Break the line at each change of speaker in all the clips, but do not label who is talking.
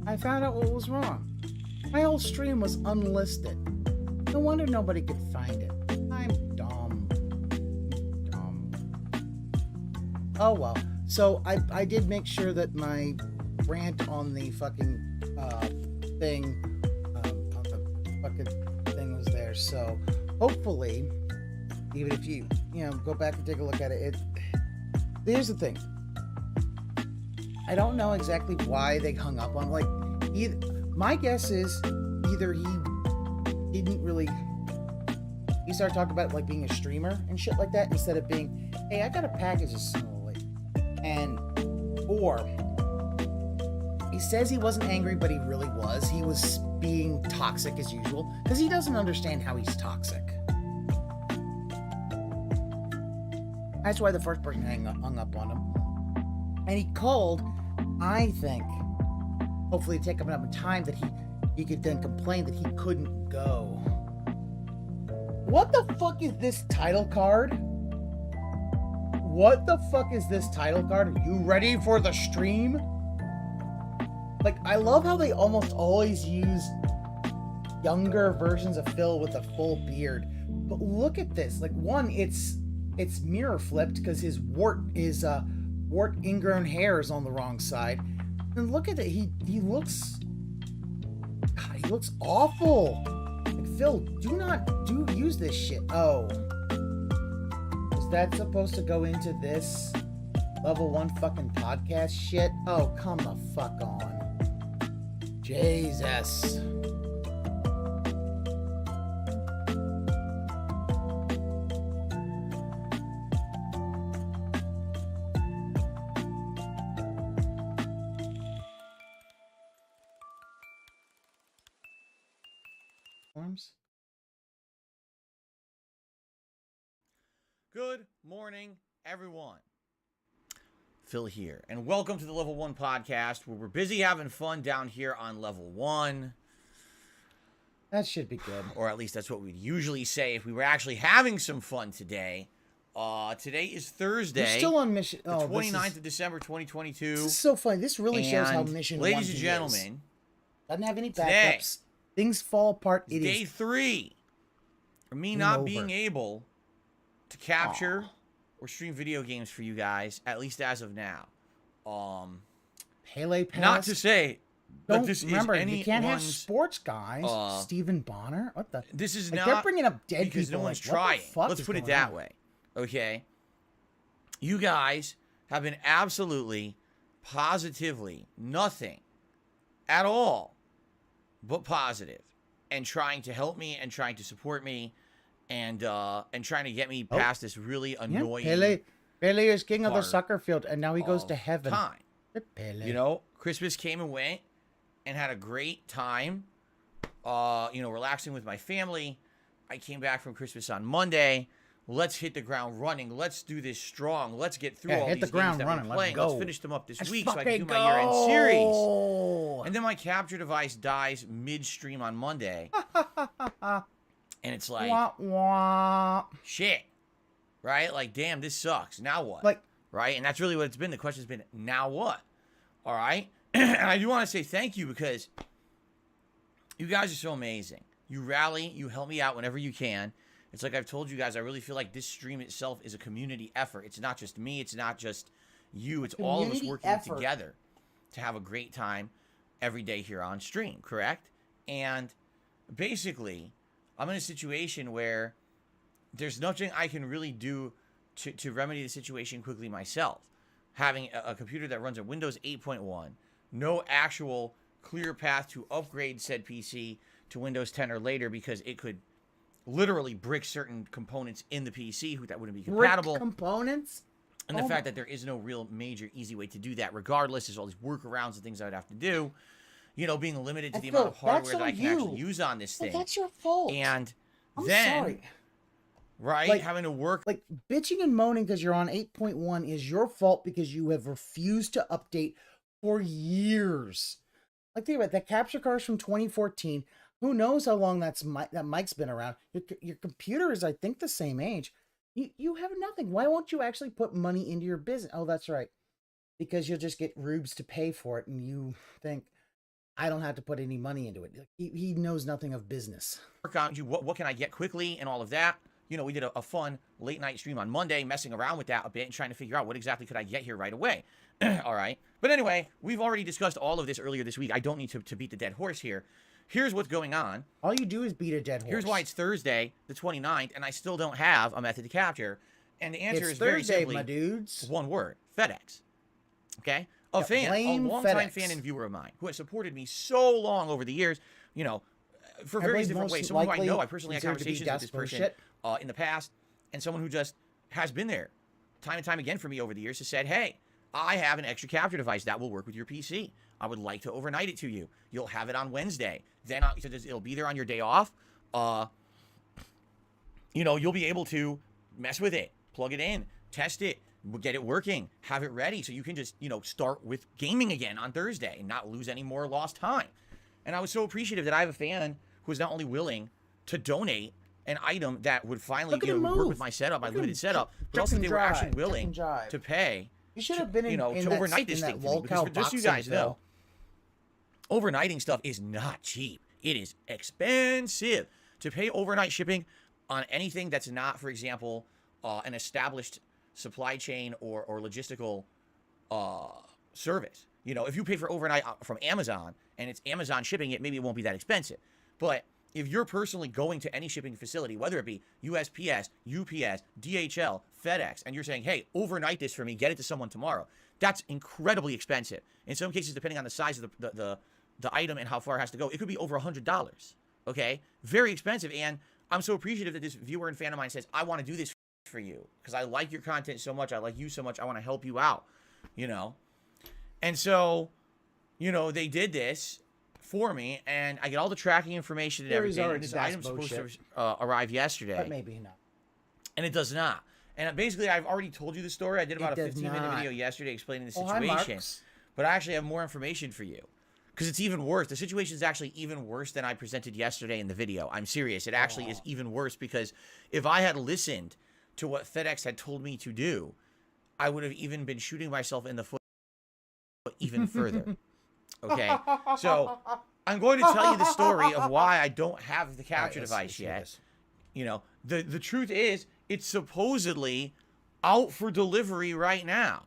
I found out what was wrong. My whole stream was unlisted. No wonder nobody could find it. I'm dumb. Oh well. So I did make sure that my rant on the fucking thing, on the fucking thing was there. So hopefully, even if you go back and take a look at it, here's the thing. I don't know exactly why they hung up on, like, my guess is either he didn't really, he started talking about like being a streamer and shit like that instead of being, hey, I got a package of Snowly, or he says he wasn't angry, but he really was. He was being toxic as usual because he doesn't understand how he's toxic. That's why the first person hung up on him. And he called, I think, hopefully to take up enough time that he could then complain that he couldn't go. What the fuck is this title card? What the fuck is this title card? Are you ready for the stream? Like, I love how they almost always use younger versions of Phil with a full beard. But look at this. Like, one, it's mirror flipped because his wart ingrown hair is on the wrong side. And look at it. He looks, God, he looks awful. Like, Phil, do not use this shit. Oh, is that supposed to go into this level 1 fucking podcast shit? Oh, come the fuck on. Jesus.
Good morning, everyone. Phil here, and welcome to the Level 1 podcast, where we're busy having fun down here on Level 1.
That should be good.
Or at least that's what we'd usually say if we were actually having some fun today. Today is Thursday.
You're still on mission.
The 29th of December, 2022.
This is so funny. This really shows how mission 1
ladies and gentlemen,
doesn't have any backups.
Today,
things fall apart.
It is day 3 of me not being able to capture or stream video games for you guys, at least as of now.
Pele Pass.
Not to say
Don't
that this
remember,
is
you can't have sports guys. Stephen Bonner. What the?
This is
like,
not
they're bringing up dead
because
people.
No one's
like,
trying. Let's put it that
on?
way. Okay. You guys have been absolutely, positively nothing at all but positive, and trying to help me and trying to support me. And trying to get me past this really annoying.
Yeah, Pele is king of the soccer field, and now he goes to heaven.
Pele. You know, Christmas came and went, and had a great time. Relaxing with my family. I came back from Christmas on Monday. Let's hit the ground running. Let's do this strong. Let's get through all these games that we're playing. Let's finish them up this week so I can do my year-end series. And then my capture device dies mid-stream on Monday. And it's like,
wah, wah.
Shit, right? Like, damn, this sucks. Now what?
Like,
right? And that's really what it's been. The question's been, now what? All right? And I do want to say thank you because you guys are so amazing. You rally, you help me out whenever you can. It's like I've told you guys, I really feel like this stream itself is a community effort. It's not just me. It's not just you. It's all of us working together to have a great time every day here on stream, correct? And basically, I'm in a situation where there's nothing I can really do to remedy the situation quickly myself. Having a computer that runs a Windows 8.1, no actual clear path to upgrade said PC to Windows 10 or later because it could literally brick certain components in the PC that wouldn't be compatible.
Brick components?
And the fact that there is no real major easy way to do that regardless. There's all these workarounds and things I would have to do. You know, being limited to the amount of hardware that I can actually use on this thing.
That's your fault.
And
I'm
then,
sorry.
Right?
Like,
having to work.
Like, bitching and moaning because you're on 8.1 is your fault because you have refused to update for years. Like, think about it, that capture card's from 2014. Who knows how long that mic's been around. Your computer is, I think, the same age. You have nothing. Why won't you actually put money into your business? Oh, that's right. Because you'll just get rubes to pay for it, and you think, I don't have to put any money into it. He knows nothing of business.
Work on you. What can I get quickly and all of that. You know, we did a fun late night stream on Monday, messing around with that a bit and trying to figure out what exactly could I get here right away. All right. But anyway, we've already discussed all of this earlier this week. I don't need to beat the dead horse here. Here's what's going on.
All you do is beat a dead horse.
Here's why it's Thursday, the 29th, and I still don't have a method to capture. And the answer
it's
is
Thursday,
very simply
my dudes.
one word: FedEx. Okay? A longtime fan and viewer of mine who has supported me so long over the years, you know, for various different ways. Someone who I know, I personally had conversations with this person in the past, and someone who just has been there time and time again for me over the years has said, hey, I have an extra capture device that will work with your PC. I would like to overnight it to you. You'll have it on Wednesday. Then it'll be there on your day off. You know, you'll be able to mess with it, plug it in, test it, get it working, have it ready so you can just, you know, start with gaming again on Thursday and not lose any more lost time. And I was so appreciative that I have a fan who is not only willing to donate an item that would finally work with my setup, my limited setup, but also they were actually willing to pay.
You should have been in,
to overnight this thing for me, because just so you guys know, overnighting stuff is not cheap. It is expensive. To pay overnight shipping on anything that's not, for example, an established supply chain or logistical service. You know, if you pay for overnight from Amazon and it's Amazon shipping it, maybe it won't be that expensive. But if you're personally going to any shipping facility, whether it be USPS, UPS, DHL, FedEx, and you're saying, hey, overnight this for me, get it to someone tomorrow, that's incredibly expensive. In some cases, depending on the size of the item and how far it has to go, it could be over $100. Okay? Very expensive. And I'm so appreciative that this viewer and fan of mine says, I want to do this for you because I like your content so much. I like you so much. I want to help you out, you know? And so, you know, they did this for me, and I get all the tracking information and everything. And this item's supposed to arrive yesterday.
But maybe not.
And it does not. And basically, I've already told you the story. I did about a 15-minute video yesterday explaining the situation. But I actually have more information for you. Because it's even worse. The situation is actually even worse than I presented yesterday in the video. I'm serious. It actually is even worse because if I had listened to what FedEx had told me to do, I would have even been shooting myself in the foot even further. Okay? So I'm going to tell you the story of why I don't have the capture device yet. You know, the truth is it's supposedly out for delivery right now.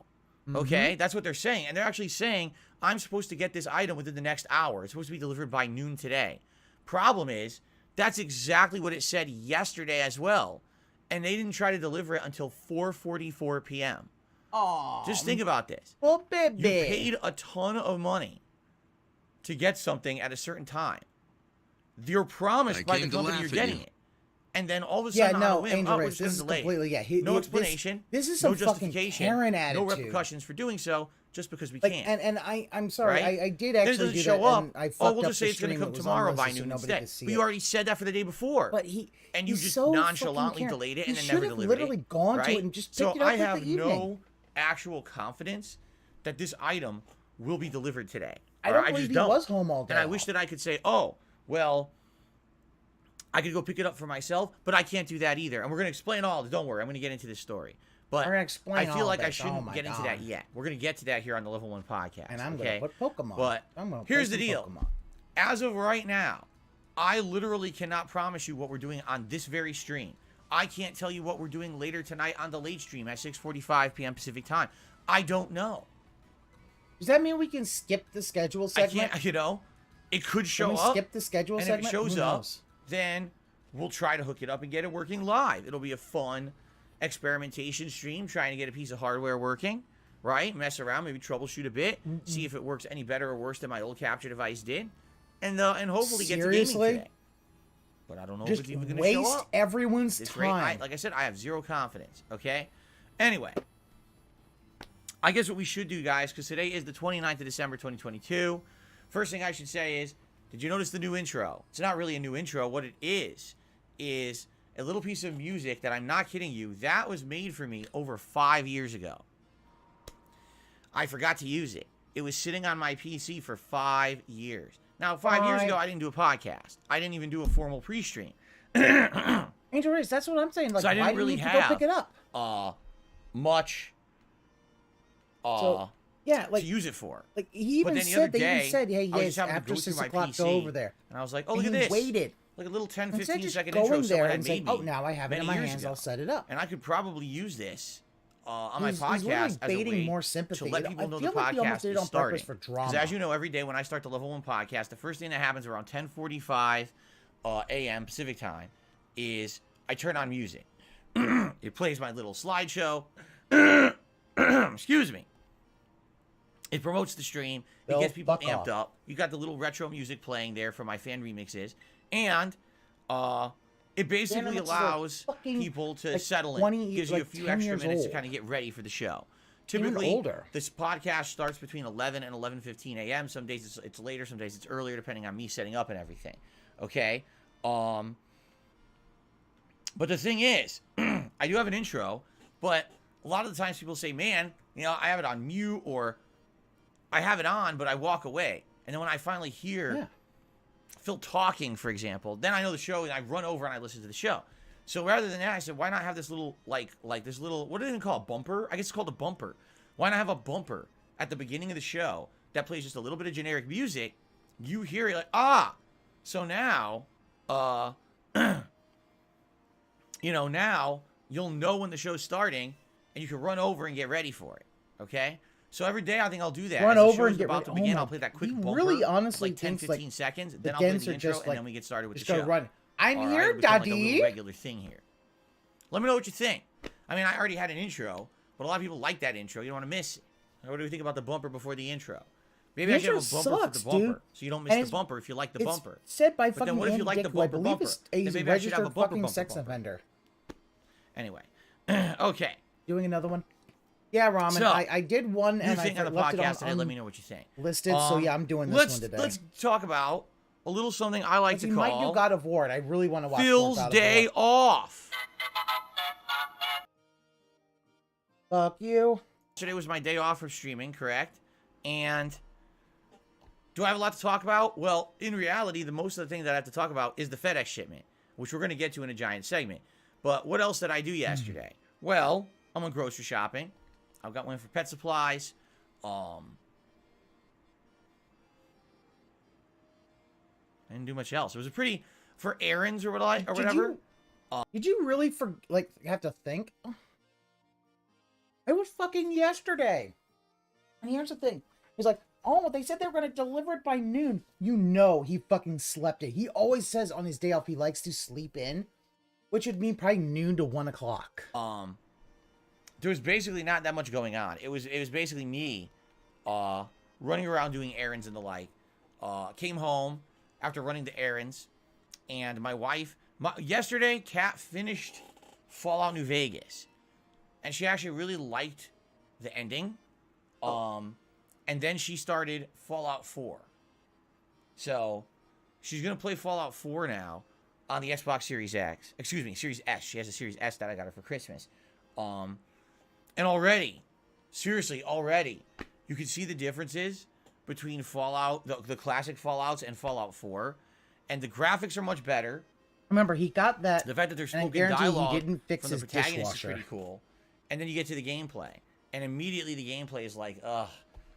Okay? That's what they're saying. And they're actually saying I'm supposed to get this item within the next hour. It's supposed to be delivered by noon today. Problem is, that's exactly what it said yesterday as well. And they didn't try to deliver it until 4:44 p.m. Just think about this.
Well, baby.
You paid a ton of money to get something at a certain time. You're promised by the company you're getting it. And then all of a sudden, on a whim,
this is completely,
no explanation,
this is some
no justification,
Karen attitude.
no repercussions for doing so, just because we can't.
And I'm sorry, right? I did actually do
show
that,
up.
And I fucked
we'll just say it's going to come tomorrow by noon instead. But you already said that for the day before.
But
you just nonchalantly delayed it and then never delivered it.
Literally gone to it and just picked it up
I
in the
have
evening.
no actual confidence that this item will be delivered today.
I don't believe he was home all day.
And I wish that I could say, oh, well, I could go pick it up for myself, but I can't do that either. And we're going to explain all of it. Don't worry, I'm going to get into this story. But I feel like I shouldn't get into that yet. We're going to get to that here on the Level 1 podcast.
And I'm going to put Pokemon.
But here's the deal. As of right now, I literally cannot promise you what we're doing on this very stream. I can't tell you what we're doing later tonight on the late stream at 6:45 p.m. Pacific time. I don't know.
Does that mean we can skip the schedule segment?
I can't, you know, it could show
up. Skip the schedule segment?
And if it shows up, then we'll try to hook it up and get it working live. It'll be a fun experimentation stream, trying to get a piece of hardware working, right? Mess around, maybe troubleshoot a bit, see if it works any better or worse than my old capture device did, and hopefully get to gaming today. But I don't know if it's even going to show up.
Waste everyone's time.
Like I said, I have zero confidence, okay? Anyway, I guess what we should do, guys, because today is the 29th of December, 2022. First thing I should say is, did you notice the new intro? It's not really a new intro. What it is a little piece of music that, I'm not kidding you, that was made for me over 5 years ago. I forgot to use it. It was sitting on my PC for 5 years. Now, 5 years ago, I didn't do a podcast. I didn't even do a formal pre-stream.
Angel Race, that's what I'm saying. Like,
so I didn't really have
go pick it up?
much
Yeah, like
to use it for.
Like he
But
even
then the other
said, they even
day,
said, hey,
I was
yes,
just having to
after
go through
6
my
o'clock,
PC,
go over there.
and I was like, oh,
And
look at
he
this.
waited.
Like a little 10,
Instead
15
just
second
going
intro
there
someone had
and saying,
made
oh,
me
now I have it in
many
my
years
hands,
ago.
I'll set it up.
And I could probably use this on my
He's
podcast
literally
as a
baiting
way
more sympathy.
to let
I
people know the
feel like he almost
podcast
did it
is
on purpose
starting.
for drama.
Because as you know, every day when I start the Level 1 podcast, the first thing that happens around 10:45 a.m. Pacific time is I turn on music. It plays my little slideshow. Excuse me. It promotes the stream. It gets people amped up. You got the little retro music playing there for my fan remixes. And it basically allows people to settle in. Gives you a few extra minutes to kind of get ready for the show. Typically, this podcast starts between 11 and 11:15 a.m. Some days it's later, some days it's earlier, depending on me setting up and everything. Okay? But the thing is, I do have an intro, but a lot of the times people say, man, you know, I have it on mute, or I have it on, but I walk away. And then when I finally hear Phil talking, for example, then I know the show, and I run over and I listen to the show. So rather than that, I said, why not have this little, like this little, what do they call it, bumper? I guess it's called a bumper. Why not have a bumper at the beginning of the show that plays just a little bit of generic music? You hear it like, ah! So now, you know, now you'll know when the show's starting, and you can run over and get ready for it, okay? So every day I think I'll do that.
Run over and get
about
ready.
to begin, I'll play that quick bumper.
Really honestly
like 10,
thinks
15
like
seconds. Then I'll play the intro, and then we get started with the show.
Run. I'm
All
here,
right? Become like a
Daddy.
little regular thing here. Let me know what you think. I mean, I already had an intro, but a lot of people like that intro. You don't want to miss it. What do you think about the bumper before the intro? Maybe I should have a bumper for the bumper, so you don't miss the bumper if you like the bumper.
Said by
But
fucking
then what if you like the bumper bumper? Then
He's a
maybe I should have a
registered
bumper
fucking
bumper
sex
bumper.
offender.
Anyway, okay.
Doing another one? Yeah, Ramen.
So,
I did one, and I
thing on the
left
podcast
it
today. Let me know what you think.
Listed, so yeah, I'm doing this one today.
Let's talk about a little something I like to
We might do
call
God of War. I really want to watch
Phil's
more God
Day
of War.
Off.
Fuck you.
Today was my day off from streaming, correct? And do I have a lot to talk about? Well, in reality, the most of the thing that I have to talk about is the FedEx shipment, which we're going to get to in a giant segment. But what else did I do yesterday? Well, I went grocery shopping. I got one for pet supplies. I didn't do much else. It was a pretty, for errands or whatever.
Did you really have to think? It was fucking yesterday. And here's the thing. He's like, oh, they said they were going to deliver it by noon. You know he fucking slept it. He always says on his day off he likes to sleep in, which would mean probably noon to 1 o'clock.
There was basically not that much going on. It was basically me running around doing errands and the like. Came home after running the errands, and my wife, yesterday, Kat finished Fallout New Vegas, and she actually really liked the ending. And then she started Fallout 4. So she's going to play Fallout 4 now on the Xbox Series X. Excuse me, Series S. She has a Series S that I got her for Christmas. And already, seriously, you can see the differences between Fallout, the classic Fallouts, and Fallout 4. And the graphics are much better.
Remember, he got that.
The fact that there's
and I
spoken
guarantee
dialogue
he didn't fix
from the
his
protagonist
dishwasher.
is pretty cool. And then you get to the gameplay. And immediately the gameplay is like, ugh.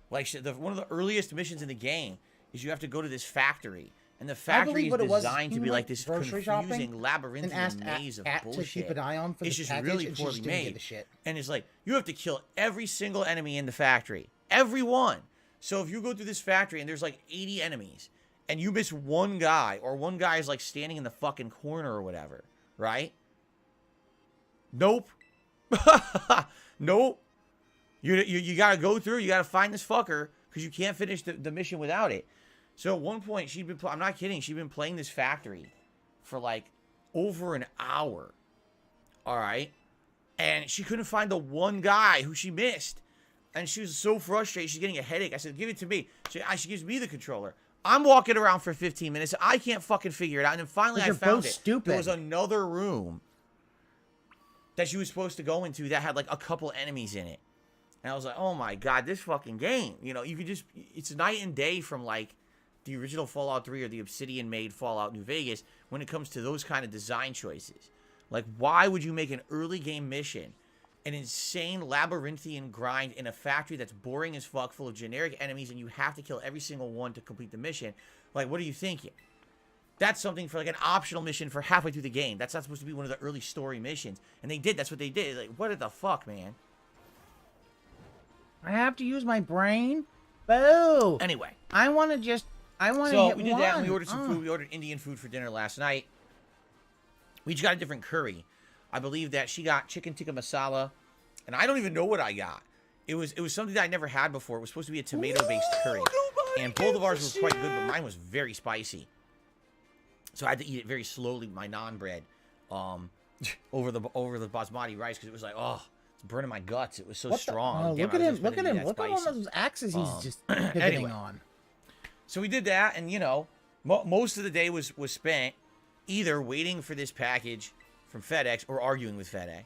Like, one of the earliest missions in the game is you have to go to this factory. And the factory is designed to be like this confusing, labyrinthian maze of bullshit.
To keep an eye on for
it's
the
just
package,
really
and she
poorly
just didn't
made.
get the shit.
And it's like, you have to kill every single enemy in the factory. Every one. So if you go through this factory and there's like 80 enemies, and you miss one guy, or one guy is like standing in the fucking corner or whatever, right? Nope. Nope. You gotta go through, you gotta find this fucker, because you can't finish the mission without it. So at one point, she'd been, I'm not kidding, she'd been playing this factory for like over an hour. Alright? And she couldn't find the one guy who she missed. And she was so frustrated, she's getting a headache. I said, give it to me. She gives me the controller. I'm walking around for 15 minutes. I can't fucking figure it out. And then finally I found it.
Stupid.
There was another room that she was supposed to go into that had like a couple enemies in it. And I was like, oh my god, this fucking game. You know, you could just, it's night and day from like the original Fallout 3 or the Obsidian-made Fallout New Vegas when it comes to those kind of design choices. Like, why would you make an early game mission an insane labyrinthian grind in a factory that's boring as fuck, full of generic enemies, and you have to kill every single one to complete the mission. Like, what are you thinking? That's something for like an optional mission for halfway through the game. That's not supposed to be one of the early story missions. And they did. That's what they did. Like, what the fuck, man?
I have to use my brain? Boo!
Anyway.
I want to hit
So we did that, and we
one.
ordered some food. We ordered Indian food for dinner last night. We each got a different curry. I believe that she got chicken tikka masala, and I don't even know what I got. It was something that I never had before. It was supposed to be a tomato-based curry. And both of ours were quite good, but mine was very spicy. So I had to eat it very slowly with my naan bread over the basmati rice, because it was like, oh, it's burning my guts. It was so strong.
Oh, look at him. Look at him. Look at all those axes he's just pivoting
anyway.
on.
So we did that, and, you know, most of the day was spent either waiting for this package from FedEx or arguing with FedEx.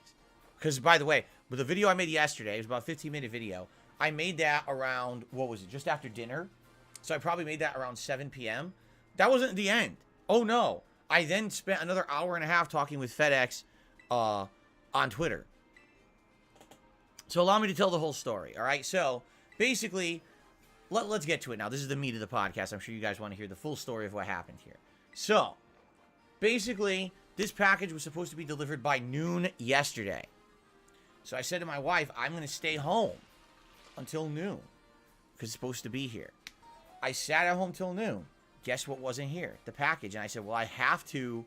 Because, by the way, with the video I made yesterday, it was about a 15-minute video. I made that around, what was it, just after dinner? So I probably made that around 7 p.m. That wasn't the end. Oh, no. I then spent another hour and a half talking with FedEx on Twitter. So allow me to tell the whole story, all right? So, basically, let's get to it now. This is the meat of the podcast. I'm sure you guys want to hear the full story of what happened here. So, basically, this package was supposed to be delivered by noon yesterday. So I said to my wife, I'm going to stay home until noon because it's supposed to be here. I sat at home till noon. Guess what wasn't here? The package. And I said, well, I have to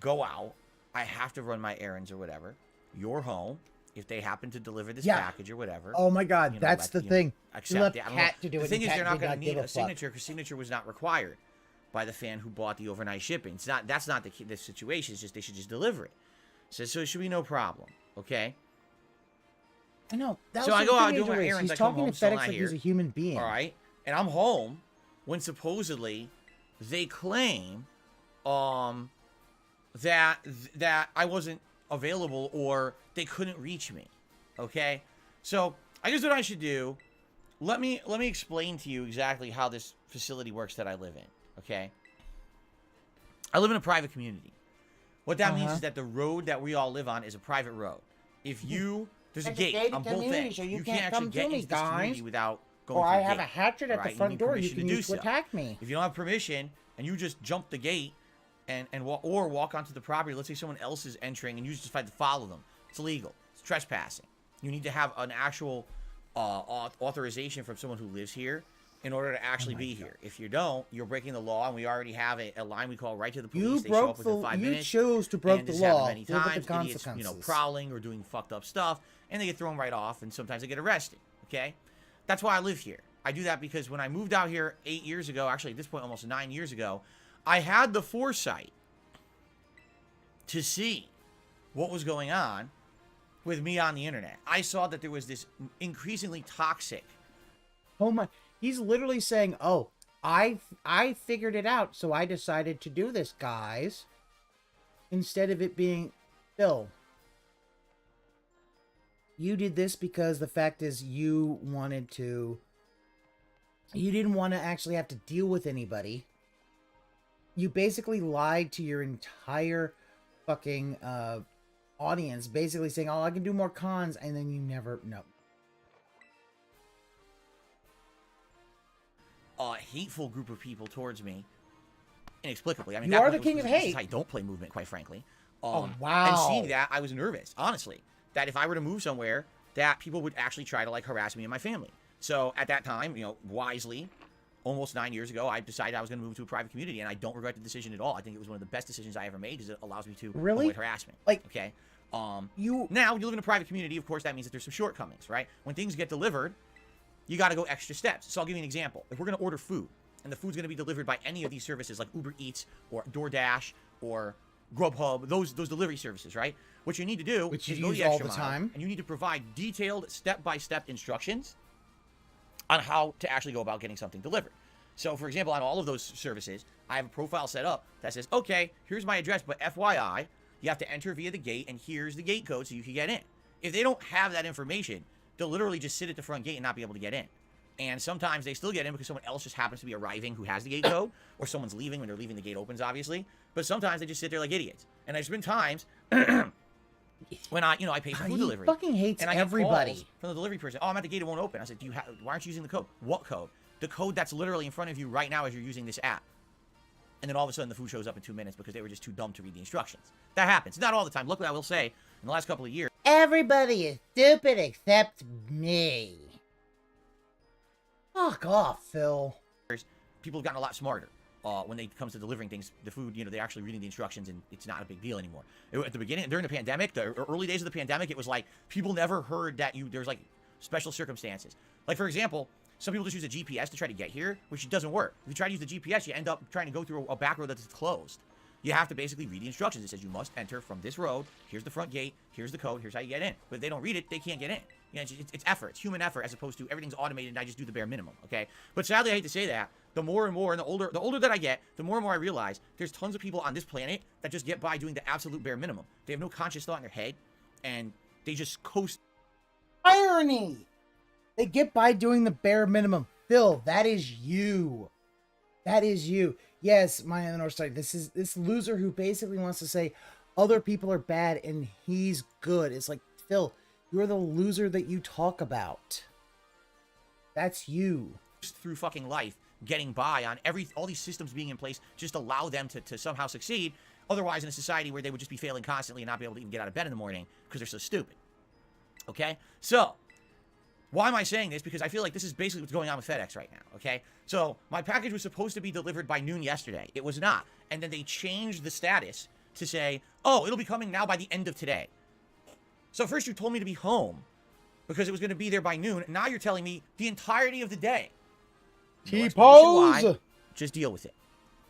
go out. I have to run my errands or whatever. You're home. If they happen to deliver this package or whatever.
Oh, my God. That's the thing.
Accept it.
The
thing is, they're not going to need a signature because signature was not required by the fan who bought the overnight shipping. That's not the situation. It's just they should just deliver it. So it should be no problem. Okay?
I know.
So I go out doing my errands.
He's talking to FedEx like he's a human being.
All right? And I'm home when supposedly they claim that I wasn't available or they couldn't reach me. Okay? So I guess what I should do, let me explain to you exactly how this facility works that I live in. Okay? I live in a private community. What that means is that the road that we all live on is a private road. If you... There's a gate on both ends.
So
you can't actually get into this community without going
or
through
I have a hatchet at the front door you can use to attack me.
If you don't have permission and you just jump the gate or walk onto the property, let's say someone else is entering and you just decide to follow them, it's illegal. It's trespassing. You need to have an actual authorization from someone who lives here in order to actually be here. If you don't, you're breaking the law, and we already have a line we call right to the police. They show up within 5 minutes.
You chose to break the law.
Many times, idiots, prowling or doing fucked up stuff, and they get thrown right off, and sometimes they get arrested. Okay, that's why I live here. I do that because when I moved out here 8 years ago, actually at this point almost 9 years ago, I had the foresight to see what was going on with me on the internet. I saw that there was this increasingly toxic.
Oh my. He's literally saying, oh, I figured it out, so I decided to do this, guys. Instead of it being, Phil, you did this because the fact is you didn't want to actually have to deal with anybody. You basically lied to your entire fucking audience, basically saying, oh, I can do more cons, and then you never, no.
Hateful group of people towards me inexplicably. I mean,
you are the king of hate.
I don't play movement, quite frankly.
Oh, wow.
And seeing that, I was nervous, honestly, that if I were to move somewhere, that people would actually try to, like, harass me and my family. So at that time, you know, wisely, almost 9 years ago, I decided I was going to move to a private community, and I don't regret the decision at all. I think it was one of the best decisions I ever made because it allows me to avoid harassment.
Like,
okay? Now, you live in a private community, of course, that means that there's some shortcomings, right? When things get delivered, you got to go extra steps. So I'll give you an example. If we're going to order food, and the food's going to be delivered by any of these services like Uber Eats or DoorDash or Grubhub, those delivery services, right? What you need to do is go the extra mile, and you need to provide detailed step-by-step instructions on how to actually go about getting something delivered. So, for example, on all of those services, I have a profile set up that says, okay, here's my address, but FYI, you have to enter via the gate, and here's the gate code so you can get in. If they don't have that information, they'll literally just sit at the front gate and not be able to get in. And sometimes they still get in because someone else just happens to be arriving who has the gate code, or someone's leaving when they're leaving, the gate opens, obviously. But sometimes they just sit there like idiots. And there's been times when I pay for food
He
delivery.
fucking hates
and I get
everybody.
calls from the delivery person. Oh, I'm at the gate, it won't open. I said, why aren't you using the code? What code? The code that's literally in front of you right now as you're using this app. And then all of a sudden the food shows up in 2 minutes because they were just too dumb to read the instructions. That happens. Not all the time. Luckily, I will say, in the last couple of years,
Everybody is stupid except me. Fuck off, Phil.
people have gotten a lot smarter. When it comes to delivering things, the food, they're actually reading the instructions, and it's not a big deal anymore. At the beginning, during the pandemic, the early days of the pandemic, it was like people never heard that there's like special circumstances. Like, for example, some people just use a GPS to try to get here, which doesn't work. If you try to use the GPS, you end up trying to go through a back road that's closed. You have to basically read the instructions. It says you must enter from this road. Here's the front gate. Here's the code. Here's how you get in. But if they don't read it, they can't get in. It's effort. It's human effort, as opposed to everything's automated and I just do the bare minimum. Okay. But sadly, I hate to say that. The more and more, and the older that I get, the more and more I realize there's tons of people on this planet that just get by doing the absolute bare minimum. They have no conscious thought in their head, and they just coast.
Irony. They get by doing the bare minimum. Phil, that is you. That is you. Yes, my on the North Side. This is this loser who basically wants to say other people are bad and he's good. It's like, Phil, you're the loser that you talk about. That's you.
Through fucking life, getting by on all these systems being in place, just allow them to somehow succeed. Otherwise, in a society where they would just be failing constantly and not be able to even get out of bed in the morning because they're so stupid. Okay? So, why am I saying this? Because I feel like this is basically what's going on with FedEx right now, okay? So, my package was supposed to be delivered by noon yesterday. It was not. And then they changed the status to say, oh, it'll be coming now by the end of today. So first you told me to be home because it was going to be there by noon. Now you're telling me the entirety of the day.
T-pose!
Just deal with it.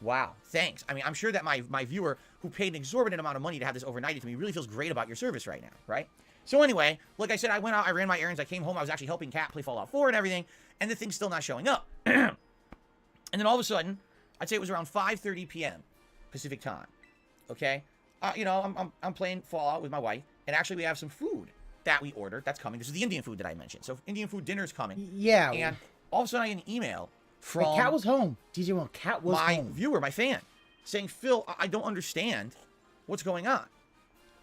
Wow, thanks. I mean, I'm sure that my viewer who paid an exorbitant amount of money to have this overnighted to me really feels great about your service right now, right? So anyway, like I said, I went out, I ran my errands, I came home, I was actually helping Kat play Fallout 4 and everything, and the thing's still not showing up. And then all of a sudden, I'd say it was around 5:30 p.m. Pacific time, okay? I'm playing Fallout with my wife, and actually we have some food that we ordered that's coming. This is the Indian food that I mentioned. So Indian food dinner's coming.
Yeah.
And all of a sudden I get an email from
my cat was home. DJ, well, cat was
my
home.
viewer, my fan, saying, Phil, I don't understand what's going on.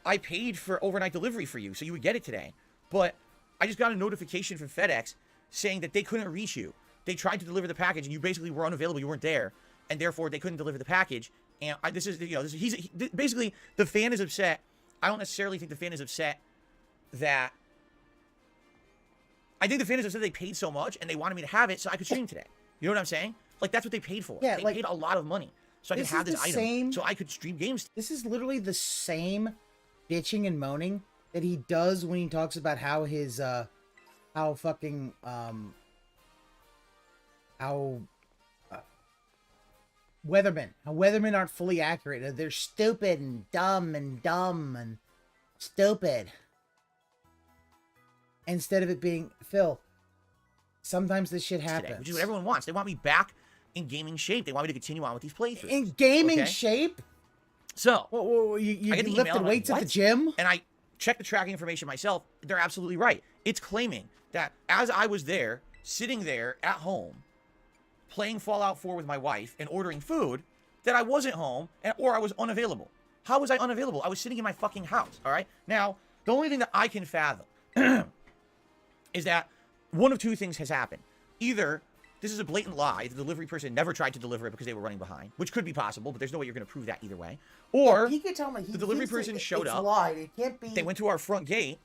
I paid for overnight delivery for you, so you would get it today. But I just got a notification from FedEx saying that they couldn't reach you. They tried to deliver the package, and you basically were unavailable. You weren't there, and therefore they couldn't deliver the package. And basically the fan is upset. I don't necessarily think the fan is upset that. I think the fan is upset they paid so much and they wanted me to have it so I could stream today. You know what I'm saying? Like, that's what they paid for.
Yeah,
they paid a lot of money so I could have this item so I could stream games.
This is literally the same bitching and moaning that he does when he talks about how his weathermen aren't fully accurate. They're stupid and dumb stupid. Instead of it being, Phil, sometimes this shit happens.
Today, which is what everyone wants. They want me back in gaming shape. They want me to continue on with these playthroughs.
In gaming shape?
So,
you lifted weights at the gym?
And I checked the tracking information myself. They're absolutely right. It's claiming that as I was there, sitting there at home, playing Fallout 4 with my wife and ordering food, that I wasn't home or I was unavailable. How was I unavailable? I was sitting in my fucking house, all right? Now, the only thing that I can fathom is that one of two things has happened. Either this is a blatant lie, the delivery person never tried to deliver it because they were running behind, which could be possible, but there's no way you're going to prove that either way. Or
he could tell me
the delivery person showed up,
lied. It can't be.
They went to our front gate,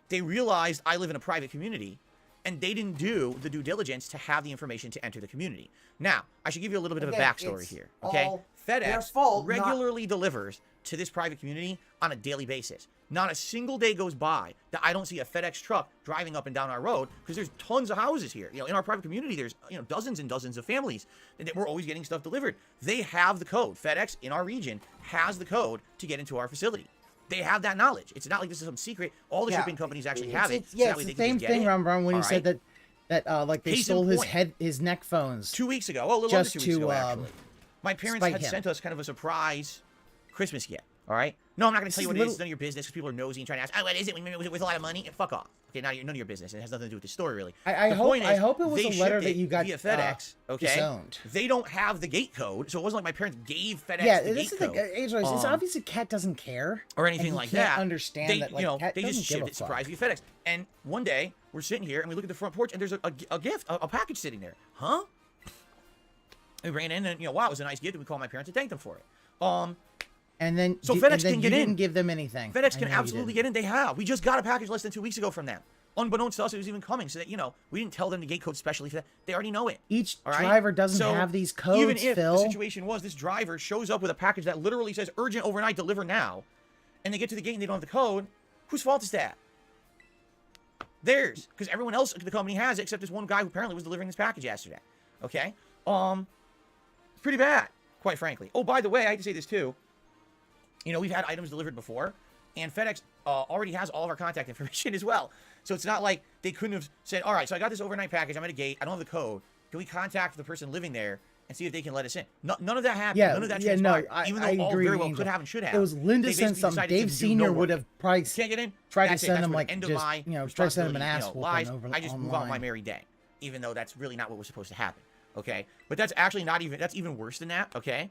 they realized I live in a private community, and they didn't do the due diligence to have the information to enter the community. Now, I should give you a little bit of a backstory here, okay? FedEx regularly delivers to this private community on a daily basis. Not a single day goes by that I don't see a FedEx truck driving up and down our road because there's tons of houses here. In our private community, there's dozens and dozens of families and we're always getting stuff delivered. They have the code. FedEx in our region has the code to get into our facility. They have that knowledge. It's not like this is some secret. All the shipping companies actually have it.
It's the same thing, Ron, when he said that like they stole his neck phones
2 weeks ago. Oh, a little under 2 weeks ago, actually. My parents had sent us kind of a surprise Christmas gift. All right? No, I'm not going to tell you what it is. It's none of your business because people are nosy and trying to ask, oh, what is it? With a lot of money? Fuck off. Okay, now you're none of your business. It has nothing to do with the story, really.
I hope it was a letter that you got
via FedEx. Okay,
disowned.
They don't have the gate code, so it wasn't like my parents gave FedEx the gate code.
It's obviously Cat doesn't care
or anything like that.
Understand that, like, Cat
they
doesn't
just
give
shipped
a
it surprise via FedEx. And one day we're sitting here and we look at the front porch and there's a gift, a package sitting there. Huh? We ran in and wow, it was a nice gift. And we called my parents and thanked them for it.
And then
FedEx can get in.
Didn't give them anything.
FedEx can absolutely get in. They have. We just got a package less than 2 weeks ago from them. Unbeknownst to us, it was even coming. So that we didn't tell them the gate code specially for that. They already know it.
Each driver doesn't have these codes.
Even if the situation was this driver shows up with a package that literally says urgent overnight, deliver now, and they get to the gate and they don't have the code, whose fault is that? Theirs, because everyone else at the company has it except this one guy who apparently was delivering this package yesterday. Okay, pretty bad, quite frankly. Oh, by the way, I had to say this too. We've had items delivered before, and FedEx already has all of our contact information as well. So it's not like they couldn't have said, all right, so I got this overnight package. I'm at a gate. I don't have the code. Can we contact the person living there and see if they can let us in? None of that happened. None of that transpired. Even though all very well could have and should have.
It was Linda sent something. Dave Sr. would have probably
can't get in.
Tried to send them like
end
just,
of my
try to send them an ass
lies. I just move on my merry day, even though that's really not what was supposed to happen. Okay, but that's actually not even. That's even worse than that. Okay.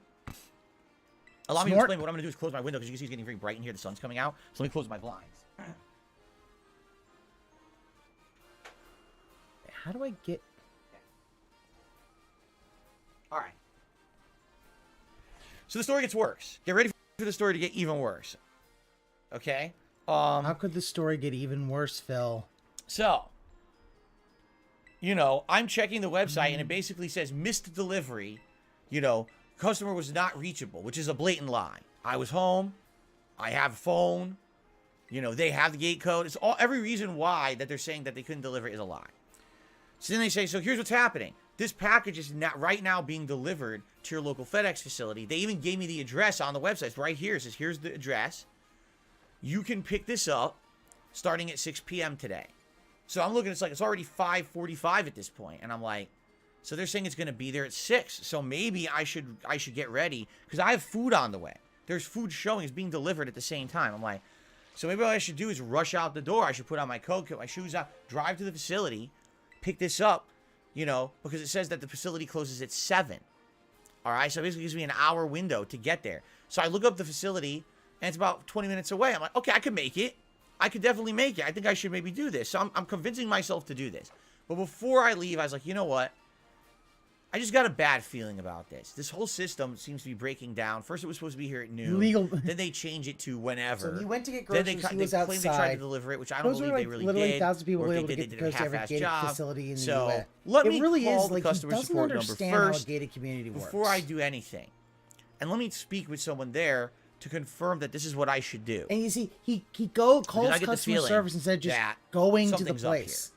Allow me to explain. What I'm going to do is close my window because you can see it's getting very bright in here. The sun's coming out. So let me close my blinds.
How do I get...
All right. So the story gets worse. Get ready for the story to get even worse. Okay?
How could the story get even worse, Phil?
So, I'm checking the website and it basically says missed delivery. Customer was not reachable, which is a blatant lie. I was home. I have a phone. They have the gate code. It's every reason why that they're saying that they couldn't deliver is a lie. So then they say, so here's what's happening. This package is not right now being delivered to your local FedEx facility. They even gave me the address on the website. It's right here. It says, here's the address. You can pick this up starting at 6 p.m. today. So I'm looking, it's already 5:45 at this point. And I'm like, so they're saying it's going to be there at 6. So maybe I should get ready because I have food on the way. There's food showing. It's being delivered at the same time. I'm like, so maybe what I should do is rush out the door. I should put on my coat, get my shoes out, drive to the facility, pick this up, because it says that the facility closes at 7. All right, so it basically gives me an hour window to get there. So I look up the facility, and it's about 20 minutes away. I'm like, okay, I could make it. I could definitely make it. I think I should maybe do this. So I'm convincing myself to do this. But before I leave, I was like, you know what? I just got a bad feeling about this. This whole system seems to be breaking down. First, it was supposed to be here at noon.
Legal.
Then they change it to whenever.
So he went to get groceries. He was outside.
Claimed they tried to deliver it, which I don't believe they really
literally
did.
Thousands of people
or
were
if
able
they
to
did,
get
they did a
to every
half-assed
gated
job.
facility in the
So
US.
let me
really
call
is
the
like
customer support number
how a
first
gated community works.
before I do anything, and let me speak with someone there to confirm that this is what I should do.
And you see, he calls customer service instead of just going to the place.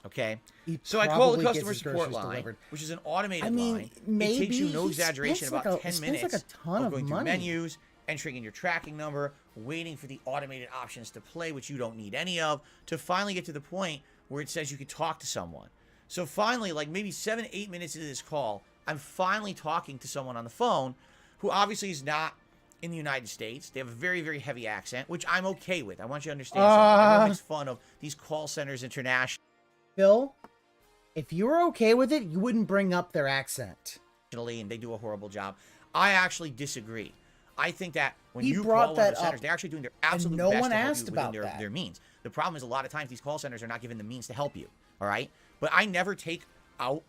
Okay, so I call the customer support line,
delivered.
Which is an automated
I mean,
line.
Maybe
it takes you no exaggeration about 10 minutes
like a ton
of going through
money.
menus, entering in your tracking number, waiting for the automated options to play, which you don't need any of, to finally get to the point where it says you can talk to someone. So finally, like maybe 7 to 8 minutes into this call, I'm finally talking to someone on the phone who obviously is not in the United States. They have a very, very heavy accent, which I'm okay with. I want you to understand something. Everyone makes fun of these call centers internationally.
Phil, if you were okay with it, you wouldn't bring up their accent.
And they do a horrible job. I actually disagree. I think that when you
brought
call one
that
of the centers,
up,
they're actually doing their absolute
no
best
one
to help
asked
you
about
within
that.
their means. The problem is a lot of times these call centers are not given the means to help you. All right, but I never take out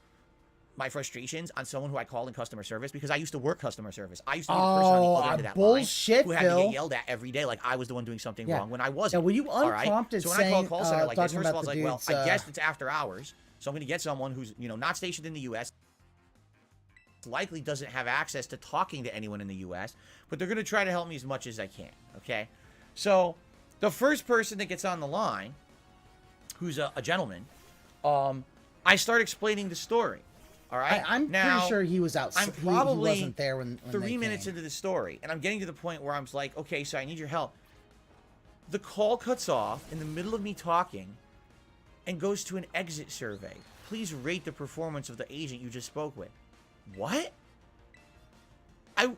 my frustrations on someone who I call in customer service because I used to work customer service. I used to be the person on the other end of that
bullshit,
line who had to get yelled at every day like I was the one doing something wrong when I wasn't.
Yeah, well, you unprompted
So when I call a call center like this,
talking
first of all,
about
it's like, well,
dude's,
I guess it's after hours, so I'm going to get someone who's not stationed in the U.S. likely doesn't have access to talking to anyone in the U.S., but they're going to try to help me as much as I can. Okay, so the first person that gets on the line, who's a gentleman, I start explaining the story. All right.
I'm pretty sure he was outside.
I'm probably
he wasn't there when
3 minutes into the story, and I'm getting to the point where I'm like, okay, so I need your help. The call cuts off in the middle of me talking and goes to an exit survey. Please rate the performance of the agent you just spoke with. What? I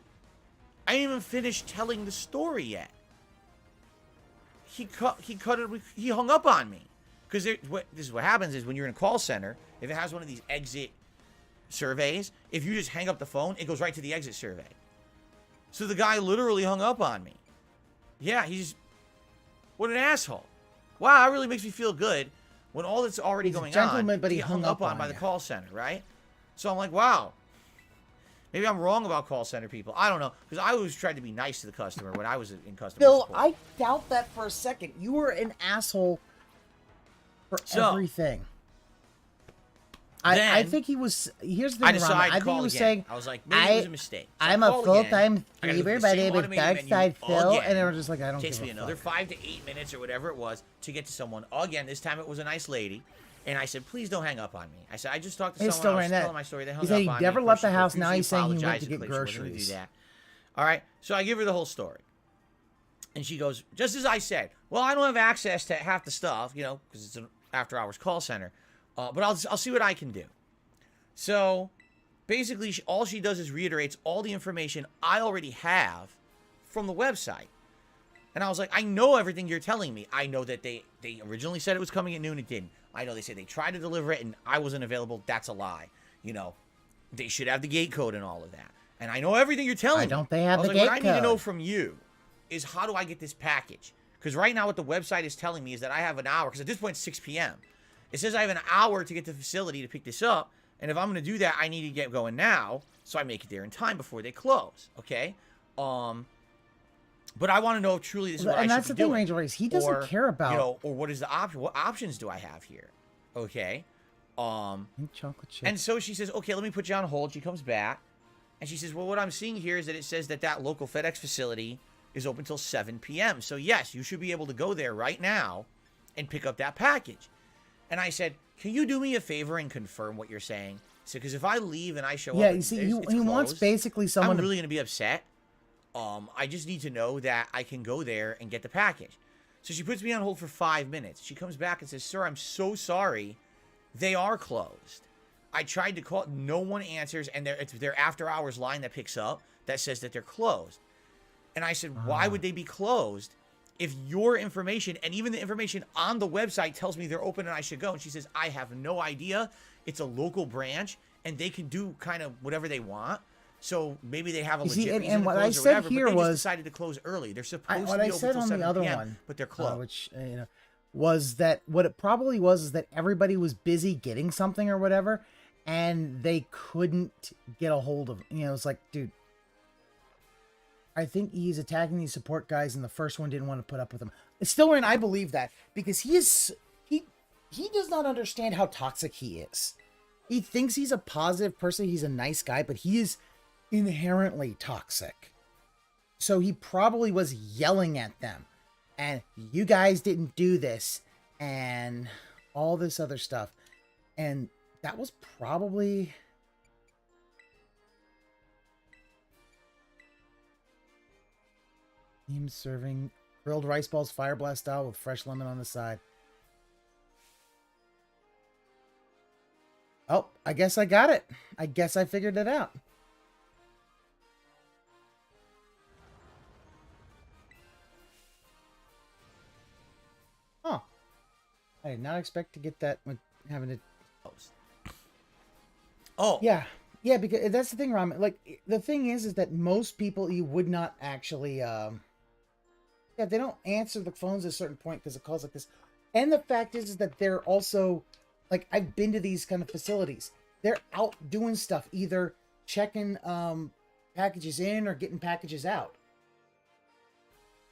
I ain't even finished telling the story yet. He hung up on me. Because this is what happens is when you're in a call center, if it has one of these exit surveys, if you just hang up the phone, it goes right to the exit survey. So the guy literally hung up on me. Yeah, what an asshole. Wow, that really makes me feel good when all that's already going on,
but he hung up on
by the call center, right? So I'm like, wow. Maybe I'm wrong about call center people. I don't know. Because I always tried to be nice to the customer when I was in customer
Bill,
support.
I doubt that for a second. You were an asshole for everything. I think he was. Here's the thing, Ron. I think he was saying.
I was like, maybe it was a mistake. So
I'm a full-time streamer by the name of DarkSide Phil, and they were just like, I don't give a fuck.
Takes me another 5 to 8 minutes or whatever it was to get to someone. Again, this time it was a nice lady. And I said, please don't hang up on me. I said, I just talked to someone. I was telling my story. They hung up on me.
He said he never left the house. Now he's saying he went to get groceries.
All right. So I give her the whole story. And she goes, just as I said, well, I don't have access to half the stuff, because it's an after-hours call center. But I'll see what I can do. So basically, all she does is reiterates all the information I already have from the website. And I was like, I know everything you're telling me. I know that they originally said it was coming at noon. It didn't. I know they said they tried to deliver it and I wasn't available. That's a lie. They should have the gate code and all of that. And I know everything you're telling me.
Why don't they have the gate code?
What I need to know from you is how do I get this package? Because right now what the website is telling me is that I have an hour. Because at this point it's 6 p.m. It says I have an hour to get to the facility to pick this up. And if I'm going to do that, I need to get going now. So I make it there in time before they close. Okay? But I want to know if truly this is what I should be doing.
And that's the thing, Ranger Race. He doesn't care about...
or what is the option? What options do I have here? Okay.
Chocolate chip.
And so she says, okay, let me put you on hold. She comes back. And she says, well, what I'm seeing here is that it says that local FedEx facility is open till 7 p.m. So, yes, you should be able to go there right now and pick up that package. And I said, can you do me a favor and confirm what you're saying? So, because if I leave and I show up...
Yeah, you see, he wants basically someone...
I'm really going to be upset. I just need to know that I can go there and get the package. So she puts me on hold for 5 minutes. She comes back and says, sir, I'm so sorry. They are closed. I tried to call. No one answers. And it's their after hours line that picks up that says that they're closed. And I said, why would they be closed if your information and even the information on the website tells me they're open and I should go? And she says, I have no idea. It's a local branch and they can do kind of whatever they want. So maybe they have a legit reason to close or whatever, but they just decided to close early. They're supposed to be open till 7 p.m., but they're closed.
Which, was that what it probably was is that everybody was busy getting something or whatever, and they couldn't get a hold of it. It's like, dude, I think he's attacking these support guys, and the first one didn't want to put up with him. Still, I believe that because he does not understand how toxic he is. He thinks he's a positive person. He's a nice guy, but he is inherently toxic. So he probably was yelling at them and you guys didn't do this and all this other stuff. And that was probably him serving grilled rice balls fire blast style with fresh lemon on the side. Oh, I guess I got it. I guess I figured it out. Huh. I did not expect to get that with having it.
Oh.
Yeah. Yeah, because that's the thing, Ram. Like, the thing is that most people, you would not actually, yeah, they don't answer the phones at a certain point because of calls like this. And the fact is that they're also, like, I've been to these kind of facilities. They're out doing stuff, either checking packages in or getting packages out.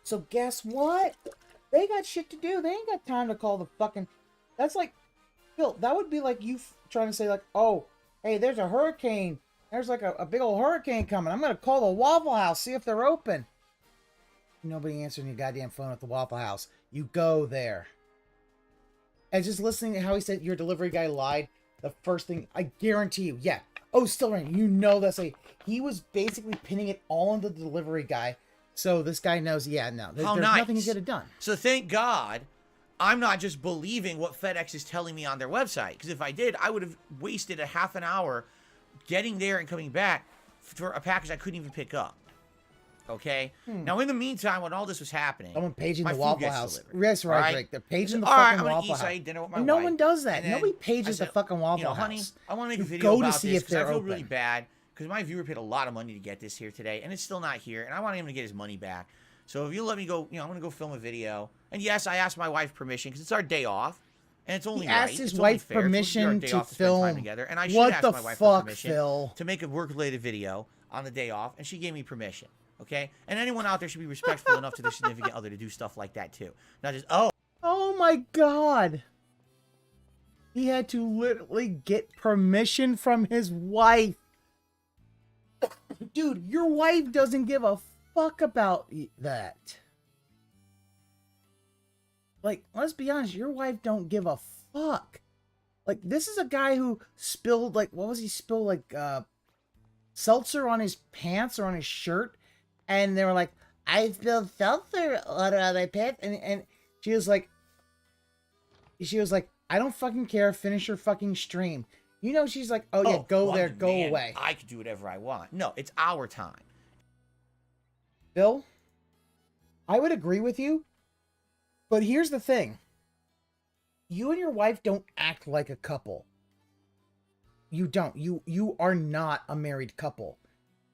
So guess what? They got shit to do. They ain't got time to call the fucking... That's like... Phil, that would be like you trying to say, like, oh, hey, there's a hurricane. There's like a big old hurricane coming. I'm going to call the Waffle House, see if they're open. Nobody answering your goddamn phone at the Waffle House. You go there. And just listening to how he said your delivery guy lied, the first thing, I guarantee you, yeah. Oh, still right. You know that's he was basically pinning it all on the delivery guy. So this guy knows, yeah, no, there's nothing he's going to done.
So thank God I'm not just believing what FedEx is telling me on their website. Because if I did, I would have wasted a half an hour getting there and coming back for a package I couldn't even pick up. Okay. Now, in the meantime, when all this was happening,
Someone paging
my
the
food
Waffle
gets
House.
delivered,
Yes, right,
alright?
Drake. They're paging the
All right,
fucking
I'm gonna
Waffle
eat, so I
House.
eat dinner with my
No
wife.
one does that.
And then
Nobody pages
I said,
the fucking Waffle
you know,
House.
honey, I want to make a
You
video
go to
about
see
this
if
because I
they're
feel really
open.
bad because my viewer paid a lot of money to get this here today, and it's still not here, and I want him to get his money back. So if you let me go, I'm gonna go film a video. And yes, I asked my wife permission because it's our day off. And it's only
He asked
right.
his
It's only
wife
fair. It's
permission
our day
to
off to spend time
film.
together. And I should
What
ask
the
my wife for
fuck,
permission
Phil?
to make a work-related video on the day off, and she gave me permission. Okay? And anyone out there should be respectful enough to their significant other to do stuff like that too. Not just, oh.
Oh my god. He had to literally get permission from his wife. Dude, your wife doesn't give a fuck about that. Like, let's be honest, your wife don't give a fuck. Like, this is a guy who spilled, like, what was he spilled? Like, seltzer on his pants or on his shirt. And they were like, I spilled seltzer on my pants. And she was like, I don't fucking care. Finish your fucking stream. You know, she's like, oh, yeah, go
well,
there,
I'm the
go
man.
away.
I can do whatever I want. No, it's our time.
Bill, I would agree with you. But here's the thing. You and your wife don't act like a couple. You don't. You are not a married couple.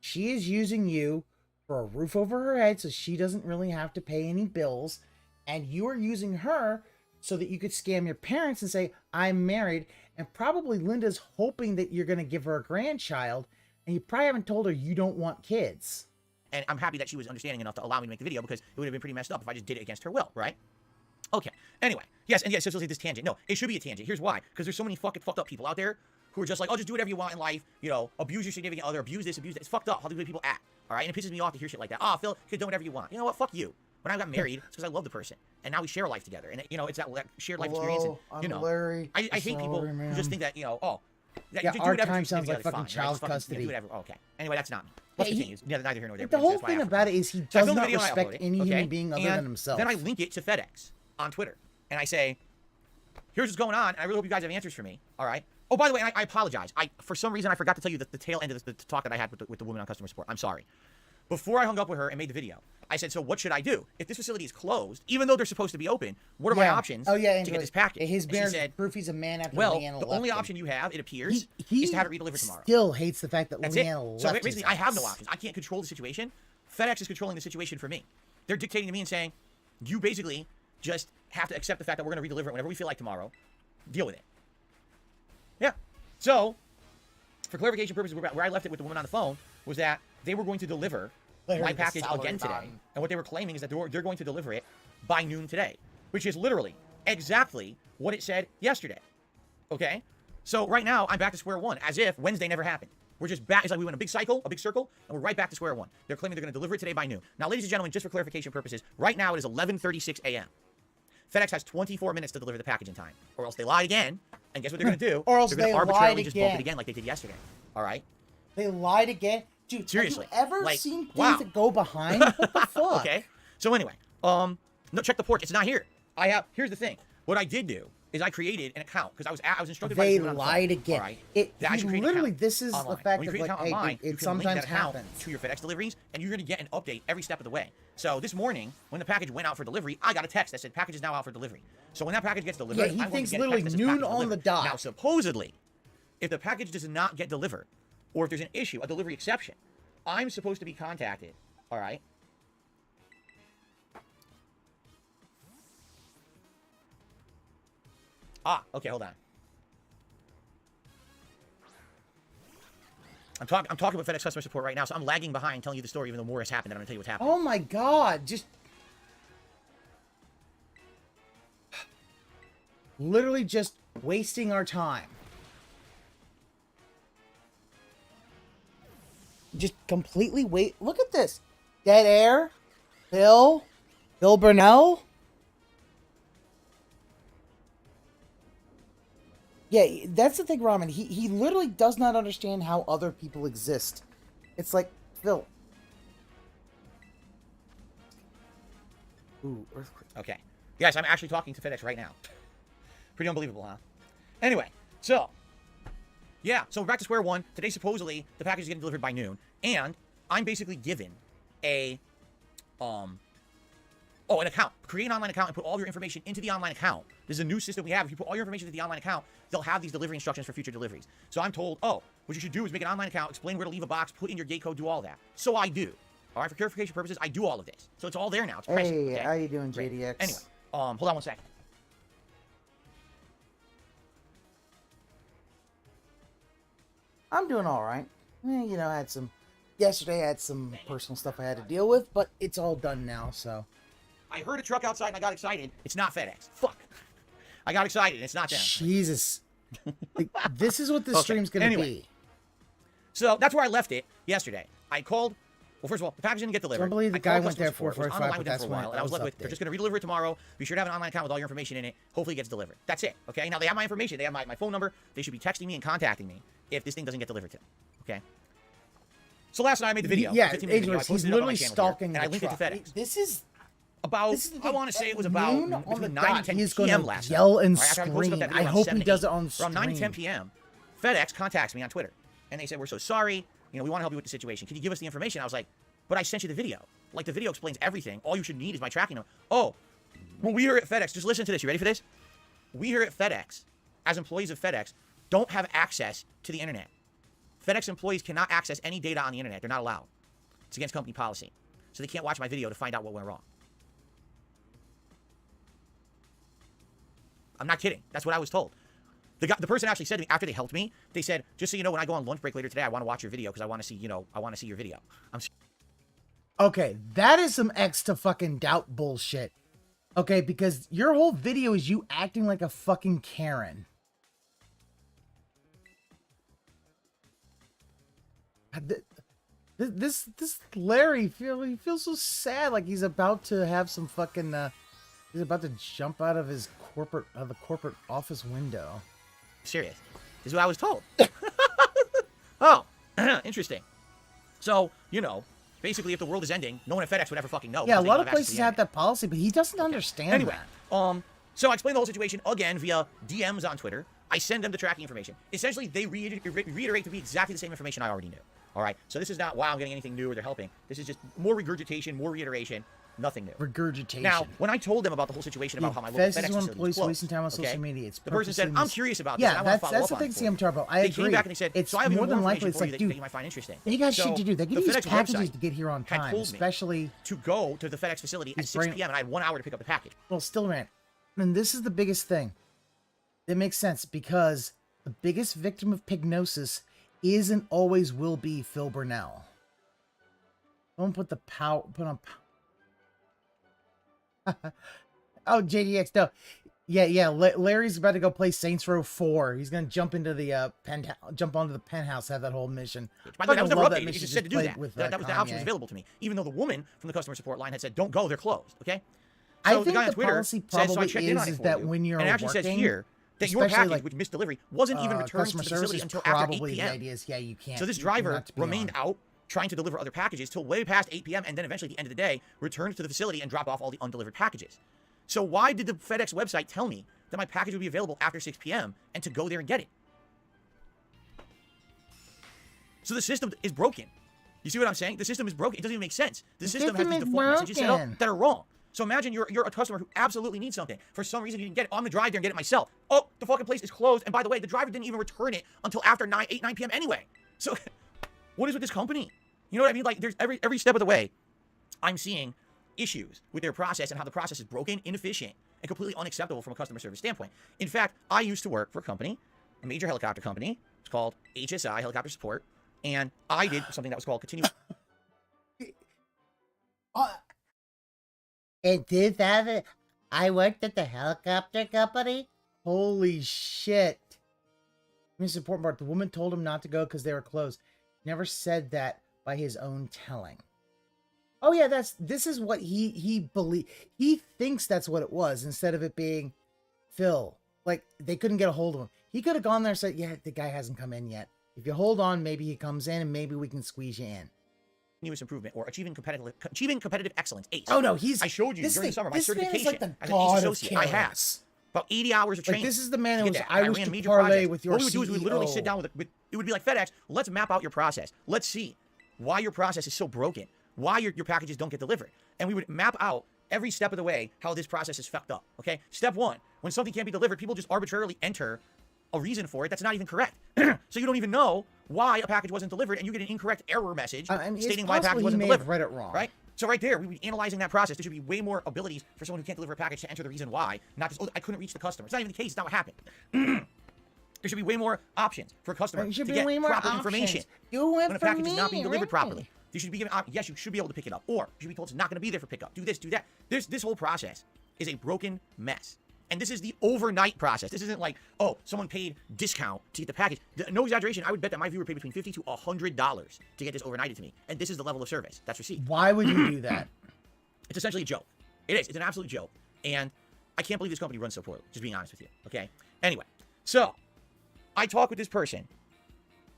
She is using you for a roof over her head so she doesn't really have to pay any bills. And you are using her so that you could scam your parents and say, I'm married. And probably Linda's hoping that you're going to give her a grandchild. And you probably haven't told her you don't want kids.
And I'm happy that she was understanding enough to allow me to make the video because it would have been pretty messed up if I just did it against her will, right? Okay. Anyway, yes, and yes, so this tangent. No, it should be a tangent. Here's why. Because there's so many fucked up people out there who are just like, oh, just do whatever you want in life. You know, abuse your significant other, abuse this, abuse that. It's fucked up how the way people act. All right, and it pisses me off to hear shit like that. Oh, Phil, you can do whatever you want. You know what? Fuck you. When I got married, it's because I love the person, and now we share life together, and you know, it's that shared life experience. And, you know,
Larry.
I hate people who just think that
Yeah,
just do
our
whatever
time
your
sounds
significant
like
other's
fucking
fine, right?
child
Just fucking,
custody.
do whatever. Okay. Anyway, that's not me. Let's continue. Neither here nor there.
The whole
That's why I
thing
asked
about
for
it is he
So I
does
filmed the
not
video and I
respect
upload it,
any
okay?
human being other
And
than himself.
Then I link it to FedEx on Twitter, and I say, here's what's going on, and I really hope you guys have answers for me, all right? Oh, by the way, I apologize. For some reason, I forgot to tell you the tail end of the talk that I had with the woman on customer support. I'm sorry. Before I hung up with her and made the video, I said, so what should I do? If this facility is closed, even though they're supposed to be open, what are my options to get this package?
His
And she
bears
said,
proof he's a man after
well,
Leanna
the
left
only
him.
option you have, it appears,
he
is to have it redelivered tomorrow.
Still hates the fact that
That's
Leanna
it.
left
So
his
basically, I have no
ass.
options. I can't control the situation. FedEx is controlling the situation for me. They're dictating to me and saying, you basically just have to accept the fact that we're going to redeliver it whenever we feel like tomorrow. Deal with it. Yeah. So, for clarification purposes, where I left it with the woman on the phone was that they were going to deliver my package again today. And what they were claiming is that they're going to deliver it by noon today, which is literally exactly what it said yesterday. Okay? So right now, I'm back to square one, as if Wednesday never happened. We're just back. It's like we went a big cycle, a big circle, and we're right back to square one. They're claiming they're going to deliver it today by noon. Now, ladies and gentlemen, just for clarification purposes, right now it is 11:36 a.m. FedEx has 24 minutes to deliver the package in time, or else they lied again. And guess what they're going to do?
Or else
they're going
they
to arbitrarily
lied
just bump it
again.
again like they did yesterday. All right?
They lied again. Dude,
Seriously,
have you ever
like,
seen things
wow.
that go behind? What the fuck?
Okay. So anyway, no, check the porch. It's not here. Here's the thing. What I did do is I created an account because I was instructed by
They
someone on the phone,
lied again.
all right,
It
that I should create an
literally,
account
this is
online.
the fact
When you
of
create an
like,
account online,
hey,
you
it
can link
sometimes
that account
happens.
to your FedEx deliveries, and you're going to get an update every step of the way. So this morning, when the package went out for delivery, I got a text that said package is now out for delivery. So when that package gets delivered,
Yeah, he
I'm going
thinks
to get a
literally
text that says
noon
package
on
delivered.
the dot.
Now, supposedly, if the package does not get delivered, or if there's an issue, a delivery exception, I'm supposed to be contacted. All right. Okay, hold on. I'm talking about FedEx customer support right now, so I'm lagging behind telling you the story, even though more has happened, and I'm gonna tell you what's happening.
Oh my god, just literally just wasting our time. Just completely look at this. Dead air. Bill Burnell. Yeah, that's the thing, Ramen. He literally does not understand how other people exist. It's like, Phil. Ooh, earthquake.
Okay. Yes, I'm actually talking to FedEx right now. Pretty unbelievable, huh? Anyway, so, yeah, so we're back to square one. Today, supposedly, the package is getting delivered by noon. And I'm basically given an account. Create an online account and put all your information into the online account. This is a new system we have. If you put all your information into the online account, they'll have these delivery instructions for future deliveries. So I'm told, oh, what you should do is make an online account, explain where to leave a box, put in your gate code, do all that. So I do. All right, for clarification purposes, I do all of this. So it's all there now. It's present.
Hey,
okay?
how you doing,
Great.
JDX?
Anyway, hold on one second.
I'm doing all right. You know, yesterday I had some personal stuff I had to deal with, but it's all done now, so.
I heard a truck outside and I got excited. It's not FedEx. Fuck. I got excited. It's not them.
Jesus. Like, this is what this stream's going to be.
So that's where I left it yesterday. I called. Well, first of all, the package didn't get delivered.
So I believe the guy went there for 45, but that's why
I was left with, they're just going to redeliver it tomorrow. Be sure to have an online account with all your information in it. Hopefully it gets delivered. That's it. Okay? Now they have my information. They have my phone number. They should be texting me and contacting me if this thing doesn't get delivered to them. Okay? So last night I made the video.
Yeah,
15-minute video. I
he's
posted it up on my
literally
channel
stalking
here, and I
the
linked it to
truck.
FedEx.
This is
I want to say it was about between 9 and 10
he's
p.m.
gonna
last
yell
night.
and
Right, after I posted up that
scream.
video
I
around
hope
7
he
to
does
8.
it on
Around
stream.
9 and 10 p.m., FedEx contacts me on Twitter, and they said, we're so sorry. You know, we want to help you with the situation. Can you give us the information? I was like, but I sent you the video. Like, the video explains everything. All you should need is my tracking number. Oh, well, we here at FedEx, just listen to this. You ready for this? We here at FedEx, as employees of FedEx, don't have access to the internet. FedEx employees cannot access any data on the internet. They're not allowed. It's against company policy. So they can't watch my video to find out what went wrong. I'm not kidding. That's what I was told. The person actually said to me, after they helped me, they said, just so you know, when I go on lunch break later today, I want to watch your video because I want to see, you know, I want to see your video.
Okay, that is some X to fucking doubt bullshit. Okay, because your whole video is you acting like a fucking Karen. This Larry he feels so sad, like he's about to have some fucking he's about to jump out of his the corporate office window.
Serious. This is what I was told. Oh, interesting. So, you know, basically if the world is ending, no one at FedEx would ever fucking know.
Yeah, a lot of places have that policy, but he doesn't understand
anyway,
that.
So I explained the whole situation again via DMs on Twitter. I send them the tracking information. Essentially, they reiterate to me exactly the same information I already knew. All right, so this is not, wow, I'm getting anything new or they're helping. This is just more regurgitation, more reiteration, nothing new.
Regurgitation.
Now, when I told them about the whole situation about how my local FedEx facility was closed,
wasting time on social media. It's
the person said, I'm curious about this.
Yeah,
and I want to follow
that's
up
the
on
thing
it.
I'm talking about. I agree.
They came back and they said,
it's
so I have
more
more
than likely,
information
it's
for you
like,
that
dude,
you might find interesting.
they got
So
shit to do. They
the
give you these
FedEx
packages
website
to get here on
had
time,
told me
especially
to go to the FedEx facility at 6 p.m. and I had 1 hour to pick up the package.
Well, still, man. And this is the biggest thing. It makes sense because the biggest victim of pignosis is and always will be Phil Burnell. Don't put the power. Put on. Oh, JDX, no. Yeah. Larry's about to go play Saints Row 4. He's gonna jump into the jump onto the penthouse, have that whole mission.
By the way, that was never updated. You just said to do that.
With,
that was the option was available to me, even though the woman from the customer support line had said, "Don't go, they're closed." Okay.
I
So
think
the guy on
the
Twitter
policy
says, so I
probably
checked in on it
is
for
that
you,
when you're
and it actually
working,
says here that your
especially,
package,
like,
which missed delivery, wasn't even returned to
customer
the facility
services
until after 8
probably
p.m.
the idea is, yeah, you can't.
So this
you're
driver
not to be
remained
on.
out trying to deliver other packages till way past 8 p.m. and then eventually at the end of the day returned to the facility and dropped off all the undelivered packages. So why did the FedEx website tell me that my package would be available after 6 p.m. and to go there and get it? So the system is broken. You see what I'm saying? The system is broken. It doesn't even make sense. The system has these default messages set up that are wrong. So imagine you're a customer who absolutely needs something. For some reason you didn't get it. Oh, I'm gonna drive there and get it myself. Oh, the fucking place is closed. And by the way, the driver didn't even return it until after 9 p.m. anyway. So what is with this company? You know what I mean? Like, there's every step of the way, I'm seeing issues with their process and how the process is broken, inefficient, and completely unacceptable from a customer service standpoint. In fact, I used to work for a company, a major helicopter company. It's called HSI, Helicopter Support, and I did something that was called continuous.
It did that. I worked at the helicopter company. Holy shit! Mr. Support part. The woman told him not to go because they were closed. Never said that by his own telling. Oh yeah, this is what he believe. He thinks that's what it was instead of it being Phil. Like, they couldn't get a hold of him. He could have gone there and said, "Yeah, the guy hasn't come in yet. If you hold on, maybe he comes in and maybe we can squeeze you in."
Continuous improvement or achieving competitive excellence. ACE.
Oh no,
I showed you during the summer my certification
like the
as an ACE
god
associate.
of
I have about 80 hours of training.
Like, this is the man who was,
that.
I
ran
wish to
major
parlay
projects.
with your
What we would do
CEO.
is we would literally sit down with it would be like, FedEx, let's map out your process. Let's see why your process is so broken. why your packages don't get delivered. And we would map out every step of the way how this process is fucked up, okay? Step 1, when something can't be delivered, people just arbitrarily enter a reason for it that's not even correct. So you don't even know why a package wasn't delivered, and you get an incorrect error message stating why a package wasn't delivered.
Read it wrong.
Right? So right there, we would be analyzing that process. There should be way more abilities for someone who can't deliver a package to enter the reason why, not just, oh, I couldn't reach the customer. It's not even the case. It's not what happened. There should be way more options for a customer to get proper information when a package is not being delivered properly. You should be given, yes, you should be able to pick it up, or you should be told it's not going to be there for pickup. Do this, do that. This whole process is a broken mess. And this is the overnight process. This isn't like, oh, someone paid discount to get the package. No exaggeration. I would bet that my viewer paid between $50 to $100 to get this overnighted to me. And this is the level of service that's received.
Why would you do that?
It's essentially a joke. It is. It's an absolute joke. And I can't believe this company runs so poorly, just being honest with you. Okay? Anyway, so I talked with this person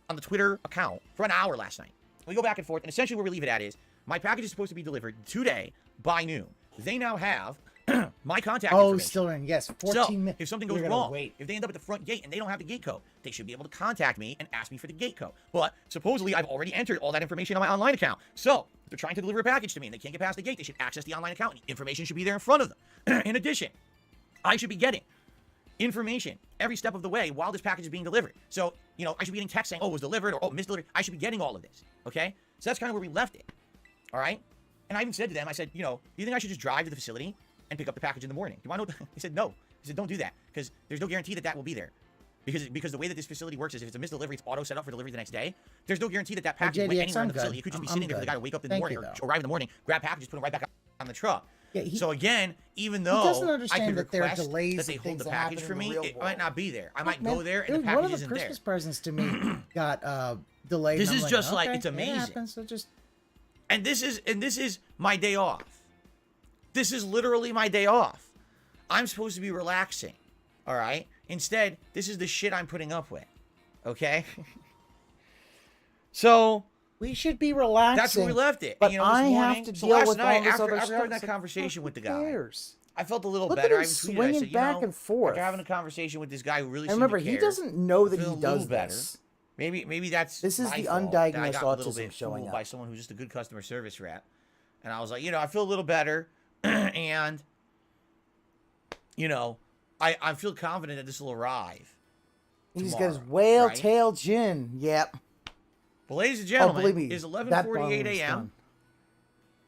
on the Twitter account for an hour last night. We go back and forth, and essentially where we leave it at is my package is supposed to be delivered today by noon. They now have my contact information.
Still in. Yes, 14 minutes.
If something goes wrong, if they end up at the front gate and they don't have the gate code, they should be able to contact me and ask me for the gate code. But supposedly, I've already entered all that information on my online account. So if they're trying to deliver a package to me and they can't get past the gate, they should access the online account. And the information should be there in front of them. In addition, I should be getting information every step of the way while this package is being delivered. So, you know, I should be getting text saying, oh, it was delivered, or oh, misdelivered. I should be getting all of this. Okay? So that's kind of where we left it. All right? And I even said to them, I said, you know, do you think I should just drive to the facility and pick up the package in the morning? Do you want to know? He said, no. He said, don't do that, because there's no guarantee that will be there. Because the way that this facility works is if it's a misdelivery, it's auto set up for delivery the next day. There's no guarantee that package went anywhere in the facility. It could just be sitting there for the guy to wake up in the morning or arrive in the morning, grab packages, put them right back on the truck. Yeah, so again, even though I could request that they hold the package for me, it might not be there. I might go there and the package isn't there.
One of the Christmas presents to me got delayed.
This is just like, it's amazing. And this is my day off. This is literally my day off. I'm supposed to be relaxing. All right? Instead, this is the shit I'm putting up with. Okay? So
we should be relaxing.
That's where we left it.
But
and, you know, this morning,
have to deal with all this other
after having that conversation with the guy, I felt a little better. I tweeted, I said,
back and forth.
After having a conversation with this guy who really
seemed to care, he doesn't know that he does this.
Maybe that's
this is
my
the
fault,
undiagnosed
I got a little
autism
bit
showing
fooled
up
by someone who's just a good customer service rep, and I was like, you know, I feel a little better, and you know, I feel confident that this will arrive.
He's got his whale tail gin. Yep.
Well, ladies and gentlemen, it's 11:48 a.m.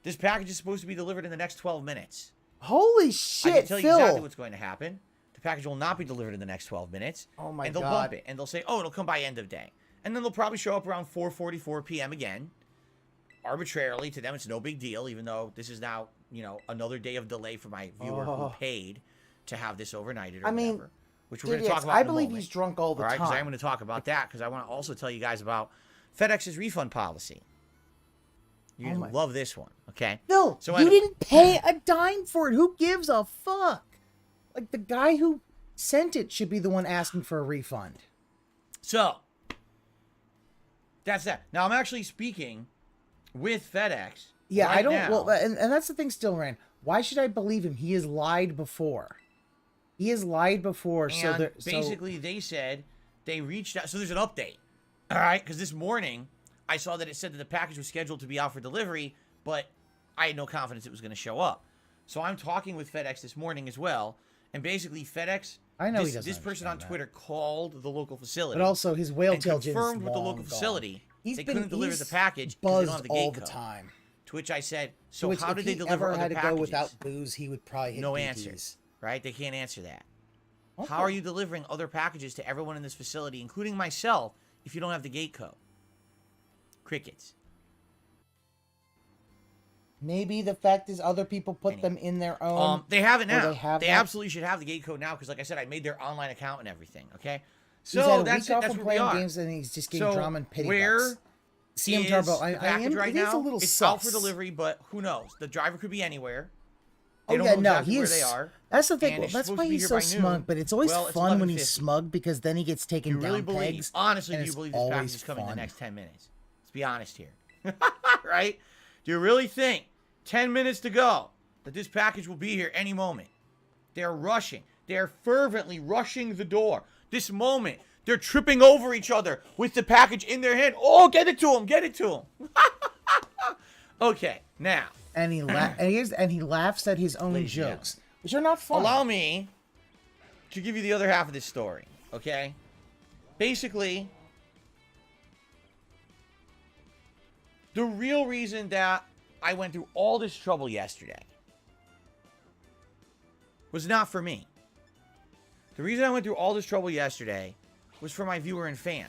This package is supposed to be delivered in the next 12 minutes.
Holy shit,
I can tell you exactly what's going to happen. The package will not be delivered in the next 12 minutes.
Oh my God.
And they'll bump it. And they'll say, oh, it'll come by end of day. And then they'll probably show up around 4:44 p.m. again. Arbitrarily. To them, it's no big deal, even though this is now, you know, another day of delay for my viewer who paid to have this overnighted or whatever. Which we're going to talk about in a moment.
I believe he's drunk all the time.
Because I'm going to talk about that, because I want to also tell you guys about FedEx's refund policy. You're going to love this one, okay?
Phil, so you didn't pay a dime for it. Who gives a fuck? Like, the guy who sent it should be the one asking for a refund.
So, that's that. Now, I'm actually speaking with FedEx.
Yeah,
right
I don't...
now.
Well, and that's the thing still, Rand. Why should I believe him? He has lied before. He has lied before.
And basically, they said they reached out. So there's an update. All right? Because this morning, I saw that it said that the package was scheduled to be out for delivery, but I had no confidence it was going to show up. So I'm talking with FedEx this morning as well. And basically, FedEx, this person on Twitter called the local facility.
But also, his whale tail gin is
confirmed with the local facility they couldn't deliver the package
because
they don't have the gate
all the
code.
Time.
To which I said, so how did they deliver other packages?
If he ever had to go without booze, he would probably hit
no
BTs.
answers, right? They can't answer that.
Okay.
How are you delivering other packages to everyone in this facility, including myself, if you don't have the gate code? Crickets.
Maybe the fact is other people put them in their own.
They have it now. They absolutely should have the gate code now because, like I said, I made their online account and everything. Okay, so that's it. That's where we are.
Games and he's just getting drama and pity
bucks.
CM Turbo.
The package right now? It's out for delivery, but who knows? The driver could be anywhere. They don't know exactly where they are.
That's the thing. Well, that's why he's so smug. But it's always fun when he's smug because then he gets taken down pegs.
Honestly, do you believe this package is coming in the next 10 minutes? Let's be honest here. Right? Do you really think 10 minutes to go that this package will be here any moment? They're rushing. They're fervently rushing the door. This moment, they're tripping over each other with the package in their hand. Oh, get it to him. Get it to him. Okay, now.
And he laughs at his own jokes, which are not fun.
Allow me to give you the other half of this story, okay? Basically, the real reason that I went through all this trouble yesterday was not for me. The reason I went through all this trouble yesterday was for my viewer and fan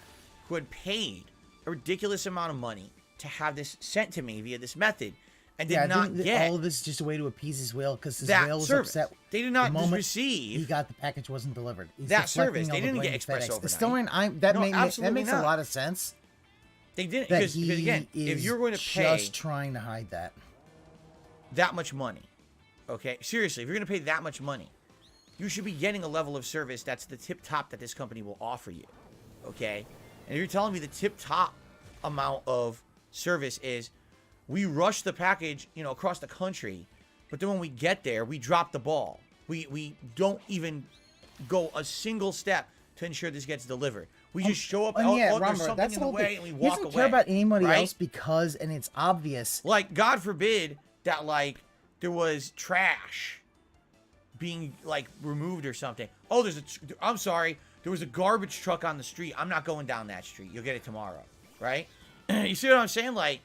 who had paid a ridiculous amount of money to have this sent to me via this method and did not get
all of this just a way to appease his whale because his
that
whale was
service.
upset.
They did not
the moment
receive.
He got the package wasn't delivered. He's
that service.
deflecting all
They
the
didn't
blame
get
to
express
FedEx.
overnight.
It's still, that makes a lot of sense.
They didn't
That
because again, if you're going to pay
just trying to hide
that much money, okay, seriously, if you're going to pay that much money, you should be getting a level of service that's the tip top that this company will offer you, okay? And if you're telling me the tip top amount of service is we rush the package, you know, across the country, but then when we get there, we drop the ball. We don't even go a single step to ensure this gets delivered. We just show up, there's something in the way, and we walk away.
He doesn't care about anybody else because, and it's obvious.
Like, God forbid that, like, there was trash being, like, removed or something. Oh, I'm sorry, there was a garbage truck on the street. I'm not going down that street. You'll get it tomorrow, right? You see what I'm saying? Like,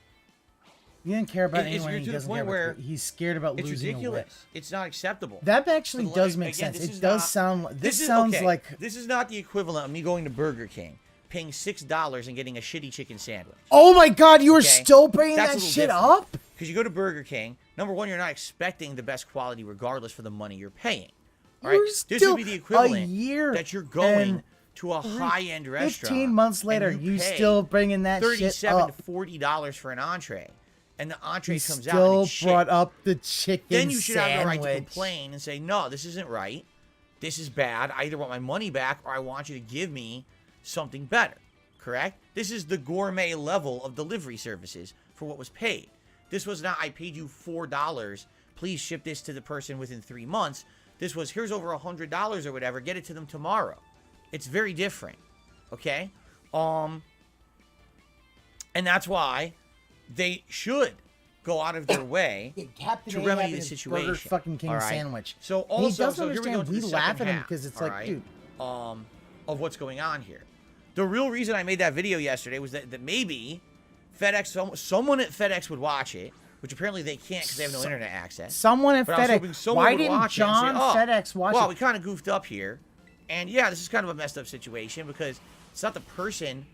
he didn't care about anyone. He doesn't care about. He's scared about losing.
It's ridiculous. It's not acceptable.
That actually does make sense. It does sound. This sounds like.
This is not the equivalent of me going to Burger King, paying $6 and getting a shitty chicken sandwich.
Oh my God! You are still bringing that shit up?
Because you go to Burger King. Number one, you're not expecting the best quality, regardless for the money you're paying. All right, this would be the equivalent that you're going to a high-end restaurant.
15 months later, you still bringing that shit up.
$37 to $40 for an entree. And the entree comes out and it's
still brought up the chicken sandwich.
Then you should have the right to complain and say, no, this isn't right. This is bad. I either want my money back or I want you to give me something better. Correct? This is the gourmet level of delivery services for what was paid. This was not, I paid you $4. Please ship this to the person within 3 months. This was, here's over $100 or whatever. Get it to them tomorrow. It's very different. Okay? And that's why they should go out of their way to remedy the situation.
Burger fucking King sandwich.
So also,
he doesn't
so here we go
understand.
to
We
the
laugh
second
at him
half,
because it's like, dude,
of what's going on here. The real reason I made that video yesterday was that maybe FedEx, someone at FedEx would watch it, which apparently they can't because they have no internet access.
Someone at FedEx. Why didn't John FedEx watch it?
Well, we kind of goofed up here, and yeah, this is kind of a messed up situation because it's not the person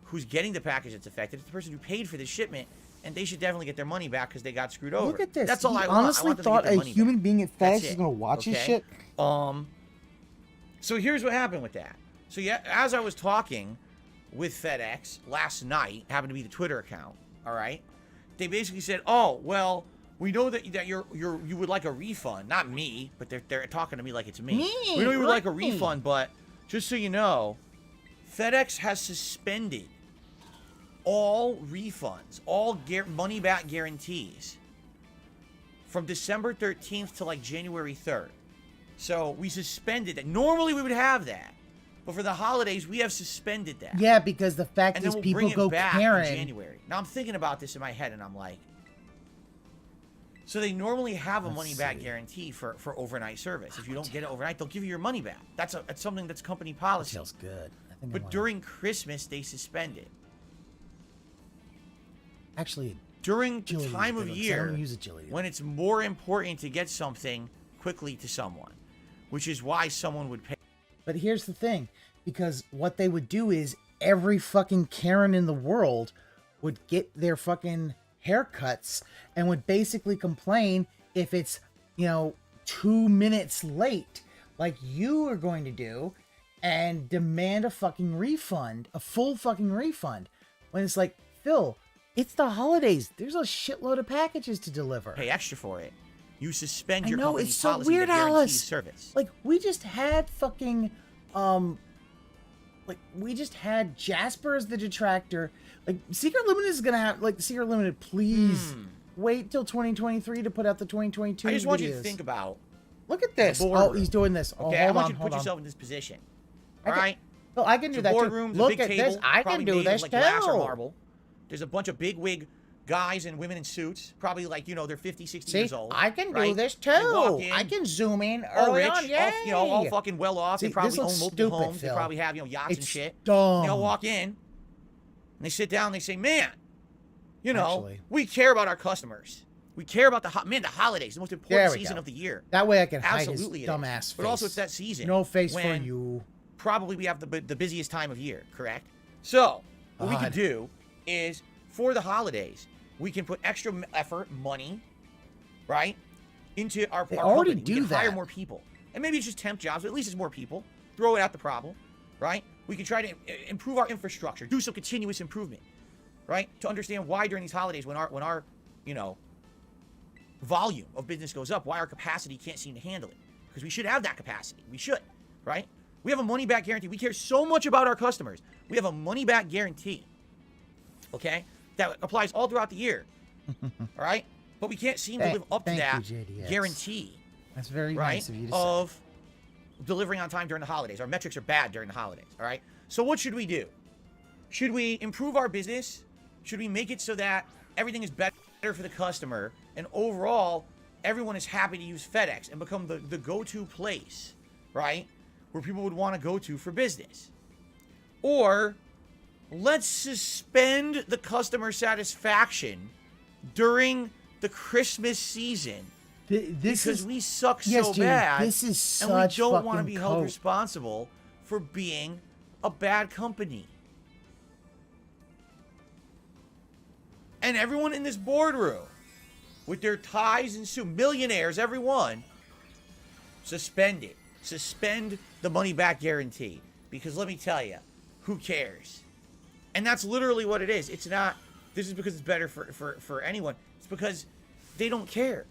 who's getting the package that's affected. It's the person who paid for the shipment, and they should definitely get their money back because they got screwed over.
Look at this.
That's all I want.
Honestly, thought a human being at FedEx is
going
to watch his shit.
So here's what happened with that. So yeah, as I was talking with FedEx last night, happened to be the Twitter account. All right, they basically said, "Oh, well, we know that you would like a refund, not me, but they're talking to me like it's me. We know you would like a refund, but just so you know, FedEx has suspended all refunds, all money back guarantees from December 13th to like January 3rd. So we suspended that. Normally we would have that, but for the holidays we have suspended that.
Yeah, because the fact is
we'll
people
bring it
go
back
Karen.
in January. Now I'm thinking about this in my head and I'm like, so they normally have a money back guarantee for overnight service. If you don't get it overnight, they'll give you your money back. That's something that's company policy.
That feels good.
But during Christmas they suspended.
Actually,
during the time of year when it's more important to get something quickly to someone, which is why someone would pay.
But here's the thing, because what they would do is every fucking Karen in the world would get their fucking haircuts and would basically complain if it's, 2 minutes late, like you are going to do, and demand a fucking refund, a full fucking refund, when it's like, Phil, it's the holidays. There's a shitload of packages to deliver.
Pay extra for it. You suspend your company
it's so
policy
weird,
that guarantees
Alice.
Service.
Like, we just had fucking, we just had Jasper as the Detractor. Like, Secret Limited is gonna have, Secret Limited, please wait till 2023 to put out the 2022
I just want you to
videos.
think about.
Look at this. Oh, he's doing this. Oh,
okay, I want you to
hold
put
on.
yourself in this position. All right?
Well, I can do that
boardroom,
too. Look
big
at
table,
this. I can do this
like glass or
too.
marble. There's a bunch of big wig guys and women in suits, probably like, you know, they're 50, 60
See,
years old.
I can do
right?
this
They walk
too.
in,
I can zoom in
all
early
rich,
on. Yay!
all, you know, all fucking well off.
See,
They probably
this
own
looks
multiple
stupid,
homes. They
Phil.
probably have, you know, yachts and
It's
shit.
dumb.
They all walk in, and they sit down, and they say, man, you know,
Actually.
we care about our customers. We care about the holidays, the most important season of the year.
That way I can
Absolutely,
hide his dumbass face.
But also, it's that season.
No face for
when
you.
Probably we have the busiest time of year, correct? So what we can do is for the holidays, we can put extra effort, money, right, into our
already
company.
do
we can hire
that.
more people, and maybe it's just temp jobs, but at least it's more people. Throw it at the problem, right? We can try to improve our infrastructure, do some continuous improvement, right? To understand why during these holidays, when our you know, volume of business goes up, why our capacity can't seem to handle it. Because we should have that capacity. We should, right? We have a money-back guarantee. We care so much about our customers. We have a money-back guarantee, okay? That applies all throughout the year, all right? But we can't seem to live up to that guarantee.
That's very
right,
nice of you to
of delivering on time during the holidays. Our metrics are bad during the holidays, all right? So what should we do? Should we improve our business? Should we make it so that everything is better for the customer, and overall, everyone is happy to use FedEx and become the go-to place, right, where people would want to go to for business? Or let's suspend the customer satisfaction during the Christmas season because we suck so bad,
this is such
and we don't want to be held
cope.
responsible for being a bad company. And everyone in this boardroom, with their ties and suits, millionaires, everyone, suspend it. Suspend the money-back guarantee. Because let me tell you, who cares? And that's literally what it is. It's not, this is because it's better for anyone. It's because they don't care.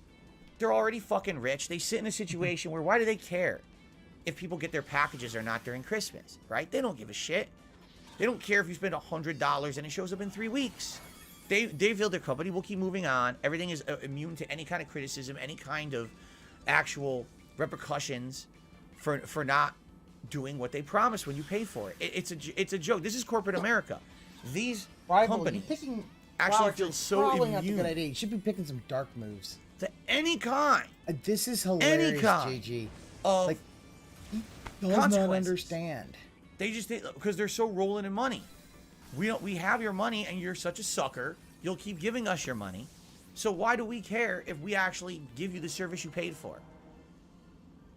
They're already fucking rich. They sit in a situation where, why do they care if people get their packages or not during Christmas, right? They don't give a shit. They don't care if you spend $100 and it shows up in 3 weeks. They feel their company will keep moving on. Everything is immune to any kind of criticism, any kind of actual repercussions for not doing what they promised when you pay for it. It's a joke. This is corporate America. These companies actually feel so immune.
Good idea. You should be picking some dark moves.
To any kind.
This is hilarious,
Any kind
GG.
of
like, he does not understand.
They just because they're so rolling in money. We have your money, and you're such a sucker. You'll keep giving us your money. So why do we care if we actually give you the service you paid for?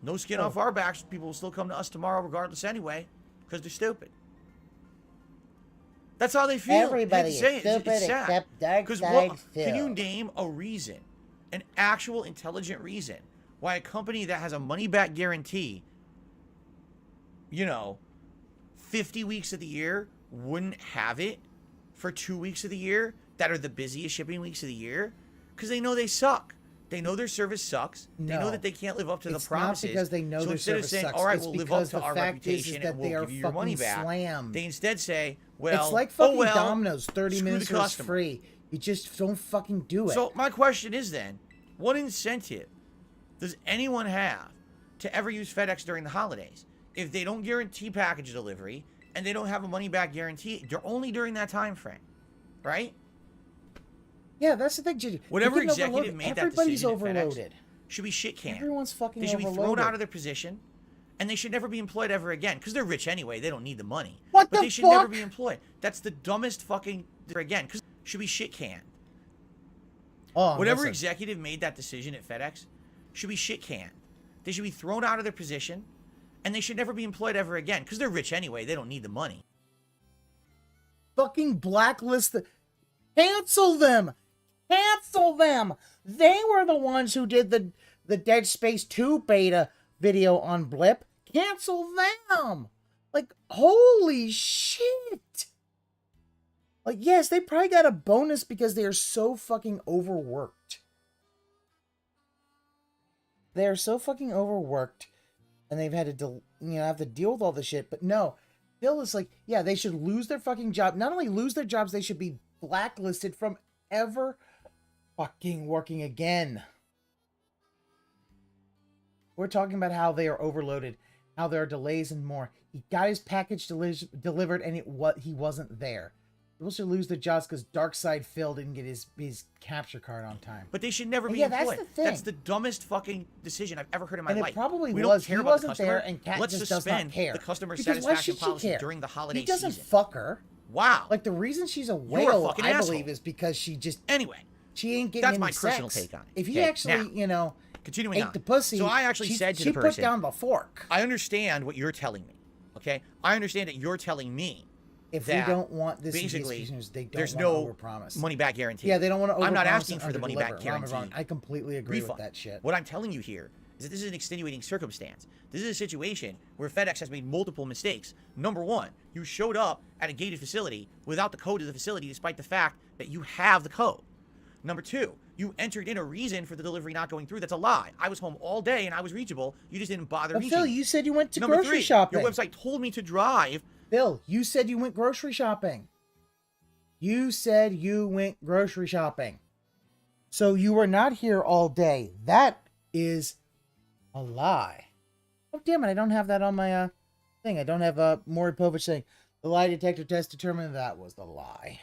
No skin off our backs. People will still come to us tomorrow regardless anyway, because they're stupid. That's how they feel.
Everybody is stupid except DarkSydeKaren.
Can you name a reason, an actual intelligent reason, why a company that has a money-back guarantee, you know, 50 weeks of the year wouldn't have it for 2 weeks of the year that are the busiest shipping weeks of the year? Because they know they suck. They know their service sucks. They know that they can't live up to the promises.
Not because they know their service
saying,
sucks.
all right,
it's
we'll live up to our
fact
reputation and we'll give you your money back.
Slammed.
They instead say, well,
it's like fucking
well,
Domino's. 30
screw
minutes
the
is
customer.
free. You just don't fucking do it.
So my question is then, what incentive does anyone have to ever use FedEx during the holidays if they don't guarantee package delivery and they don't have a money-back guarantee? They're only during that time frame, right?
Yeah, that's the thing, GG.
Whatever executive made that decision at
overloaded.
FedEx should be shit canned.
Everyone's fucking
They should be
overloaded.
thrown out of their position, and they should never be employed ever again because they're rich anyway. They don't need the money.
What
but
the
they should never
fuck?
be employed. That's the dumbest fucking again because should be shit canned.
Oh,
Whatever
listen.
executive made that decision at FedEx should be shit canned. They should be thrown out of their position, and they should never be employed ever again because they're rich anyway. They don't need the money.
Fucking blacklist. Cancel them. Cancel them. They were the ones who did the Dead Space 2 beta video on Blip. Cancel them. Like, holy shit. Like, yes, they probably got a bonus because they are so fucking overworked. They are so fucking overworked, and they've had to, have to deal with all this shit. But no, Bill is like, yeah, they should lose their fucking job. Not only lose their jobs, they should be blacklisted from ever fucking working again. We're talking about how they are overloaded, how there are delays and more. He got his package delivered, and he wasn't there. supposed to lose their jobs because DarkSide Phil didn't get his capture card on time.
But they should never be
Yeah,
employed.
that's the thing.
That's the dumbest fucking decision I've ever heard in my
And
life.
it probably
we
was.
Don't care
He
about
wasn't
the customer.
there, and Kat
Let's
just does not
suspend
care.
the customer
Because why
satisfaction
should she
policy
care?
during the holiday
He doesn't
season.
fuck her.
Wow.
Like, the reason she's a
You're a
whale,
fucking
I
asshole.
believe, is because she just...
Anyway,
She ain't getting
that's
any
my
sex.
personal take on it.
If he
Okay,
actually,
now,
you know,
continuing
ate
on.
the pussy,
So I actually said to the
she
person,
put down the fork.
I understand what you're telling me. Okay? I understand that you're telling me
If
that
we don't want this,
basically
they don't
there's
want
no
to overpromise.
money back guarantee.
Yeah, they don't want to overpromise.
I'm not asking
and
for the money back
underdeliver. Wrong,
guarantee.
I completely agree
refund.
with that shit.
What I'm telling you here is that this is an extenuating circumstance. This is a situation where FedEx has made multiple mistakes. Number one, you showed up at a gated facility without the code of the facility, despite the fact that you have the code. Number two, you entered in a reason for the delivery not going through. That's a lie. I was home all day and I was reachable. You just didn't bother reaching
Phil,
me.
you said you went to
Number
grocery
three,
shopping.
your website told me to drive.
Phil, you said you went grocery shopping. You said you went grocery shopping. So you were not here all day. That is a lie. Oh, damn it. I don't have that on my thing. I don't have Maury Povich saying the lie detector test determined that was the lie.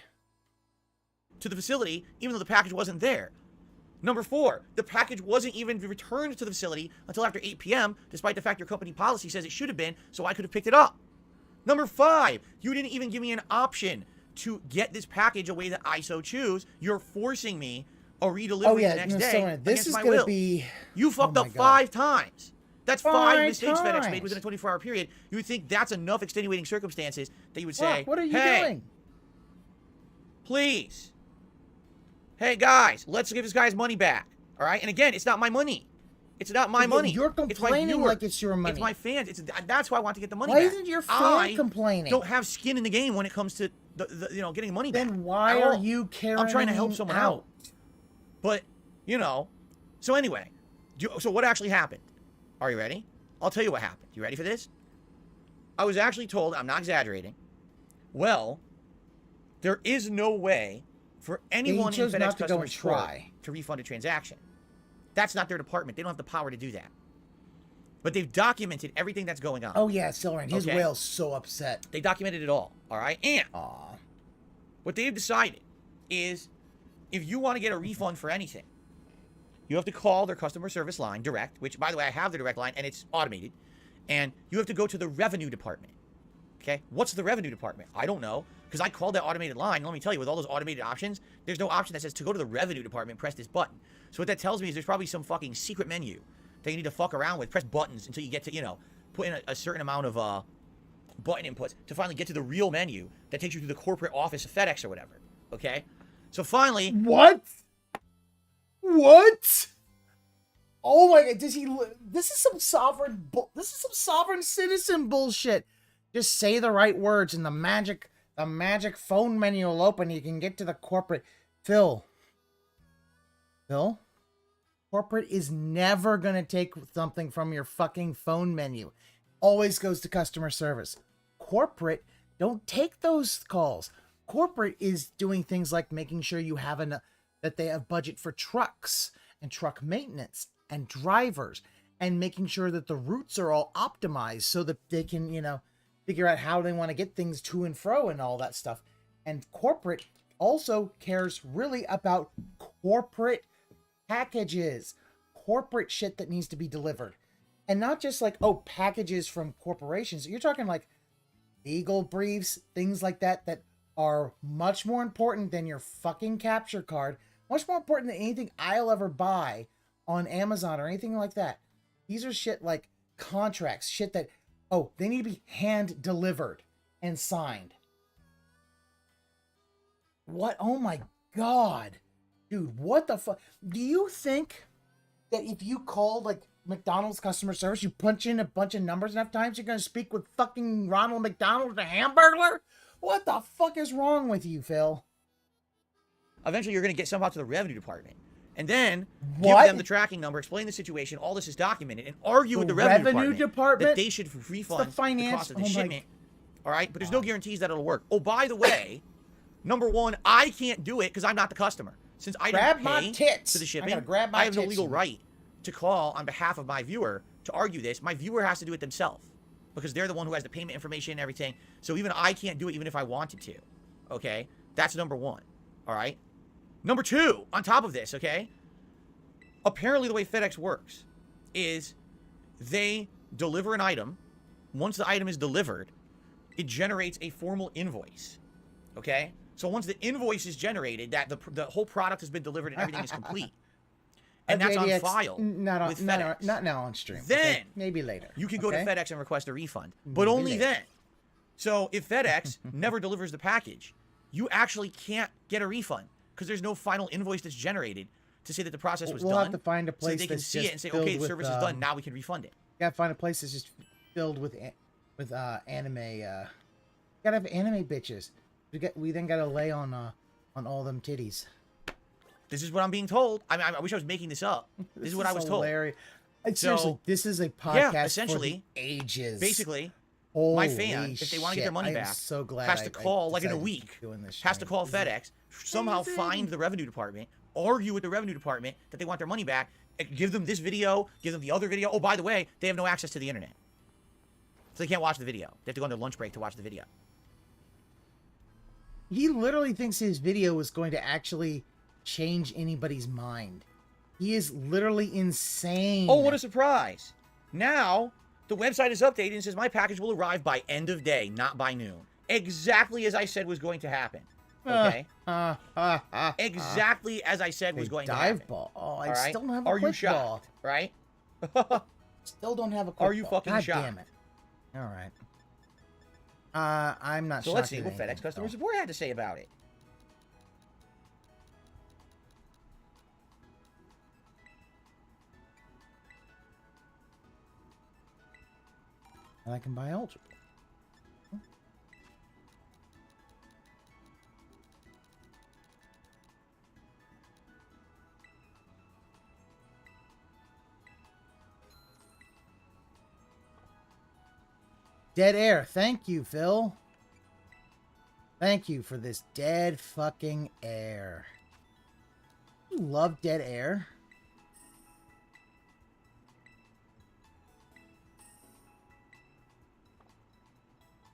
To the facility, even though the package wasn't there. Number four, the package wasn't even returned to the facility until after 8 p.m., despite the fact your company policy says it should have been, so I could have picked it up. Number five, you didn't even give me an option to get this package a way that I so choose. You're forcing me a redelivery the next day.
This is
my
going to
will.
be...
You fucked
my
up
God.
5 times. That's 5
5
mistakes FedEx made
times.
within a 24-hour period. You would think that's enough extenuating circumstances that you would say,
What are you
hey,
doing?
please. Hey, guys, let's give this guy's money back. All right? And again, it's not my money. It's not my money.
You're complaining
it's my
like it's your money.
It's my fans. That's why I want to get the money
Why
back.
isn't your fan
I
complaining?
don't have skin in the game when it comes to getting money back.
Then why
At
are
all.
you carrying
I'm trying to help someone out. But, so anyway, so what actually happened? Are you ready? I'll tell you what happened. You ready for this? I was actually told, I'm not exaggerating, well, there is no way for anyone in FedEx customer support to refund a transaction. That's not their department. They don't have the power to do that. But they've documented everything that's going on.
Oh, yeah, Silverman. His
Okay?
whale's so upset.
They documented it all right? And
Aw.
what they've decided is if you want to get a refund for anything, you have to call their customer service line direct, which, by the way, I have the direct line, and it's automated. And you have to go to the revenue department. Okay? What's the revenue department? I don't know, because I called that automated line. Let me tell you, with all those automated options, there's no option that says to go to the revenue department, press this button. So what that tells me is there's probably some fucking secret menu that you need to fuck around with. Press buttons until you get to, put in a certain amount of button inputs to finally get to the real menu that takes you to the corporate office of FedEx or whatever. Okay? So finally...
What? Oh my God! This is some sovereign citizen bullshit. Just say the right words, and the magic phone menu will open. You can get to the corporate. Phil. Corporate is never gonna take something from your fucking phone menu. Always goes to customer service. Corporate don't take those calls. Corporate is doing things like making sure you have that they have budget for trucks and truck maintenance and drivers, and making sure that the routes are all optimized so that they can, figure out how they want to get things to and fro and all that stuff. And corporate also cares really about corporate packages, corporate shit that needs to be delivered. And not just like, packages from corporations. You're talking like legal briefs, things like that are much more important than your fucking capture card, much more important than anything I'll ever buy on Amazon or anything like that. These are shit like contracts, shit that, they need to be hand delivered and signed. What? Oh my God. Dude, what the fuck? Do you think that if you call like McDonald's customer service, you punch in a bunch of numbers enough times, you're going to speak with fucking Ronald McDonald, the Hamburglar? What the fuck is wrong with you, Phil?
Eventually, you're going to get somehow to the revenue department. And then
What?
give them the tracking number, explain the situation, all this is documented, and argue with the revenue department that they should refund the cost of the shipment. All right? But there's no guarantees that it'll work. Oh, by the way, number one, I can't do it because I'm not the customer. Since I didn't pay for the shipping, I have no legal right to call on behalf of my viewer to argue this. My viewer has to do it themselves because they're the one who has the payment information and everything. So even I can't do it even if I wanted to. Okay? That's number one. All right. Number two, on top of this, okay? Apparently the way FedEx works is they deliver an item. Once the item is delivered, it generates a formal invoice. Okay? So once the invoice is generated, that the whole product has been delivered and everything is complete. And that's on file with FedEx.
Not now on stream.
Then,
okay? Maybe later.
You can go to FedEx and request a refund. But only then. So if FedEx never delivers the package, you actually can't get a refund because there's no final invoice that's generated to say that the process was done.
We'll have to find a place
so they can
that's
see
just
it and say,
filled
okay, the
with,
service is done. Now we can refund it.
You gotta find a place that's just filled with anime. Gotta have anime bitches. We then gotta lay on all them titties.
This is what I'm being told. I wish I was making this up. This is what I was told.
Seriously, this is a podcast
essentially,
for the ages.
Basically,
Holy
my fan, if they want to get their money back,
so glad
has to call, like in a week, has to call FedEx, somehow find the revenue department, argue with the revenue department that they want their money back, give them this video, give them the other video. Oh, by the way, they have no access to the internet. So they can't watch the video. They have to go on their lunch break to watch the video.
He literally thinks his video is going to actually change anybody's mind. He is literally insane.
Oh, what a surprise. Now, the website is updated and says my package will arrive by end of day, not by noon. Exactly as I said was going to happen. Okay? Exactly as I said was going to happen.
Dive ball. Oh, I still don't have a
Are you
quick ball.
shocked? Right?
Still don't have a quick ball.
Are you fucking
God
shocked?
Damn it. All right. I'm not
So
shocked.
let's see what FedEx customer support had to say about it.
And I can buy Ultra. Dead air. Thank you, Phil. Thank you for this dead fucking air. You love dead air.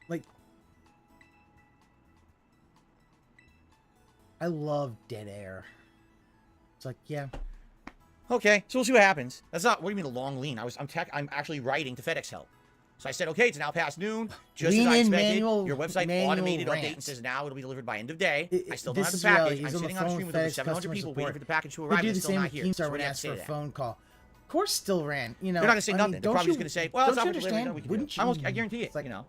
Like, I love dead air. It's like, yeah.
Okay, so we'll see what happens. That's not, what do you mean a long lean? I'm actually writing to FedEx help. So I said, okay, it's now past noon. Just as I expected. Your website automated update and says now it'll be delivered by end of day. I still don't have the package. I'm sitting on a stream with over 700 people waiting for the package to arrive. And it's still not here. So we're going to say
that.
that.
Phone call. Of course, still ran. You know,
they're not going to say nothing. They're probably just going to say, well, it's not delivered.
Wouldn't you?
I guarantee it. Like, you know,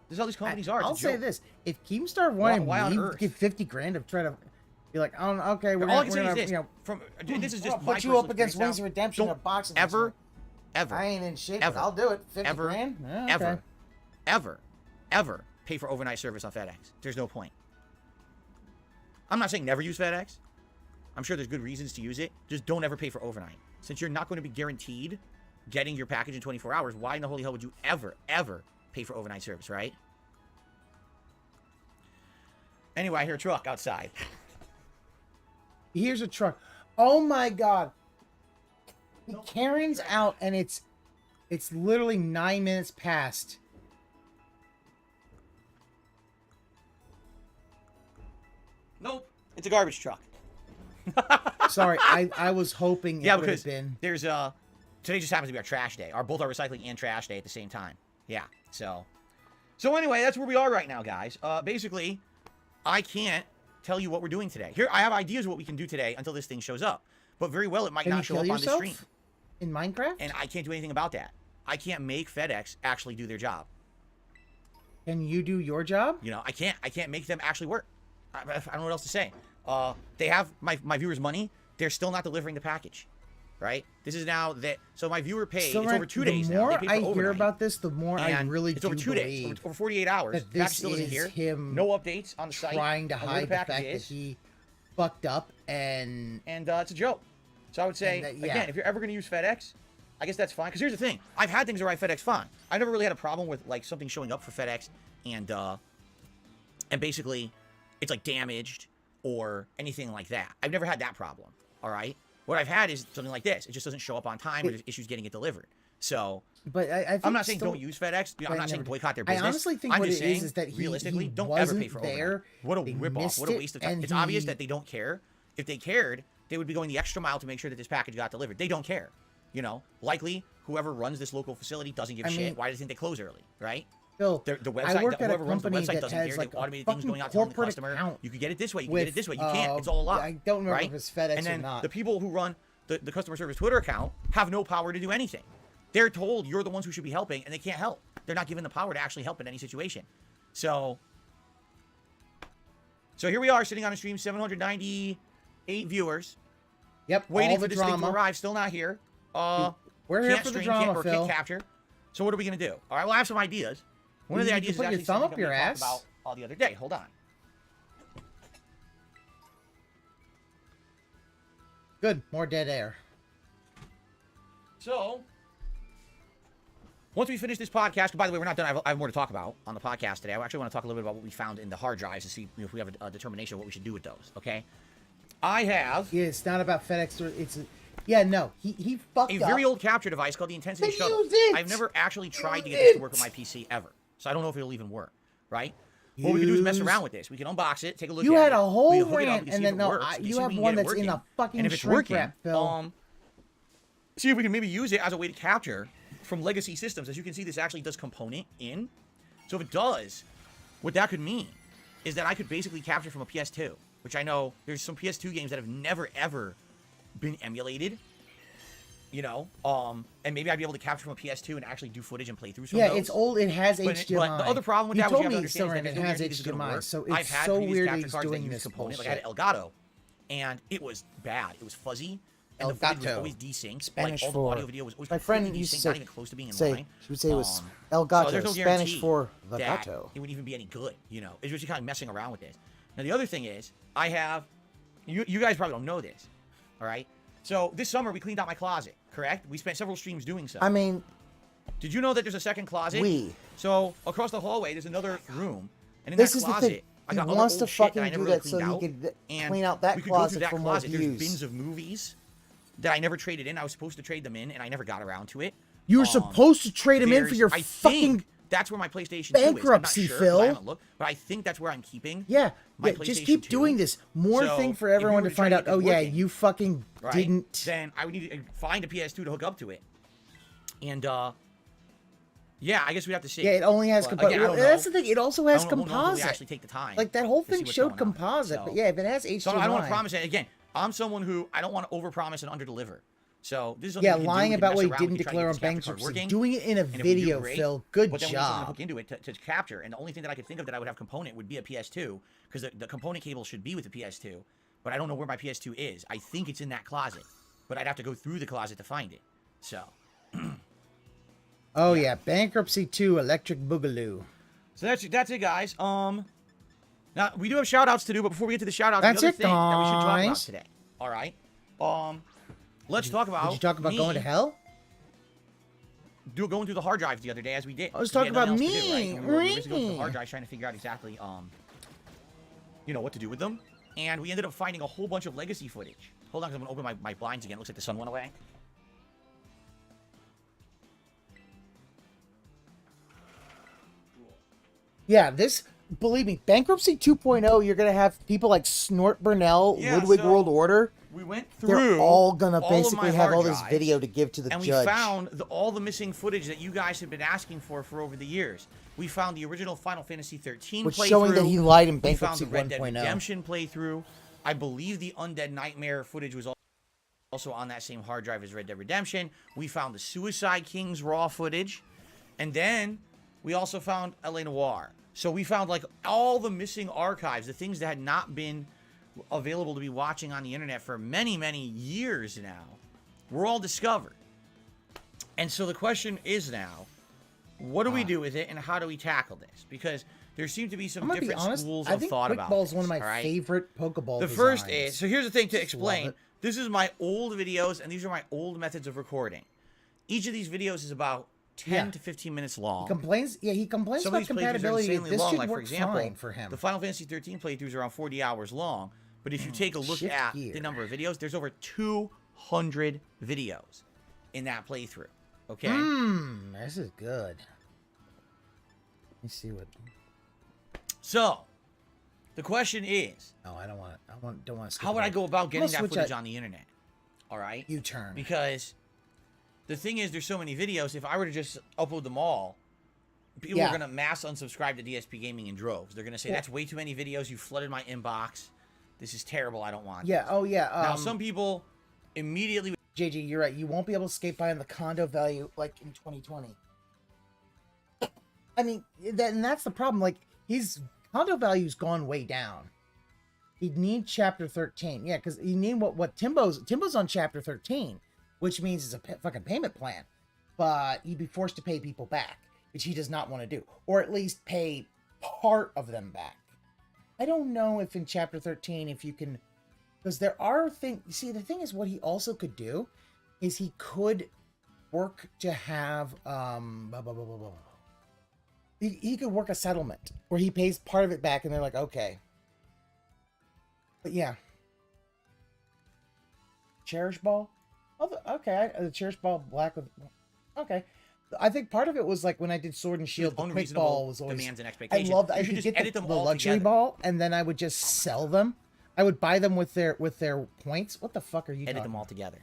this is how these companies are.
I'll say this: if Keemstar wanted me to give 50 grand to try to be like, oh, okay, we're
all I
gonna,
can say is this.
You know,
this is just my
put you up against Wings of Redemption in a boxing.
Ever.
I ain't in shape, but I'll do it. 50 grand?
Ever pay for overnight service on FedEx. There's no point. I'm not saying never use FedEx. I'm sure there's good reasons to use it. Just don't ever pay for overnight. Since you're not going to be guaranteed getting your package in 24 hours, why in the holy hell would you ever pay for overnight service, right? Anyway, I hear a truck outside.
Here's a truck. Oh my god. Karen's out and it's literally 9 minutes past.
Nope. It's a garbage truck.
Sorry, I was hoping it would have been.
There's today just happens to be our trash day. Both our recycling and trash day at the same time. Yeah. So anyway, that's where we are right now, guys. Basically, I can't tell you what we're doing today. Here, I have ideas of what we can do today until this thing shows up. But very well, it might not show up on the stream.
In Minecraft?
And I can't do anything about that. I can't make FedEx actually do their job.
Can you do your job?
You know, I can't make them actually work. I don't know what else to say. They have my viewers' money. They're still not delivering the package, right? This is now that. So my viewer paid.
So
it's over 2 days
now.
The
more I hear about this, the more I really
it's over 2 days, over 48 hours.
That
the package
this
still isn't here.
Him
no updates on the site.
Trying to hide the fact that he fucked up and
it's a joke. So I would say again, if you're ever going to use FedEx, I guess that's fine. Because here's the thing: I've had things arrive FedEx fine. I've never really had a problem with like something showing up for FedEx and basically it's like damaged or anything like that. I've never had that problem. All right. What I've had is something like this. It just doesn't show up on time or there's issues getting it delivered. So,
But I think
I'm not saying
still,
don't use FedEx. I'm not saying
never-
boycott their
I
business.
honestly think
I'm
what
just
it
saying,
is that
realistically,
he
don't ever pay
wasn't
for
there.
overnight. What a
They
ripoff. What a
missed
waste of
it,
time.
and
It's obvious
he-
that they don't care. If they cared, they would be going the extra mile to make sure that this package got delivered. They don't care. You know, likely whoever runs this local facility doesn't give a shit. Why do they think they close early, right?
Phil,
The website,
I work at a
whoever runs the
company
website
that
doesn't
has
care.
like
They
a
automated things
fucking
going out telling the
corporate
customer,
account
you can get it this way, you can
with,
get it this way. You can't. It's all a lie.
I don't remember
right?
if it's FedEx
and then
or not.
the people who run the customer service Twitter account have no power to do anything. They're told you're the ones who should be helping, and they can't help. They're not given the power to actually help in any situation. So here we are, sitting on a stream, 798 viewers.
Yep,
Waiting
all
for
the
this thing to
drama.
arrive. Still not here.
We're here
Can't
for the
stream,
drama,
can't, or
Phil.
can't capture. So what are we gonna do? All right, well, I have some ideas. One of the
You
ideas
can
is
put your
actually
thumb
something
up your
we talked
ass.
about all the other day. Hold on.
Good, more dead air.
So, once we finish this podcast, by the way, we're not done. I have more to talk about on the podcast today. I actually want to talk a little bit about what we found in the hard drives to see if we have a determination of what we should do with those. Okay, I have
Yeah, it's not about FedEx. Yeah, no, he fucked
a
up.
very old capture device called the Intensity
Then
Shuttle.
use it!
I've never actually tried to
Use
get this to
it!
work with my PC ever, so I don't know if it'll even work. Right? What we can do is mess
Use-
around with this. We can unbox it, take a look
You
at it.
had a whole
we can hook it up,
rant,
we can
and
see if
then
it
no,
works, we
you
see if
have
we can
one
get it
that's in a
working.
fucking
And if it's
shrink
working,
wrap, Phil.
see if we can maybe use it as a way to capture from legacy systems. As you can see, this actually does component in. So if it does, what that could mean is that I could basically capture from a PS2, which I know there's some PS2 games that have never, ever been emulated. You know, and maybe I'd be able to capture from a PS2 and actually do footage and playthroughs from
Yeah,
those.
it's old. It has
But
HDMI.
the other problem with
He
that, which
told
you have to
me
understand, is that
it
there's no
has
guarantee this is gonna
HDMI,
work.
so
I've
it's
had
so
previous
weird
capture
he's
cards that
doing
use
this
components.
bullshit.
Like I had Elgato, and it was bad. It was fuzzy. And the footage was
Elgato.
always desynced.
Spanish
like, all
for-
the audio video was always
My friend
completely
used to
desynced,
say-
not even close to being in
say
line.
she would say it was
So
Elgato,
there's no
Spanish
guarantee
for the
that
gato.
it would even be any good. You know, it's just kind of messing around with this. Now the other thing is, I have you guys probably don't know this. All right. So this summer we cleaned out my closet. Correct? We spent several streams doing so.
I mean,
Did you know that there's a second closet? So across the hallway, there's another room, and in
this
that
is the
closet,
thing.
I
He
got
wants
other
to
old shit that
fucking
I never
do
really
that so
cleaned
he
out,
could
and
clean out that
we could go through
closet
that
for more
closet. There's
views.
bins of movies that I never traded in. I was supposed to trade them in, and I never got around to it.
you were supposed to trade him in for your
I
fucking
think that's where my PlayStation 2 is.
bankruptcy,
I'm not sure, 'cause
Phil.
I haven't looked, but I think that's where I'm keeping.
Yeah,
my
just
PlayStation
keep
2.
doing this. More
So,
thing for
if you
everyone
were
to
to try
find
to
out.
get
Oh
this
yeah,
working,
you fucking
Right?
didn't.
Then I would need to find a PS2 to hook up to it. And yeah, I guess we have to see.
Yeah, it only has
But
composite.
again, I don't
That's
know.
the thing. It also
I
has
don't know until we
composite.
actually take the time.
Like that whole
to see
thing
what's
showed
going on.
composite,
So-
but yeah, if it has HDMI.
So I don't want to promise it. Again, I'm someone who I don't want to overpromise and underdeliver. So this is something
Yeah,
we can do.
lying
We can
about
mess
what he
around.
didn't
We can try to
declare
get
on
this capture card
bankruptcy.
working.
Doing it in a
And if we do,
video,
great.
Phil. Good
But then we need something to
job.
hook into it to capture. And the only thing that I could think of that I would have component would be a PS2, because the component cable should be with the PS2. But I don't know where my PS2 is. I think it's in that closet, but I'd have to go through the closet to find it. So.
Oh yeah, Bankruptcy 2, Electric Boogaloo.
So that's it, guys. Now we do have shout outs to do, but before we get to the shout outs,
That's
the other
it,
thing that we should talk about
guys.
today. All right. Let's talk about.
Did you talk about going to hell?
Going through the hard drives the other day, as we did.
I was
We had
talking about
nothing else to do, right?
me.
And we were basically going through the
Me.
hard drives trying to figure out exactly, what to do with them. And we ended up finding a whole bunch of legacy footage. Hold on, because I'm going to open my blinds again. Looks like the sun went away.
Yeah, this. Believe me, Bankruptcy 2.0. You're gonna have people like Snort Burnell,
Yeah,
Ludwig
so
World Order.
We went
They're
through.
all gonna
all of
basically
my
have
hard
all this
drives,
video to give to the
and
judge.
we found all the missing footage that you guys have been asking for over the years. We found the original Final Fantasy 13
Which
playthrough.
showing that he lied in
We found
Bankruptcy
the Red Dead
1.0.
Redemption playthrough. I believe the Undead Nightmare footage was also on that same hard drive as Red Dead Redemption. We found the Suicide Kings raw footage. And then we also found L.A. Noire. So we found like all the missing archives, the things that had not been available to be watching on the internet for many, many years now, were all discovered. And so the question is now, what do we do with it and how do we tackle this? Because there seem to be
I'm
some
gonna be
different
honest.
schools
I
of
think
thought about
Quickball is
this.
one of my
all right?
favorite Pokeball.
The first
designs.
is, so here's the thing to
Just love
explain.
it.
This is my old videos, and these are my old methods of recording. Each of these videos is about 10 to 15 minutes long.
He complains
Some
about
of these playthroughs are
compatibility.
insanely
This
long.
should
Like, for
work
example,
fine for him.
the Final Fantasy 13 playthroughs are around 40 hours long. But if you take a look
shift
at
gear.
the number of videos, there's over 200 videos in that playthrough. Okay.
This is good. Let me see what.
So, the question is.
No, I don't want it. Don't want to.
How would I go about getting that footage
I...
on the internet? All right.
U-turn.
Because the thing is, there's so many videos. If I were to just upload them all, people are gonna mass unsubscribe to DSP Gaming in droves. They're gonna say that's way too many videos. You flooded my inbox. This is terrible. I don't want.
Yeah.
This.
Oh yeah.
Now some people immediately.
JG, you're right. You won't be able to skate by on the condo value like in 2020. I mean, and that's the problem. Like, his condo value's gone way down. He'd need Chapter 13. Yeah, because you need what Timbo's on Chapter 13, which means it's a fucking payment plan. But he'd be forced to pay people back, which he does not want to do. Or at least pay part of them back. I don't know if in Chapter 13, if you can... Because there are things... See, the thing is, what he also could do is he could work to have... He could work a settlement where he pays part of it back and they're like, okay. But yeah. Cherish Ball? Oh, okay. The Cherish Ball black with... Okay. I think part of it was like when I did Sword and Shield, the quick ball was always...
demands and expectations.
I loved... I could get the luxury ball and then I would just sell them. I would buy them with their points. What the fuck are you
edit them all together.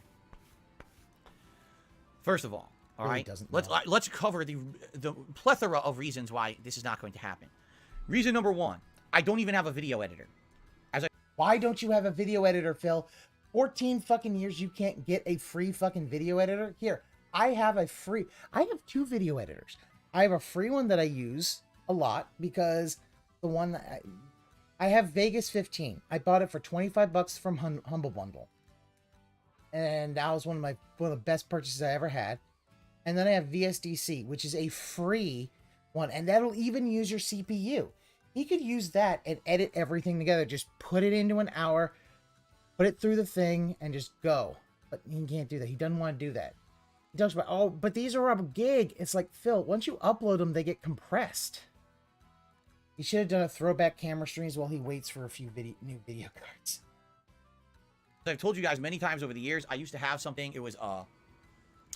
First of all, all right, let's cover the plethora of reasons why this is not going to happen. Reason number one, I don't even have a video editor.
Why don't you have a video editor, Phil? 14 fucking years you can't get a free fucking video editor? Here, I have two video editors. I have a free one that I use a lot because the one that I have Vegas 15. I bought it for $25 from Humble Bundle. And that was one of the best purchases I ever had. And then I have VSDC, which is a free one, and that'll even use your CPU. He could use that and edit everything together. Just put it into an hour, put it through the thing, and just go. But he can't do that. He doesn't want to do that. He talks about, oh, but these are a gig. It's like, Phil, once you upload them, they get compressed. He should have done a throwback camera streams while he waits for a few new video cards.
I've told you guys many times over the years, I used to have something. It was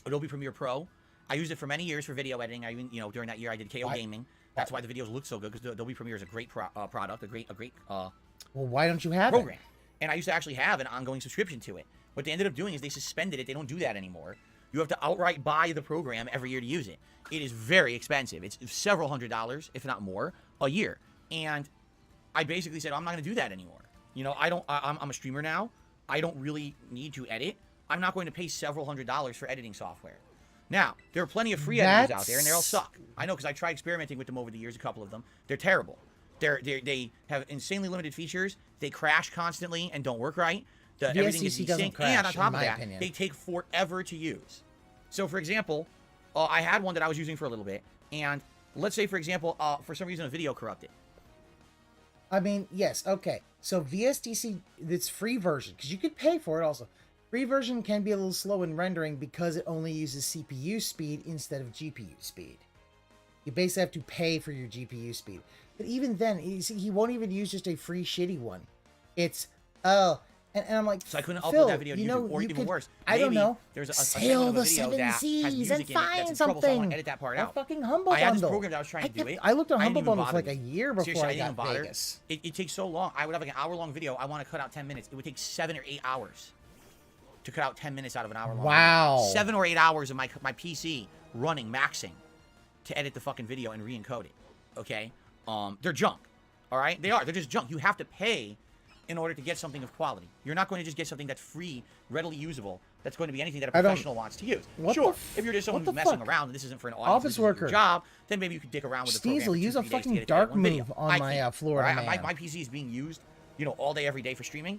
Adobe Premiere Pro. I used it for many years for video editing. I even, during that year I did KO Gaming. That's why the videos look so good, because Adobe Premiere is a great product, a great
well, why don't you have
program? And I used to actually have an ongoing subscription to it. What they ended up doing is they suspended it. They don't do that anymore. You have to outright buy the program every year to use it. It is very expensive. It's several $100s, if not more, a year. And I basically said, I'm not going to do that anymore. I'm a streamer now. I don't really need to edit. I'm not going to pay several $100s for editing software. Now, there are plenty of free editors out there, and they all suck. I know, because I tried experimenting with them over the years, a couple of them. They're terrible. They have insanely limited features. They crash constantly and don't work right. Everything is desync, and on top of that, they take forever to use. So, for example, I had one that I was using for a little bit, and let's say, for example, for some reason, a video corrupted.
I mean, yes, okay. So VSDC, it's free version, because you could pay for it also. Free version can be a little slow in rendering because it only uses CPU speed instead of GPU speed. You basically have to pay for your GPU speed. But even then, he won't even use just a free shitty one. It's, and I'm like,
so I couldn't upload that video to YouTube, or even worse.
I don't know.
There's a
sail the seven seas and find something.
Edit that part out.
Fucking Humble
Bundle. I had this
Bundle.
program that I was trying to do it.
I looked on Humble Bundle for like a year before
Seriously,
I got Vegas.
It takes so long. I would have like an hour-long video. I want to cut out 10 minutes. It would take 7 or 8 hours to cut out 10 minutes out of an hour-long video. 7 or 8 hours of my PC running, maxing, to edit the fucking video and re-encode it. Okay? They're junk. All right? They are. They're just junk. You have to pay in order to get something of quality. You're not going to just get something that's free, readily usable, that's going to be anything that a professional wants to use. Sure, if you're just someone who's messing around and this isn't for an
office worker
job, then maybe you could dick around with the program.
Steezel, use a fucking dark move on my Florida man.
My PC is being used, all day, every day for streaming.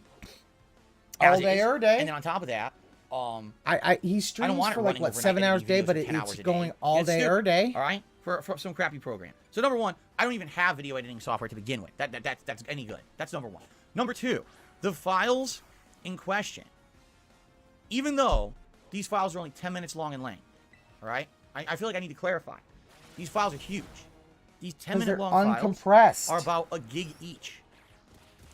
All day, every day.
And then on top of that,
he streams for like, what, 7 hours a day, but it's going all day, every day.
All right? For some crappy program. So number one, I don't even have video editing software to begin with. That's any good. That's number one. Number two, the files in question. Even though these files are only 10 minutes long in length, all right? I feel like I need to clarify. These files are huge. These 10-minute long files are about a gig each.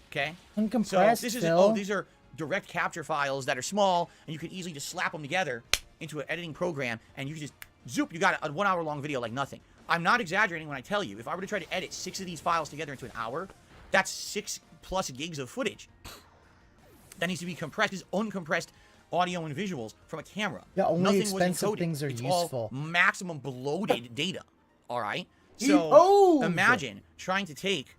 Okay?
Uncompressed,
so these are direct capture files that are small, and you can easily just slap them together into an editing program, and you can just zoop, you got a 1 hour long video like nothing. I'm not exaggerating when I tell you, if I were to try to edit 6 of these files together into an hour, that's 6+ gigs of footage that needs to be compressed. This is uncompressed audio and visuals from a camera.
Yeah, only
Nothing
expensive
was encoded.
things are
it's
useful.
All maximum bloated data. All right. So imagine trying to take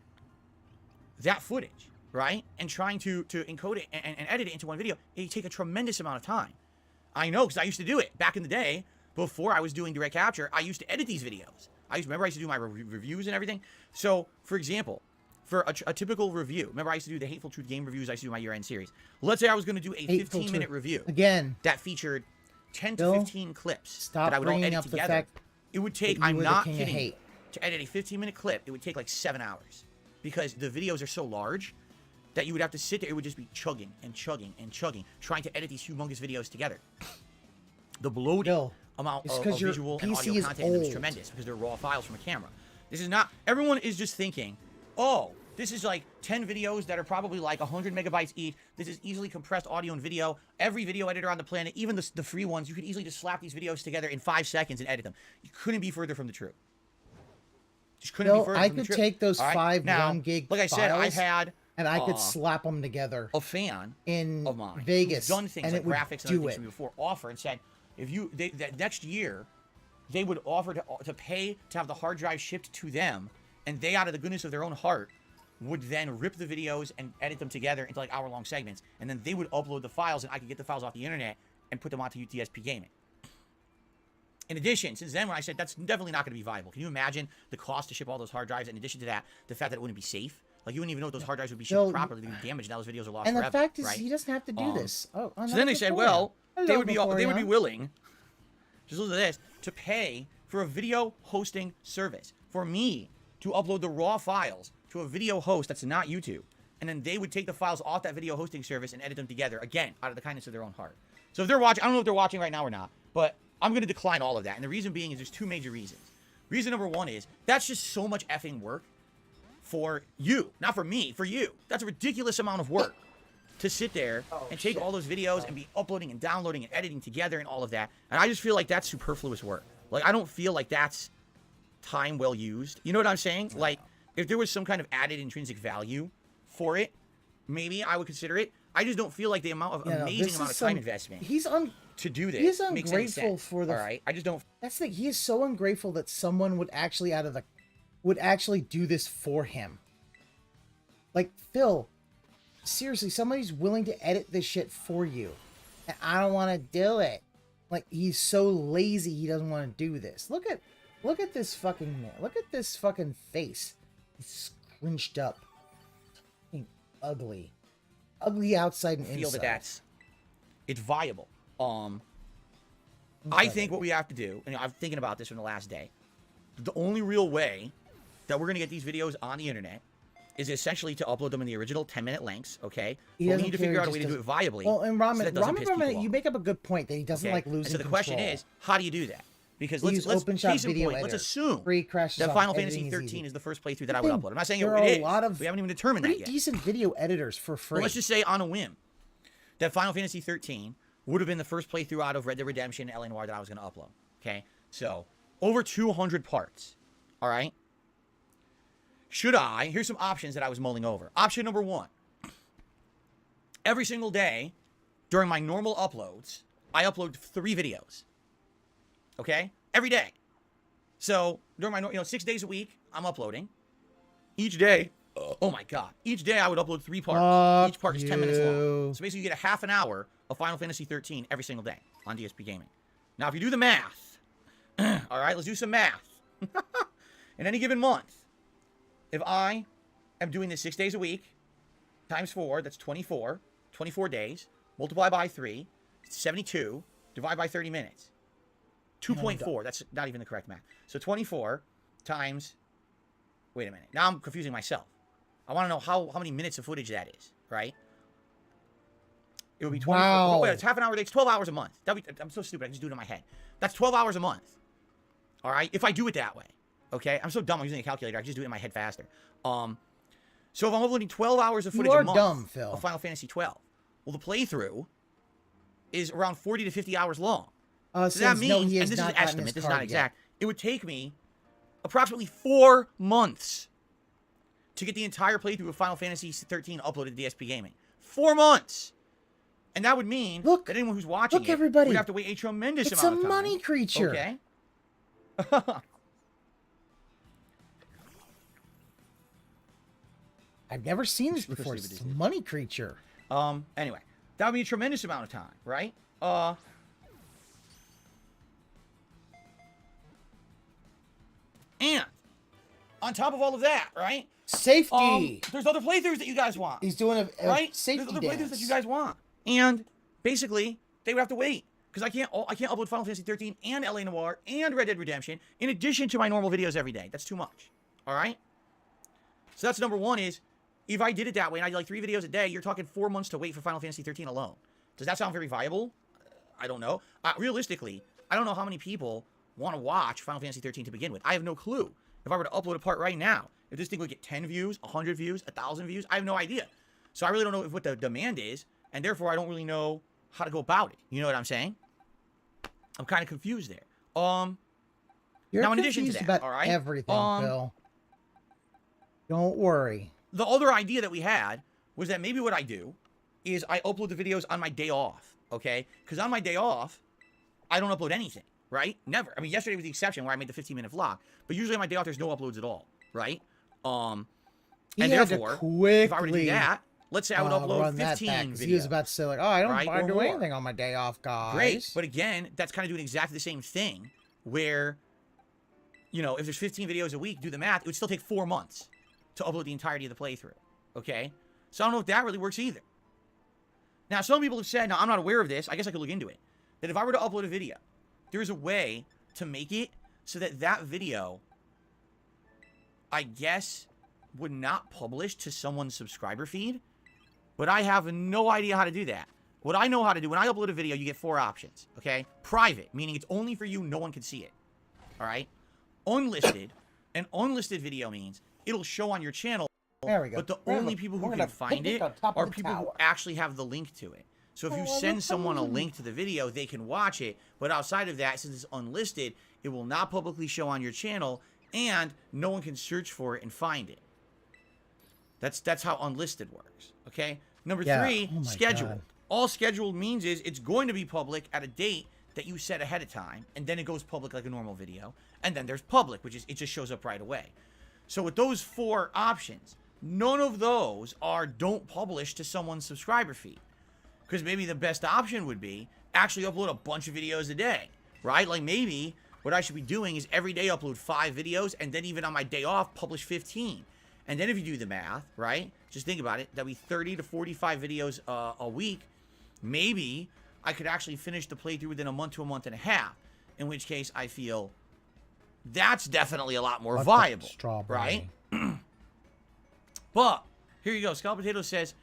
that footage, right, and trying to encode it and edit it into one video. It take a tremendous amount of time. I know, because I used to do it back in the day before I was doing direct capture. I used to edit these videos. I used to do my reviews and everything. So, for example, for a typical review, remember I used to do the Hateful Truth game reviews. I used to do my year-end series. Let's say I was going to do a 15-minute review
again
that featured 10 to 15 clips that I would all edit together. It would take, I'm not kidding, to edit a 15-minute clip, it would take like 7 hours because the videos are so large that you would have to sit there. It would just be chugging and chugging and chugging, trying to edit these humongous videos together. The bloated amount of visual and audio content in them is tremendous because they're raw files from a camera. This is not, everyone is just thinking, oh, this is like 10 videos that are probably like 100 megabytes each. This is easily compressed audio and video. Every video editor on the planet, even the free ones, you could easily just slap these videos together in 5 seconds and edit them. You couldn't be further from the truth. Just couldn't be further from the truth.
I could take those 5 1 gig
like I said, I've had
and I could slap them together.
A fan
in
of mine
Vegas
who's done things like graphics and other things
it.
before offer and said, if you that next year they would offer to pay to have the hard drive shipped to them, and they out of the goodness of their own heart would then rip the videos and edit them together into like hour-long segments, and then they would upload the files, and I could get the files off the internet and put them onto UTSP Gaming. In addition, since then when I said that's definitely not going to be viable, can you imagine the cost to ship all those hard drives? In addition to that, the fact that it wouldn't be safe. Like, you wouldn't even know if those hard drives would be shipped properly. They'd be damaged. Now those videos are lost forever.
And the fact is,
right?
he doesn't have to do this. Oh,
so then they said, well, they would be willing, just listen to this, to pay for a video hosting service for me to upload the raw files to a video host that's not YouTube. And then they would take the files off that video hosting service and edit them together, again, out of the kindness of their own heart. So if they're watching, I don't know if they're watching right now or not, but I'm going to decline all of that. And the reason being is there's 2 major reasons. Reason number 1 is that's just so much effing work for you. Not for me, for you. That's a ridiculous amount of work to sit there and take all those videos and be uploading and downloading and editing together and all of that. And I just feel like that's superfluous work. Like, I don't feel like that's time well used. You know what I'm saying? Like, if there was some kind of added intrinsic value for it, maybe I would consider it. I just don't feel like the amount of amazing amount of time investment to do this.
He's ungrateful for the.
All right, I just don't.
That's the thing. He is so ungrateful that someone would actually do this for him. Like, Phil, seriously, somebody's willing to edit this shit for you, and I don't want to do it. Like, he's so lazy, he doesn't want to do this. Look at this fucking man. Look at this fucking face. He's scrunched up. Ugly outside and inside.
I feel it's viable. I think what we have to do, and I'm thinking about this from the last day, the only real way that we're going to get these videos on the internet is essentially to upload them in the original 10-minute lengths, okay? But we need to figure out a way to do it viably.
Well, and Ramen, you make up a good point that he doesn't like losing
control. So the question is, how do you do that? Because let's assume that Final Fantasy 13 is the first playthrough that I would upload. I'm not saying it is. We haven't even determined that yet.
Pretty decent video editors for free.
But let's just say on a whim that Final Fantasy 13 would have been the first playthrough out of Red Dead Redemption and L.A. Noire that I was going to upload. Okay? So, over 200 parts. All right? Here's some options that I was mulling over. Option number 1. Every single day, during my normal uploads, I upload 3 videos. Okay? Every day. So, during my, 6 days a week, I'm uploading. Each day, oh my God. Each day I would upload 3 parts. Each part is 10 minutes long. So basically you get a half an hour of Final Fantasy 13 every single day on DSP Gaming. Now, if you do the math, all right, let's do some math. In any given month, if I am doing this 6 days a week, times 4, that's 24. 24 days. Multiply by 3, 72. Divide by 30 minutes. 2.4. That's not even the correct math. So 24 times... Wait a minute. Now I'm confusing myself. I want to know how many minutes of footage that is, right? It would be 24.
Wow.
Oh, wait, it's half an hour a day. It's 12 hours a month. I'm so stupid. I just do it in my head. That's 12 hours a month. All right? If I do it that way. Okay? I'm so dumb. I'm using a calculator. I can just do it in my head faster. So if I'm uploading 12 hours of footage a month of Final Fantasy 12, well, the playthrough is around 40 to 50 hours long. So that
Says
means,
no, he
and
has
this is
not
an
gotten
estimate,
his
this is
card
not
yet.
exact, it would take me approximately 4 months to get the entire playthrough of Final Fantasy 13 uploaded to DSP Gaming. 4 months! And that would mean
Look,
that anyone who's watching
look,
it
everybody.
would have to wait a tremendous
It's
amount
a
of time.
money creature.
Okay.
I've never seen this
Push
before.
the
It's a money creature.
Anyway, that would be a tremendous amount of time, right? And on top of all of that, right?
Safety.
There's other playthroughs that you guys want.
He's doing a
right?
safety
There's other
dance.
playthroughs that you guys want. And basically, they would have to wait. Because I can't upload Final Fantasy 13 and LA Noire and Red Dead Redemption in addition to my normal videos every day. That's too much. Alright? So that's number one is, if I did it that way and I did like 3 videos a day, you're talking 4 months to wait for Final Fantasy 13 alone. Does that sound very viable? I don't know. Realistically, I don't know how many people want to watch Final Fantasy 13 to begin with. I have no clue. If I were to upload a part right now, if this thing would get 10 views, 100 views, 1,000 views, I have no idea. So I really don't know what the demand is, and therefore I don't really know how to go about it. You know what I'm saying? I'm kind of confused there.
You're
now in addition to
confused
that,
about
all right?
everything, Phil. Don't worry.
The other idea that we had was that maybe what I do is I upload the videos on my day off, okay? Because on my day off, I don't upload anything, right? Never. I mean, yesterday was the exception where I made the 15-minute vlog, but usually on my day off, there's no uploads at all, right? And therefore, if I were to do that, let's say I would upload 15 videos.
He was about to say, like, oh, I don't
right,
do anything on my day off, guys.
Great, but again, that's kind of doing exactly the same thing where, you know, if there's 15 videos a week, do the math, it would still take 4 months to upload the entirety of the playthrough, okay? So I don't know if that really works either. Now, some people have said, now I'm not aware of this, I guess I could look into it, that if I were to upload a video, there's a way to make it so that that video, I guess, would not publish to someone's subscriber feed, but I have no idea how to do that. What I know how to do, when I upload a video, you get 4 options, okay? Private, meaning it's only for you, no one can see it, all right? Unlisted, an unlisted video means it'll show on your channel,
there we go.
but the only people who can find it are people who actually have the link to it. So if you send someone a link to the video, they can watch it, but outside of that, since it's unlisted, it will not publicly show on your channel, and no one can search for it and find it. That's how unlisted works, okay? Number 3, scheduled.
God.
All scheduled means is it's going to be public at a date that you set ahead of time, and then it goes public like a normal video, and then there's public, which is it just shows up right away. So with those 4 options, none of those are don't publish to someone's subscriber feed. Because maybe the best option would be actually upload a bunch of videos a day, right? Like maybe what I should be doing is every day upload 5 videos, and then even on my day off, publish 15. And then if you do the math, right? Just think about it. That'd be 30 to 45 videos a week. Maybe I could actually finish the playthrough within a month to a month and a half. In which case, I feel that's definitely a lot more viable, right? But here you go. Scallop Potato says,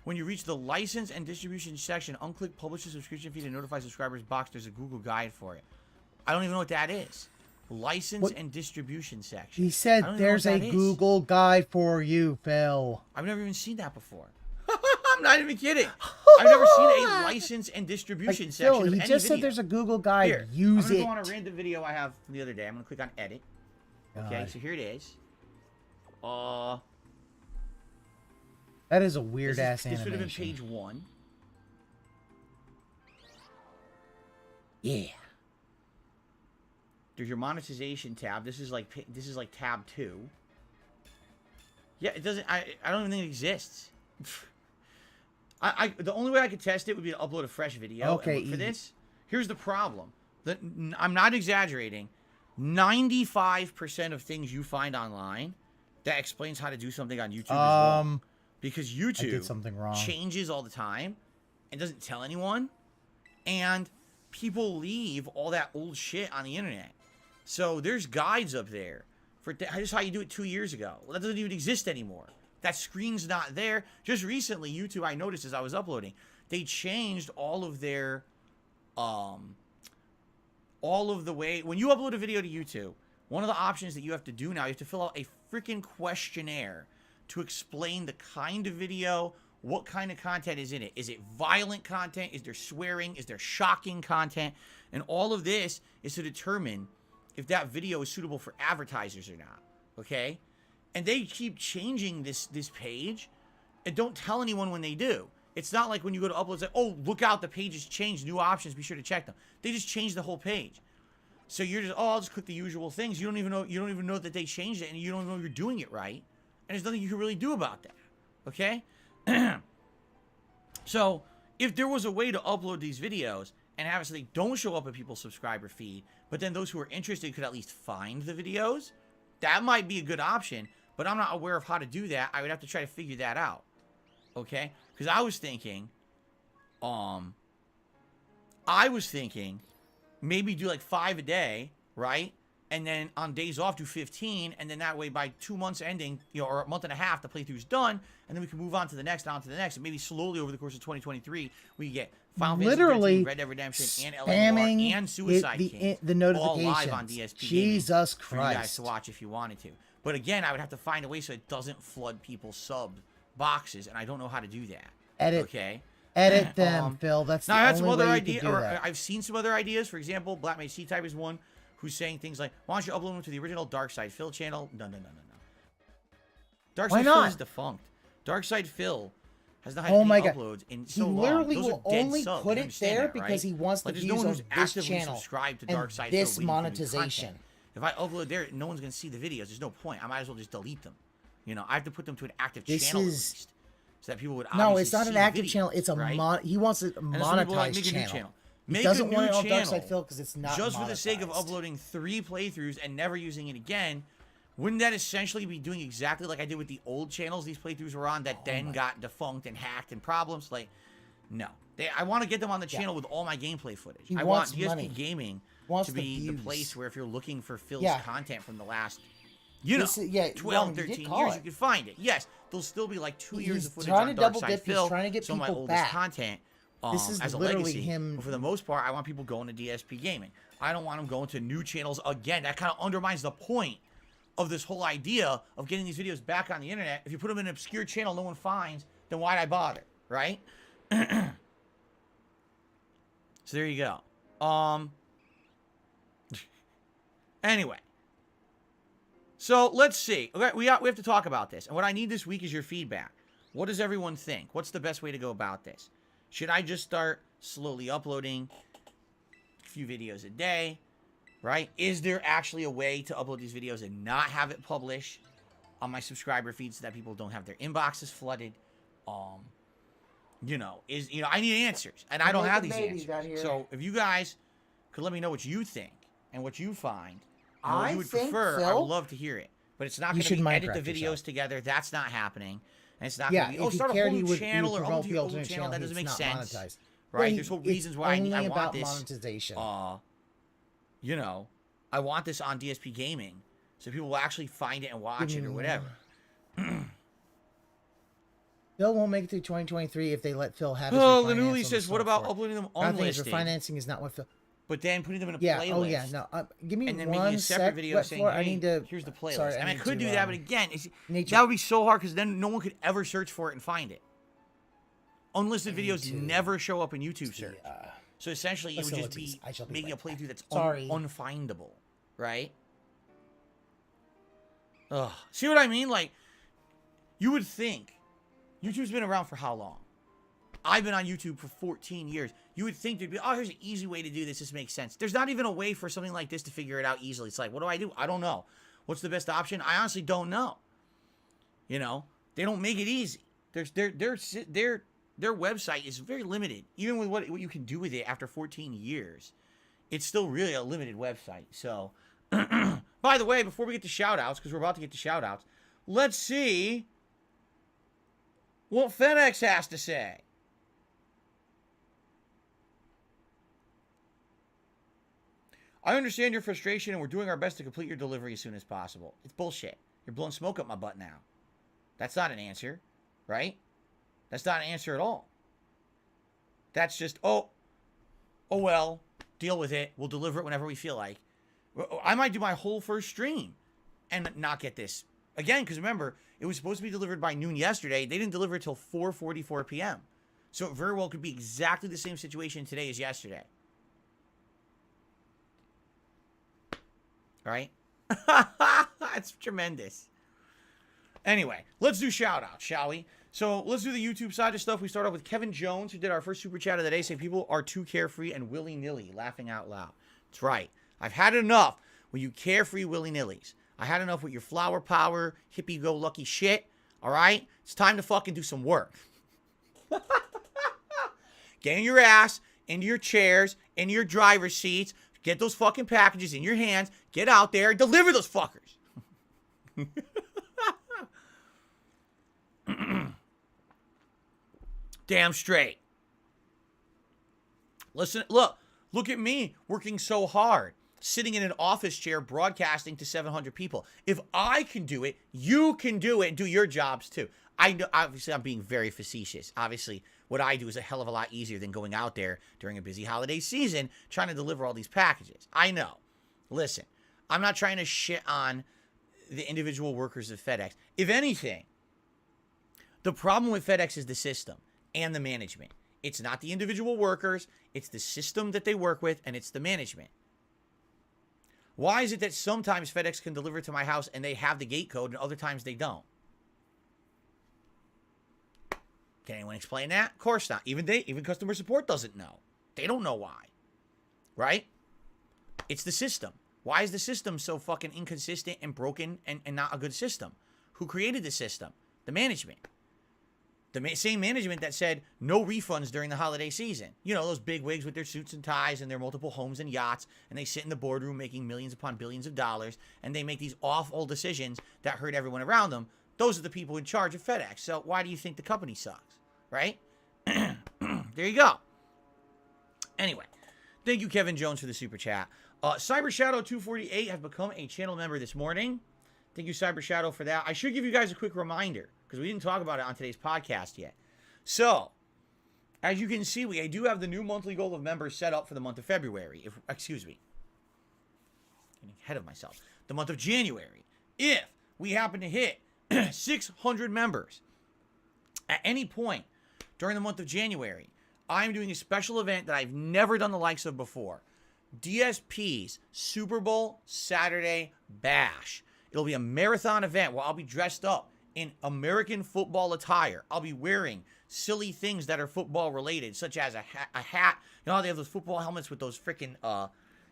when you reach the license and distribution section, unclick publish the subscription feed and notify subscribers box. There's a Google guide for it. I don't even know what that is. License and distribution section.
He said there's a Google guide for you, Phil.
I've never even seen that before. I'm not even kidding. I've never seen a license and distribution section
Phil,
of
he
any
just
video.
said there's a Google guide.
Here,
Use
I'm gonna
it.
go on a random video I have from the other day. I'm gonna click on edit. Okay, so here it is.
That is a weird ass
This
animation.
would have been page 1.
Yeah.
There's your monetization tab. This is like tab 2. Yeah, it doesn't. I don't even think it exists. The only way I could test it would be to upload a fresh video.
Okay.
And for this, here's the problem. I'm not exaggerating. 95% of things you find online that explains how to do something on YouTube is wrong. Because YouTube
did something wrong.
Changes all the time and doesn't tell anyone. And people leave all that old shit on the internet. So there's guides up there for just how you do it 2 years ago. Well, that doesn't even exist anymore. That screen's not there. Just recently, YouTube, I noticed as I was uploading, they changed all of their, all of the way, when you upload a video to YouTube, one of the options that you have to do now, you have to fill out a freaking questionnaire to explain the kind of video, what kind of content is in it. Is it violent content? Is there swearing? Is there shocking content? And all of this is to determine if that video is suitable for advertisers or not, okay? And they keep changing this page, and don't tell anyone when they do. It's not like when you go to upload, it's like, oh, look out, the page has changed, new options, be sure to check them. They just changed the whole page. So you're just, oh, I'll just click the usual things. You don't even know that they changed it, and you don't know you're doing it right. And there's nothing you can really do about that, okay? So if there was a way to upload these videos and have it so they don't show up in people's subscriber feed, but then those who are interested could at least find the videos, that might be a good option, but I'm not aware of how to do that. I would have to try to figure that out, okay? Because I was thinking maybe do like 5 a day, right? And then on days off do 15, and then that way by 2 months ending, you know, or a month and a half, the playthrough's done, and then we can move on to the next, and maybe slowly over the course of 2023, we get Final Fantasy 13, Red Dead Redemption, and LMR, and Suicide King,
the notifications,
all live on DSP
Jesus
Gaming
Christ,
for you guys to watch if you wanted to. But again, I would have to find a way so it doesn't flood people's sub boxes, and I don't know how to do that.
Edit them, Phil. That's
now, I had
the
some
only
other
way
ideas,
you can do
or
that.
I've seen some other ideas. For example, Black Mage C-Type is one who's saying things like, why don't you upload them to the original Darkside Phil channel? No. Darkside Phil is defunct. Darkside Phil has not had any uploads in so long.
He literally
Those
will
are dead
only
subs.
put
You
it
understand
there
that,
because
right?
he wants the
Like, there's
views
no one
on
who's
this
actively
channel
subscribed to
and
Darkside
this
Phil waiting for new
monetization.
content. If I upload there, no one's going to see the videos. There's no point. I might as well just delete them. You know, I have to put them to an active channel at least, so that people would obviously
No, it's not
see
an active
the videos,
channel. It's a
right?
He wants a
And that's when people are like,
monetized
make a new
channel.
channel.
He
Make
doesn't
a
want it
new
on
channel
Darkside Phil because it's not
just for the sake of
monetized.
uploading 3 playthroughs and never using it again. Wouldn't that essentially be doing exactly like I did with the old channels these playthroughs were on that then got defunct and hacked and problems? Like, no. I want to get them on the channel with all my gameplay footage. I want DSP Gaming to be the place where if you're looking for Phil's content from the last, 12, 13 years, you can find it. Yes, there'll still be like 2 years of footage on Darkside Phil.
He's trying to get
some of my
people
oldest
back.
content
This is
as a
literally
legacy.
him.
But for the most part, I want people going to DSP Gaming. I don't want them going to new channels again. That kind of undermines the point of this whole idea of getting these videos back on the internet. If you put them in an obscure channel no one finds, then why'd I bother, right? So there you go. Anyway. So let's see. Okay, we have to talk about this. And what I need this week is your feedback. What does everyone think? What's the best way to go about this? Should I just start slowly uploading a few videos a day? Right? Is there actually a way to upload these videos and not have it publish on my subscriber feed so that people don't have their inboxes flooded? I need answers, and I don't have these answers. So if you guys could let me know what you think and what you find, and what you would prefer, I would love to hear it. But it's not going to be edit the videos together. That's not happening. And it's not going to be, start a whole new channel or upload the old channel. That doesn't make sense. Right? There's whole reasons why I want this.
Monetization.
I want this on DSP Gaming so people will actually find it and watch it or whatever.
Phil won't make it through 2023 if they let Phil have his
Oh,
refinance
Lanuli
on
says,
the
what about
store.
uploading them
I think his
unlisted?
refinancing is not what Phil...
But then putting them in a
Yeah,
playlist.
oh yeah, no. Give me
and then
one
making a separate
sec,
video saying, hey,
I need to...
here's the playlist.
Sorry,
I
need
could
to,
do that, but again,
nature.
that would be so hard because then no one could ever search for it and find it. Unlisted videos never show up in YouTube search. So essentially, it would just be making a playthrough that's unfindable, right? Ugh. See what I mean? Like, you would think YouTube's been around for how long? I've been on YouTube for 14 years. You would think there'd be, here's an easy way to do this. This makes sense. There's not even a way for something like this to figure it out easily. It's like, what do I do? I don't know. What's the best option? I honestly don't know. They don't make it easy. Their website is very limited. Even with what you can do with it after 14 years, it's still really a limited website. So, by the way, before we get to shout-outs, because we're about to get to shout-outs, let's see what FedEx has to say. I understand your frustration, and we're doing our best to complete your delivery as soon as possible. It's bullshit. You're blowing smoke up my butt now. That's not an answer, right? That's not an answer at all. That's just, oh well, deal with it. We'll deliver it whenever we feel like. I might do my whole first stream and not get this Again, because remember, it was supposed to be delivered by noon yesterday. They didn't deliver it till 4:44 p.m. So it very well could be exactly the same situation today as yesterday. All right? That's tremendous. Anyway, let's do shout-outs, shall we? So let's do the YouTube side of stuff. We start off with Kevin Jones, who did our first super chat of the day, saying people are too carefree and willy-nilly, laughing out loud. That's right. I've had enough with you carefree willy-nillys. I had enough with your flower power, hippie-go-lucky shit. All right? It's time to fucking do some work. Get in your ass, into your chairs, into your driver's seats. Get those fucking packages in your hands. Get out there and deliver those fuckers. Damn straight. Listen, look at me working so hard, sitting in an office chair broadcasting to 700 people. If I can do it, you can do it and do your jobs too. I know, obviously, I'm being very facetious. Obviously, what I do is a hell of a lot easier than going out there during a busy holiday season trying to deliver all these packages. I know. Listen, I'm not trying to shit on the individual workers of FedEx. If anything, the problem with FedEx is the system and the management. It's not the individual workers, it's the system that they work with, and it's the management. Why is it that sometimes FedEx can deliver to my house and they have the gate code and other times they don't? Can anyone explain that? Of course not. Even customer support doesn't know. They don't know why. Right? It's the system. Why is the system so fucking inconsistent and broken and not a good system? Who created the system? The management. The same management that said no refunds during the holiday season. You know, those big wigs with their suits and ties and their multiple homes and yachts, and they sit in the boardroom making millions upon billions of dollars, and they make these awful decisions that hurt everyone around them. Those are the people in charge of FedEx. So why do you think the company sucks? Right? There you go. Anyway, thank you, Kevin Jones, for the super chat. Cyber Shadow 248 has become a channel member this morning. Thank you, Cyber Shadow, for that. I should give you guys a quick reminder, because we didn't talk about it on today's podcast yet. So, as you can see, I do have the new monthly goal of members set up for the month of February. Excuse me. Getting ahead of myself. The month of January. If we happen to hit 600 members at any point during the month of January, I'm doing a special event that I've never done the likes of before. DSP's Super Bowl Saturday Bash. It'll be a marathon event where I'll be dressed up in American football attire. I'll be wearing silly things that are football related, such as a hat. You know how they have those football helmets with those freaking,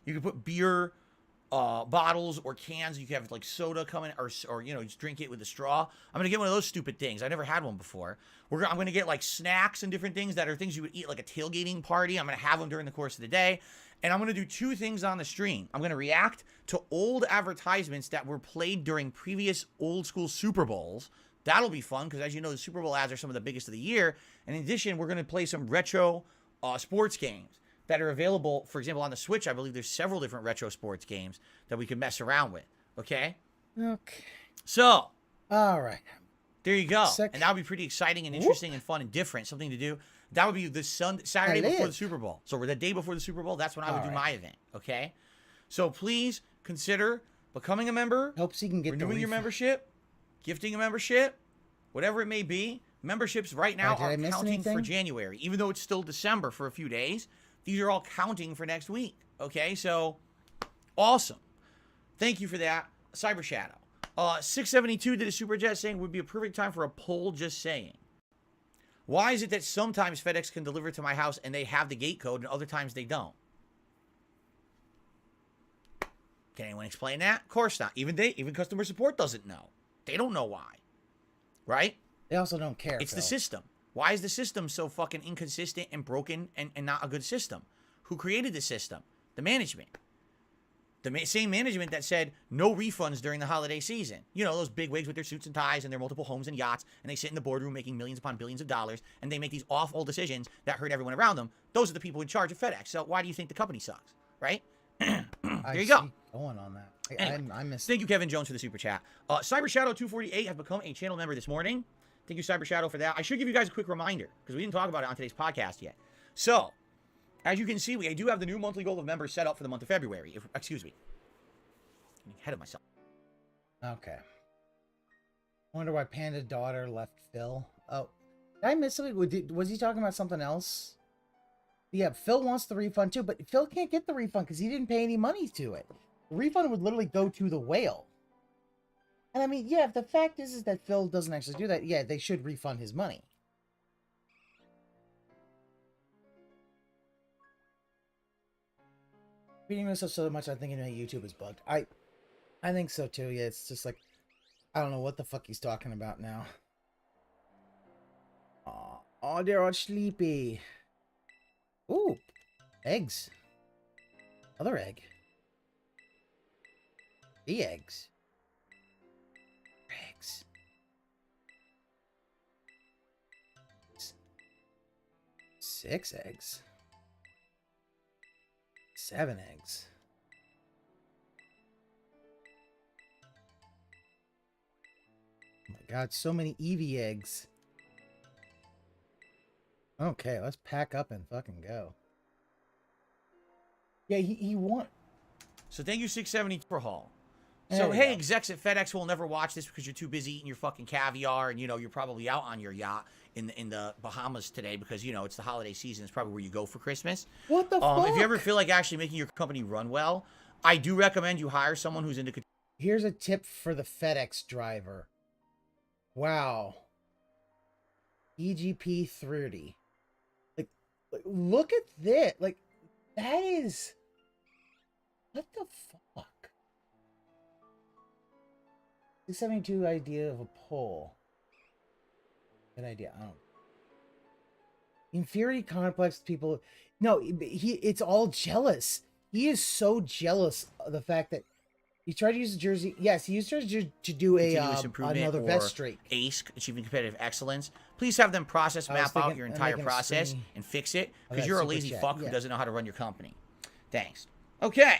you can put beer bottles or cans. You can have like soda coming, or you know, just drink it with a straw. I'm going to get one of those stupid things. I never had one before. I'm going to get like snacks and different things that are things you would eat like a tailgating party. I'm going to have them during the course of the day. And I'm going to do two things on the stream. I'm going to react to old advertisements that were played during previous old school Super Bowls. That'll be fun because, as you know, the Super Bowl ads are some of the biggest of the year. And in addition, we're going to play some retro sports games that are available. For example, on the Switch, I believe there's several different retro sports games that we can mess around with. Okay?
Okay.
So.
All right.
There you go. And that'll be pretty exciting and interesting and fun and different. Something to do. That would be the Saturday before the Super Bowl. So the day before the Super Bowl, that's when I would do my event. Okay? So please consider becoming a member.
Hopes you can get
renewing your membership, gifting a membership, whatever it may be. Memberships right now are counting for January. Even though it's still December for a few days, these are all counting for next week. Okay? So, awesome. Thank you for that, Cyber Shadow. 672 did a super chat saying would be a perfect time for a poll, just saying. Why is it that sometimes FedEx can deliver to my house and they have the gate code and other times they don't? Can anyone explain that? Of course not. Even customer support doesn't know. They don't know why. Right?
They also don't care.
It's the system. Why is the system so fucking inconsistent and broken and not a good system? Who created the system? The management. The same management that said no refunds during the holiday season. You know, those big wigs with their suits and ties and their multiple homes and yachts, and they sit in the boardroom making millions upon billions of dollars, and they make these awful decisions that hurt everyone around them. Those are the people in charge of FedEx. So why do you think the company sucks? Right? There you go.
Going on that.
Anyway,
I missed.
Thank you, Kevin Jones, for the super chat. Cyber Shadow 248 has become a channel member this morning. Thank you, Cyber Shadow, for that. I should give you guys a quick reminder because we didn't talk about it on today's podcast yet. So, as you can see, I do have the new monthly goal of members set up for the month of February. Excuse me. Getting ahead of myself.
Okay. Wonder why Panda Daughter left Phil. Oh, did I miss something? Was he talking about something else? Yeah, Phil wants the refund too, but Phil can't get the refund because he didn't pay any money to it. The refund would literally go to the whale. And I mean, yeah, if the fact is that Phil doesn't actually do that, yeah, they should refund his money. Reading this up so much, I'm thinking that YouTube is bugged. I think so too. Yeah, it's just like, I don't know what the fuck he's talking about now. Oh, they're all sleepy. Ooh, eggs. Other egg. The eggs. Eggs. 6 eggs. 7 eggs. Oh my god, so many Eevee eggs. Okay, let's pack up and fucking go. Yeah, he won.
So thank you, 670 for haul.
There
So
we
hey,
go.
execs at FedEx will never watch this because you're too busy eating your fucking caviar, and you know you're probably out on your yacht in the Bahamas today because you know it's the holiday season. It's probably where you go for Christmas.
What the fuck?
If you ever feel like actually making your company run well, I do recommend you hire someone who's into.
Here's a tip for the FedEx driver. Wow. EGP 30. Like, look at this. Like, that is... What the fuck? 672 idea of a poll. Good idea. I don't... Inferiority complex people... No, it's all jealous. He is so jealous of the fact that he tried to use the jersey. Yes, he used to do another vest streak.
ACE, Achieving Competitive Excellence. Please have them process, map out your entire process and fix it because you're a lazy fuck who doesn't know how to run your company. Thanks. Okay.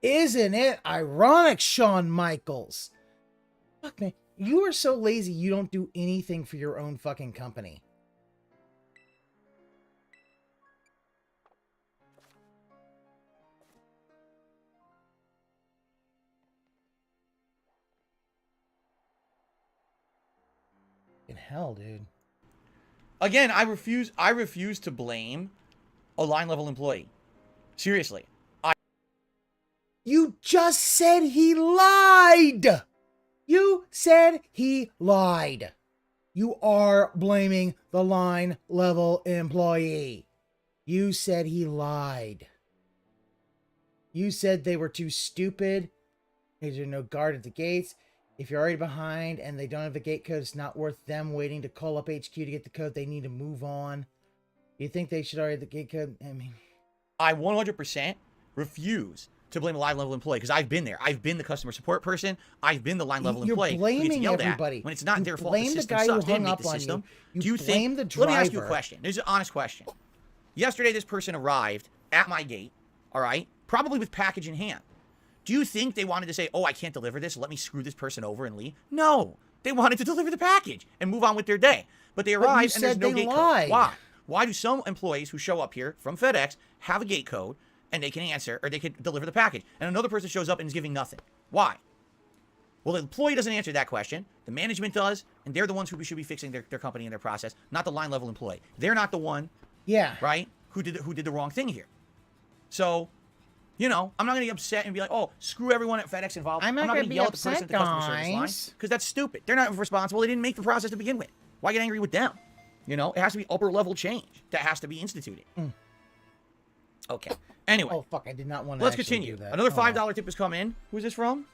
Isn't it ironic, Shawn Michaels? Fuck, man. You are so lazy you don't do anything for your own fucking company. In hell, dude.
Again, I refuse to blame a line level employee. Seriously.
You just said he lied. You said he lied. You are blaming the line level employee. You said he lied. You said they were too stupid. There's no guard at the gates. If you're already behind and they don't have the gate code, it's not worth them waiting to call up HQ to get the code. They need to move on. You think they should already have the gate code? I mean,
I 100% refuse to blame a line level employee because I've been there. I've been the customer support person. I've been the line level employee.
You're blaming everybody.
When it's not their fault.
Blame
The
the
system
guy
sucks.
who
They didn't
hung
make the
up on
system.
you.
Do you
blame
think?
the driver.
Let me ask you a question. There's an honest question. Yesterday, this person arrived at my gate. All right, probably with package in hand. Do you think they wanted to say, "Oh, I can't deliver this. Let me screw this person over and leave"? No, they wanted to deliver the package and move on with their day. But they arrived and there's no gate code. Why? Why do some employees who show up here from FedEx have a gate code and they can answer or they can deliver the package, and another person shows up and is giving nothing? Why? Well, the employee doesn't answer that question. The management does, and they're the ones who should be fixing their company and their process, not the line level employee. They're not the one, right, who did the wrong thing here. So, you know, I'm not going to get upset and be like, oh, screw everyone at FedEx involved.
I'm not
going
gonna
to yell
be
at the person at the
upset,
customer service line
guys.
because that's stupid. They're not responsible. They didn't make the process to begin with. Why get angry with them? You know, it has to be upper level change that has to be instituted. Okay. Anyway.
Oh, fuck. I did not want to
Let's
actually
continue.
do that.
Another $5 tip has come in. Who's this from?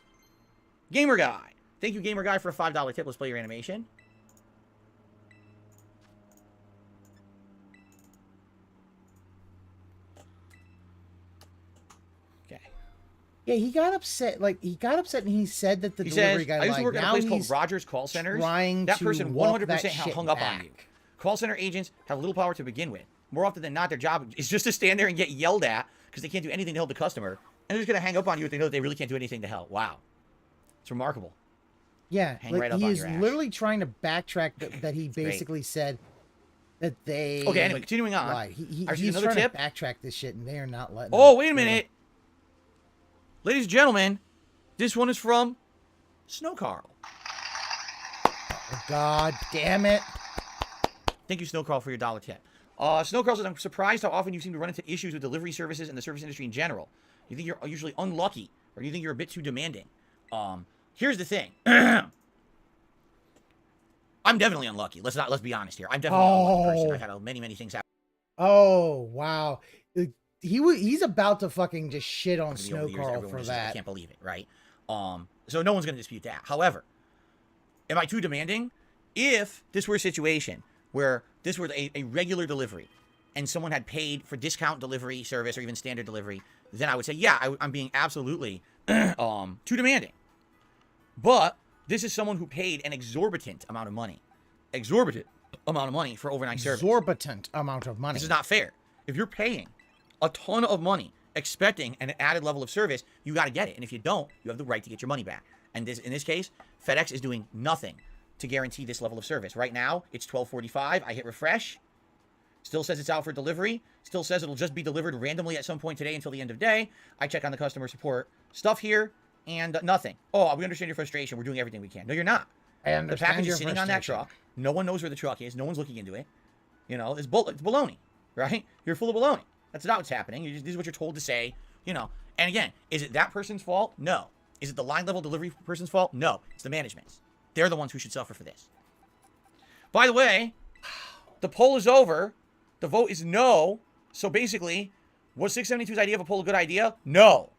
Gamer Guy. Thank you, Gamer Guy, for a $5 tip. Let's play your animation. Okay.
Yeah, he got upset. Like, he got upset and he said that the delivery guy
I used to work
lied.
at a
Now
place called
he's
Rogers Call Centers.
trying
That
to
person
walk
100%
that shit
hung up on
back.
you. Call center agents have little power to begin with. More often than not, their job is just to stand there and get yelled at because they can't do anything to help the customer. And they're just going to hang up on you if they know that they really can't do anything to help. Wow. It's remarkable.
Yeah,
Hang
like,
right up
he
on
is
your ass.
literally trying to backtrack that he basically said that they
Okay, anyway, continuing on.
lied.
I received
He's
another
trying
tip.
to backtrack this shit, and they are not letting
Oh,
him.
wait a minute. Ladies and gentlemen, this one is from Snow Carl.
Oh, God damn it.
Thank you, Snowcrawl, for your dollar tip. Snowcrawl says, I'm surprised how often you seem to run into issues with delivery services and the service industry in general. You think you're usually unlucky, or do you think you're a bit too demanding? Here's the thing. I'm definitely unlucky. Let's be honest here. I'm definitely an unlucky person. I've had many things happen.
Oh, wow. He's about to fucking just shit on Snowcrawl for that.
I can't believe it, right? So no one's going to dispute that. However, am I too demanding? If this were a situation where this were a regular delivery and someone had paid for discount delivery service or even standard delivery, then I would say, yeah, I'm being absolutely too demanding. But this is someone who paid an exorbitant amount of money. Exorbitant amount of money for overnight service.
Exorbitant amount of money.
This is not fair. If you're paying a ton of money expecting an added level of service, you got to get it. And if you don't, you have the right to get your money back. And in this case, FedEx is doing nothing to guarantee this level of service. Right now, it's 12:45. I hit refresh. Still says it's out for delivery. Still says it'll just be delivered randomly at some point today until the end of day. I check on the customer support stuff here, and nothing. Oh, we understand your frustration. We're doing everything we can. No, you're not. The package is sitting on that truck. No one knows where the truck is. No one's looking into it. You know, it's baloney, right? You're full of baloney. That's not what's happening. This is what you're told to say, you know. And again, is it that person's fault? No. Is it the line level delivery person's fault? No. It's the management's. They're the ones who should suffer for this. By the way, the poll is over. The vote is no. So basically, was 672's idea of a poll a good idea? No.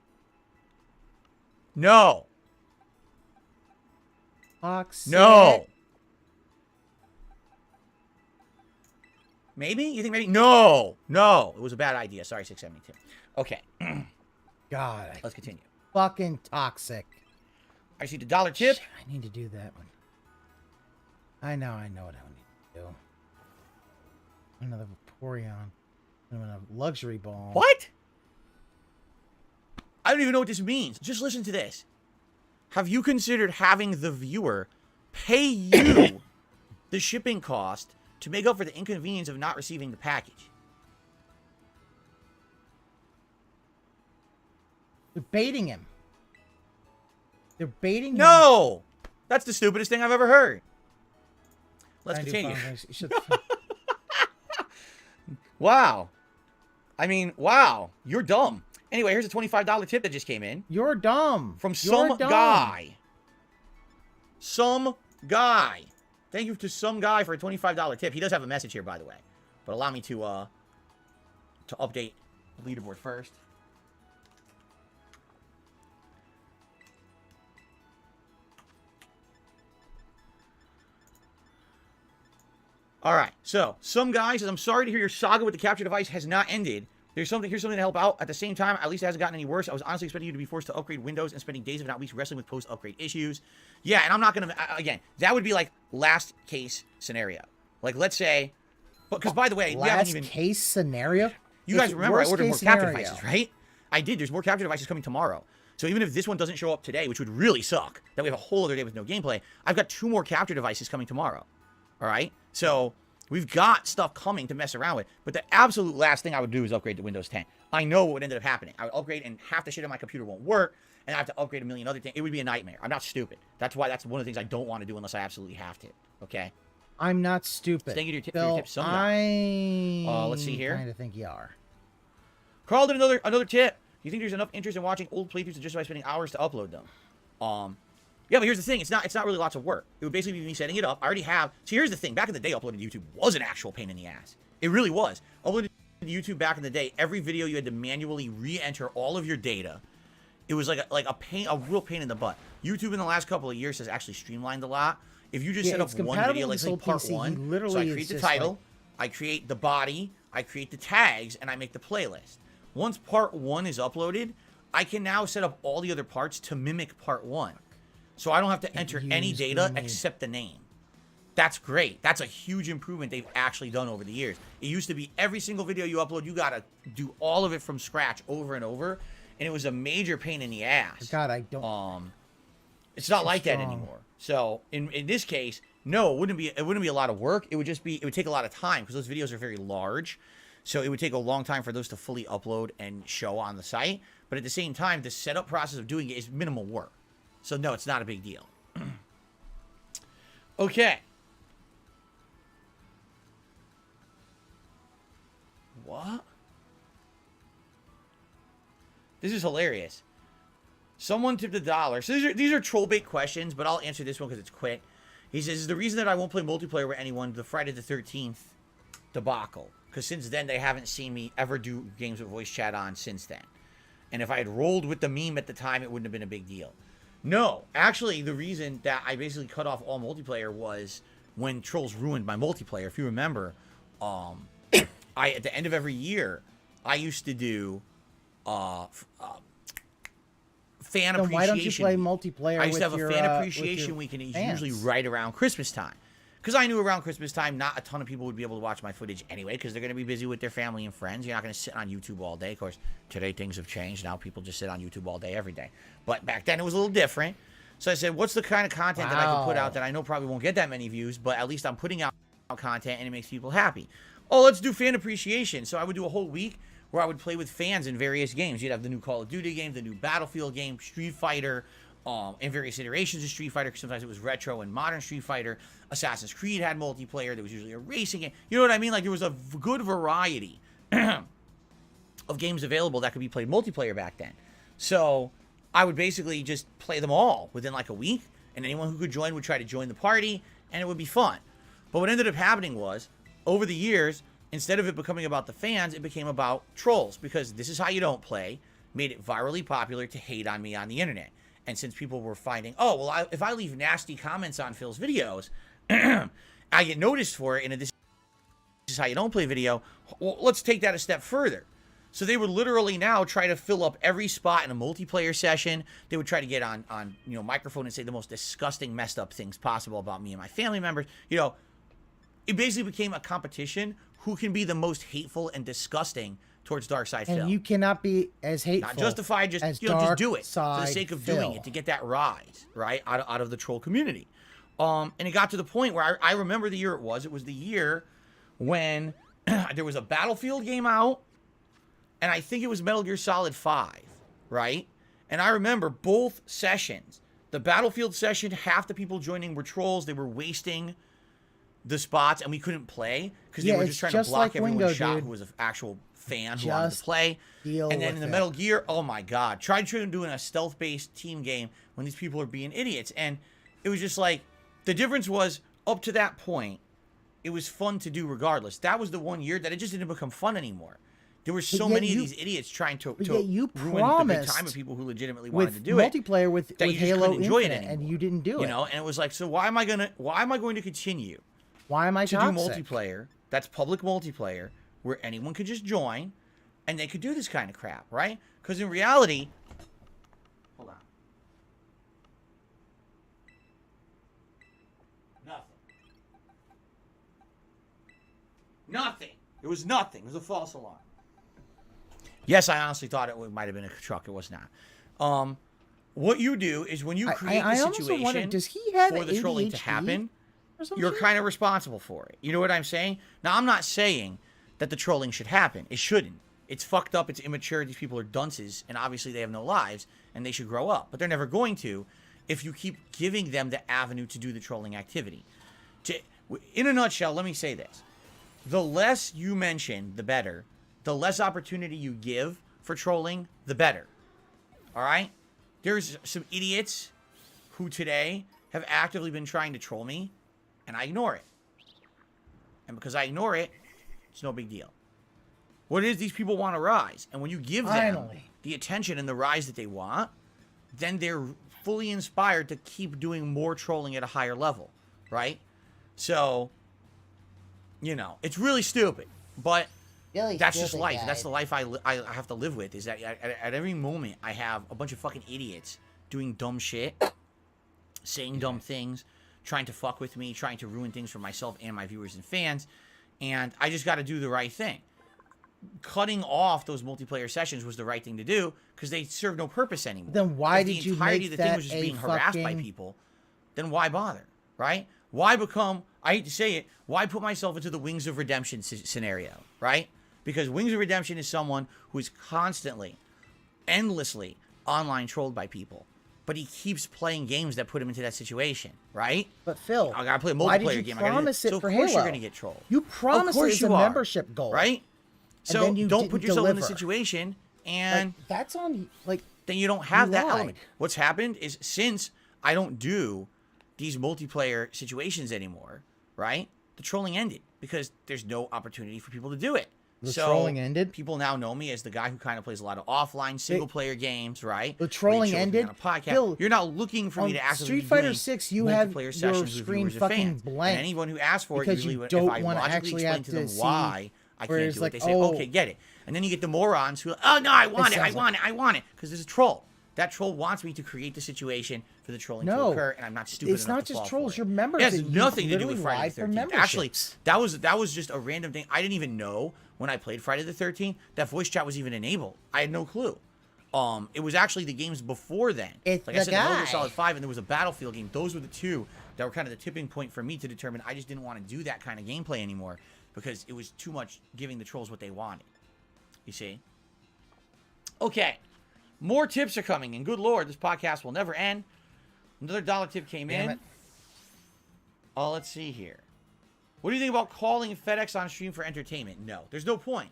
No. No. Maybe? You think maybe? No. No. It was a bad idea. Sorry, 672. Okay.
God.
Let's continue.
Fucking toxic.
I see the dollar tip.
Shit, I need to do that one. I know what I need to do. Another Vaporeon. Another luxury ball.
What? I don't even know what this means. Just listen to this. Have you considered having the viewer pay you the shipping cost to make up for the inconvenience of not receiving the package?
They're baiting him. They're baiting him.
No! That's the stupidest thing I've ever heard. Let's continue. Wow. I mean, wow. You're dumb. Anyway, here's a $25 tip that just came in.
You're dumb.
From some guy. Some guy. Thank you to some guy for a $25 tip. He does have a message here, by the way. But allow me to update the leaderboard first. All right, so some guy says, I'm sorry to hear your saga with the capture device has not ended. Here's something to help out. At the same time, at least it hasn't gotten any worse. I was honestly expecting you to be forced to upgrade Windows and spending days, if not weeks, wrestling with post-upgrade issues. Yeah, and I'm not going to, again, that would be like last case scenario. Like, let's say, because by the way, we haven't even...
Last case scenario?
You guys remember I ordered more capture devices, right? I did. There's more capture devices coming tomorrow. So even if this one doesn't show up today, which would really suck, that we have a whole other day with no gameplay, I've got 2 more capture devices coming tomorrow. All right? So we've got stuff coming to mess around with. But the absolute last thing I would do is upgrade to Windows 10. I know what ended up happening. I would upgrade and half the shit on my computer won't work. And I have to upgrade a million other things. It would be a nightmare. I'm not stupid. That's why that's one of the things I don't want to do unless I absolutely have to. Okay?
I'm not stupid.
Thank you to your tip. Let's see here.
I kind of think you are.
Carl did another tip. Do you think there's enough interest in watching old playthroughs to justify spending hours to upload them? Yeah, but here's the thing. It's not really lots of work. It would basically be me setting it up. I already have. See, here's the thing. Back in the day, uploading to YouTube was an actual pain in the ass. It really was. Uploading to YouTube back in the day, every video you had to manually re-enter all of your data. It was like a real pain in the butt. YouTube in the last couple of years has actually streamlined a lot. If you just set up one video, like say part one, so I create the title, I create the body, I create the tags, and I make the playlist. Once part 1 is uploaded, I can now set up all the other parts to mimic part 1. So I don't have to enter any data except the name. That's great. That's a huge improvement they've actually done over the years. It used to be every single video you upload, you gotta do all of it from scratch over and over, and it was a major pain in the ass.
God, I don't.
It's not like that anymore. So in this case, no, it wouldn't be a lot of work. It would take a lot of time because those videos are very large. So it would take a long time for those to fully upload and show on the site. But at the same time, the setup process of doing it is minimal work. So no, it's not a big deal. Okay. What? This is hilarious. Someone tipped $1. So these are troll bait questions, but I'll answer this one because it's quick. He says, the reason that I won't play multiplayer with anyone, the Friday the 13th debacle. Because since then, they haven't seen me ever do games with voice chat on since then. And if I had rolled with the meme at the time, it wouldn't have been a big deal. No, actually, the reason that I basically cut off all multiplayer was when trolls ruined my multiplayer. If you remember, at the end of every year, I used to do fan appreciation.
Why don't you play multiplayer?
I used to have a fan appreciation week, and it's usually right around Christmas time. Because I knew around Christmas time, not a ton of people would be able to watch my footage anyway, because they're going to be busy with their family and friends. You're not going to sit on YouTube all day. Of course, today things have changed. Now people just sit on YouTube all day, every day. But back then, it was a little different. So I said, what's the kind of content that I can put out that I know probably won't get that many views, but at least I'm putting out content and it makes people happy? Oh, let's do fan appreciation. So I would do a whole week where I would play with fans in various games. You'd have the new Call of Duty game, the new Battlefield game, Street Fighter, and various iterations of Street Fighter, because sometimes it was retro and modern Street Fighter. Assassin's Creed had multiplayer. There was usually a racing game. You know what I mean? Like, there was a good variety of games available that could be played multiplayer back then. So I would basically just play them all within like a week, and anyone who could join would try to join the party, and it would be fun. But what ended up happening was, over the years, instead of it becoming about the fans, it became about trolls, because this is how you don't play made it virally popular to hate on me on the internet. And since people were finding, oh, well, if I leave nasty comments on Phil's videos, I get noticed for it, and this is how you don't play video, well, let's take that a step further. So they would literally now try to fill up every spot in a multiplayer session. They would try to get on microphone and say the most disgusting, messed up things possible about me and my family members. You know, it basically became a competition who can be the most hateful and disgusting towards DarkSide Phil.
And you cannot be as hateful.
Not justified, just
as
just do it for the
DarkSide
sake of
Phil.
doing it, to get that rise, right, out of the troll community. And it got to the point where I remember the year it was. It was the year when there was a Battlefield game out, and I think it was Metal Gear Solid 5, right? And I remember both sessions. The Battlefield session, half the people joining were trolls. They were wasting the spots, and we couldn't play because they were just trying to block everyone's shot who was an actual fan who wanted to play. And then in the Metal Gear, oh my God, tried doing a stealth-based team game when these people are being idiots. And it was just like, the difference was, up to that point, it was fun to do regardless. That was the one year that it just didn't become fun anymore. There were so many of these idiots trying to ruin the big time of people who legitimately wanted to do
multiplayer
it.
with Halo Infinite, and you didn't do it.
You know, and it was like, so why am I going to continue?
Why am I
to
toxic?
do multiplayer? That's public multiplayer where anyone could just join, and they could do this kind of crap, right? Because in reality, hold on, nothing. It was nothing. It was a false alarm. Yes, I honestly thought it might have been a truck. It was not. What you do is when you create the situation
does he have
for the trolling to happen, you're kind of responsible for it. You know what I'm saying? Now, I'm not saying that the trolling should happen. It shouldn't. It's fucked up. It's immature. These people are dunces, and obviously they have no lives, and they should grow up. But they're never going to if you keep giving them the avenue to do the trolling activity. In a nutshell, let me say this. The less you mention, the better. The less opportunity you give for trolling, the better. All right? There's some idiots who today have actively been trying to troll me, and I ignore it. And because I ignore it, it's no big deal. What it is, these people want to rise. And when you give them the attention and the rise that they want, then they're fully inspired to keep doing more trolling at a higher level. Right? So, you know, it's really stupid. But that's just life. That's the life I have to live with, is that at every moment I have a bunch of fucking idiots doing dumb shit, saying dumb things, trying to fuck with me, trying to ruin things for myself and my viewers and fans, and I just got to do the right thing. Cutting off those multiplayer sessions was the right thing to do because they serve no purpose anymore.
Then why did you make
the thing was just being harassed by people? Then why bother, right? Why become, I hate to say it, why put myself into the Wings of Redemption scenario, right? Because Wings of Redemption is someone who is constantly, endlessly online trolled by people. but he keeps playing games that put him into that situation, right?
But Phil,
I gotta play a
why did
multiplayer
you
game.
promise it
so
for
of course
Halo?
you're gonna get trolled.
You promised it as a membership goal,
right? So
then you
don't put
didn't
yourself in the
deliver.
situation, and
like, that's on like.
then you don't have that
lied.
element. What's happened is since I don't do these multiplayer situations anymore, right? The trolling ended because there's no opportunity for people to do it.
The
so
trolling ended?
People now know me as the guy who kind of plays a lot of offline single-player games, right?
The trolling
Where you show
ended?
me on a podcast.
Phil,
You're not looking for me to actively
Street
be
Fighter
doing
6, you have
multiplayer
your
sessions with
screen
viewers and
fucking
fans.
blank
And anyone who asks for it,
because
usually
you don't
if I
wanna
logically
actually
explain
have
to them
to see
why I
where
can't
it's
do it,
like,
they say,
oh,
okay, get it. And then you get the morons who are, oh, no, I want it, I want it, I want it. Because there's a troll. That troll wants me to create the situation for the trolling to occur, and I'm not stupid
it's
enough
not
to
just
fall
trolls.
for
Your
it.
members.
It has
that you
nothing to do with
literally
Friday the
lied for
13th. Actually,
memberships.
that was just a random thing. I didn't even know when I played Friday the 13th that voice chat was even enabled. I had no clue. It was actually the games before then.
It's
like
the
I said, Metal Gear
guy.
Solid 5, and there was a Battlefield game. Those were the two that were kind of the tipping point for me to determine I just didn't want to do that kind of gameplay anymore because it was too much giving the trolls what they wanted. You see? Okay. More tips are coming, and good lord, this podcast will never end. Another dollar tip came
Damn
in.
it.
Oh, let's see here. What do you think about calling FedEx on stream for entertainment? No, there's no point.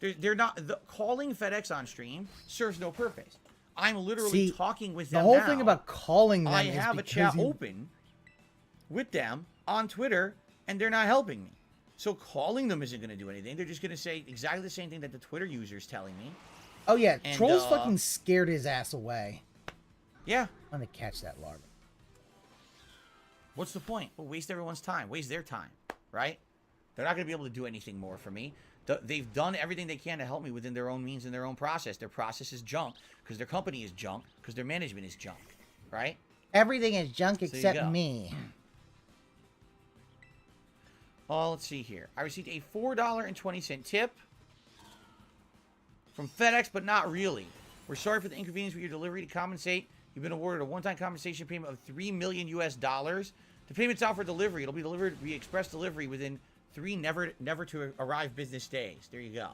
They're not calling FedEx on stream serves no purpose. I'm literally talking with them.
The whole
now.
thing about calling them
I
is
have a chat open with them on Twitter, and they're not helping me. So calling them isn't going to do anything. They're just going to say exactly the same thing that the Twitter user is telling me.
Oh yeah,
And,
trolls fucking scared his ass away.
Yeah.
I'm gonna catch that larva.
What's the point? Well, waste everyone's time. Waste their time, right? They're not going to be able to do anything more for me. They've done everything they can to help me within their own means and their own process. Their process is junk because their company is junk because their management is junk, right?
Everything is junk
So you
except
go.
me.
Oh, let's see here. I received a $4.20 tip from FedEx, but not really. We're sorry for the inconvenience with your delivery. To compensate, you've been awarded a one-time compensation payment of $3 million US. The payment's out for delivery. It'll be delivered via express delivery within 3 never to arrive business days. There you go.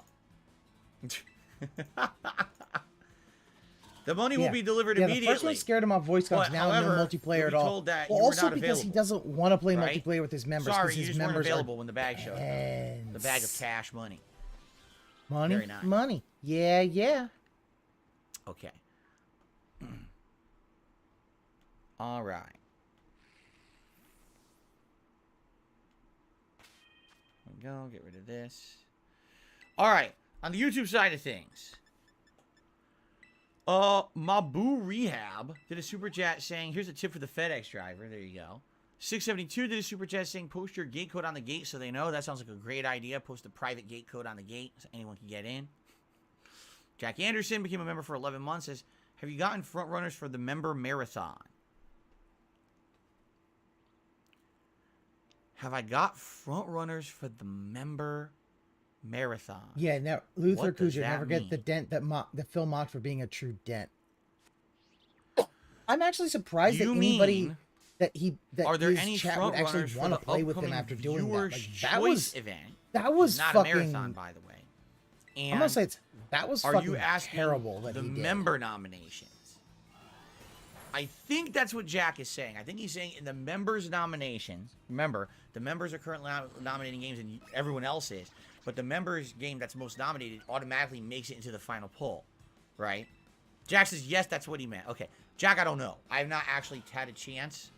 The money will be delivered immediately.
The first one scared him off voice guns. Now
however,
no multiplayer at all.
told that
Well,
you were
also
not
because he
available,
doesn't want to play
right?
multiplayer with his members.
Sorry,
because
you
his
just weren't
members
available when the bag showed up.
are
The bag of cash money.
money.
Very nice.
Money. Yeah, yeah.
Okay. All right. There we go. Get rid of this. All right. On the YouTube side of things. Mabu Rehab did a super chat saying, here's a tip for the FedEx driver. There you go. 672 did a super chat saying, post your gate code on the gate so they know. That sounds like a great idea. Post a private gate code on the gate so anyone can get in. Jack Anderson became a member for 11 months. Says, have you gotten front runners for the member marathon? Have I got front runners for the member marathon?
Yeah, now Luther
What does
Kuja
that
never get the
mean?
dent that Phil mocked for being a true dent. I'm actually surprised that
You
anybody
mean,
that
are there
his
any
chat
front
would actually
runners for
want
the
to play with him
upcoming
after doing that.
Viewers'
Like, that
Choice
was
event?
that was
Not
fucking
a marathon, by the way. And
I'm gonna say that was
are
fucking
you asking
terrible that
the
he did.
member nominations? I think that's what Jack is saying. I think he's saying in the members' nominations. Remember, the members are currently nominating games, and everyone else is. But the members' game that's most nominated automatically makes it into the final poll, right? Jack says yes, that's what he meant. Okay, Jack, I don't know. I have not actually had a chance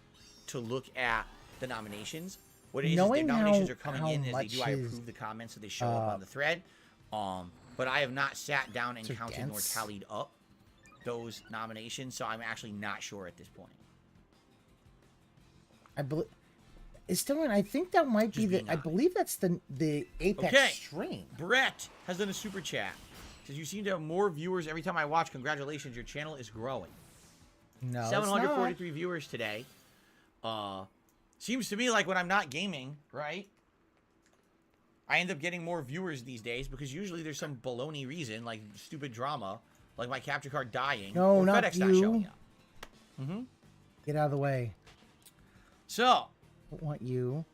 to look at the nominations. What it is the nominations are coming in as they do. I approve the comments, so they show up on the thread. But I have not sat down and counted nor tallied up those nominations, so I'm actually not sure at this point.
I believe it's still. I think that might be the. I believe that's the Apex stream.
Brett has done a super chat. Says you seem to have more viewers every time I watch. Congratulations, your channel is growing.
No,
743 viewers today. Seems to me like when I'm not gaming, right? I end up getting more viewers these days because usually there's some baloney reason, like stupid drama, like my capture card dying,
No,
or
not
FedEx
you.
not showing up. Mm-hmm.
Get out of the way.
So,
I don't want you.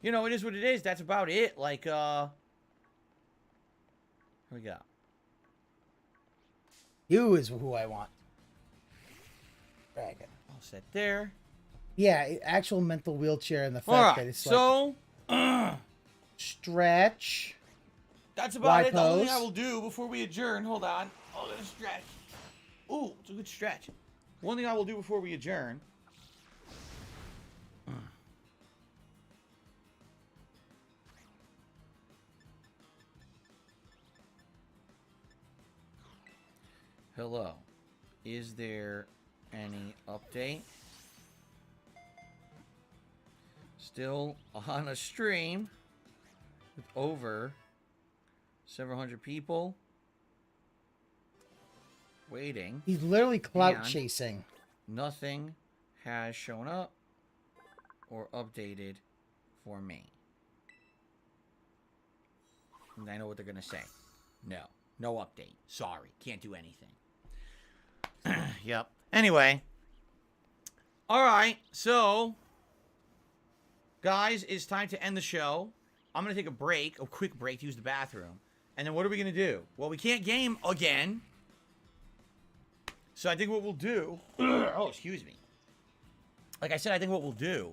you know, it is what it is. That's about it. Like, here we go.
You is who I want. Dragon.
All set there.
Yeah, actual mental wheelchair and the fact
All right,
that it's
so
stretch.
that's about it. The only thing
pose?
I will do before we adjourn. Hold on. Oh, gonna stretch. Ooh, it's a good stretch. One thing I will do before we adjourn. Hello. Is there any update? Still on a stream with over several hundred people waiting.
He's literally clout
And
chasing.
nothing has shown up or updated for me. And I know what they're going to say. No update. Sorry. Can't do anything. Yep. Anyway. All right. So, guys, it's time to end the show. I'm going to take a quick break to use the bathroom. And then what are we going to do? Well, we can't game again. So I think what we'll do... oh, excuse me. Like I said, I think what we'll do...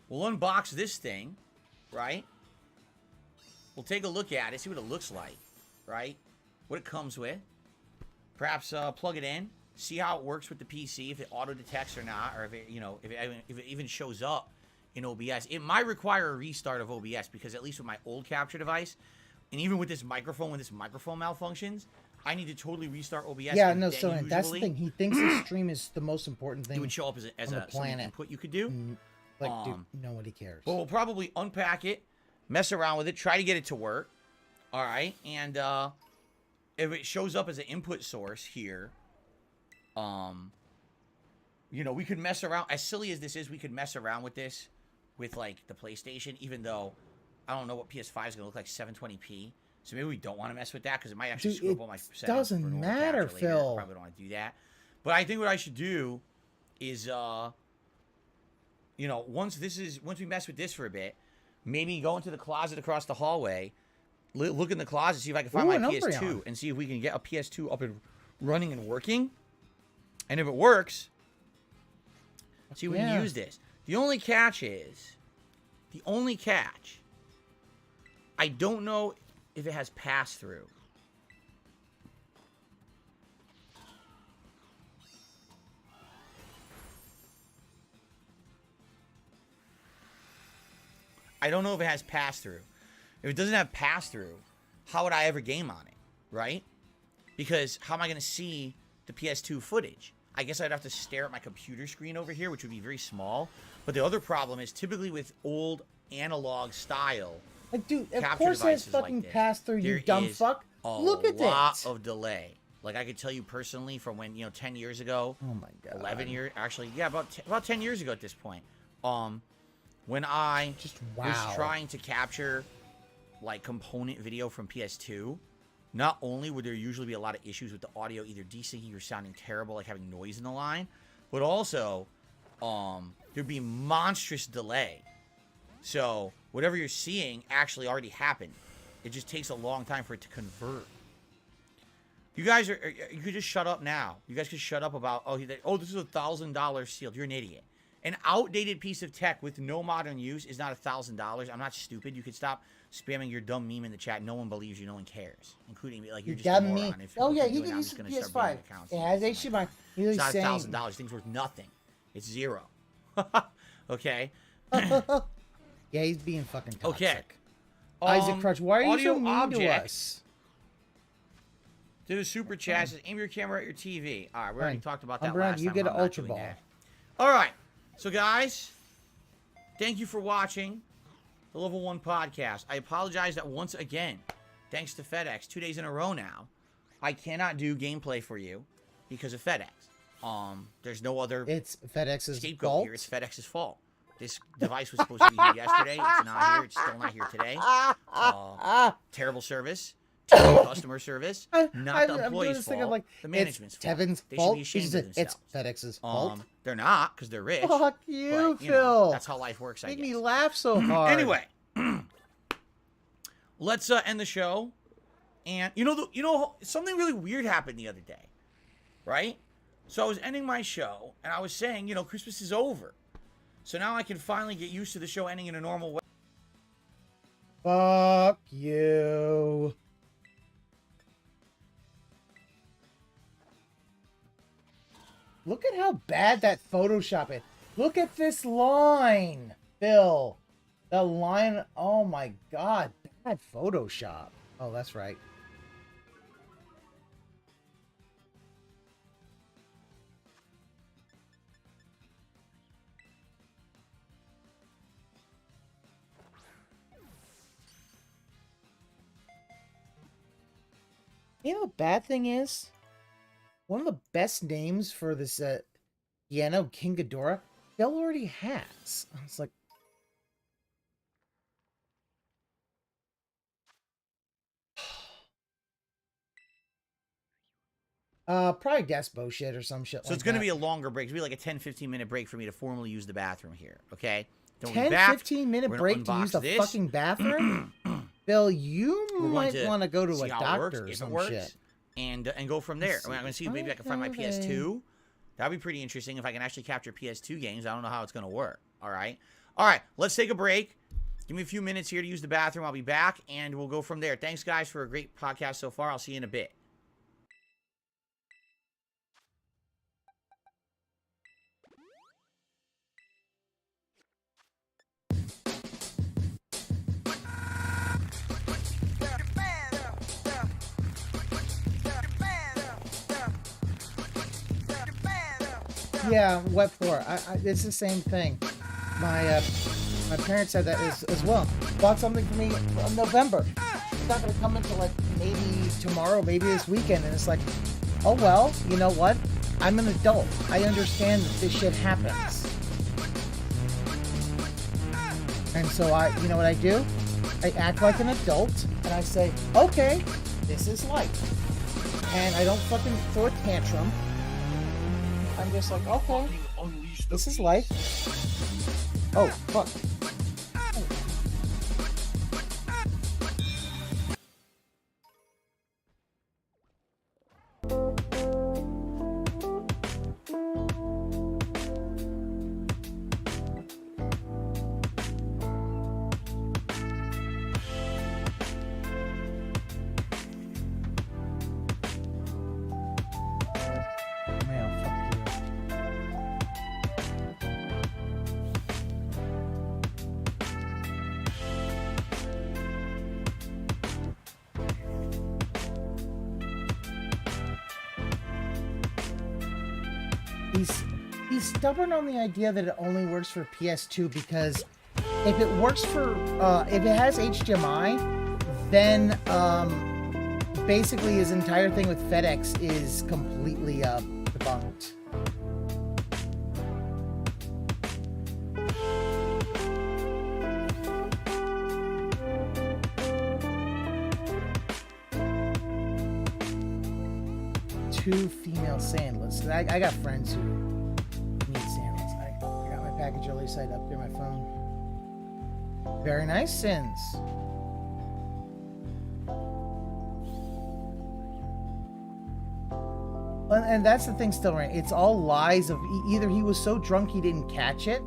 we'll unbox this thing, right? We'll take a look at it, see what it looks like, right? What it comes with. Perhaps plug it in, see how it works with the PC, if it auto-detects or not, or if it, if it even shows up in OBS. It might require a restart of OBS, because at least with my old capture device, and even with this microphone, when this microphone malfunctions, I need to totally restart OBS.
Yeah, no, so that's the thing. He thinks the stream is the most important thing.
It would show up as a planet input you could do.
Like, dude, nobody cares.
But we'll probably unpack it, mess around with it, try to get it to work. All right, and if it shows up as an input source here, we could mess around. As silly as this is, we could mess around with this with like the PlayStation, even though I don't know what PS5 is gonna look like 720p. So maybe we don't want to mess with that because it might actually screw up all my settings.
Doesn't matter, Phil.
Probably don't want to do that. But I think what I should do is, once we mess with this for a bit, maybe go into the closet across the hallway, look in the closet, see if I can find my PS2, and see if we can get a PS2 up and running and working. And if it works, see if we can use this. The only catch, I don't know if it has pass-through. I don't know if it has pass-through. If it doesn't have pass-through, how would I ever game on it, right? Because how am I going to see the PS2 footage? I guess I'd have to stare at my computer screen over here, which would be very small. But the other problem is typically with old analog style,
like, dude, of course it has fucking like pass-through, you dumb fuck. Look at this.
A lot of delay. Like, I could tell you personally from when, 10 years ago.
Oh, my God.
11 years. Actually, yeah, about 10 years ago at this point. When I was trying to capture, like, component video from PS2, not only would there usually be a lot of issues with the audio, either desyncing or sounding terrible, like having noise in the line, but also, there'd be monstrous delay. So, whatever you're seeing actually already happened. It just takes a long time for it to convert. You guys you could just shut up now. You guys could shut up about, this is $1,000 sealed. You're an idiot. An outdated piece of tech with no modern use is not $1,000. I'm not stupid. You could stop spamming your dumb meme in the chat. No one believes you. No one cares. Including me. Like, you're just a moron.
He can use the PS5. It has HDMI.
It's not $1,000. This thing's worth nothing. It's zero. Okay?
Yeah, he's being fucking toxic.
Okay.
Isaac Crutch, why are you so mean to us?
To the super chat says, aim your camera at your TV. All right, we already talked about that last time.
You get an Ultra Ball.
All right. So, guys, thank you for watching the Level 1 podcast. I apologize that once again, thanks to FedEx, 2 days in a row now, I cannot do gameplay for you because of FedEx. There's no other
It's FedEx's
scapegoat
fault.
here. It's FedEx's fault. This device was supposed to be here yesterday. It's not here. It's still not here today. Terrible service. Terrible customer service. Not the employee's fault.
Like,
the management's fault.
Tevin's
they
fault.
should be ashamed of themselves.
It's FedEx's fault.
They're not, because they're rich.
Fuck you,
but,
Phil.
That's how life works, I guess.
Make me laugh so hard.
Anyway, let's end the show. And you know something really weird happened the other day, right? So I was ending my show, and I was saying, you know, Christmas is over. So now I can finally get used to the show ending in a normal way.
Fuck you. Look at how bad that Photoshop is. Look at this line, Phil. The line, oh my god, bad Photoshop. Oh, that's right. You know the bad thing is? One of the best names for this piano, King Ghidorah, Phil already has. I was like, probably Despo shit or some shit.
So it's going to be a longer break. It's going to be like a 10-15 minute break for me to formally use the bathroom here. Okay?
10-15 minute break to use the fucking bathroom? Phil, you might want to go to a doctor or some shit.
And go from there. I mean, I'm going to see if maybe I can find my PS2. That'd be pretty interesting if I can actually capture PS2 games. I don't know how it's going to work. All right. All right. Let's take a break. Give me a few minutes here to use the bathroom. I'll be back, and we'll go from there. Thanks, guys, for a great podcast so far. I'll see you in a bit.
Yeah, what for? It's the same thing. My parents said that as well. Bought something for me in November. It's not gonna come until like maybe tomorrow, maybe this weekend, and it's like, oh well, you know what? I'm an adult. I understand that this shit happens. And so you know what I do? I act like an adult, and I say, okay, this is life. And I don't fucking throw a tantrum. I'm just like, okay, this is life. Oh, fuck. He's stubborn on the idea that it only works for PS2 because if it works for if it has HDMI, then basically his entire thing with FedEx is completely debunked. Two female sandals. I got friends who need sandals. I got my package early side up there, my phone. Very nice, Sins. And that's the thing still, right? It's all lies of either he was so drunk he didn't catch it,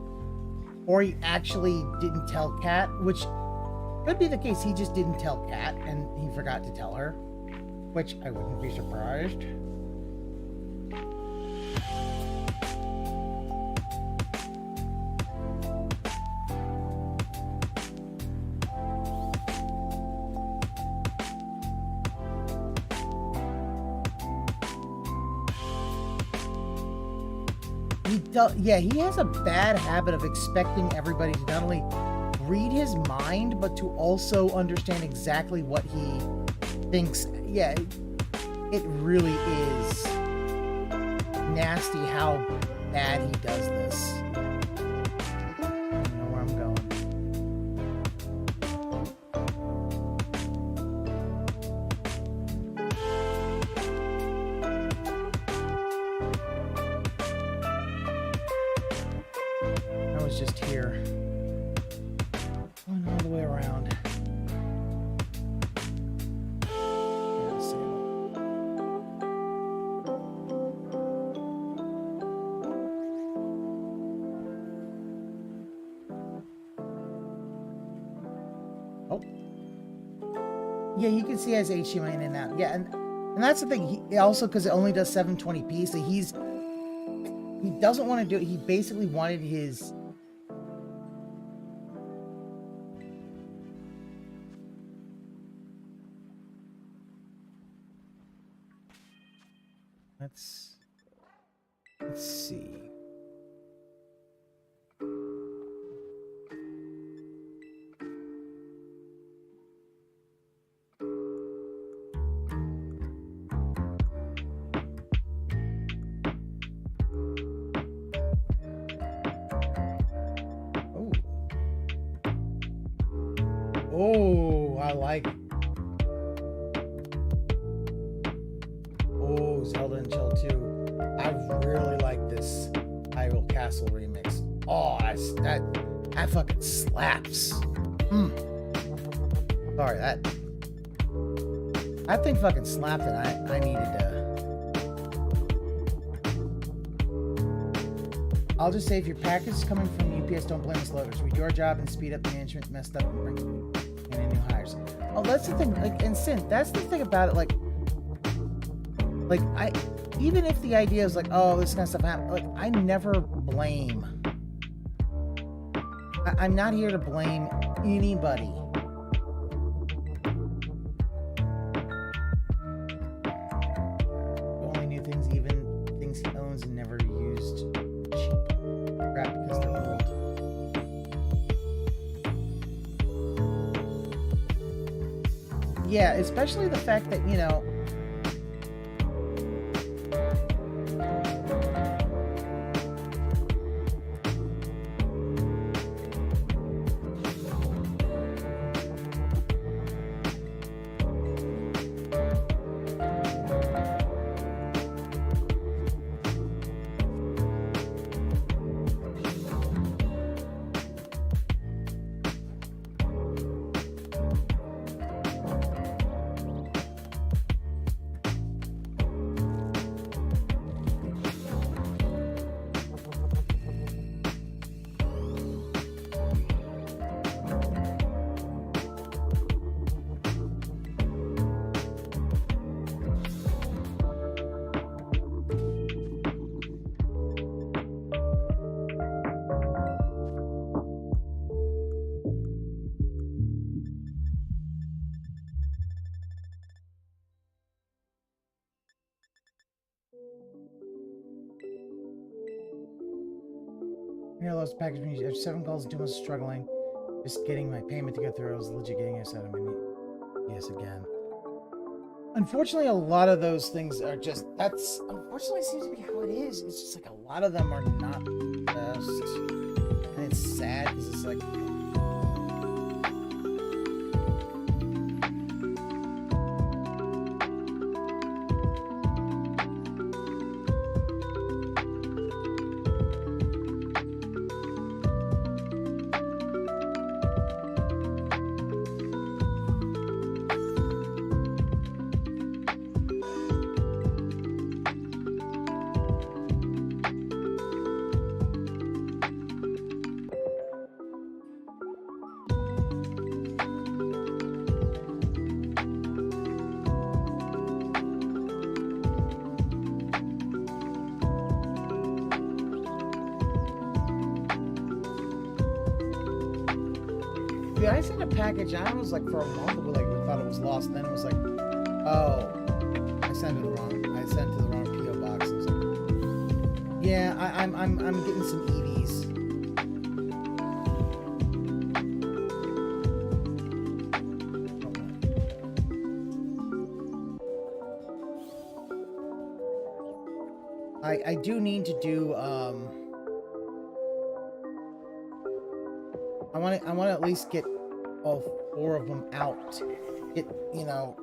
or he actually didn't tell Kat, which could be the case. He just didn't tell Kat and he forgot to tell her, which I wouldn't be surprised. Yeah, he has a bad habit of expecting everybody to not only read his mind, but to also understand exactly what he thinks. Yeah, it really is nasty how bad he does this. I don't know where I'm going. Just here. Going all the way around. Yeah, you can see it has HDMI in and out. Yeah, and that's the thing. He also, because it only does 720p, so he doesn't want to do it. He basically wanted his. Let's see. Oh, I like. Oh, Zelda and Chill 2. I really like this Hyrule Castle remix. Oh, that fucking slaps. Sorry, that thing fucking slapped, and I needed to. I'll just say, if your package is coming from UPS, don't blame us loaders. We do our job and speed up the management messed up and bring in new hires. Oh, that's the thing. Like, and Synth, that's the thing about it. Like even if the idea is like, oh, this kind of stuff happens, like, I never blame. I'm not here to blame anybody. He only knew things, even things he owns and never used. Cheap crap because they're old. Yeah, especially the fact that, you know, I lost package when you have 7 calls and 2 months struggling. Just getting my payment to go through. I was legit getting us out of my yes again. Unfortunately, a lot of those things are just, that's unfortunately seems to be how it is. It's just like a lot of them are not the best. And it's sad because it's like, yeah, I sent a package. I was like, for a month, we thought it was lost. And then it was like, oh, I sent it wrong. I sent it to the wrong PO box. I was like, yeah, I'm getting some EVs. I do need to do I want to at least get all 4 of them out. It, you know,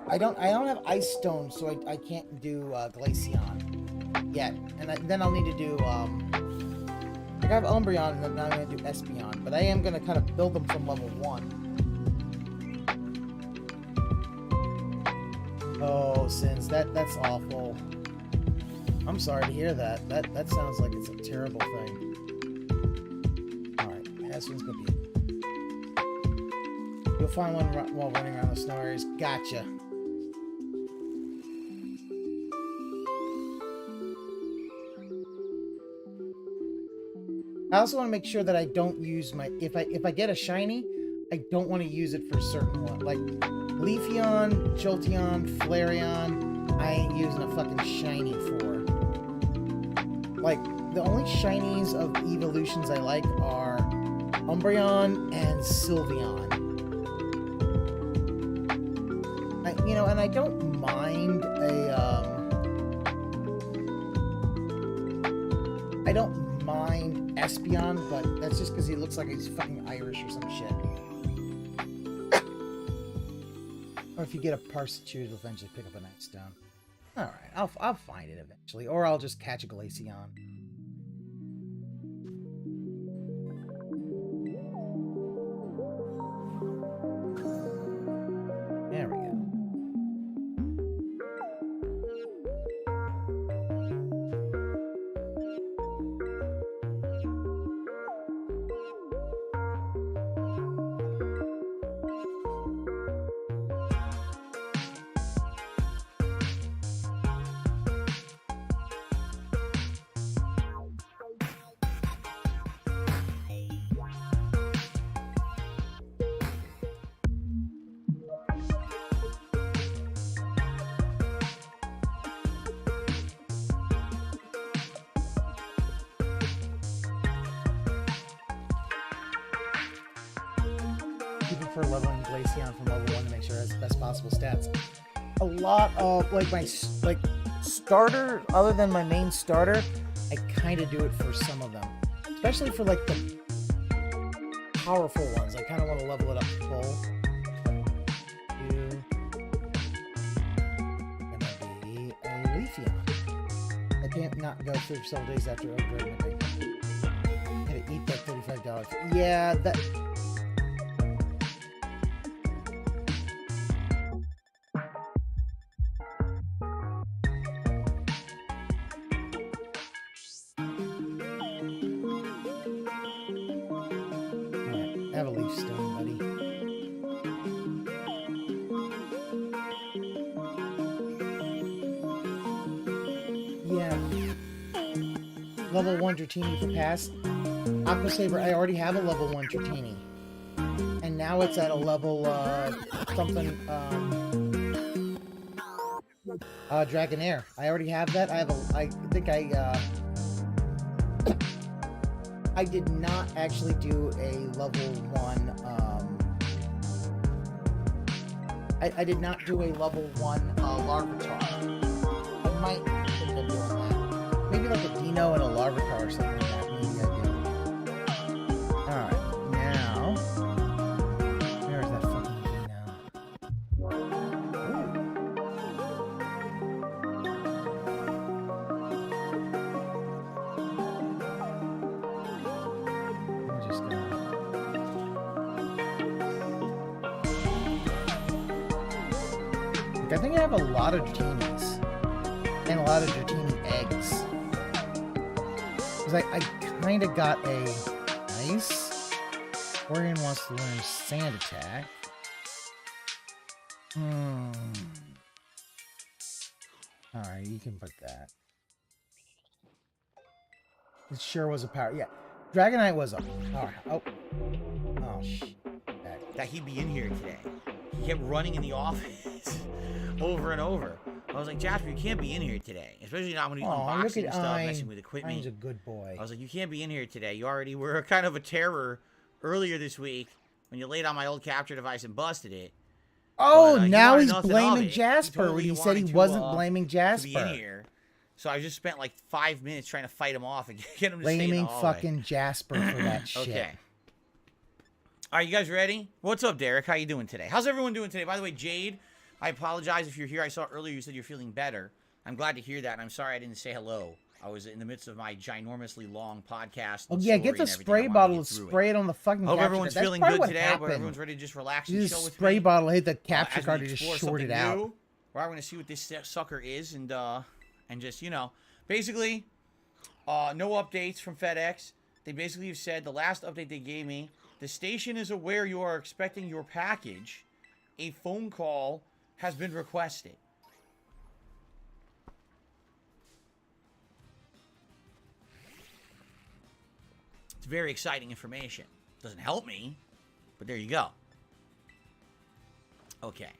I don't have Ice Stone, so I can't do Glaceon yet. And then I'll need to do I have Umbreon, and then I'm going to do Espeon. But I am going to kind of build them from level 1. Oh, Sins, that's awful. I'm sorry to hear that. That sounds like it's a terrible thing. Alright, this one's gonna be You'll find one while running around the snow areas. Gotcha. I also want to make sure that I don't use my... If I get a shiny, I don't want to use it for certain one. Like, Leafeon, Jolteon, Flareon, I ain't using a fucking shiny for. Like, the only shinies of evolutions I like are Umbreon and Sylveon. You know, and I don't mind I don't mind Espeon, but that's just because he looks like he's fucking Irish or some shit. Or if you get a Parsetude, you'll eventually pick up a Nightstone. Alright, I'll find it eventually. Or I'll just catch a Glaceon. There we go. For leveling Glaceon from level 1 to make sure it has the best possible stats. A lot of like my starter, other than my main starter, I kind of do it for some of them, especially for like the powerful ones. I kind of want to level it up full. Gonna be a Leafeon. I can't not go through several days after upgrading my thing. Gotta eat that $35. Yeah, that. Have a leaf stone, buddy. Yeah. Level 1 Dratini for pass. Aqua Saber, I already have a level 1 Dratini. And now it's at a level, something, Dragonair. I already have that. I think I did not actually do a level 1, I did not do a level 1 Larvitar. I might think of doing that. Maybe like a Dino and a Larvitar or something like that. Maybe I do. Alright, now... Where's that fucking Dino? I think I have a lot of Dratinis and a lot of Dratini eggs. Because I kind of got a nice. Orion wants to learn Sand Attack. Alright, you can put that. It sure was a power. Yeah. Dragonite was a. Alright. Oh. Oh, shit.
That he'd be in here today. He kept running in the office. Over and over. I was like, Jasper, you can't be in here today. Especially not when he's unboxing and stuff, messing with equipment.
He's a good boy.
I was like, you can't be in here today. You already were kind of a terror earlier this week when you laid on my old capture device and busted it.
Oh,
But,
now he's blaming Jasper when he said he wasn't blaming Jasper.
To be in here. So I just spent like 5 minutes trying to fight him off and get him to stay in the
blaming
hallway.
fucking Jasper for that shit.
Okay. All right, you guys ready? What's up, Derek? How you doing today? How's everyone doing today? By the way, Jade, I apologize if you're here. I saw earlier you said you're feeling better. I'm glad to hear that, and I'm sorry I didn't say hello. I was in the midst of my ginormously long podcast.
Oh, yeah, get the spray bottle and spray it on the fucking
Hope
capture.
everyone's
That's
feeling good today.
Happened.
Hope everyone's ready to just relax and
You
chill with
spray
me.
bottle, hit the capture
As
card,
we
and just
explore
short it
something
out.
new. We're going to see what this sucker is, and just, you know, basically, no updates from FedEx. They basically have said the last update they gave me The station is aware you are expecting your package. A phone call has been requested. It's very exciting information. Doesn't help me, but there you go. Okay.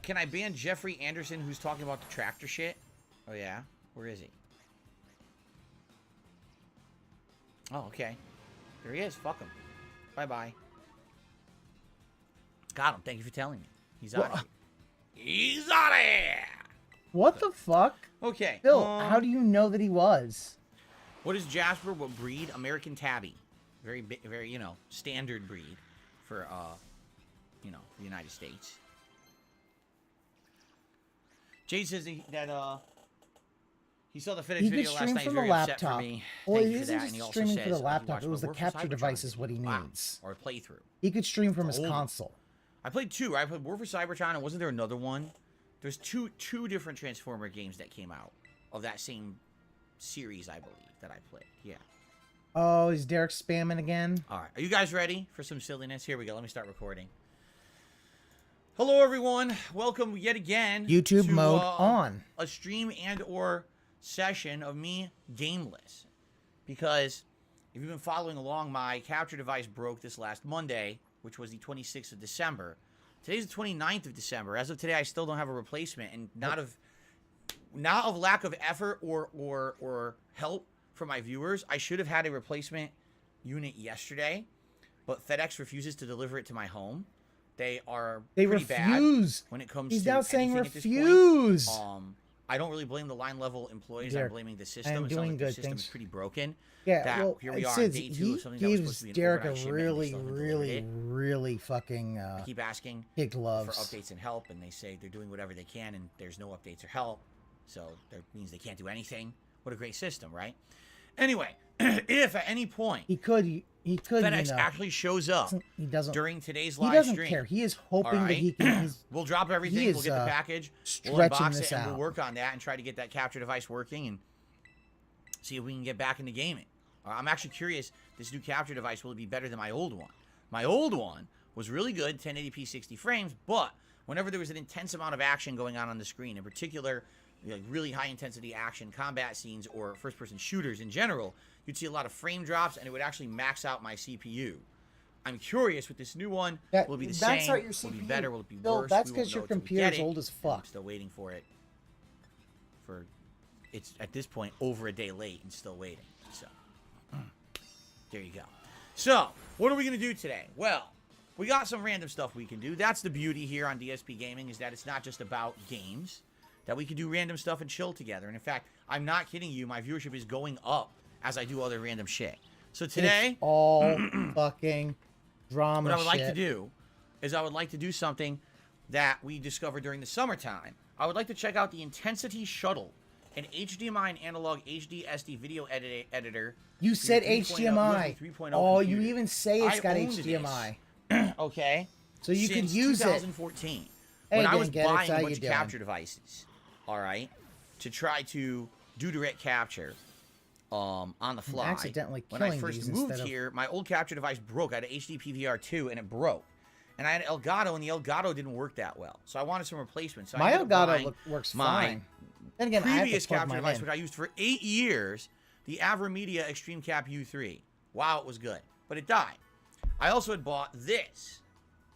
Can I ban Jeffrey Anderson, who's talking about the tractor shit? Oh, yeah? Where is he? Oh, okay. There he is. Fuck him. Bye-bye. Got him. Thank you for telling me. He's out of here. He's out of here!
What the fuck?
Okay.
Phil, how do you know that he was?
What is Jasper? What breed? American Tabby. Very, very, you know, standard breed for, you know, the United States. Jade says that he saw the FedEx video last night. He's very upset for me.
Well,
Thank
it
you for
isn't
that. And he
just
also
streaming
says
for the laptop.
he
It was the
watched my
capture
War for
device is
Cybertron.
what he
Wow.
needs.
Or a playthrough.
He could stream from his
Old.
console.
I played two. I played War for Cybertron, and wasn't there another one? There's two different Transformer games that came out of that same series, I believe, that I played. Yeah.
Oh, is Derek spamming again?
All right. Are you guys ready for some silliness? Here we go. Let me start recording. Hello, everyone. Welcome yet again
YouTube
to,
mode on.
A stream and or session of me gameless. Because if you've been following along, my capture device broke this last Monday, which was the 26th of December. Today's the 29th of December. As of today, I still don't have a replacement, and not of lack of effort or help from my viewers. I should have had a replacement unit yesterday, but FedEx refuses to deliver it to my home. They
refuse
bad when it comes
He's
to
now saying
anything
refuse.
At this point. I don't really blame the line level employees.
Derek,
I'm blaming the system.
I am
It sounds
doing
like
good,
the system
thanks.
is pretty broken.
Yeah,
that
well,
here we
it
are on
says
day 2
he
of something that was supposed
gives
to be an
Derek
overnight
a
shipment, and they
really,
still haven't delivered
really,
it.
really fucking
I keep asking
big
for
gloves.
updates and help, and they say they're doing whatever they can, and there's no updates or help, so that means they can't do anything. What a great system, right? Anyway, if at any point
He could,
FedEx
you know,
actually shows up
he doesn't.
during today's
He
live
doesn't
stream,
care. He is hoping
all
that he
right?
can. He's,
we'll drop everything.
he
We'll get the
is,
package. We'll
stretching
unbox
this
it, and
out.
we'll work on that and try to get that capture device working and see if we can get back into gaming. I'm actually curious, this new capture device, will it be better than my old one? My old one was really good, 1080p 60 frames, but whenever there was an intense amount of action going on the screen, in particular, like really high intensity action, combat scenes, or first person shooters in general, you'd see a lot of frame drops, and it would actually max out my CPU. I'm curious with this new one, will it be the same?
Out your
Will
CPU.
it be better? Will it be
Phil,
worse?
that's
We won't
because your
know till we
computer's
get it,
old as
and
fuck.
I'm still waiting for it. It's at this point over a day late and still waiting. So there you go. So what are we gonna do today? Well, we got some random stuff we can do. That's the beauty here on DSP Gaming, is that it's not just about games. That we can do random stuff and chill together. And in fact, I'm not kidding you. My viewership is going up as I do other random shit. So today,
it's all fucking drama.
what I would like
shit.
to do is I would like to do something that we discovered during the summertime. I would like to check out the Intensity Shuttle, an HDMI and analog HD SD video editor.
You said
for your 3.0
HDMI.
USB 3.0
Oh, you
computer.
even say it's
I
got
owned
HDMI.
Okay.
So you
Since
could use it.
2014.
Hey,
When I was
Dan Geddes,
buying
how
a
you
bunch of
doing?
capture devices, all right, to try to do direct capture on the fly.
accidentally
when I
killing
first
these
moved
instead of-
here, my old capture device broke. I had an HD PVR2 and it broke. And I had an Elgato, and the Elgato didn't work that well. So I wanted some replacements. So I
My
ended up buying
Elgato works
my
fine. Then again, I have
previous
to plug
capture
mine
device,
in.
which I used for 8 years, the AverMedia Extreme Cap U3. Wow, it was good. But it died. I also had bought this.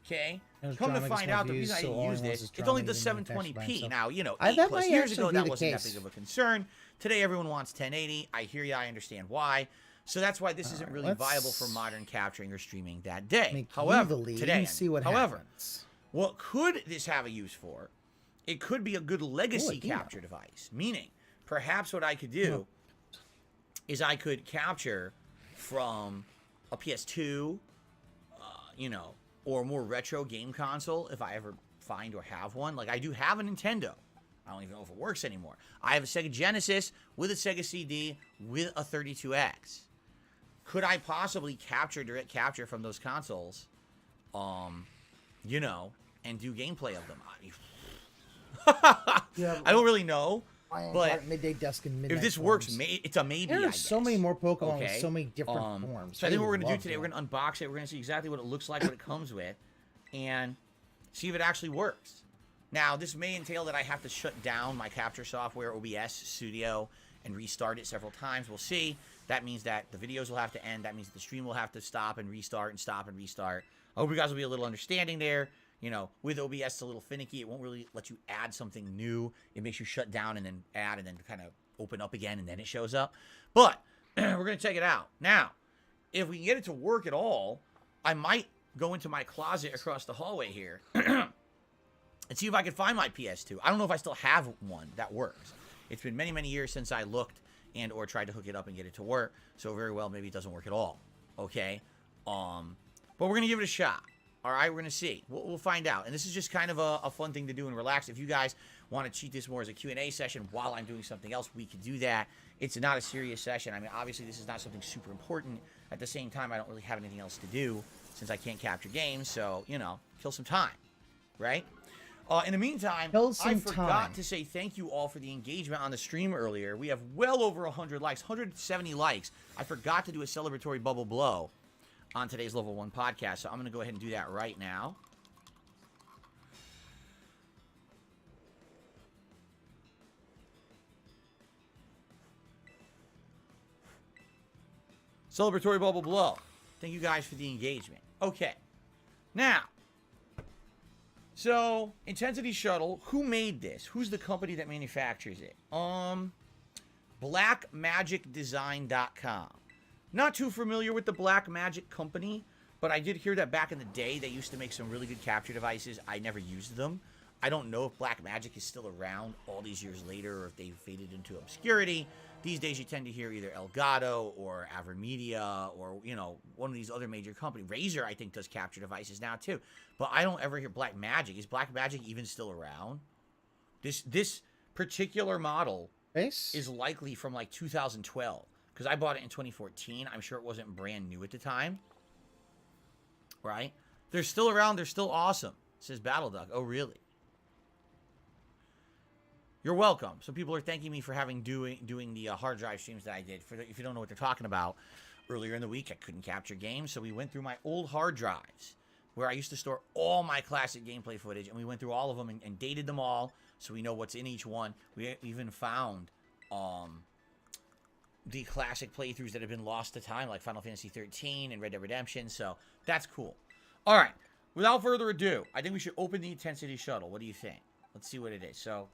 Okay?
There's
Come to
drama
find
against
out, the
my
reason I
views, so
didn't
all
use
he wants
this,
is
it's only
drama
the
to manufacture by
720p.
himself.
Now, you know,
That
8
might
plus years
actually
ago,
be
that
the
wasn't that
case.
big of a concern. Today, everyone wants 1080. I hear you. I understand why. So that's why this isn't really
let's
viable for modern capturing or streaming that day.
Make you
However,
the lead
today,
and see what
however,
happens.
what could this have a use for? It could be a good legacy
Ooh, yeah.
capture device. Meaning, perhaps what I could do is I could capture from a PS2, you know, or more retro game console if I ever find or have one. Like, I do have a Nintendo. I don't even know if it works anymore. I have a Sega Genesis with a Sega CD with a 32X. Could I possibly capture direct capture from those consoles, you know, and do gameplay of them?
Yeah.
I don't really know. But
midday dusk and midnight
if this
forms.
works, it's a maybe.
There
I
are so
guess.
many more Pokemon
Okay.
with so many different forms.
So I think what we're gonna do
love
today,
that.
we're gonna unbox it. We're gonna see exactly what it looks like, what it comes with, and see if it actually works. Now, this may entail that I have to shut down my capture software, OBS Studio, and restart it several times. We'll see. That means that the videos will have to end. That means that the stream will have to stop and restart and stop and restart. I hope you guys will be a little understanding there. You know, with OBS, it's a little finicky. It won't really let you add something new. It makes you shut down and then add and then kind of open up again, and then it shows up. But we're going to check it out. Now, if we can get it to work at all, I might go into my closet across the hallway here and see if I can find my PS2. I don't know if I still have one that works. It's been many, many years since I looked and or tried to hook it up and get it to work. So very well, maybe it doesn't work at all. Okay? But we're going to give it a shot. All right? We're going to see. We'll find out. And this is just kind of a fun thing to do and relax. If you guys want to treat this more as a Q&A session while I'm doing something else, we could do that. It's not a serious session. I mean, obviously, this is not something super important. At the same time, I don't really have anything else to do since I can't capture games. So, you know, kill some time. Right? In the meantime, I forgot to say thank you all for the engagement on the stream earlier. We have well over 100 likes, 170 likes. I forgot to do a celebratory bubble blow on today's Level 1 podcast, so I'm going to go ahead and do that right now. Celebratory bubble blow. Thank you guys for the engagement. Okay. Now, so, Intensity Shuttle, who made this? Who's the company that manufactures it? BlackMagicDesign.com. Not too familiar with the Black Magic company, but I did hear that back in the day they used to make some really good capture devices. I never used them. I don't know if Black Magic is still around all these years later or if they've faded into obscurity. These days you tend to hear either Elgato or Avermedia or, you know, one of these other major companies. Razer, I think, does capture devices now, too. But I don't ever hear Black Magic. Is Black Magic even still around? This particular model is likely from, like, 2012. Because I bought it in 2014. I'm sure it wasn't brand new at the time. Right? They're still around. They're still awesome. Says Battle Duck. Oh, really? You're welcome. So people are thanking me for doing the hard drive streams that I did. If you don't know what they're talking about, earlier in the week I couldn't capture games, so we went through my old hard drives where I used to store all my classic gameplay footage, and we went through all of them and dated them all, so we know what's in each one. We even found the classic playthroughs that have been lost to time, like Final Fantasy 13 and Red Dead Redemption. So that's cool. All right. Without further ado, I think we should open the Intensity Shuttle. What do you think? Let's see what it is. So.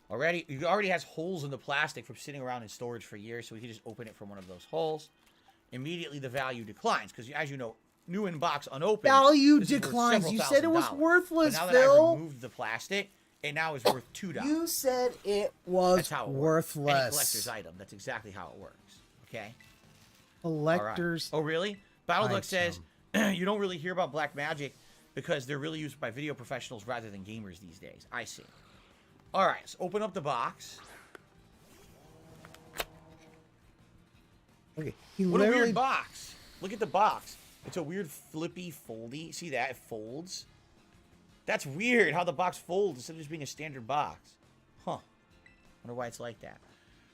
It already has holes in the plastic from sitting around in storage for years, so we can just open it from one of those holes. Immediately, the value declines, because as you know, new in box, unopened.
Value declines. You said it was worthless,
but now
Phil.
that I removed the plastic, it now is worth $2.
You said it was worthless.
Any collector's item. That's exactly how it works. Okay?
Collector's.
Right. Oh, really? Battleduck says, you don't really hear about Black Magic because they're really used by video professionals rather than gamers these days. I see. All right, let's open up the box.
Okay,
what a weird box. Look at the box. It's a weird flippy, foldy. See that? It folds. That's weird how the box folds instead of just being a standard box. Huh. Wonder why it's like that.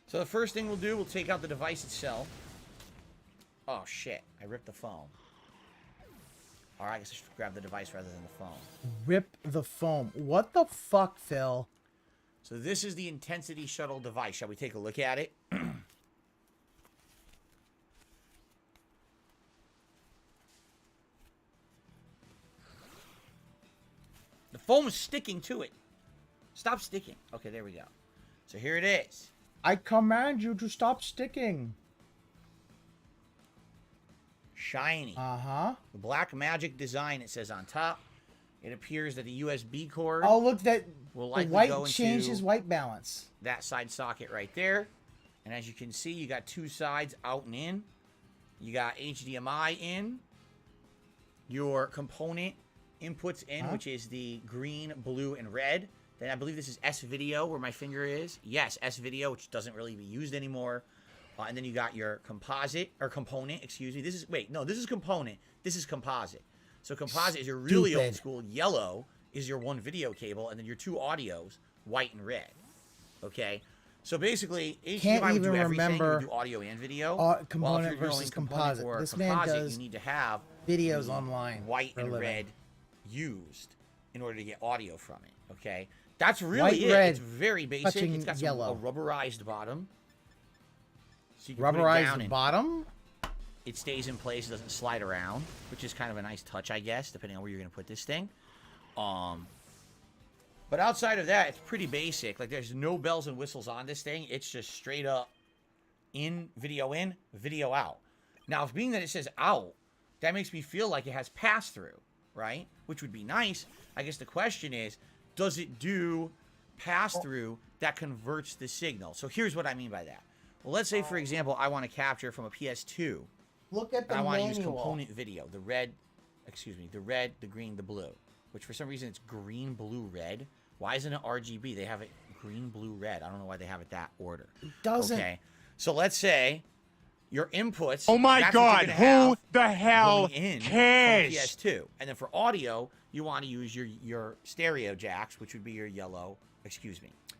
So the first thing we'll do, we'll take out the device itself. Oh, shit. I ripped the foam. All right, I guess I should grab the device rather than the foam.
Rip the foam. What the fuck, Phil?
So this is the Intensity Shuttle device. Shall we take a look at it? The foam is sticking to it. Stop sticking. Okay, there we go. So here it is.
I command you to stop sticking.
Shiny.
Uh-huh.
The Black Magic design, it says on top. It appears that the USB cord.
Oh, look, that
will
the
likely
white
go into
changes white balance.
That side socket right there. And as you can see, you got two sides out and in. You got HDMI in. Your component inputs in, which is the green, blue, and red. Then I believe this is S-Video, where my finger is. Yes, S-Video, which doesn't really be used anymore. And then you got your composite, or component, excuse me. This is, wait, no, this is component. This is composite. So composite is your really old school. Yellow is your one video cable, and then your two audios, white and red. Okay? So basically, HDMI
Can't
would
even
do everything.
remember
It would do audio and video.
component
Well, if you're
versus
going component
composite.
or
This man
composite,
does
you need to have
videos
the
online
white
for a
and
living.
red used in order to get audio from it. Okay, that's really
White,
it.
red,
It's very basic.
touching
It's got some,
yellow.
a rubberized bottom. So you can put it down
Rubberized
and
bottom.
it stays in place. It doesn't slide around, which is kind of a nice touch, I guess, depending on where you're going to put this thing. But outside of that, it's pretty basic. Like, there's no bells and whistles on this thing. It's just straight up in, video out. Now, being that it says out, that makes me feel like it has pass-through, right? Which would be nice. I guess the question is, does it do pass-through that converts the signal? So here's what I mean by that. Well, let's say, for example, I want to capture from a PS2.
Look at the
And I want to
manual.
use component video. The red, the red, the green, the blue. Which for some reason it's green, blue, red. Why isn't it RGB? They have it green, blue, red. I don't know why they have it that order.
It doesn't.
Okay. So let's say your inputs.
Oh my God! Who the hell cares?
PS2. And then for audio, you want to use your stereo jacks, which would be your yellow,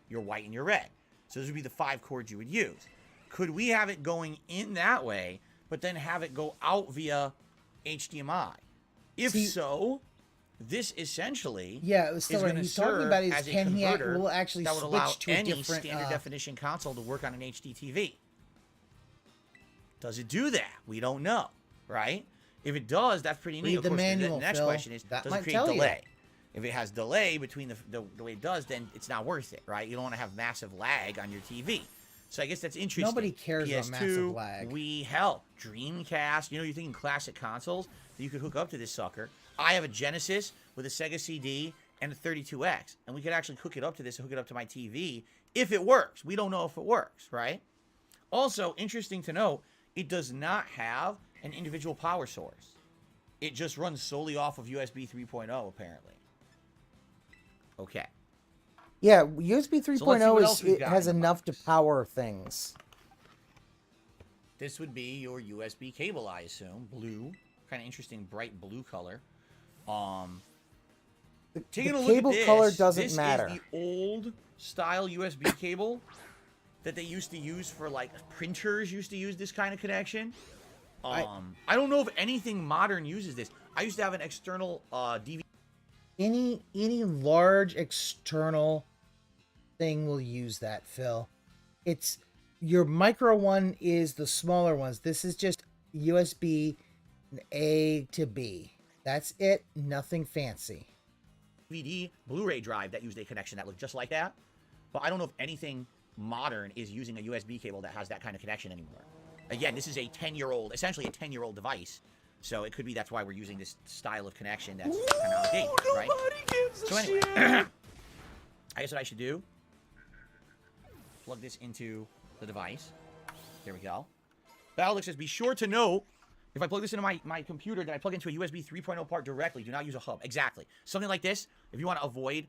your white and your red. So those would be the 5 chords you would use. Could we have it going in that way, but then have it go out via HDMI? If so, this essentially
Yeah, it's still
is
right.
going to
He's talking
serve
about
as
is
a
can he
converter
will actually
that would allow
switch to a
any
different
standard definition console to work on an HD TV. Does it do that? We don't know, right? If it does, that's pretty neat.
Read
Of
the
course,
manual,
the next
Phil.
question is,
That
does
might
it create
tell you.
delay? If it has delay between the way it does, then it's not worth it, right? You don't want to have massive lag on your TV. So I guess that's interesting.
Nobody cares
PS2,
about massive lag.
Wii, hell, Dreamcast. You know, you're thinking classic consoles that you could hook up to this sucker. I have a Genesis with a Sega CD and a 32X, and we could actually hook it up to this and hook it up to my TV if it works. We don't know if it works, right? Also, interesting to note, it does not have an individual power source. It just runs solely off of USB 3.0, apparently. Okay.
Yeah, USB 3.0
what else we've
it
got
has
in the
enough to
box.
power things.
This would be your USB cable, I assume. Blue. Kind of interesting, bright blue color. Taking a
The
look at
cable
this,
color doesn't
this
matter.
is the old style USB cable that they used to use for, like, printers used to use this kind of connection. I don't know if anything modern uses this. I used to have an external DVD.
Any large external thing will use that, Phil. It's your micro one is the smaller ones. This is just USB A to B. That's it. Nothing fancy.
DVD Blu-ray drive that used a connection that looked just like that. But I don't know if anything modern is using a USB cable that has that kind of connection anymore. Again, this is a 10-year-old, essentially a 10-year-old device. So it could be that's why we're using this style of connection that's kind of outdated, right? So anyway, I guess what I should do, plug this into the device. There we go. Battlex says, be sure to note, if I plug this into my computer, that I plug into a USB 3.0 port directly. Do not use a hub. Exactly. Something like this, if you want to avoid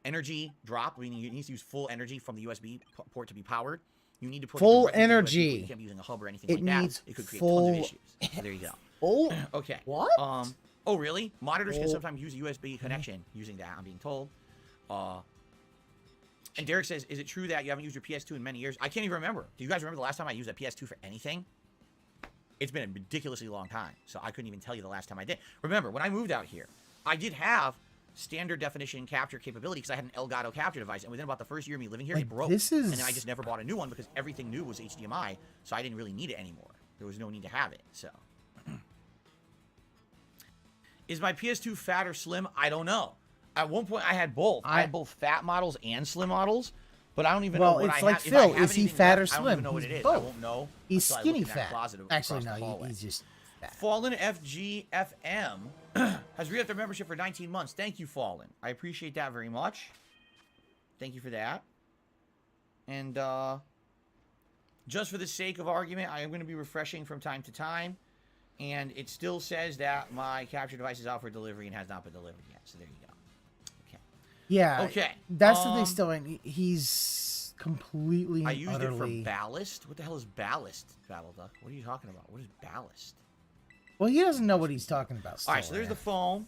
energy drop, meaning you need to use full energy from the USB port to be powered, you need to put
full
it directly into the USB
energy.
port. You can't be using a hub or anything
It
like that.
needs
It could create
full-
tons of issues. So there you go.
Oh,
Okay.
what?
Oh, really? Monitors can
Oh.
sometimes use a USB connection using that, I'm being told. And Derek says, is it true that you haven't used your PS2 in many years? I can't even remember. Do you guys remember the last time I used a PS2 for anything? It's been a ridiculously long time, so I couldn't even tell you the last time I did. Remember, when I moved out here, I did have standard definition capture capability because I had an Elgato capture device, and within about the first year of me living here,
Like,
it broke.
this is-
And then I just never bought a new one because everything new was HDMI, so I didn't really need it anymore. There was no need to have it, so... Is my PS2 fat or slim? I don't know. At one point, I had both. I had both fat models and slim models, but I don't even know
Well,
what
it's
I
like
have. If
Phil,
I have
is he
anything
fat
left,
or
I don't
slim?
even know what it
He's
is.
both.
I won't know.
He's
until I look
skinny
in that
fat.
closet
Actually,
across
no,
the hallway.
he's just fat.
Fallen FGFM has re-upped their membership for 19 months. Thank you, Fallen. I appreciate that very much. Thank you for that. And just for the sake of argument, I am going to be refreshing from time to time. And it still says that my capture device is out for delivery and has not been delivered yet. So there you go. Okay.
Yeah.
Okay.
That's the thing. Still, he's completely.
I used
utterly...
it for ballast. What the hell is ballast, Battleduck? What are you talking about? What is ballast?
Well, he doesn't know what he's talking about.
All right, so there's the foam.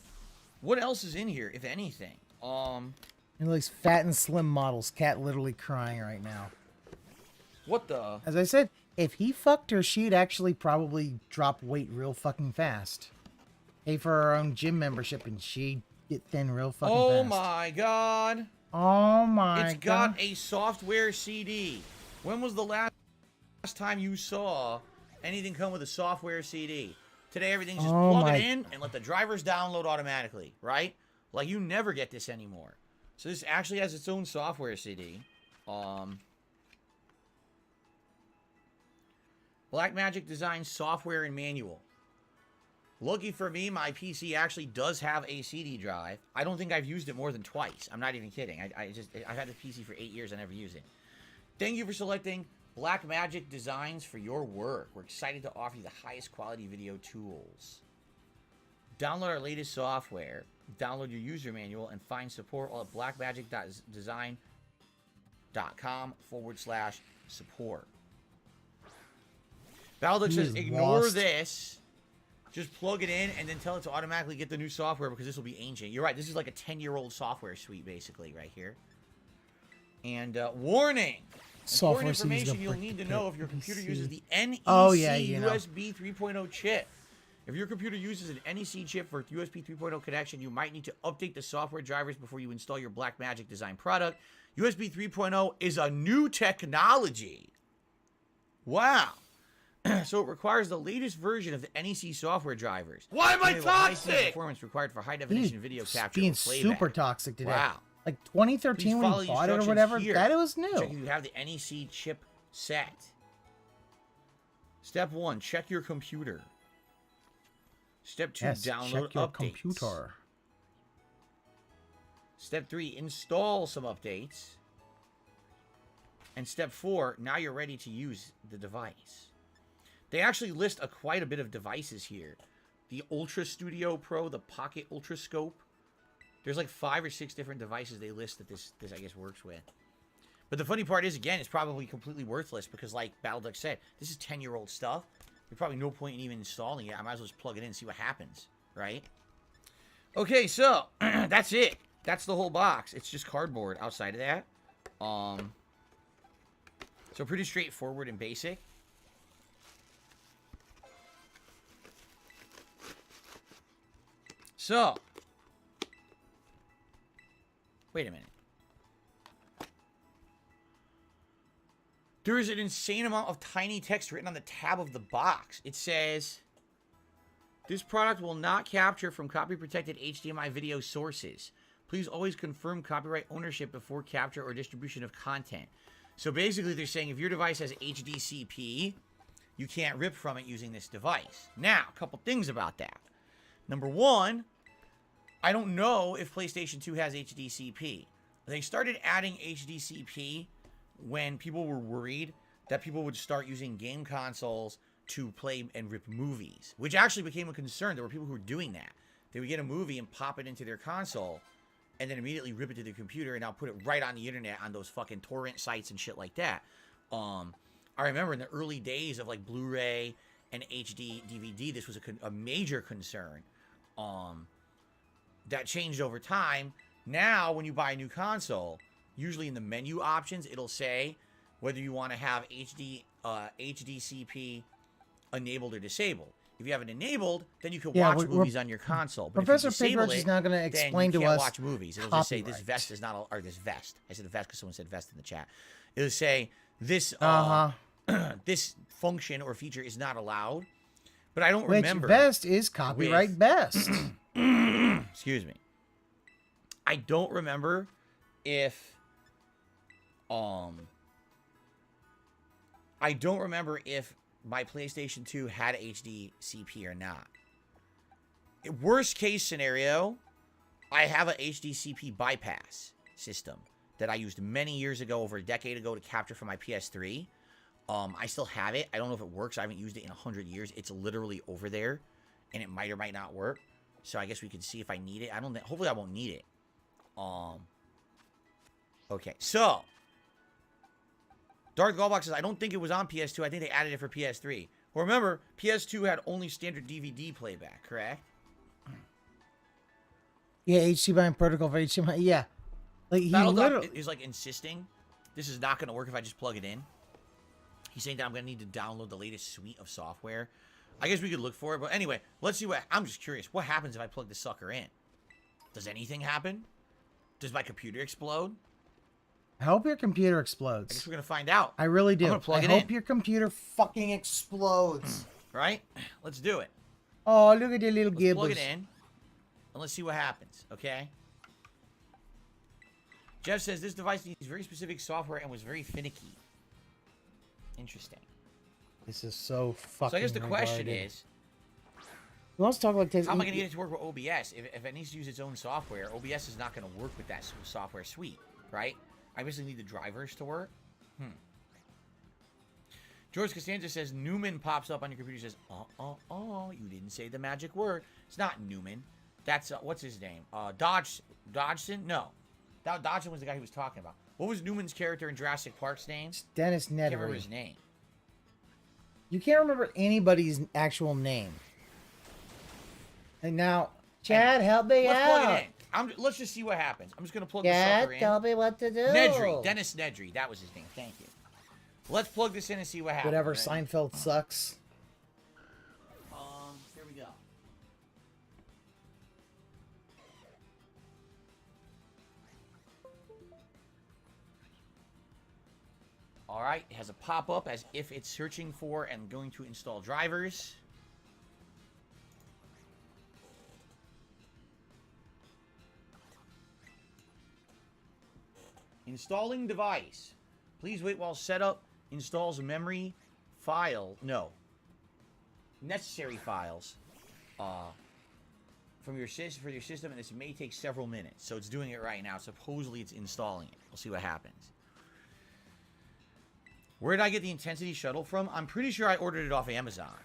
What else is in here, if anything?
He likes fat and slim models. Cat literally crying right now.
What the?
As I said, if he fucked her, she'd actually probably drop weight real fucking fast. Pay for her own gym membership and she'd get thin real fucking fast.
Oh my god.
Oh my god.
It's got a software CD. When was the last time you saw anything come with a software CD? Today everything's just plug it in and let the drivers download automatically, right? Like you never get this anymore. So this actually has its own software CD. Blackmagic Design software and manual. Lucky for me, my PC actually does have a CD drive. I don't think I've used it more than twice. I'm not even kidding. I've had the PC for 8 years. I never use it. Thank you for selecting Blackmagic Designs for your work. We're excited to offer you the highest quality video tools. Download our latest software. Download your user manual and find support all at blackmagic.design.com/support. Baldock says, ignore this. Just plug it in and then tell it to automatically get the new software because this will be ancient. You're right. This is like a 10-year-old software suite, basically, right here. And warning.
Software
important information you'll need to know if your computer uses the NEC USB 3.0 chip. If your computer uses an NEC chip for USB 3.0 connection, you might need to update the software drivers before you install your Blackmagic Design product. USB 3.0 is a new technology. Wow. So it requires the latest version of the NEC software drivers. Why am I toxic? Performance required for high definition video capture.
Being super toxic today.
Wow.
Like 2013 when you bought it or whatever, that it was new.
Check if you have the NEC chip set. Step 1, check your computer. Step 2, download
check your
updates.
computer.
Step 3, install some updates. And step 4, now you're ready to use the device. They actually list quite a bit of devices here. The Ultra Studio Pro, the Pocket Ultra Scope. There's like 5 or 6 different devices they list that this I guess works with. But the funny part is, again, it's probably completely worthless because like Baldock said, this is 10-year-old stuff. There's probably no point in even installing it. I might as well just plug it in and see what happens, right? Okay, so that's it. That's the whole box. It's just cardboard outside of that. So pretty straightforward and basic. So, wait a minute. There is an insane amount of tiny text written on the tab of the box. It says, this product will not capture from copy-protected HDMI video sources. Please always confirm copyright ownership before capture or distribution of content. So basically they're saying if your device has HDCP, you can't rip from it using this device. Now, a couple things about that. Number one, I don't know if PlayStation 2 has HDCP. They started adding HDCP when people were worried that people would start using game consoles to play and rip movies, which actually became a concern. There were people who were doing that. They would get a movie and pop it into their console and then immediately rip it to their computer and now put it right on the internet on those fucking torrent sites and shit like that. I remember in the early days of like Blu-ray and HD DVD, this was a major concern. That changed over time. Now, when you buy a new console, usually in the menu options, it'll say whether you want to have HDCP enabled or disabled. If you have it enabled, then you can watch movies on your console. But
Professor
if you disable
Pigridge is not going to explain to us.
You can't watch movies. It'll just say this vest is not, or this vest. I said the vest because someone said vest in the chat. It'll say this this function or feature is not allowed. But I don't remember.
Which vest is copyright best?
Excuse me. I don't remember if my PlayStation 2 had HDCP or not. Worst case scenario, I have a HDCP bypass system that I used many years ago, over a decade ago, to capture from my PS3. I still have it. I don't know if it works. I haven't used it in 100 years. It's literally over there, and it might or might not work. So I guess we can see if I need it. Hopefully I won't need it. Okay, so Dark Goldbox says, I don't think it was on PS2. I think they added it for PS3. Well, remember, PS2 had only standard DVD playback, correct?
Yeah, HDMI protocol for HDMI. Yeah. Like he
Battle
literally.
is like insisting this is not going to work if I just plug it in. He's saying that I'm going to need to download the latest suite of software. I guess we could look for it, but anyway, let's see what. I'm just curious. What happens if I plug this sucker in? Does anything happen? Does my computer explode?
I hope your computer
I guess
explodes.
we're going to find out.
I really do.
I'm gonna plug
I
it
hope
in.
your computer fucking explodes.
Right? Let's do it.
Oh, look at the little
Let's
gibbles.
plug it in, and let's see what happens, okay? Jeff says this device needs very specific software and was very finicky. Interesting.
This is so fucking.
So I guess the question
retarded.
is,
Let's talk like this.
how am I going to get it to work with OBS? If it needs to use its own software, OBS is not going to work with that software suite, right? I basically need the drivers to work. George Costanza says Newman pops up on your computer. Says, you didn't say the magic word. It's not Newman. That's what's his name? Dodgson? No, Dodgson was the guy he was talking about. What was Newman's character in Jurassic Park's name?
It's Dennis
I can't remember
Nedry.
his name.
You can't remember anybody's actual name. And now, Chad, help me
Let's
out.
plug it in. Let's just see what happens. I'm just gonna plug this
Chad,
sucker in.
tell me what to do.
Nedry, Dennis Nedry. That was his name. Thank you. Let's plug this in and see what happens.
Whatever,
right?
Seinfeld sucks.
Here we go. All right, it has a pop-up as if it's searching for and going to install drivers. Installing device. Please wait while setup installs memory file. No. Necessary files from your system, and this may take several minutes. So it's doing it right now. Supposedly it's installing it. We'll see what happens. Where did I get the intensity shuttle from? I'm pretty sure I ordered it off Amazon.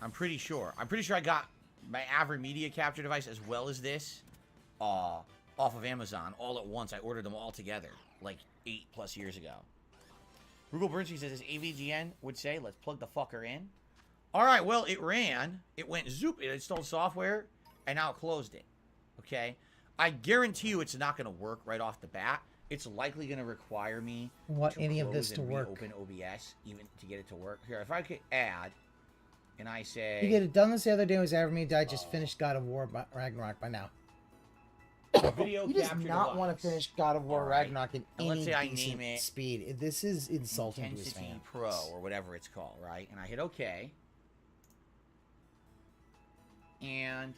I'm pretty sure. I'm pretty sure I got my Avid media capture device as well as this off of Amazon all at once. I ordered them all together like 8+ years ago. Rugal Bernstein says, as AVGN would say, let's plug the fucker in. All right, well, it ran. It went zoop. It installed software, and now it closed it. Okay? I guarantee you it's not going to work right off the bat. It's likely going to require me
Want
to
any of this
close
to
and
work.
reopen OBS even to get it to work. Here, if I could add, and I say...
You get it done this the other day was ever me. I just finished God of War Ragnarok by now.
video
You just
capture
not
device.
want to finish God of War
All right.
Ragnarok in
And
any
let's say I
decent
name it
speed. This is insulting to his
Intensity
fans.
Pro or whatever it's called, right? And I hit OK. And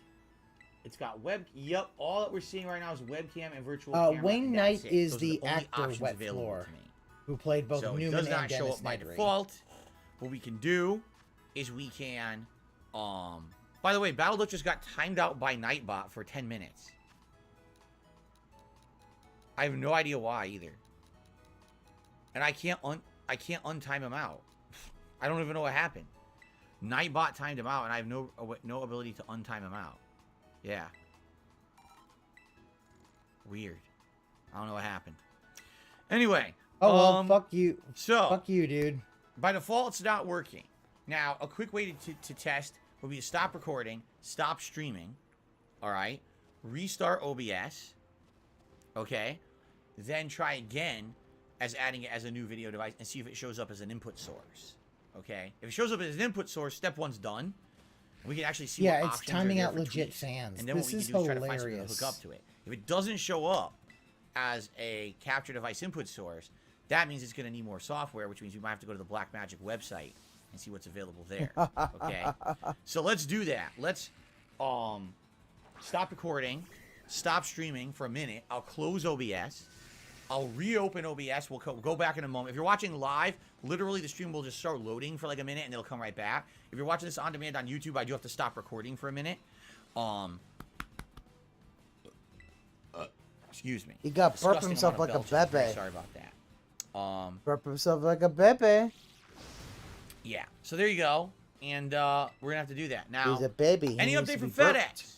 it's got web. Yep, all that we're seeing right now is webcam and virtual camera.
Wayne
and
Knight
that's it.
is
Those are
the
only
actor
options
Wet
available
Floor,
to me.
who played both
So it
Newman
does not
and
show
Dennis
up by
Nedry.
default. What we can do is we can, by the way, Battle just got timed out by Nightbot for 10 minutes. I have no idea why either. And I can't untime him out. I don't even know what happened. Nightbot timed him out, and I have no ability to untime him out. Yeah. Weird. I don't know what happened. Anyway.
Oh well, fuck you.
So
Fuck you, dude.
by default, it's not working. Now, a quick way to test would be to stop recording, stop streaming, all right, restart OBS, okay, then try again as adding it as a new video device and see if it shows up as an input source, okay? If it shows up as an input source, step one's done. We can actually see what
Yeah, it's
options are
timing
there
out
for
legit
tweaks.
fans.
And then
This
what we
is
can do is try to find something to
hilarious.
hook up to it. If it doesn't show up as a capture device input source, that means it's going to need more software, which means we might have to go to the Blackmagic website and see what's available there. Okay, so let's do that. Let's stop recording, stop streaming for a minute. I'll close OBS. I'll reopen OBS. We'll go back in a moment. If you're watching live, literally the stream will just start loading for like a minute and it'll come right back. If you're watching this on demand on YouTube, I do have to stop recording for a minute. Excuse me.
He got burped
Disgusting
himself
amount
like
of
a
belches. Very
bebe.
sorry about that.
Burped himself like a bebe.
Yeah. So there you go. And we're gonna have to do that now.
He's a baby. He
Any
needs
update
to
from
be burped.
FedEx?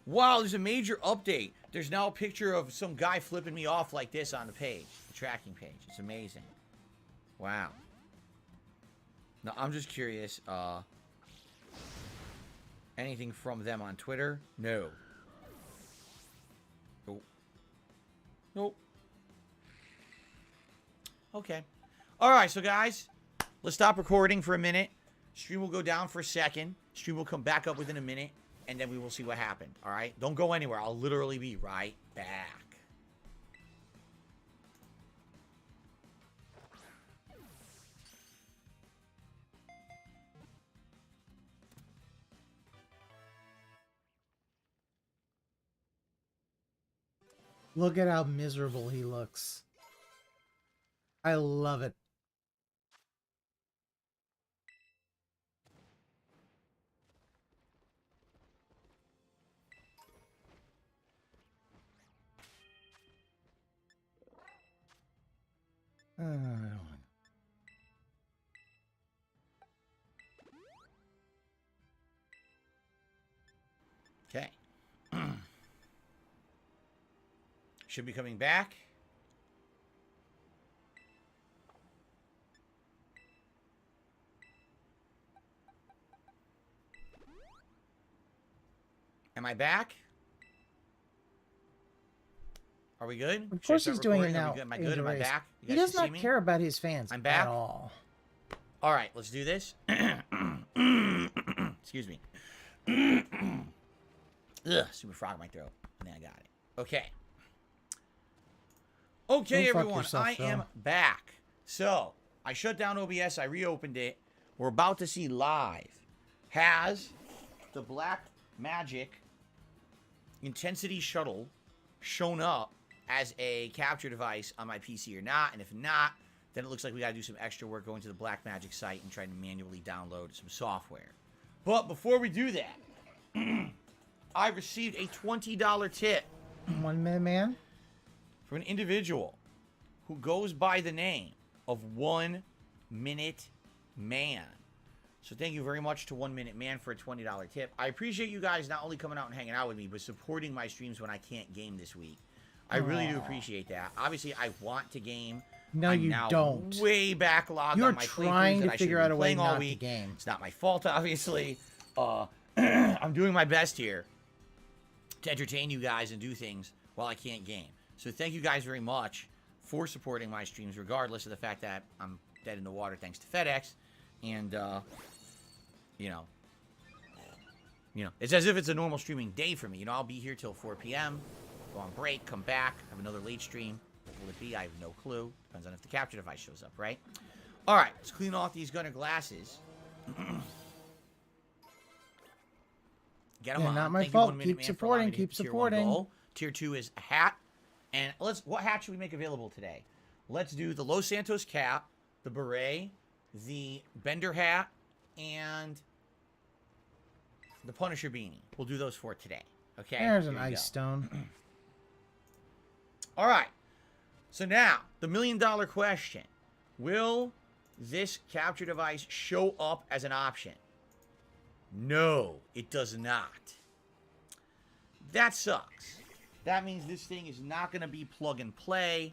Wow, there's a major update. There's now a picture of some guy flipping me off like this on the page, the tracking page. It's amazing. Wow. No, I'm just curious. Anything from them on Twitter? No. Nope. Nope. Okay. All right, so guys, let's stop recording for a minute. Stream will go down for a second. Stream will come back up within a minute, and then we will see what happened. All right? Don't go anywhere. I'll literally be right back.
Look at how miserable he looks. I love it.
Okay. Should be coming back. Am I back? Are we good?
Of course he's doing it now.
Am I good? Am I back? You
He
guys
does
can see
not
me?
care about his fans
I'm back.
at all.
All right, let's do this. Excuse me. Ugh, super frog in my throat. And then I got it. Okay. Okay,
Don't fuck
everyone.
yourself,
I
Phil.
am back. So, I shut down OBS. I reopened it. We're about to see live. Has the Black Magic Intensity Shuttle shown up as a capture device on my PC or not? And if not, then it looks like we got to do some extra work going to the Black Magic site and trying to manually download some software. But before we do that, I received a $20 tip
1 minute man.
from an individual who goes by the name of 1 Minute Man. So thank you very much to 1 Minute Man for a $20 tip. I appreciate you guys not only coming out and hanging out with me, but supporting my streams when I can't game this week. I really do appreciate that. Obviously, I want to game.
No,
I'm
you
now
don't.
Way backlogged
You're
on my
trying
playthroughs
to
that I
figure
should
out
be
a way
playing all
not to
week.
game.
It's not my fault, obviously. I'm doing my best here to entertain you guys and do things while I can't game. So thank you guys very much for supporting my streams, regardless of the fact that I'm dead in the water thanks to FedEx. And, you know, it's as if it's a normal streaming day for me. You know, I'll be here till 4 p.m., go on break, come back, have another late stream. What will it be? I have no clue. Depends on if the capture device shows up, right? All right, let's clean off these gunner glasses. Get them
Yeah,
on.
not my
Thank you,
fault.
1 Minute
Keep
Man, for
supporting,
allowing me to
keep
hit Tier 1
supporting.
goal. Tier 2 is a hat. And what hat should we make available today? Let's do the Los Santos cap, the beret, the Bender hat, and the Punisher beanie. We'll do those 4 today. Okay?
There's an
Here we
ice
go.
stone.
All right. So now, the $1 million question. Will this capture device show up as an option? No, it does not. That sucks. That means this thing is not going to be plug and play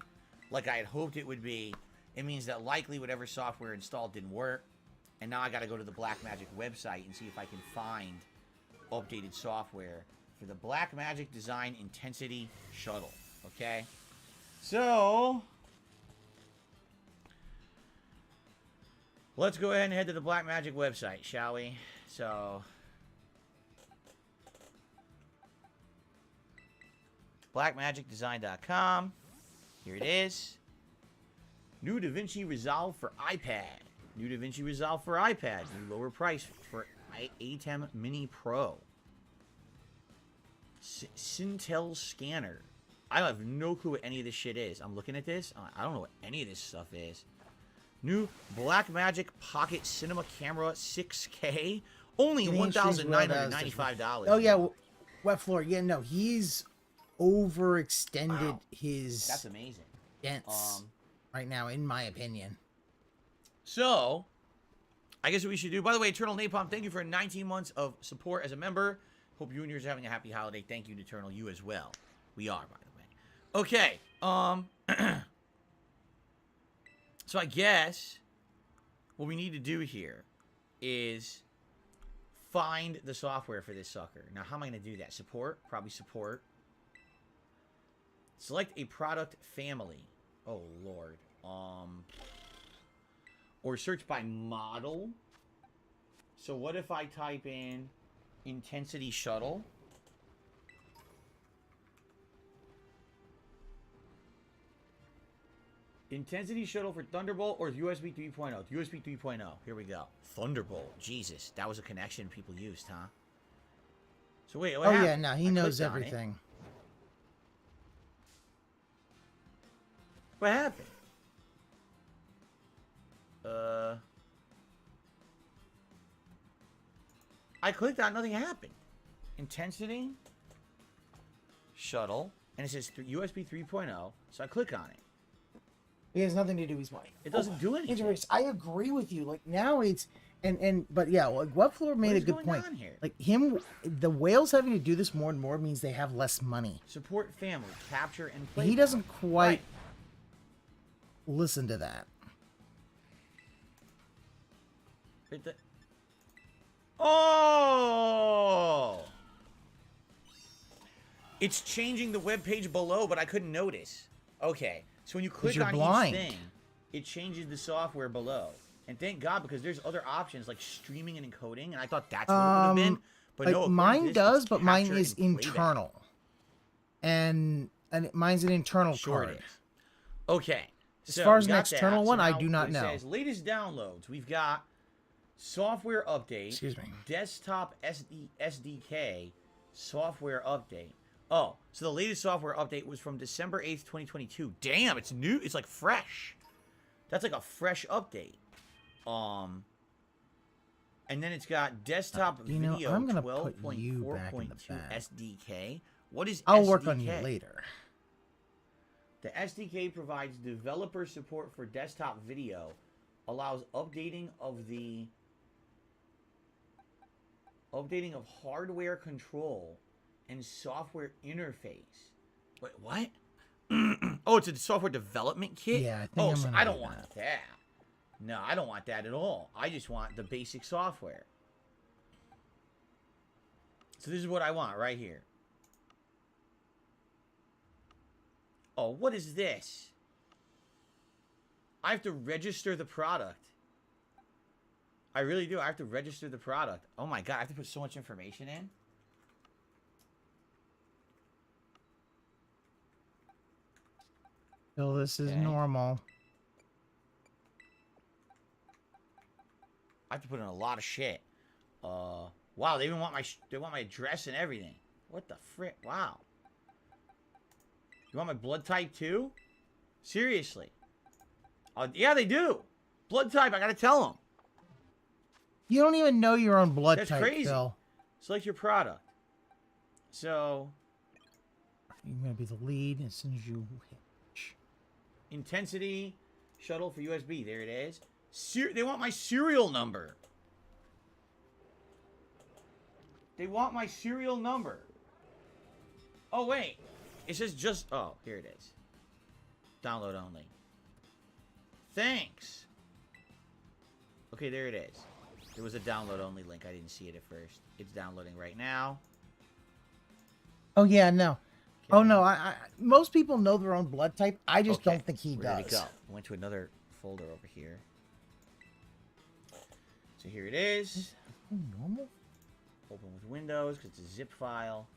like I had hoped it would be. It means that likely whatever software installed didn't work. And now I got to go to the Blackmagic website and see if I can find updated software for the Blackmagic Design Intensity Shuttle. Okay? So, let's go ahead and head to the Blackmagic website, shall we? So, blackmagicdesign.com. Here it is. New DaVinci Resolve for iPad. New DaVinci Resolve for iPad. New lower price for ATEM Mini Pro. Sintel Scanner. I have no clue what any of this shit is. I'm looking at this. I don't know what any of this stuff is. New Blackmagic Pocket Cinema Camera 6K. Only $1,995.
Oh yeah, wet floor. Yeah, no, he's overextended his
That's amazing.
dents right now, in my opinion.
So, I guess what we should do. By the way, Eternal Napalm, thank you for 19 months of support as a member. Hope you and yours are having a happy holiday. Thank you, Eternal. You as well. We are, by the way. Okay. So I guess what we need to do here is find the software for this sucker. Now, how am I going to do that? Support? Probably support. Select a product family. Oh, Lord. Or search by model. So what if I type in intensity shuttle? Intensity shuttle for Thunderbolt or USB 3.0? USB 3.0. Here we go. Thunderbolt. Jesus. That was a connection people used, huh? So wait, what happened?
Yeah, no, he knows everything.
What happened? I clicked on, nothing happened. Intensity shuttle, and it says USB 3.0, so I click on it.
It has nothing to do with his wife.
It doesn't do anything.
I agree with you. Like now it's but yeah, like Webfloor made a good point. Like the whales having to do this more and more means they have less money.
Support family, capture and play.
He doesn't quite listen to that.
Oh! It's changing the web page below, but I couldn't notice. Okay, so when you click on each thing, it changes the software below. And thank God, because there's other options like streaming and encoding, and I thought that's what it would have been. But
like
no,
mine does, but mine is internal. And mine's an internal card.
It is. Okay.
As far as an external one, I do not know.
It says latest downloads. We've got software update.
Excuse me.
Desktop SDK software update. Oh, so the latest software update was from December 8th, 2022. Damn, it's new. It's like fresh. That's like a fresh update. And then it's got desktop video 12.4.2 SDK. What is
I'll
SDK?
work on you later.
The SDK provides developer support for desktop video, allows updating of hardware control and software interface. Wait, what? Oh, it's a software development kit?
Yeah, I think
so I don't want that. No, I don't want that at all. I just want the basic software. So this is what I want right here. Oh, what is this? I have to register the product. I really do. I have to register the product. Oh my God, I have to put so much information in.
Phil, this is normal.
I have to put in a lot of shit. Wow, they even want my address and everything. What the frick? Wow. You want my blood type too? Seriously? Yeah, they do. Blood type. I gotta tell them.
You don't even know your own blood type. That's
crazy.
Phil.
Select your product. So.
You're gonna be the lead as soon as you hit.
Intensity shuttle for USB. There it is. They want my serial number. They want my serial number. Oh, wait. It says just... Oh, here it is. Download only. Thanks. Okay, there it is. There was a download only link. I didn't see it at first. It's downloading right now.
Oh, yeah, no. Okay. Oh, no. I most people know their own blood type. I just don't think he does.
Where did it go? I went to another folder over here. So here it is.
Normal?
Open with Windows because it's a zip file.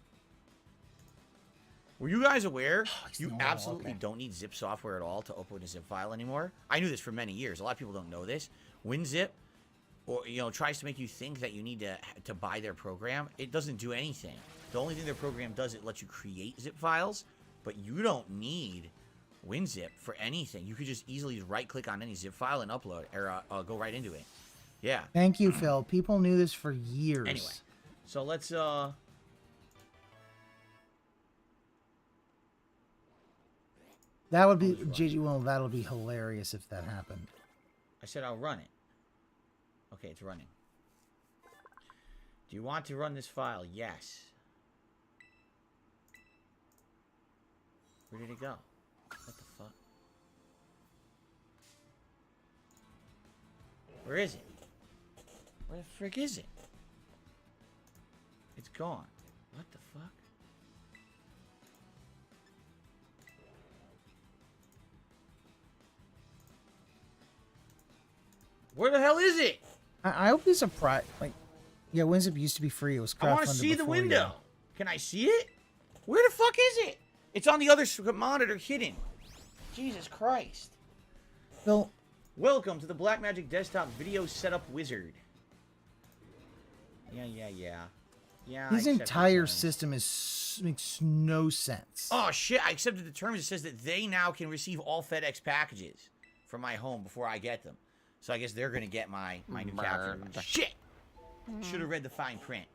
Were you guys aware you absolutely don't need zip software at all to open a zip file anymore? I knew this for many years. A lot of people don't know this. WinZip, or tries to make you think that you need to buy their program. It doesn't do anything. The only thing their program does, it lets you create zip files, but you don't need WinZip for anything. You could just easily right-click on any zip file and upload it, or go right into it. Yeah.
Thank you, Phil. People knew this for years.
Anyway, so let's
That would be JG. Well, that'll be hilarious if that happened.
I said I'll run it. Okay, it's running. Do you want to run this file? Yes. Where did it go? What the fuck? Where is it? Where the frick is it? It's gone. What the fuck? Where the hell is it?
I hope he's surprised. Like, yeah, WinZip used to be free. It was crowdfunded.
I want to see the
before,
window.
yeah.
Can I see it? Where the fuck is it? It's on the other monitor hidden. Jesus Christ.
Phil,
Welcome to the Blackmagic Desktop Video Setup Wizard. Yeah,
his
I accept the
entire
terms.
system makes no sense.
Oh shit, I accepted the terms. It says that they now can receive all FedEx packages from my home before I get them. So I guess they're gonna get my new capture. Shit! Should have read the fine print.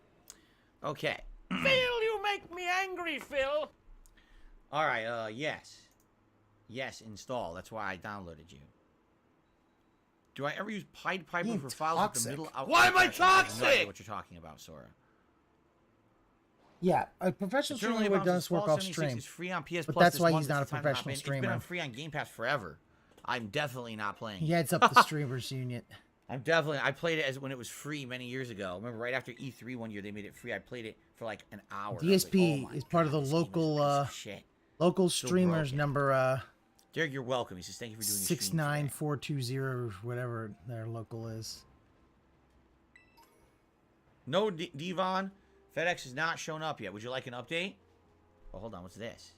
Okay.
Phil, you make me angry, Phil.
Alright, yes. Yes, install. That's why I downloaded you. Do I ever use Pied Piper
You
for files with the
toxic.
middle out?
Why am I
have no idea
toxic?
what you're talking about, Sora.
Yeah, a professional streamer would have done this work off stream.
Is free on PS
But
Plus
that's
this
why
month.
he's not
It's
a
the time to hop
professional
in. It's been
streamer.
on free on Game Pass forever. I'm definitely not playing.
He heads up the streamers unit.
I played it as when it was free many years ago. Remember right after E3 one year they made it free. I played it for like an hour. I was like,
DSP
oh my
is part of the
God, this game is a
local
piece of shit.
local
So
streamers
broken.
number
Derek, you're welcome. He says thank you for doing your stream today."
69420, whatever their local is.
No, Devon. FedEx has not shown up yet. Would you like an update? Oh, hold on. What's this?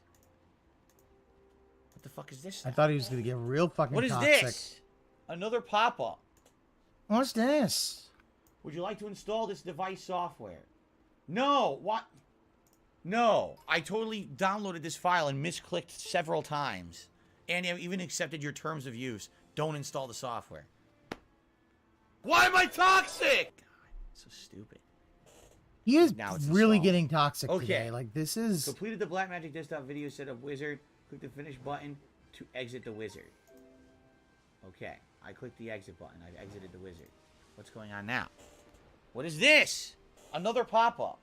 What the fuck is this?
I
now?
thought he was gonna get real fucking
What is
toxic.
this? Another pop-up.
What's this?
Would you like to install this device software? No. What? No. I totally downloaded this file and misclicked several times. And I even accepted your terms of use. Don't install the software.
Why am I toxic?
God, so stupid.
He is
Now it's
really
installed.
getting toxic
Okay.
today. Like this is
Completed the Blackmagic Desktop Video Setup Wizard. Click the Finish button to exit the wizard. Okay. I clicked the exit button. I've exited the wizard. What's going on now? What is this? Another pop-up.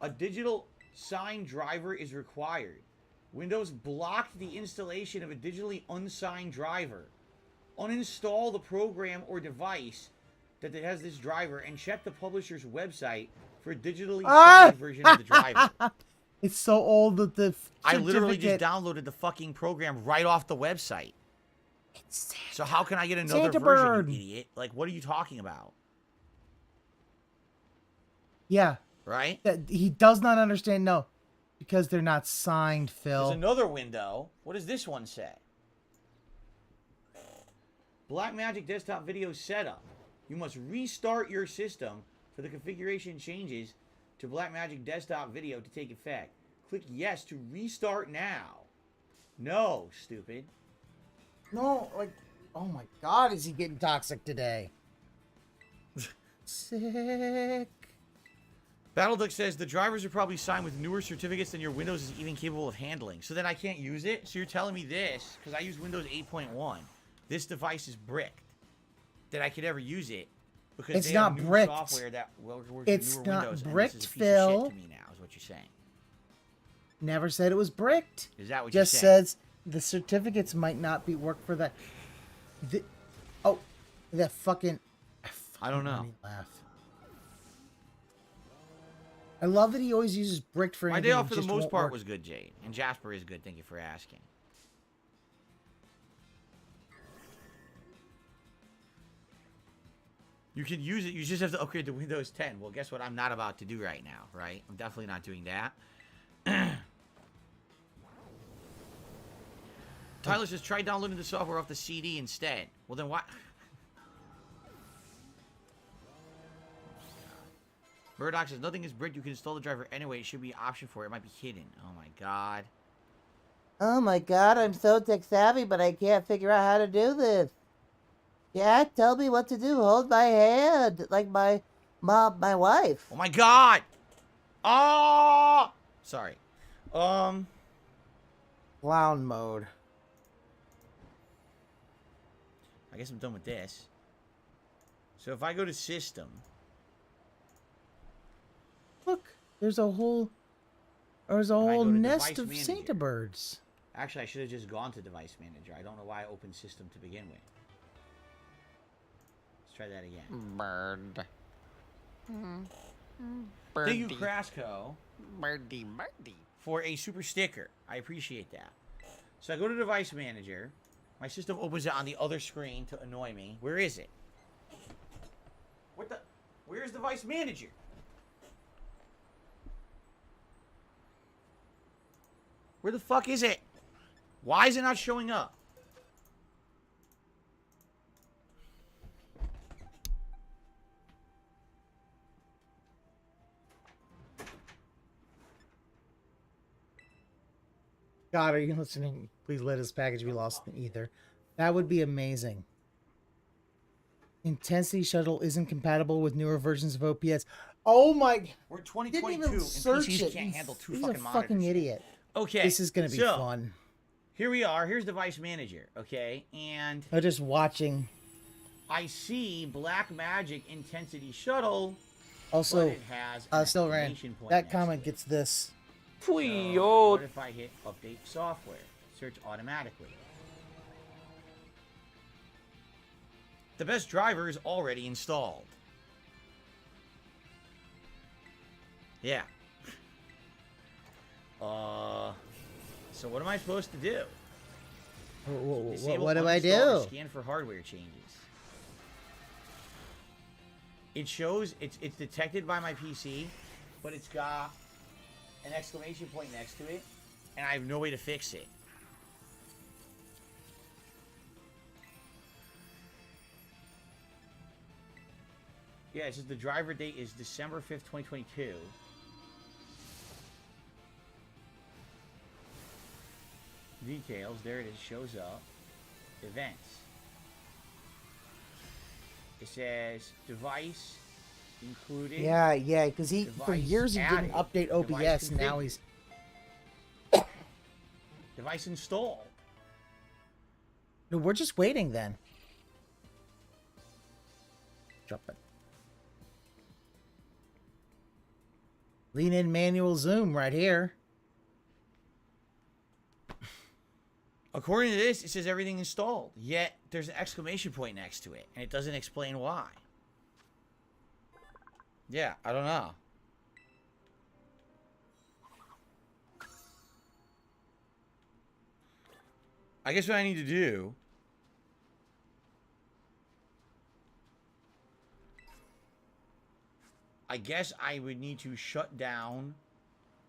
A digital signed driver is required. Windows blocked the installation of a digitally unsigned driver. Uninstall the program or device that has this driver and check the publisher's website for a digitally signed version of the driver.
it's so old that the
I literally just
certificate-
downloaded the fucking program right off the website.
It's
So how can I get another
Santa
version,
Bird.
you idiot? Like, what are you talking about?
Yeah,
Right?
that he does not understand. No, because they're not signed, Phil.
There's another window. What does this one say? Blackmagic Desktop Video Setup. You must restart your system for the configuration changes to Blackmagic Desktop Video to take effect. Click yes to restart now. No, stupid.
No, like, oh my God, is he getting toxic today? Sick.
BattleDuck says the drivers are probably signed with newer certificates than your Windows is even capable of handling. So then I can't use it? So you're telling me this, because I use Windows 8.1. This device is bricked. That I could ever use it because
It's
they
not
have new
bricked.
software that works
It's
with newer
not
Windows.
bricked,
and this is a piece
Phil.
of shit to me now, is what you're saying.
Never said it was bricked.
Is that what
Just
you're saying?
says the certificates might not be work for that. Oh, that fucking.
I don't know.
made me laugh. I love that he always uses bricked for
My
anything.
day off
that
for the
just
most
won't
part
work.
was good, Jade. And Jasper is good. Thank you for asking. You can use it. You just have to upgrade to Windows 10. Well, guess what? I'm not about to do right now, right? I'm definitely not doing that. Tyler says, try downloading the software off the CD instead. Well, then what? Murdoch says, nothing is bricked. You can install the driver anyway. It should be an option for it. It might be hidden. Oh, my God.
Oh my God, I'm so tech savvy, but I can't figure out how to do this. Yeah, tell me what to do. Hold my hand, like my mom, my wife.
Oh, my God. Oh! Sorry.
Clown mode.
I guess I'm done with this. So if I go to System...
Look, there's a whole
I go to
nest
Device
of
Manager.
Santa birds.
Actually, I should have just gone to Device Manager. I don't know why I opened System to begin with. Let's try that again.
Bird.
Thank you, Crasco,
Birdie.
for a super sticker. I appreciate that. So I go to Device Manager. My system opens it on the other screen to annoy me. Where is it? What the? Where's Device Manager? Where the fuck is it? Why is it not showing up?
God, are you listening? Please let his package be lost in the ether. That would be amazing. Intensity Shuttle isn't compatible with newer versions of OPS. Oh my!
We're
Didn't
2022
even
and
search
PCs
it.
can't handle two
He's
fucking
a
monitors.
fucking idiot.
Okay.
This is gonna be
so,
fun.
Here we are. Here's Device Manager. Okay, and
I'm just watching.
I see Black Magic Intensity Shuttle.
Also,
but it has an
still ran.
exclamation point
That
next to
comment
it.
gets this.
So, what if I hit Update Software? Search automatically. The best driver is already installed. Yeah. So what am I supposed to do? Disable
What do I
uninstall or
do?
Scan for hardware changes. It shows it's detected by my PC, but it's got an exclamation point next to it, and I have no way to fix it. Yeah, it says the driver date is December 5th, 2022. Details, there it is, shows up. Events. It says device included.
Yeah, because he for
Device
years he
added.
didn't update
Device
OBS, and now
configured.
he's
Device installed.
no. We're just waiting then. Drop it. Lean in manual zoom right here.
According to this, it says everything installed. Yet there's an exclamation point next to it, and it doesn't explain why. Yeah, I don't know. I guess what I need to do I guess I would need to shut down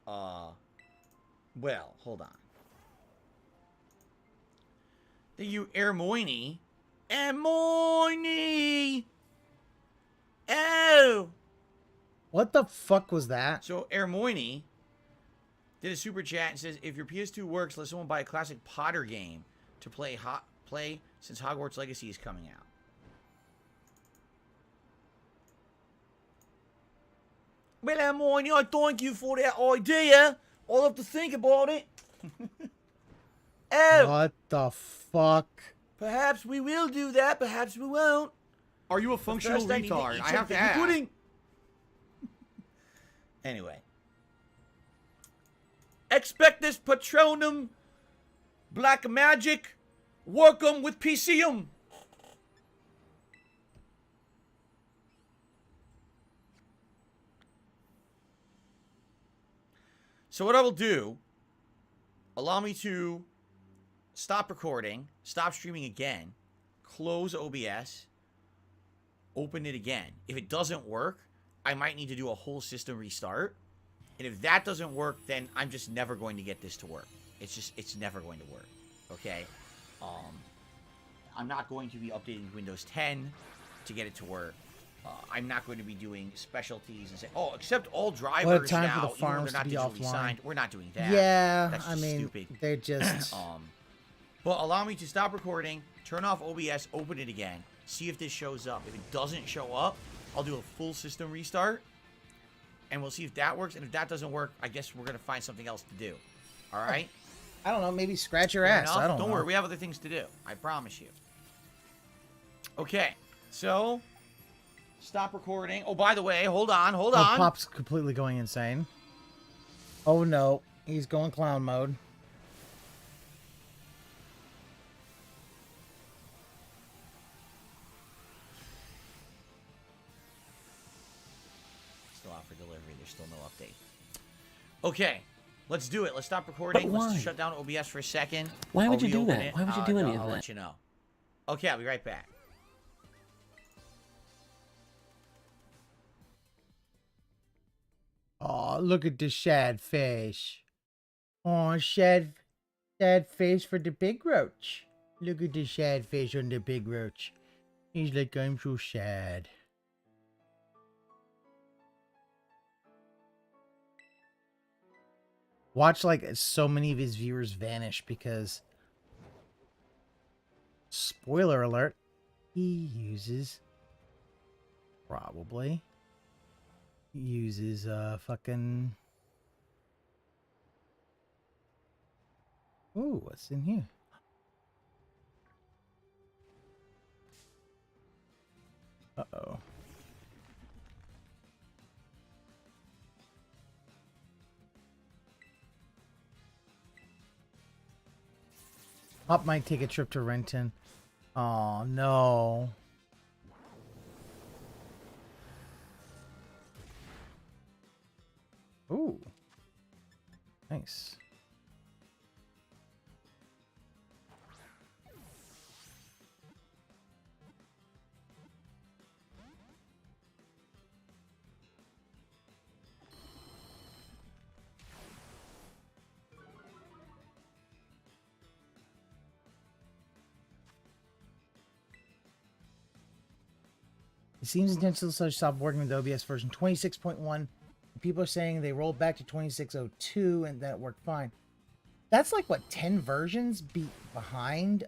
well, hold on. Thank you, Ermoini. Ermoini! Oh!
What the fuck was that?
So, Ermoini did a super chat and says, if your PS2 works, let someone buy a classic Potter game to play since Hogwarts Legacy is coming out. Well, Ermoini, I thank you for that idea. I'll have to think about it. Oh!
What the fuck?
Perhaps we will do that, perhaps we won't.
Are you a functional
First, I need to
retard?
eat
I have to
something
ask.
pudding. Anyway. Expectus Patronum Black Magic Workum with PCum. So what I will do, allow me to stop recording, stop streaming again, close OBS, open it again. If it doesn't work, I might need to do a whole system restart. And if that doesn't work, then I'm just never going to get this to work. It's never going to work. Okay? I'm not going to be updating Windows 10 to get it to work. I'm not going to be doing specialties and say, oh, accept all drivers
time
now,
for the farms
even though
to
they're not
be
digitally
offline.
signed. We're not doing that.
Yeah,
That's
I
just
mean,
stupid.
they're just.
But allow me to stop recording, turn off OBS, open it again, see if this shows up. If it doesn't show up, I'll do a full system restart, and we'll see if that works. And if that doesn't work, I guess we're going to find something else to do. All right?
I don't know. Maybe scratch your
Fair
ass.
enough?
I don't know.
worry, we have other things to do. I promise you. Okay, so stop recording. Oh, by the way, hold on.
Oh, Pop's completely going insane. Oh no, he's going clown mode.
still out for delivery. There's still no update. Okay, let's do it. Let's stop recording.
But why?
Let's shut down OBS for a second.
Why would
I'll
you do
reopen
that?
it.
Why would you do any of
I'll
that?
let you know. Okay, I'll be right back.
Oh, look at the sad face. Oh, sad face for the big roach. Look at the sad face on the big roach. He's like, I'm so sad. Watch like so many of his viewers vanish because, spoiler alert, he probably uses fucking, ooh, what's in here? Uh-oh. Hop might take a trip to Renton. Oh no. Ooh. Nice. It seems intentional to stop working with OBS version 26.1. People are saying they rolled back to 26.02 and that it worked fine. That's like what, 10 versions behind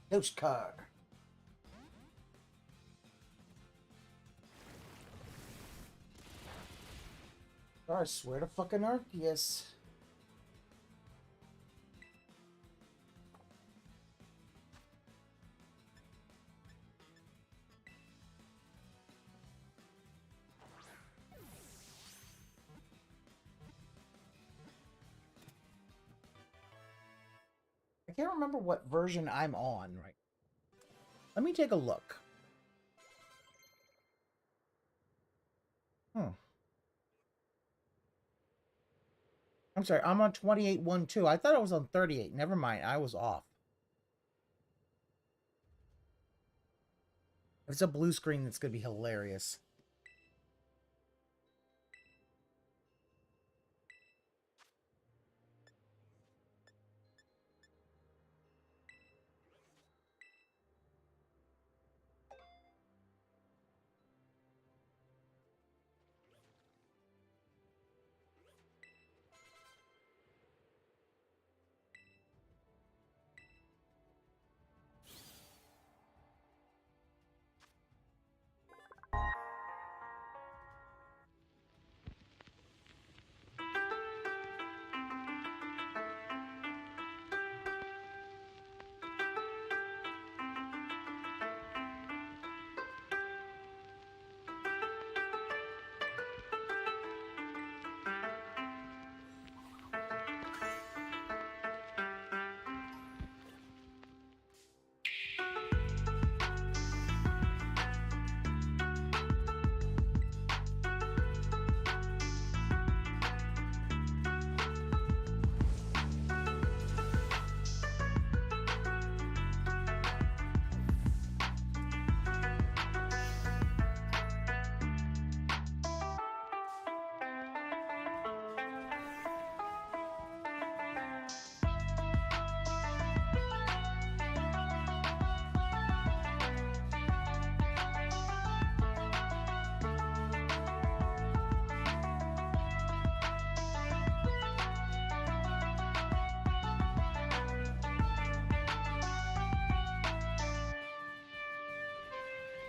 Ghost card. I swear to fucking Arceus. I can't remember what version I'm on right. Let me take a look. I'm sorry, I'm on 28.1.2. I thought I was on 38. Never mind, I was off. If it's a blue screen, that's going to be hilarious.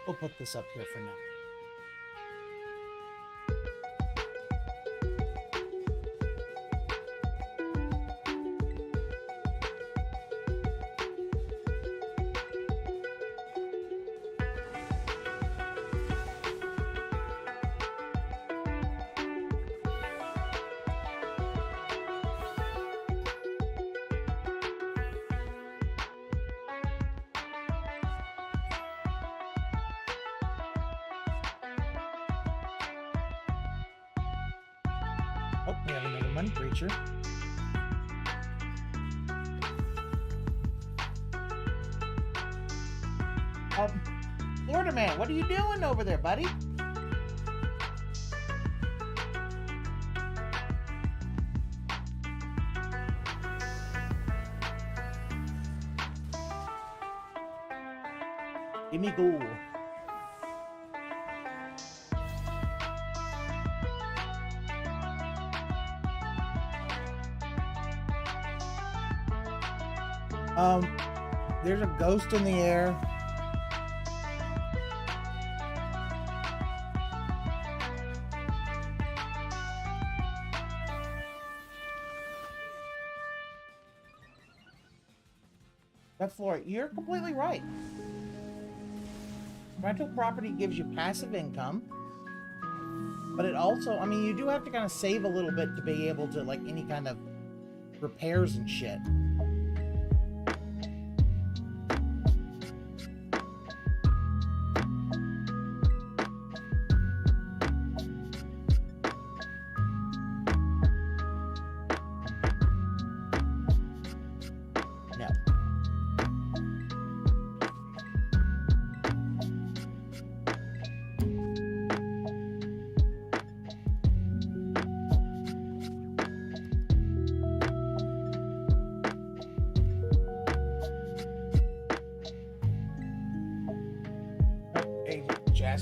We'll put this up here for now. Oh, we have another money creature. Florida man, what are you doing over there, buddy? Give me ghoul. There's a ghost in the air. That floor, you're completely right. Rental property gives you passive income, but it also, I mean, you do have to kind of save a little bit to be able to, like, any kind of repairs and shit.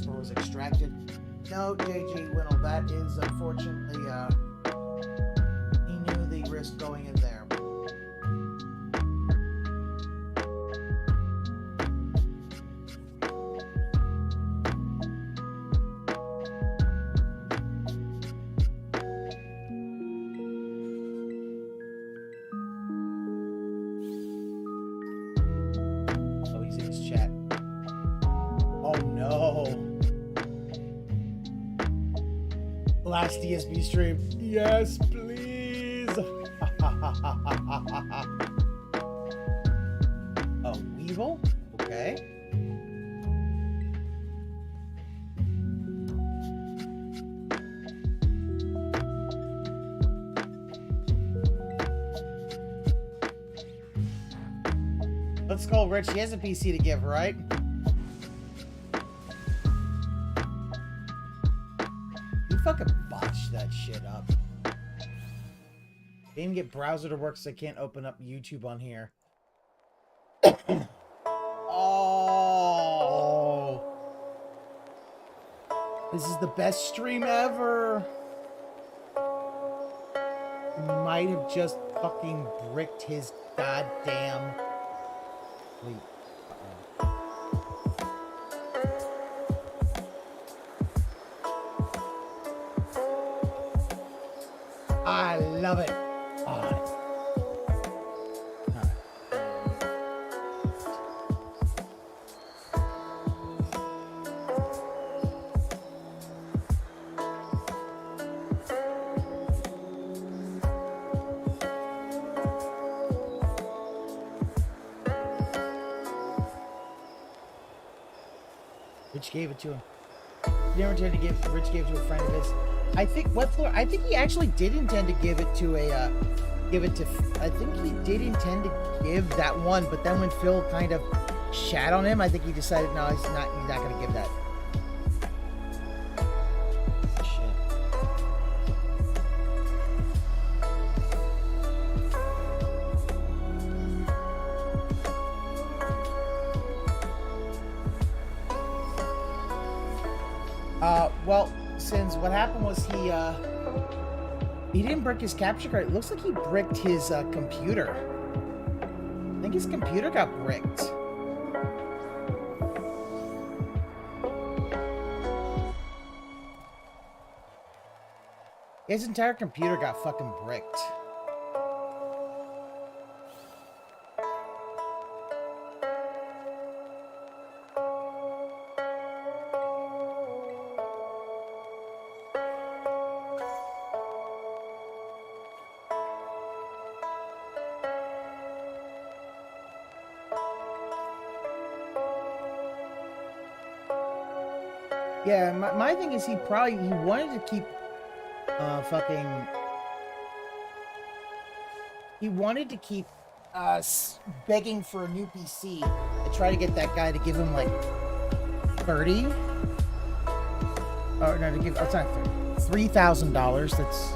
Was extracted. No, JG Winnell, that is unfortunately, he knew the risk going in there. Oh, he's in his chat. Oh no. Last DSB stream. Yes, please. Oh, Weevil? Okay. Let's call Rich. He has a PC to give, right? Fucking botch that shit up. They even get browser to work so I can't open up YouTube on here. Oh, this is the best stream ever. Might have just fucking bricked his goddamn. Wait. I love it. All right. Rich gave it to him. He never intended to give. Rich gave it to a friend of his. I think what floor? I think he actually did intend to give it to a, I think he did intend to give that one, but then when Phil kind of shat on him, I think he decided no, he's not going to give that. Well, since what happened was he didn't brick his capture card. It looks like he bricked his computer. I think his computer got bricked. His entire computer got fucking bricked. Yeah, my thing is he wanted to keep fucking he wanted to keep begging for a new PC. I tried to get that guy to give him like 30. Or no, to give. It's not 30. $3,000. That's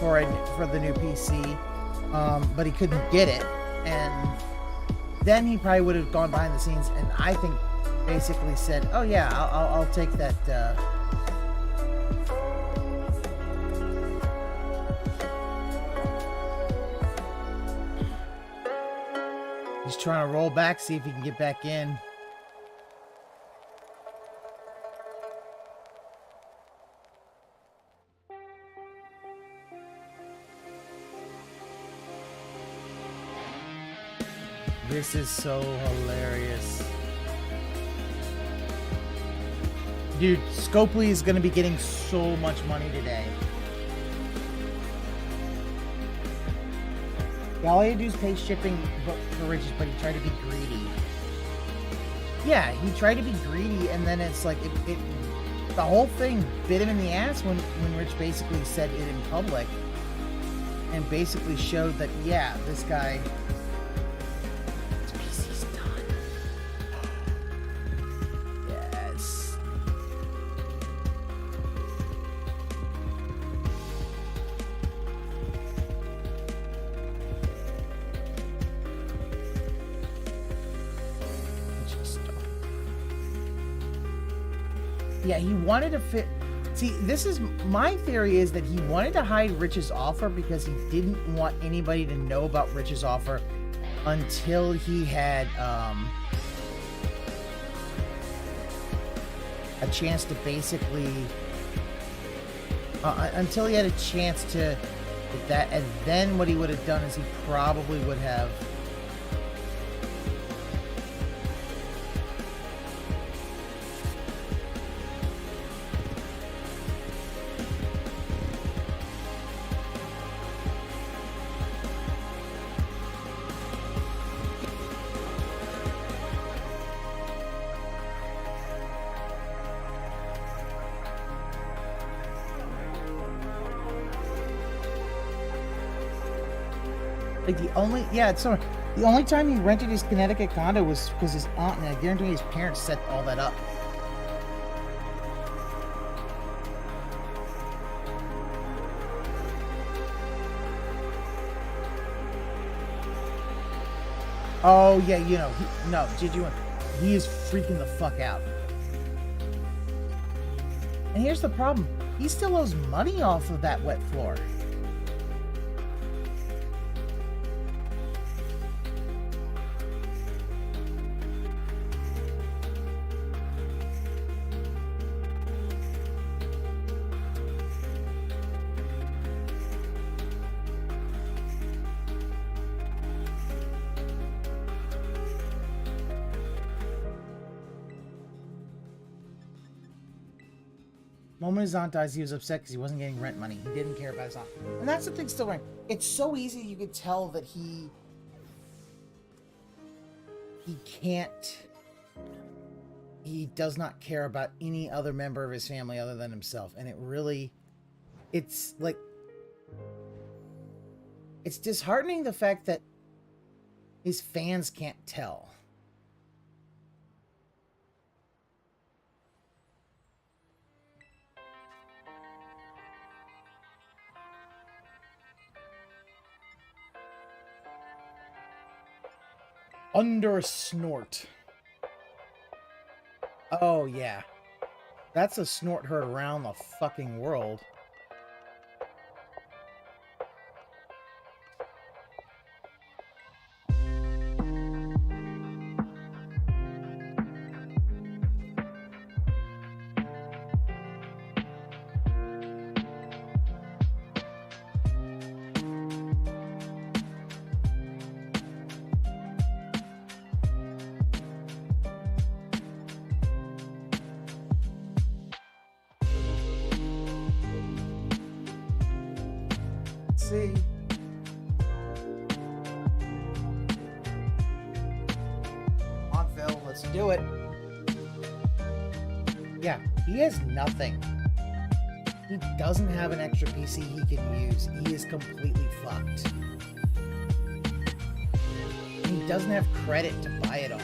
for the new PC. But he couldn't get it, and then he probably would have gone behind the scenes, and I think basically said, "Oh yeah, I'll take that." He's trying to roll back, see if he can get back in. This is so hilarious. Dude, Scopely is going to be getting so much money today. Yeah, all he had to do is pay shipping for riches, but he tried to be greedy. Yeah, he tried to be greedy, and then it's like, the whole thing bit him in the ass when Rich basically said it in public. And basically showed that, yeah, this guy... Yeah, he wanted to fit. See, this is my theory, is that he wanted to hide Rich's offer because he didn't want anybody to know about Rich's offer until he had a chance to basically until he had a chance to get that, and then what he would have done is he probably would have like the only time he rented his Connecticut condo was because his aunt, and I guarantee his parents set all that up. Oh yeah, you know, he is freaking the fuck out. And here's the problem: he still owes money off of that wet floor. Moment his aunt dies, he was upset because he wasn't getting rent money. He didn't care about his aunt. And that's the thing still right. It's so easy, you could tell that he does not care about any other member of his family other than himself. And it's like, it's disheartening the fact that his fans can't tell. Under a snort. Oh, yeah. That's a snort heard around the fucking world. See. Come on, Phil, let's do it. Yeah, he has nothing. He doesn't have an extra PC he can use. He is completely fucked. he doesn't have credit to buy it on.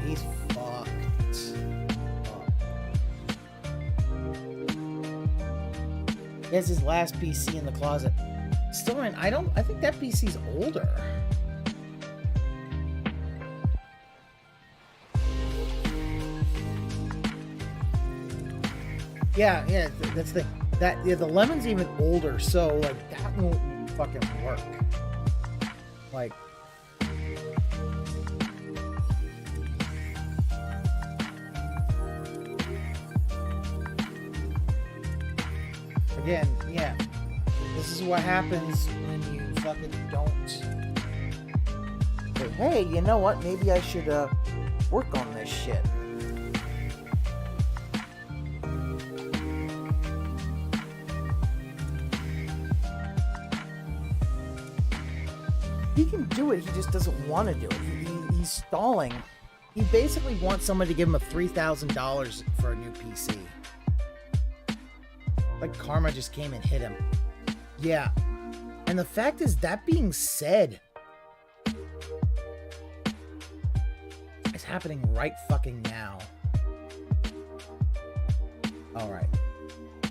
He's fucked. He has his last PC in the closet. Still, man, I think that PC's older. Yeah, that's the thing. The lemon's even older, so like that won't fucking work. Like, again, yeah. This is what happens when you fucking don't.
Hey, you know what? Maybe I should work on this shit.
He can do it, he just doesn't want to do it. He's stalling. He basically wants someone to give him a $3,000 for a new PC. Like karma just came and hit him. Yeah. And the fact is, that being said, it's happening right fucking now. Alright.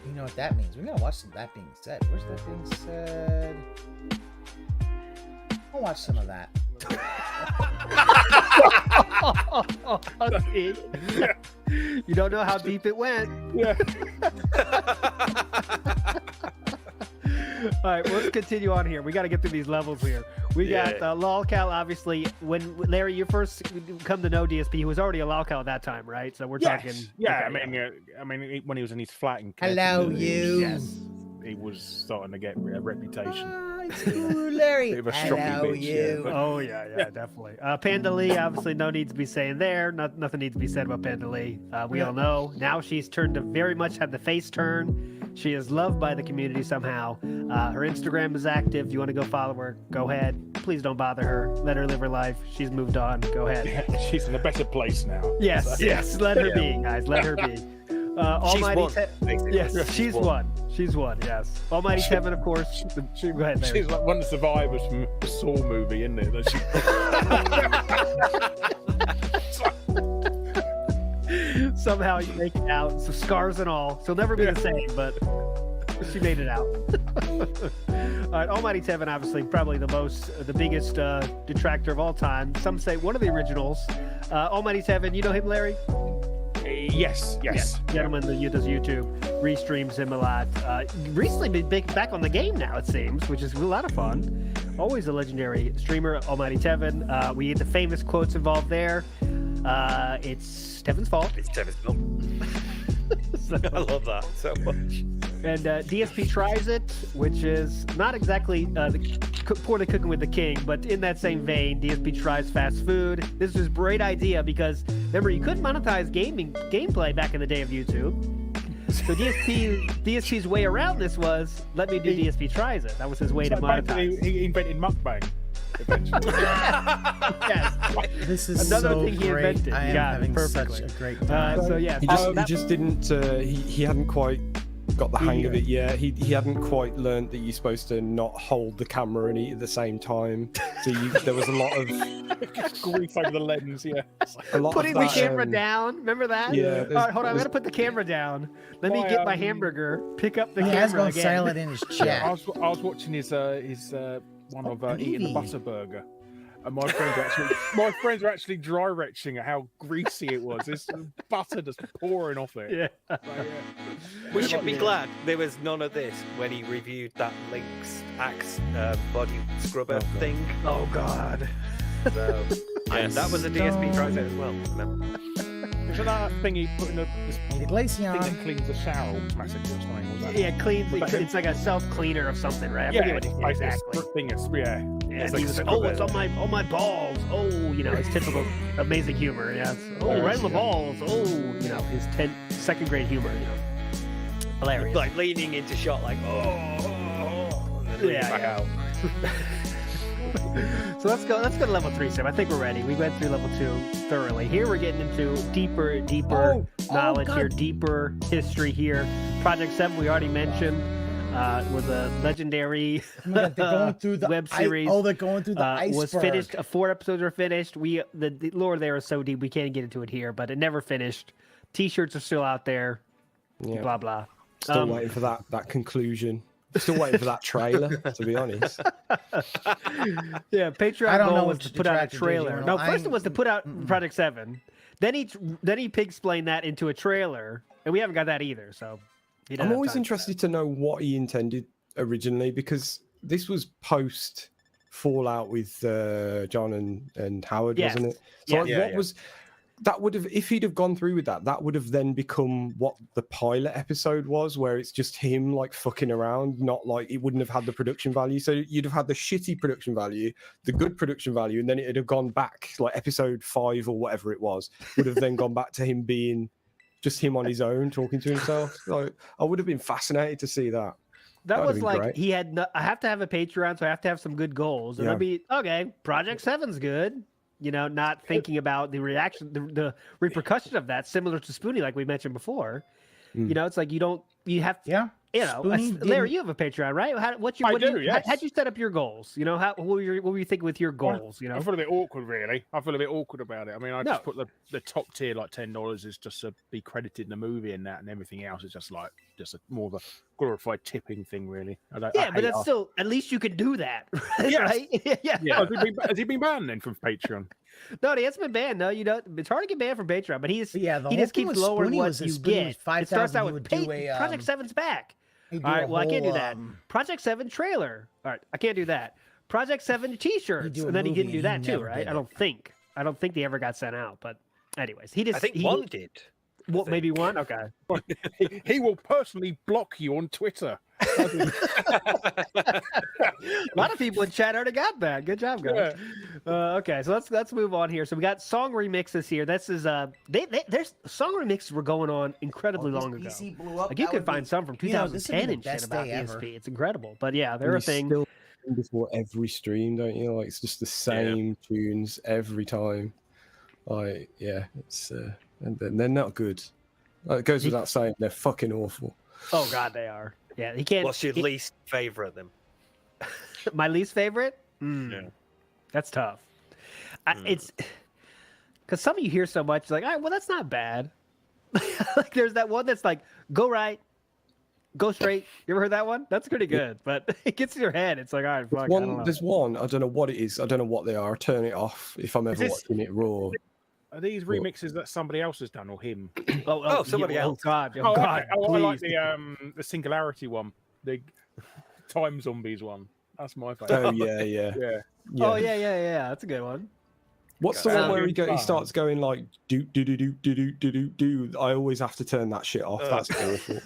You know what that means. We're gonna watch some That Being Said. Where's That Being Said? I'll watch some of that.
You don't know how deep it went.
Yeah.
All right, well, let's continue on here. We got to get through these levels here. We got LolCal, obviously. When Larry, you first come to know DSP, he was already a LolCal at that time, right? So we're talking.
Yeah,
okay,
I mean, when he was in his flat in
Hello,
Kentucky,
you.
Yes, he was starting to get a reputation.
It's you, Larry.
Bit of a stroppy
Hello,
bitch,
you.
yeah,
Oh yeah, definitely. Panda Lee, obviously, no need to be saying there. Nothing needs to be said about Panda Lee. We all know now she's turned to very much have the face turn. She is loved by the community somehow. Her Instagram is active. If you want to go follow her, go ahead. Please don't bother her. Let her live her life. She's moved on. Go ahead.
She's in a better place now.
Yes,
So,
yes. Let her be, guys. Let her be. Almighty yes, she's one. She's one. Yes. Almighty Tevin, of course. Go ahead, Larry.
She's like one of the survivors from the Saw movie, isn't it?
Somehow you make it out, so scars and all. She'll never be the same, but she made it out. All right, Almighty Tevin, obviously, probably the biggest detractor of all time. Some say one of the originals. Almighty Tevin, you know him, Larry?
Yes.
Gentleman that does YouTube, re-streams him a lot. Recently been back on the game now, it seems, which is a lot of fun. Always a legendary streamer, Almighty Tevin. We get the famous quotes involved there. It's Tevin's fault.
It's Tevin's fault. I love that so much.
And DSP tries it, which is not exactly poorly cooking with the king, but in that same vein, DSP tries fast food. This was a great idea because, remember, you couldn't monetize gameplay back in the day of YouTube. So DSP's way around this was, let me do DSP tries it. That was his way to monetize.
He invented mukbang. Eventually.
Yes.
This is
Another
so
thing he
great.
invented.
I am
Yeah,
having
perfectly.
such a great time.
So yeah,
He just didn't. He hadn't quite got the hang of it yet. He hadn't quite learned that you're supposed to not hold the camera and eat at the same time. So there was a lot of
grief over the lens. Yeah.
a lot
putting
of
the
that,
camera down. Remember that?
Yeah.
All right, hold on. I'm gonna put the camera down. Let me get my hamburger. Pick up the
He
camera
has gone
again.
silent in his chat.
I was watching his one of eating a butter burger. And my friends are actually dry retching at how greasy it was. This butter just pouring off it.
Yeah.
We should be glad there was none of this when he reviewed that Lynx Axe body scrubber thing.
Oh God.
So, and that was a DSP tries it as well. Remember?
So that thing he put in this thing
Glaceon.
that cleans the shower massacre or something. Was that?
Yeah, it's like a self cleaner of something, right? I
Yeah,
forget what
it's
it-
basically
exactly.
a thing.
Yeah,
It's
he
like
was like,
scrub
oh, it's
it.
on my balls. Oh, it's typical amazing humor. Yeah. Oh, right on the balls. Oh, his second grade humor. Hilarious.
Like leaning into shot, like and then leaning back out.
So let's go to level 3, Sim. I think we're ready. We went through level 2 thoroughly. Here we're getting into deeper knowledge
God.
here, deeper history here. Project 7 we already mentioned. was a legendary
Oh my God, they're going through the
web series.
they're going through the iceberg.
Was finished. 4 episodes are finished. The lore there is so deep we can't get into it here, but it never finished. T-shirts are still out there.
Yeah.
Blah blah.
Still waiting for that conclusion. Still waiting for that trailer, to be honest.
Yeah, Patreon
I don't know
goal
what
was to put out a
Detractor did,
trailer.
you know,
No, first it was to put out
Mm-mm.
Project 7. Then he pig-splained that into a trailer, and we haven't got that either. So he doesn't
I'm
have
always
time for
interested to know what he intended originally, because this was post Fallout with John and Howard,
Yes.
wasn't it? So
Yeah.
like,
Yeah,
what
yeah.
was that? Would have, if he'd have gone through with that, that would have then become what the pilot episode was, where it's just him like fucking around, not like, it wouldn't have had the production value. So you'd have had the shitty production value, the good production value, and then it'd have gone back, like episode 5 or whatever it was, would have then gone back to him being just him on his own talking to himself. Like, I would have been fascinated to see that.
That
That'd
was
have been
like
great.
he had. No, I have to have a Patreon, so I have to have some good goals. And
Yeah.
I'd be okay. Project 7's good. You know, not thinking about the reaction, the repercussion of that. Similar to Spoonie, like we mentioned before.
Mm.
You know, it's like you have.
Yeah.
You know,
Spoonie
Larry,
didn't-
you have a Patreon, right? What
I
do
do,
you,
yes.
how'd you set up your goals? You know, what were you thinking with your goals? You know,
I feel a bit awkward, really. I feel a bit awkward about it. I mean, I
No.
just put the top tier, like $10, is just to be credited in the movie and that, and everything else is just like more of a glorified tipping thing, really. I
yeah, but that's still at least you could do that, right?
Yes.
Right? Yeah.
Yeah. Has he been banned then from Patreon?
No, he hasn't been banned. No, you don't. It's hard to get banned from Patreon, but he's
But yeah, the
he
whole
just
thing
keeps
with
lowering
Spoonie
what
was that
you
Spoonie
get.
was
It starts
5,000,
out
he
with
would do a,
Project 7's back.
He'd do
All
a
right, well, I can't do
whole,
that. Project 7 trailer. All right, I can't do that. Project 7 T-shirts,
do a
and then he
movie
didn't do
and
that
he
too,
never
right?
did
I
it.
don't think they ever got sent out. But anyways, he just
I think
he,
one did.
What, maybe one? Okay.
He will personally block you on Twitter.
A lot of people in chat already got that. Good job, guys. Okay, so let's move on here. So we got song remixes here. This is there's song remixes were going on incredibly long ago. Like you could find some from
you know, this would be
2010
the
and shit
best
about
day ever.
ESP. It's incredible. But yeah, they're
And
a
you
thing.
still before every stream, don't you? Like, it's just the same tunes every time. Like, yeah, it's and they're not good. Like, it goes without saying, they're fucking awful.
Oh god, they are. Yeah, he can't.
What's your least favorite then?
My least favorite?
Yeah.
That's tough. It's because some of you hear so much, like, all right, well, that's not bad. Like, there's that one that's like, go right, go straight. You ever heard that one? That's pretty good, but it gets in your head. It's like, all right, fuck, I don't know.
There's one, I don't know what it is. I don't know what they are. I turn it off if I'm ever
this-
watching it raw.
Are these remixes that somebody else has done or him?
Oh,
somebody
yeah,
else.
Oh god,
Oh,
god.
okay. Oh, I like
please.
the Singularity one, the Time Zombies one. That's my favorite.
Oh yeah, yeah,
Yeah.
Oh yeah. That's a good one.
What's the one where he
Fun.
starts going like do do do do do do do do do? I always have to turn that shit off. That's awful.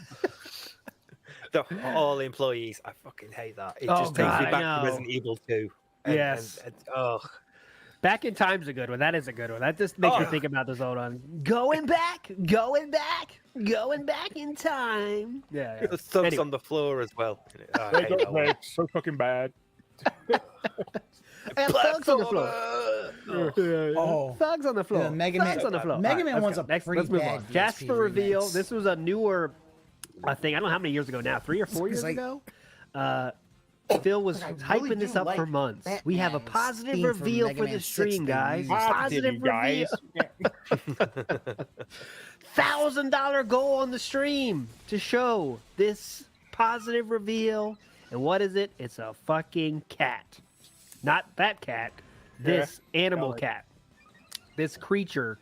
All employees, I fucking hate that. It
Oh,
just takes
God,
me
I
back
know.
to Resident Evil 2.
Yes.
Oh,
Back in Time's a good one. That is a good one. That just makes me
Oh.
think about this old one. Going back in time. Yeah.
the thugs
Anyway.
on the flour as well. I
They
hate
got
that one.
red, so fucking bad.
And thugs on the floor.
Oh,
Thugs on the floor.
the Mega Man.
Thugs on the floor.
Mega
All right,
Man
let's
one's
go.
a
Next,
pretty
let's move
bad
on.
VSP
Jasper reveal.
remix.
This was a newer thing. I don't know how many years ago now. 3 or 4 years
like-
ago. Phil was
I really
hyping this
do
up for
like
months. We have a
Batman's
positive
theme from
reveal
Mega
for
Man
the
6
stream,
they
guys.
used.
Positive reveal.
guys.
$1,000 goal on the stream to show this positive reveal. And what is it? It's a fucking cat. Not that cat. This animal
Golly.
cat. This creature.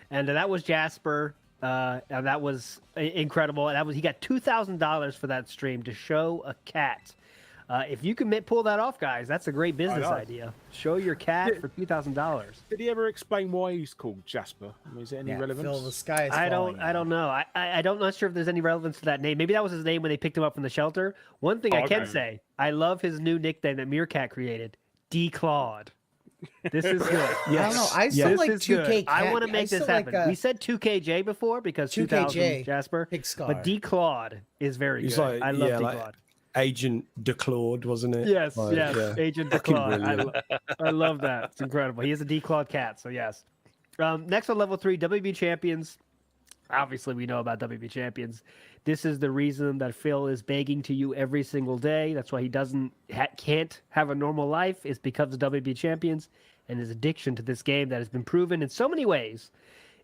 And that was Jasper. And that was incredible. And he got $2,000 for that stream to show a cat. If you can pull that off, guys, that's a great business
know.
idea. Show your cat for $2,000.
Did he ever explain why he's called Jasper? I mean, is there any
yeah,
relevance?
Phil, the sky is
I
falling
don't know. I don't not sure if there's any relevance to that name. Maybe that was his name when they picked him up from the shelter. One thing I can
okay.
say, I love his new nickname that Meerkat created, D-Clawed. This is good.
I don't know. I still
This
like
is
2K
good. I
Cat.
want to make this
still
happen.
Like,
We said 2KJ before because 2000
2KJ,
Jasper,
Big Scar.
but D-Clawed is very
He's
good.
like,
I love
yeah,
D-Clawed.
like Agent DeClaude, wasn't it?
Yes,
Like,
yes,
yeah.
Agent
Fucking
DeClaw.
brilliant.
I love that. It's incredible. He is a declawed cat, so yes. Next on level 3, WB champions. obviously we know about WB Champions. This is the reason that Phil is begging to you every single day. That's why he can't have a normal life. It's because of WB Champions and his addiction to this game that has been proven in so many ways.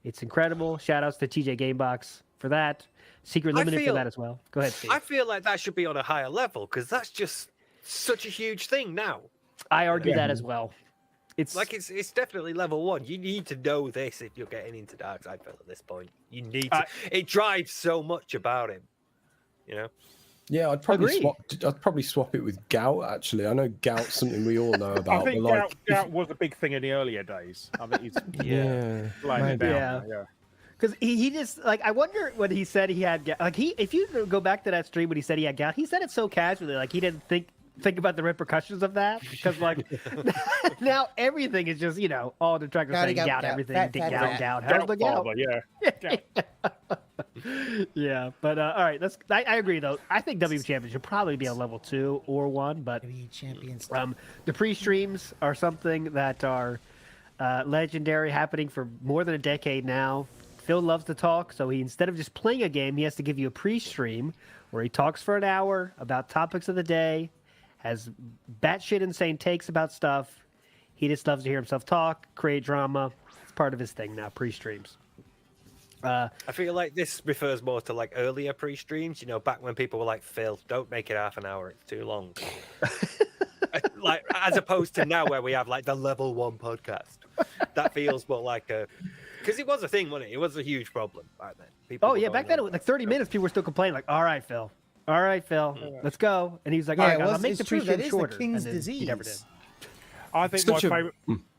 It's incredible. Shout outs to TJ Gamebox for that. Secret Limited for that as well. Go ahead, Steve.
I feel like that should be on a higher level because that's just such a huge thing now.
I argue that as well. It's
It's definitely level 1. You need to know this if you're getting into DarkSide Phil at this point. You need to. It drives so much about him. You know.
Yeah, I'd probably swap it with gout. Actually, I know gout's something we all know about.
I think
but
gout was a big thing in the earlier days. I think he's laying it down. Yeah.
Because he just like, I wonder when he said he had gout. Like if you go back to that stream when he said he had gout, he said it so casually, like he didn't think about the repercussions of that. Because like now everything is just all detractors saying gout, everything gout. How's the gout? Yeah, but all right. I agree though. I think WB Champions should probably be a level 2 or 1, but
WB Champions.
The pre-streams are something that are legendary, happening for more than a decade now. Phil loves to talk, so instead of just playing a game, he has to give you a pre-stream where he talks for an hour about topics of the day, has batshit insane takes about stuff. He just loves to hear himself talk, create drama. It's part of his thing now, pre-streams.
I feel like this refers more to like earlier pre-streams, back when people were like, Phil, don't make it half an hour, it's too long. Like, as opposed to now where we have like the level 1 podcast. That feels more like a... Because it was a thing, wasn't it? It was a huge problem back then.
Back then, it was like 30 minutes, people were still complaining, like, all right, Phil, let's go. And he was like, all right, guys, I'll make the pre-stream shorter.
The king's
and
disease.
He never did.
I think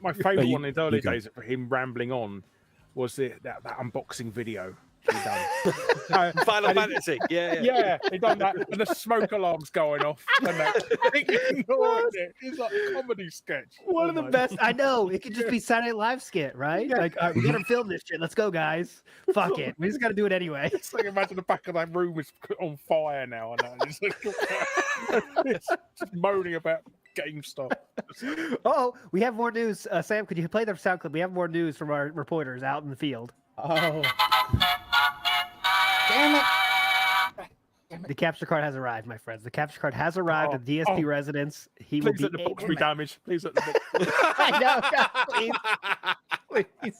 my favorite one in the early days for him rambling on was that unboxing video.
Final Fantasy,
yeah, he done that, and the smoke alarm's going off, and ignoring it. It's like a comedy sketch.
One of the best. I know it could just be Saturday Night Live skit, right? Yeah. Like, all right, we gotta film this shit. Let's go, guys. Fuck it, we just gotta do it anyway.
It's like imagine the back of that room is on fire now, and it's just moaning about GameStop.
Oh, we have more news. Sam, could you play the sound clip? We have more news from our reporters out in the field.
Oh. Damn it.
The capture card has arrived, my friends. The capture card has arrived at the DSP residence. He will
Please let the box be damaged. Please let the box.
I know, God, please.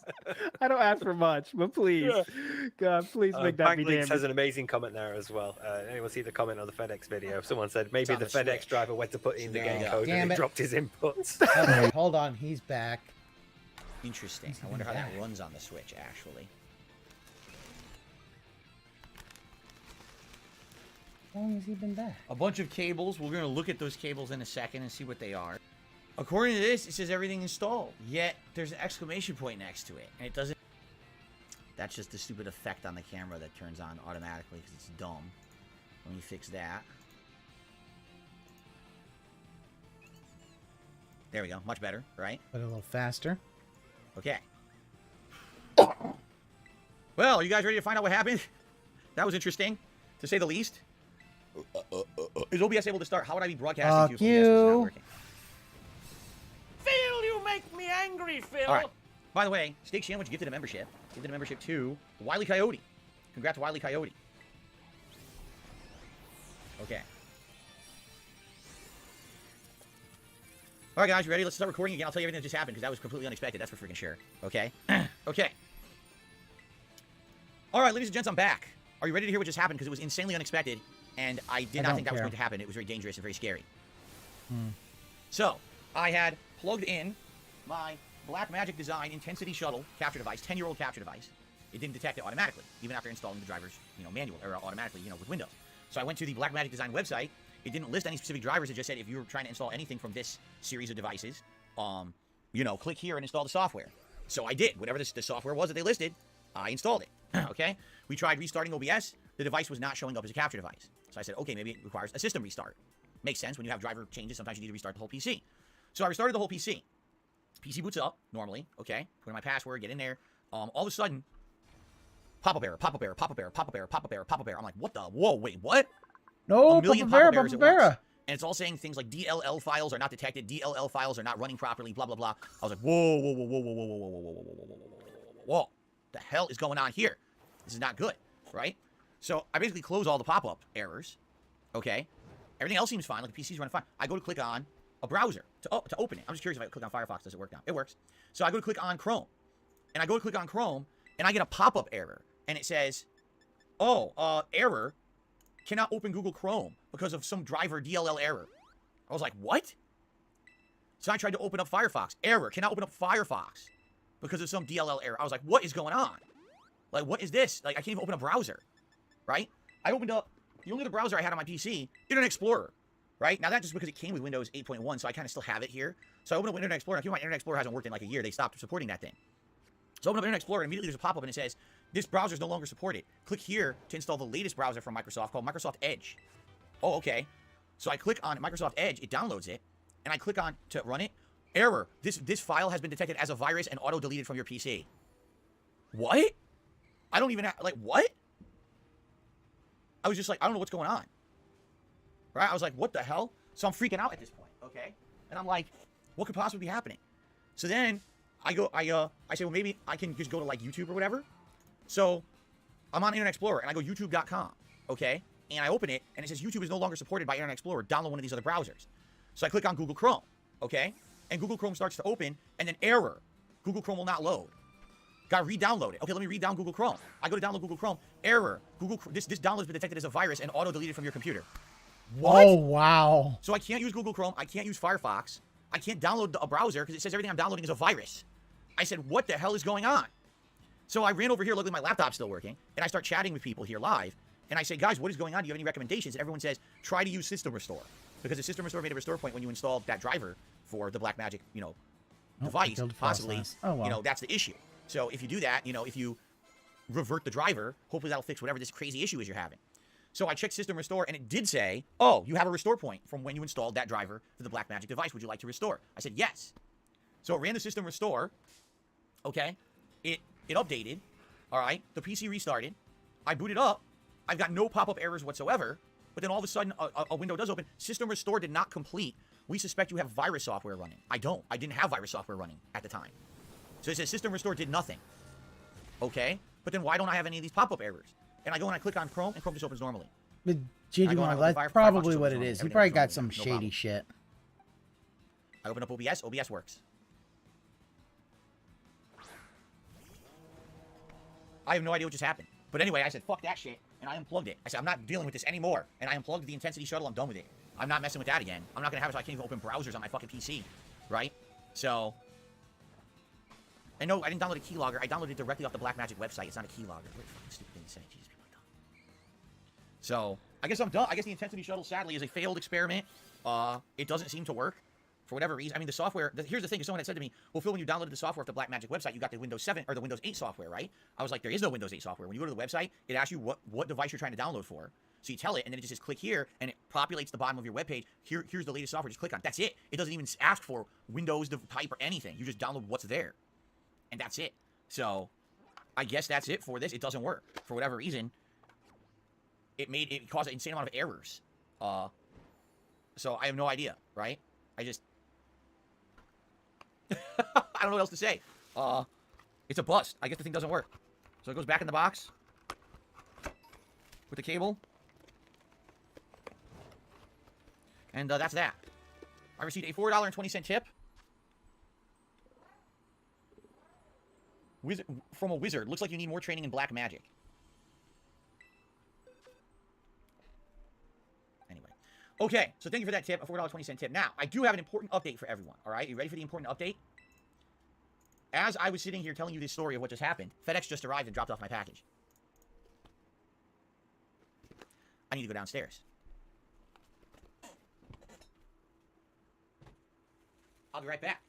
I don't ask for much, but please, God, please make that be damaged.
has an amazing comment there as well. Anyone see the comment on the FedEx video? Someone said maybe the FedEx driver went to put in the game code and he dropped his inputs.
Okay, hold on, he's back.
Interesting. I wonder how that runs on the Switch, actually.
How long has he been back?
A bunch of cables. We're going to look at those cables in a second and see what they are. According to this, it says everything installed. Yet, there's an exclamation point next to it. And it doesn't... That's just the stupid effect on the camera that turns on automatically because it's dumb. Let me fix that. There we go. Much better, right?
But a little faster.
Okay. Well, are you guys ready to find out what happened? That was interesting, to say the least. Is OBS able to start? How would I be broadcasting to you if OBS is not working?
Phil, you make me angry, Phil.
All right. By the way, Steak Sandwich gifted a membership. Gifted a membership to Wile E. Coyote. Congrats, Wile E. Coyote. Okay. All right, guys, you ready? Let's start recording again. I'll tell you everything that just happened because that was completely unexpected. That's for freaking sure. Okay? Okay. All right, ladies and gents, I'm back. Are you ready to hear what just happened? Because it was insanely unexpected, and I did not think that was going to happen. It was very dangerous and very scary. So, I had plugged in my Blackmagic Design Intensity Shuttle capture device, 10-year-old capture device. It didn't detect it automatically, even after installing the driver's, manual, or automatically, with Windows. So I went to the Blackmagic Design website. It didn't list any specific drivers. It just said if you were trying to install anything from this series of devices, click here and install the software. So I did. Whatever the software was that they listed, I installed it. Okay? We tried restarting OBS. The device was not showing up as a capture device. So I said, okay, maybe it requires a system restart. Makes sense. When you have driver changes, sometimes you need to restart the whole PC. So I restarted the whole PC. PC boots up, normally. Okay? Put in my password, get in there. All of a sudden, pop-up error, pop-up error, pop-up error, pop-up error, pop-up error, pop-up error. I'm like, what the? Whoa, wait, what?
No,
a million
pop-up
errors at once.
error.
And it's all saying things like DLL files are not detected, DLL files are not running properly, blah, blah, blah. I was like, whoa, whoa, whoa, whoa, whoa, whoa, whoa, whoa, whoa, whoa, whoa, whoa, whoa, whoa. The hell is going on here? This is not good, right? So I basically close all the pop-up errors, okay? Everything else seems fine, like the PC's running fine. I go to click on a browser to open it. I'm just curious if I click on Firefox, does it work now? It works. So I go to click on Chrome, and I go to click on Chrome, and I get a pop-up error, and it says, oh, error, cannot open Google Chrome because of some driver DLL error. I was like, what? So I tried to open up Firefox. Error, cannot open up Firefox because of some DLL error. I was like, what is going on? Like, what is this? Like, I can't even open a browser, right? I opened up the only other browser I had on my PC, Internet Explorer, right? Now, that's just because it came with Windows 8.1, so I kind of still have it here. So I opened up Internet Explorer. I feel my Internet Explorer hasn't worked in like a year. They stopped supporting that thing. So I open up Internet Explorer, and immediately there's a pop-up, and it says, this browser is no longer supported. Click here to install the latest browser from Microsoft called Microsoft Edge. Oh, okay. So I click on Microsoft Edge. It downloads it, and I click on to run it. Error. This file has been detected as a virus and auto-deleted from your PC. What? I don't even have, like, what? I was just like, I don't know what's going on. Right? I was like, what the hell? So I'm freaking out at this point, okay? And I'm like, what could possibly be happening? So then I say, well, maybe I can just go to like YouTube or whatever. So I'm on Internet Explorer and I go youtube.com, okay? And I open it and it says YouTube is no longer supported by Internet Explorer. Download one of these other browsers. So I click on Google Chrome, okay? And Google Chrome starts to open and then error. Google Chrome will not load. Got to re-download it. Okay, let me re-download Google Chrome. I go to download Google Chrome. Error. This download has been detected as a virus and auto-deleted from your computer. What?
Oh, wow.
So I can't use Google Chrome. I can't use Firefox. I can't download a browser because it says everything I'm downloading is a virus. I said, what the hell is going on? So I ran over here, luckily my laptop's still working, and I start chatting with people here live. And I say, guys, what is going on? Do you have any recommendations? And everyone says, try to use System Restore. Because the System Restore made a restore point when you installed that driver for the Blackmagic, device, possibly.
Oh, wow.
That's the issue. So if you do that, if you revert the driver, hopefully that'll fix whatever this crazy issue is you're having. So I checked System Restore, and it did say, oh, you have a restore point from when you installed that driver for the Blackmagic device. Would you like to restore? I said, yes. So it ran the System Restore. Okay. It updated. All right. The PC restarted. I booted up. I've got no pop-up errors whatsoever. But then all of a sudden, a window does open. System Restore did not complete. We suspect you have virus software running. I don't. I didn't have virus software running at the time. So it says System Restore did nothing. Okay. But then why don't I have any of these pop-up errors? And I go and I click on Chrome, and Chrome just opens normally.
But Genuine, that's probably what it is. He probably got some shady shit.
I open up OBS. OBS works. I have no idea what just happened. But anyway, I said, fuck that shit, and I unplugged it. I said, I'm not dealing with this anymore. And I unplugged the Intensity Shuttle. I'm done with it. I'm not messing with that again. I'm not going to have it so I can't even open browsers on my fucking PC. Right? So... And no, I didn't download a keylogger. I downloaded it directly off the Blackmagic website. It's not a keylogger. What a fucking stupid thing to say. Jesus, people are dumb. So, I guess I'm done. I guess the Intensity Shuttle, sadly, is a failed experiment. It doesn't seem to work. For whatever reason. I mean, the software... Here's the thing. If someone had said to me, well, Phil, when you downloaded the software off the Blackmagic website, you got the Windows 7 or the Windows 8 software, right? I was like, there is no Windows 8 software. When you go to the website, it asks you what device you're trying to download for. So you tell it, and then it just says click here, and it populates the bottom of your webpage. Here's the latest software. Just click on it. That's it. It doesn't even ask for Windows type or anything. You just download what's there. And that's it. So, I guess that's it for this. It doesn't work. For whatever reason, it caused an insane amount of errors. So I have no idea, right? I just... I don't know what else to say. It's a bust. I guess the thing doesn't work. So it goes back in the box. With the cable. And that's that. I received a $4.20 tip. From a wizard. Looks like you need more training in black magic. Anyway. Okay, so thank you for that tip, a $4.20 tip. Now, I do have an important update for everyone, all right? You ready for the important update? As I was sitting here telling you this story of what just happened, FedEx just arrived and dropped off my package. I need to go downstairs. I'll be right back.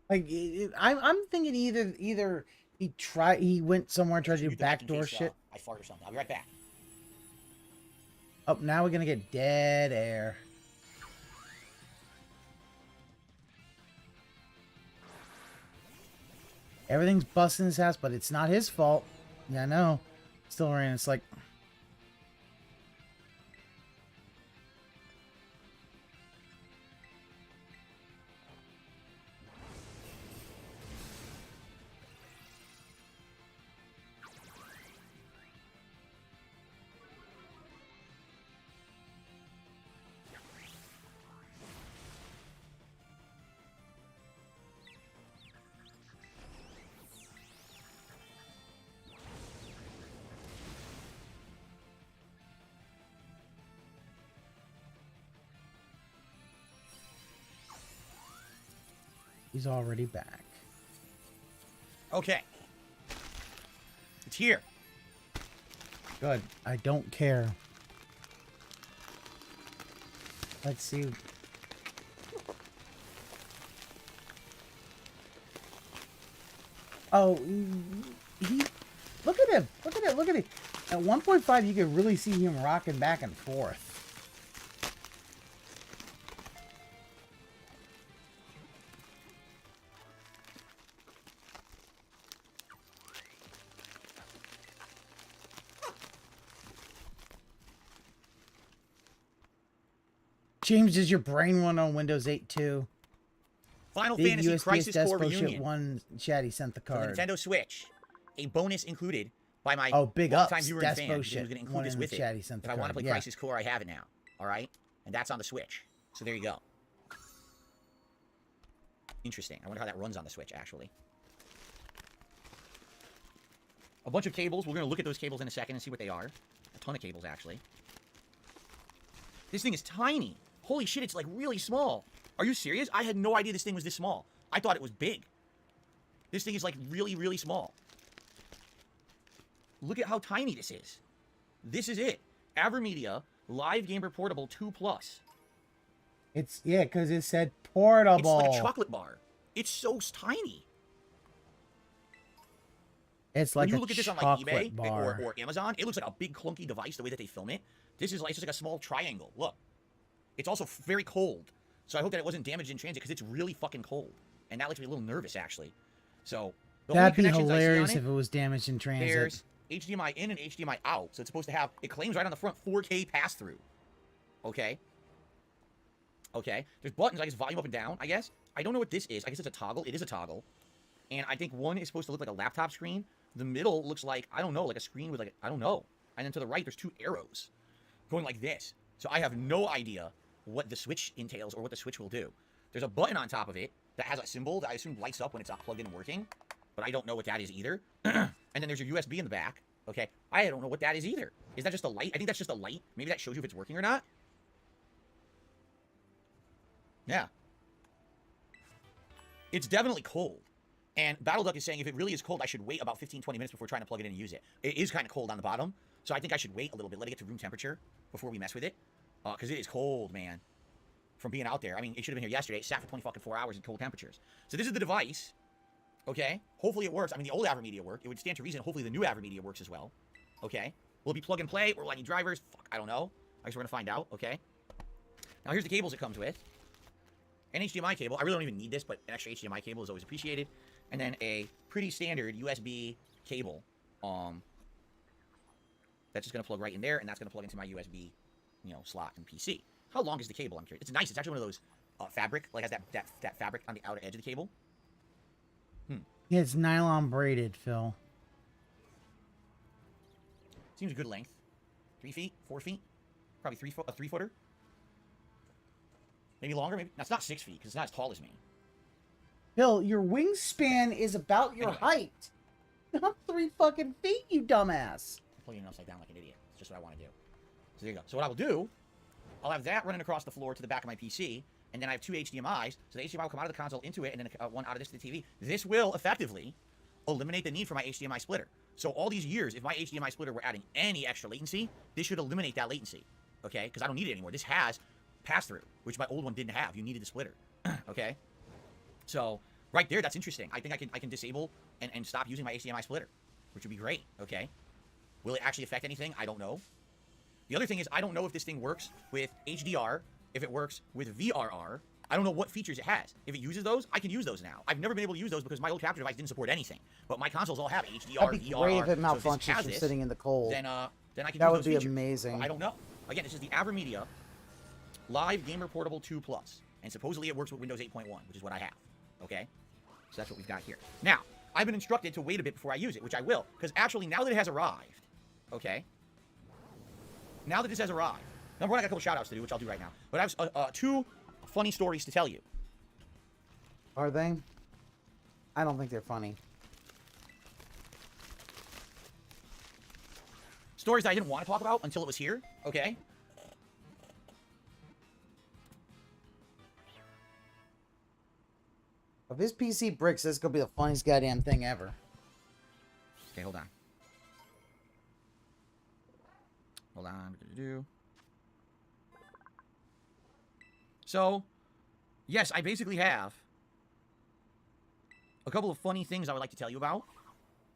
Like, I'm thinking either he went somewhere and tried to do backdoor shit.
I fart or something. I'll be right back.
Oh, now we're gonna get dead air. Everything's busting in his house, but it's not his fault. Yeah, I know. Still raining. It's like... He's already back.
Okay. It's here.
Good. I don't care. Let's see. Oh, he. Look at him. Look at it. Look at it. At 1.5, you can really see him rocking back and forth. James, does your brain run on Windows 8 too?
Final
Big
Fantasy
USPS
Crisis Core
Despo shit
Reunion.
one chatty sent the
For the
card.
Nintendo Switch. A bonus included by my
Big
longtime
ups.
viewer and fan.
Despo
Who's
shit.
going to include
One
this
in
with
the
it.
chat, he sent the
If I want to
card.
play
Yeah.
Crisis Core, I have it now. All right? And that's on the Switch. So there you go. Interesting. I wonder how that runs on the Switch, actually. A bunch of cables. We're going to look at those cables in a second and see what they are. A ton of cables, actually. This thing is tiny. Holy shit, it's like really small. Are you serious? I had no idea this thing was this small. I thought it was big. This thing is like really, really small. Look at how tiny this is. This is it. AverMedia Live Gamer Portable 2 Plus.
It's, yeah, because it said portable.
It's like a chocolate bar. It's so tiny.
It's like
when you
a
look at this on like
chocolate
eBay
bar.
or Amazon, it looks like a big clunky device the way that they film it. This is like, it's just like a small triangle. Look. It's also very cold. So I hope that it wasn't damaged in transit because it's really fucking cold. And that makes me a little nervous, actually. So, the
That'd be
only connections I see on
hilarious
it,
if it was damaged in transit.
there's HDMI in and HDMI out. So it's supposed to have, it claims right on the front, 4K pass-through. Okay. Okay. There's buttons, I guess, volume up and down, I guess. I don't know what this is. I guess it's a toggle. It is a toggle. And I think one is supposed to look like a laptop screen. The middle looks like, I don't know, like a screen with like, I don't know. And then to the right, there's two arrows going like this. So I have no idea what the Switch entails or what the Switch will do. There's a button on top of it that has a symbol that I assume lights up when it's not plugged in and working. But I don't know what that is either. And then there's your USB in the back. Okay. I don't know what that is either. Is that just a light? I think that's just a light. Maybe that shows you if it's working or not. Yeah. It's definitely cold. And BattleDuck is saying if it really is cold, I should wait about 15-20 minutes before trying to plug it in and use it. It is kind of cold on the bottom. So I think I should wait a little bit, let it get to room temperature before we mess with it. Because it is cold, man. From being out there. I mean, it should have been here yesterday. It sat for 24 hours in cold temperatures. So this is the device. Okay. Hopefully it works. I mean, the old AverMedia worked. It would stand to reason. Hopefully the new AverMedia works as well. Okay. Will it be plug and play or will I need drivers? Fuck, I don't know. I guess we're going to find out. Okay. Now here's the cables it comes with. An HDMI cable. I really don't even need this, but an extra HDMI cable is always appreciated. And then a pretty standard USB cable. That's just going to plug right in there, and that's going to plug into my USB, slot and PC. How long is the cable? I'm curious. It's nice. It's actually one of those fabric, like has that fabric on the outer edge of the cable.
Yeah, it's nylon braided, Phil.
Seems a good length. 3 feet, 4 feet, probably a 3-footer. Maybe longer. Maybe that's not 6 feet because it's not as tall as me.
Phil, your wingspan is about your height. Not 3 fucking feet, you dumbass.
I'm pulling it upside down like an idiot. It's just what I want to do. So there you go. So what I will do, I'll have that running across the floor to the back of my PC, and then I have 2 HDMIs. So the HDMI will come out of the console into it, and then one out of this to the TV. This will effectively eliminate the need for my HDMI splitter. So all these years, if my HDMI splitter were adding any extra latency, this should eliminate that latency. Okay? Because I don't need it anymore. This has pass-through, which my old one didn't have. You needed the splitter. Okay? So right there, that's interesting. I think I can disable and stop using my HDMI splitter, which would be great. Okay? Will it actually affect anything? I don't know. The other thing is I don't know if this thing works with HDR, if it works with VRR. I don't know what features it has. If it uses those, I can use those now. I've never been able to use those because my old capture device didn't support anything. But my consoles all have HDR,
That'd be
VRR.
great if it
So this
malfunctions
has
from
this,
sitting in the cold.
then I can
That
use
would
those
be
features.
amazing.
But I don't know. Again, this is the AverMedia Live Gamer Portable 2 Plus, and supposedly it works with Windows 8.1, which is what I have. Okay, so that's what we've got here. Now, I've been instructed to wait a bit before I use it, which I will, because actually now that it has arrived, okay, now that this has arrived, number one, I got a couple shout outs to do, which I'll do right now, but I have 2 funny stories to tell you.
Are they? I don't think they're funny.
Stories that I didn't want to talk about until it was here, okay?
If his PC bricks, this is gonna be the funniest goddamn thing ever.
Okay, hold on. Hold on. So, yes, I basically have a couple of funny things I would like to tell you about.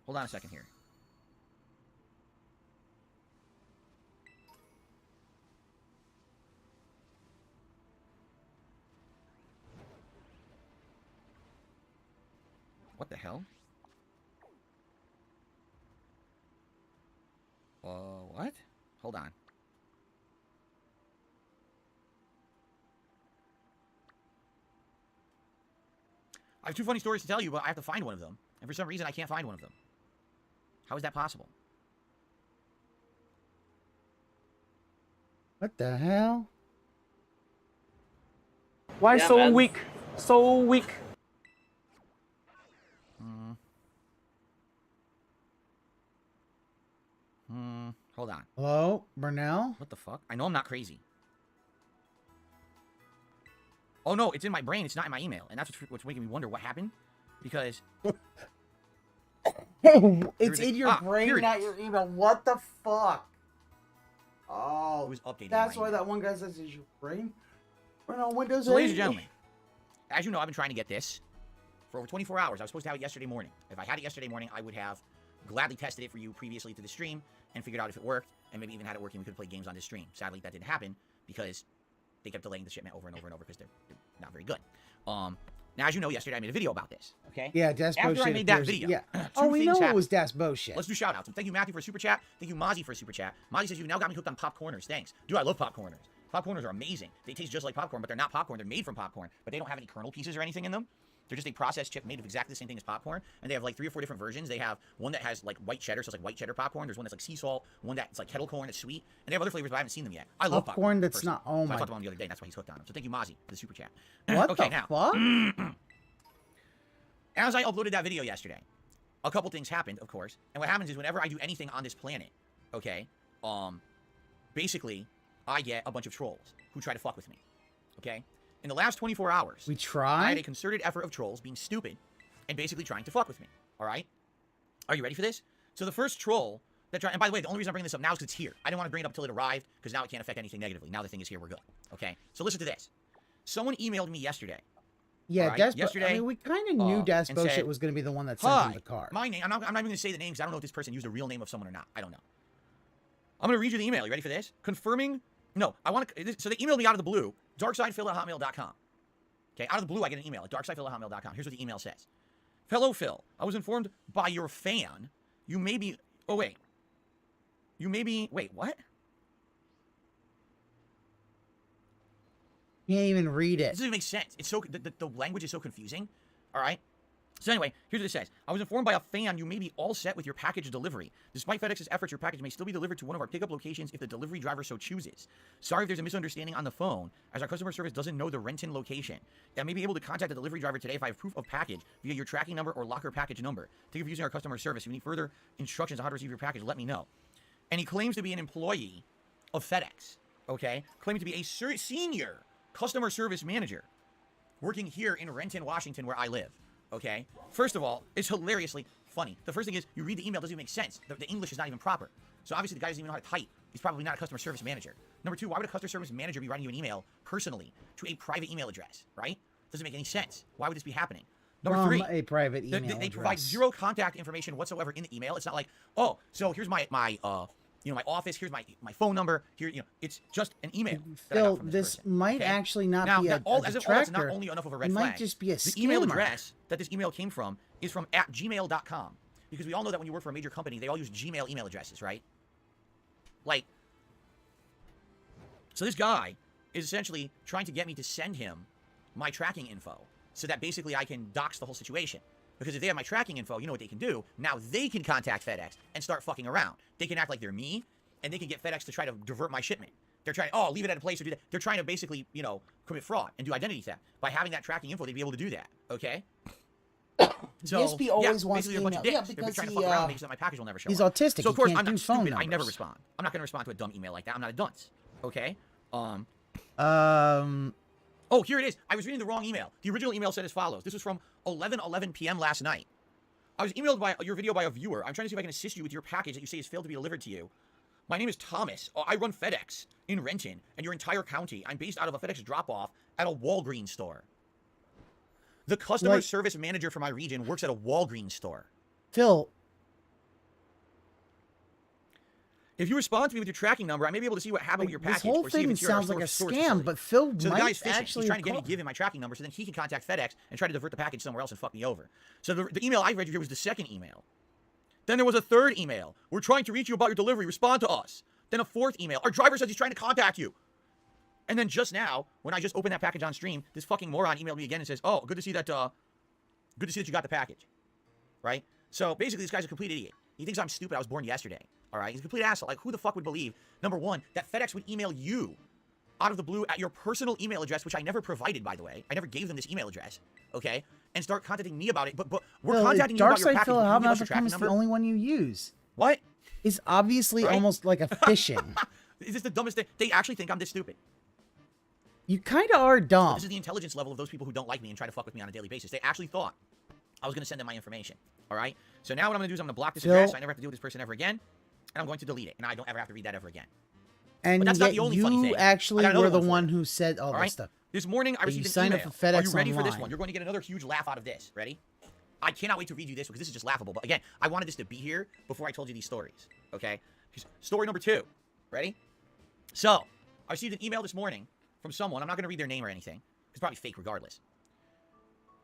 Hold on a second here. What the hell? What? Hold on. I have two funny stories to tell you, but I have to find one of them. And for some reason, I can't find one of them. How is that possible?
What the hell?
Why so weak? So weak.
Hold on.
Hello, Burnell?
What the fuck? I know I'm not crazy. Oh no, it's in my brain. It's not in my email. And that's what's making me wonder what happened. Because...
It's in your brain,
here it
not
is.
your email. What the fuck? Oh,
It was updated.
that's
in my
why
email.
that one guy says it's your brain. We're on Windows 8.
So, ladies and gentlemen, as you know, I've been trying to get this for over 24 hours. I was supposed to have it yesterday morning. If I had it yesterday morning, I would have gladly tested it for you previously to the stream and figured out if it worked, and maybe even had it working. We could play games on this stream. Sadly, that didn't happen because they kept delaying the shipment over and over and over because they're not very good. Now, as you know, yesterday I made a video about this. Okay.
Yeah, Das
After
Bullshit
I made that
appears-
video,
Yeah.
two
Oh, we know
things
it
happened.
was Das Bullshit.
Let's do shout outs. Thank you, Matthew, for a super chat. Thank you, Mozzie, for a super chat. Mozzie says, you've now got me hooked on popcorners. Thanks. Dude, I love popcorners. Popcorners are amazing. They taste just like popcorn, but they're not popcorn. They're made from popcorn, but they don't have any kernel pieces or anything in them. They're just a processed chip made of exactly the same thing as popcorn. And they have like 3 or 4 different versions. They have one that has like white cheddar, so it's like white cheddar popcorn. There's one that's like sea salt, one that's like kettle corn, it's sweet. And they have other flavors, but I haven't seen them yet. I love popcorn.
That's
personally.
not. Oh
So I
my.
talked about him the other day, and that's why he's hooked on them. So thank you, Mozzie, for the super chat.
What
Okay,
the
now.
fuck?
As I uploaded that video yesterday, a couple things happened, of course. And what happens is whenever I do anything on this planet, okay, basically, I get a bunch of trolls who try to fuck with me, okay? In the last 24 hours,
We
I
tried.
had a concerted effort of trolls being stupid and basically trying to fuck with me, all right? Are you ready for this? So the first troll that tried, and by the way, the only reason I'm bringing this up now is because it's here. I didn't want to bring it up until it arrived because now it can't affect anything negatively. Now the thing is here, we're good, okay? So listen to this. Someone emailed me yesterday.
Yeah,
Alright,
Das.
yesterday,
I mean, we kind of knew Das
and
Bullshit
said,
was going to be the one that sent
Hi,
him the card.
my name, I'm not even going to say the name because I don't know if this person used a real name of someone or not. I don't know. I'm going to read you the email. You ready for this? Confirming, no, I want to, so they emailed me out of the blue, darksydephil@hotmail.com. Okay, out of the blue, I get an email at darksydephil@hotmail.com. Here's what the email says. Fellow Phil, I was informed by your fan, you may be, oh wait, you may be, wait, what?
Can't even read
This
it.
doesn't even make sense. It's so the language is so confusing. All right. So anyway, here's what it says. I was informed by a fan you may be all set with your package delivery. Despite FedEx's efforts, your package may still be delivered to one of our pickup locations if the delivery driver so chooses. Sorry if there's a misunderstanding on the phone, as our customer service doesn't know the Renton location. I may be able to contact the delivery driver today if I have proof of package via your tracking number or locker package number. Thank you for using our customer service. If you need further instructions on how to receive your package, let me know. And he claims to be an employee of FedEx. Okay, claiming to be a senior customer service manager working here in Renton, Washington, where I live. Okay? First of all, it's hilariously funny. The first thing is, you read the email, it doesn't even make sense. The English is not even proper. So obviously the guy doesn't even know how to type. He's probably not a customer service manager. Number 2, why would a customer service manager be writing you an email personally to a private email address, right? Doesn't make any sense. Why would this be happening? Number 3,
a private email
they provide
address.
zero contact information whatsoever in the email. It's not like, oh, so here's my office, here's my phone number, here, it's just an email. that I got
Phil,
from
this
person,
might
okay?
actually not
Now,
be a
as if
detractor.
it's not only enough of a red
it
flag.
might just be a
The email
scammer.
address that this email came from is from @gmail.com. Because we all know that when you work for a major company, they all use Gmail email addresses, right? Like, so this guy is essentially trying to get me to send him my tracking info so that basically I can dox the whole situation. Because if they have my tracking info, you know what they can do? Now they can contact FedEx and start fucking around. They can act like they're me, and they can get FedEx to try to divert my shipment. They're trying, leave it at a place or do that. They're trying to basically, commit fraud and do identity theft. By having that tracking info, they'd be able to do that, okay? So,
DSP always
yeah,
wants
basically a bunch of
email. Yeah,
dicks. They're
because
trying to
he,
fuck around and make sure that my package will never show
he's
up.
autistic.
So, of
He
course,
can't
I'm
do
not
phone
stupid. I never
numbers.
respond. I'm not going to respond to a dumb email like that. I'm not a dunce, okay? Oh, here it is. I was reading the wrong email. The original email said as follows. This was from 11:11 p.m. last night. I was emailed by your video by a viewer. I'm trying to see if I can assist you with your package that you say has failed to be delivered to you. My name is Thomas. I run FedEx in Renton and your entire county. I'm based out of a FedEx drop-off at a Walgreens store. The customer service manager for my region works at a Walgreens store.
Phil.
If you respond to me with your tracking number, I may be able to see what happened with your package.
This whole
or see if
thing
it's your
sounds like a scam, but Phil
so the
might
guy's fishing.
actually
He's trying to get me to give him my tracking number so then he can contact FedEx and try to divert the package somewhere else and fuck me over. So the email I read here was the second email. Then there was a third email. We're trying to reach you about your delivery. Respond to us. Then a fourth email. Our driver says he's trying to contact you. And then just now, when I just opened that package on stream, this fucking moron emailed me again and says, "Oh, good to see that you got the package." Right? So basically, this guy's a complete idiot. He thinks I'm stupid. I was born yesterday. All right? He's a complete asshole. Like, who the fuck would believe, number one, that FedEx would email you out of the blue at your personal email address, which I never provided, by the way. I never gave them this email address. Okay? And start contacting me about it. But we're contacting you about your package.
Phil, how about becomes the only one you use?
What?
It's obviously almost like a phishing.
Is this the dumbest thing? They actually think I'm this stupid.
You kind of are dumb.
This is the intelligence level of those people who don't like me and try to fuck with me on a daily basis. They actually thought I was going to send them my information. All right? So now what I'm going to do is I'm going to block this address. So I never have to deal with this person ever again. And I'm going to delete it. And I don't ever have to read that ever again.
And
but that's not the only funny thing.
You actually were the one who said all this stuff.
This morning I received an email. Are you ready for this one? You're going to get another huge laugh out of this. Ready? I cannot wait to read you this because this is just laughable. But again, I wanted this to be here before I told you these stories. Okay? Story number 2. Ready? So, I received an email this morning from someone. I'm not going to read their name or anything. It's probably fake regardless.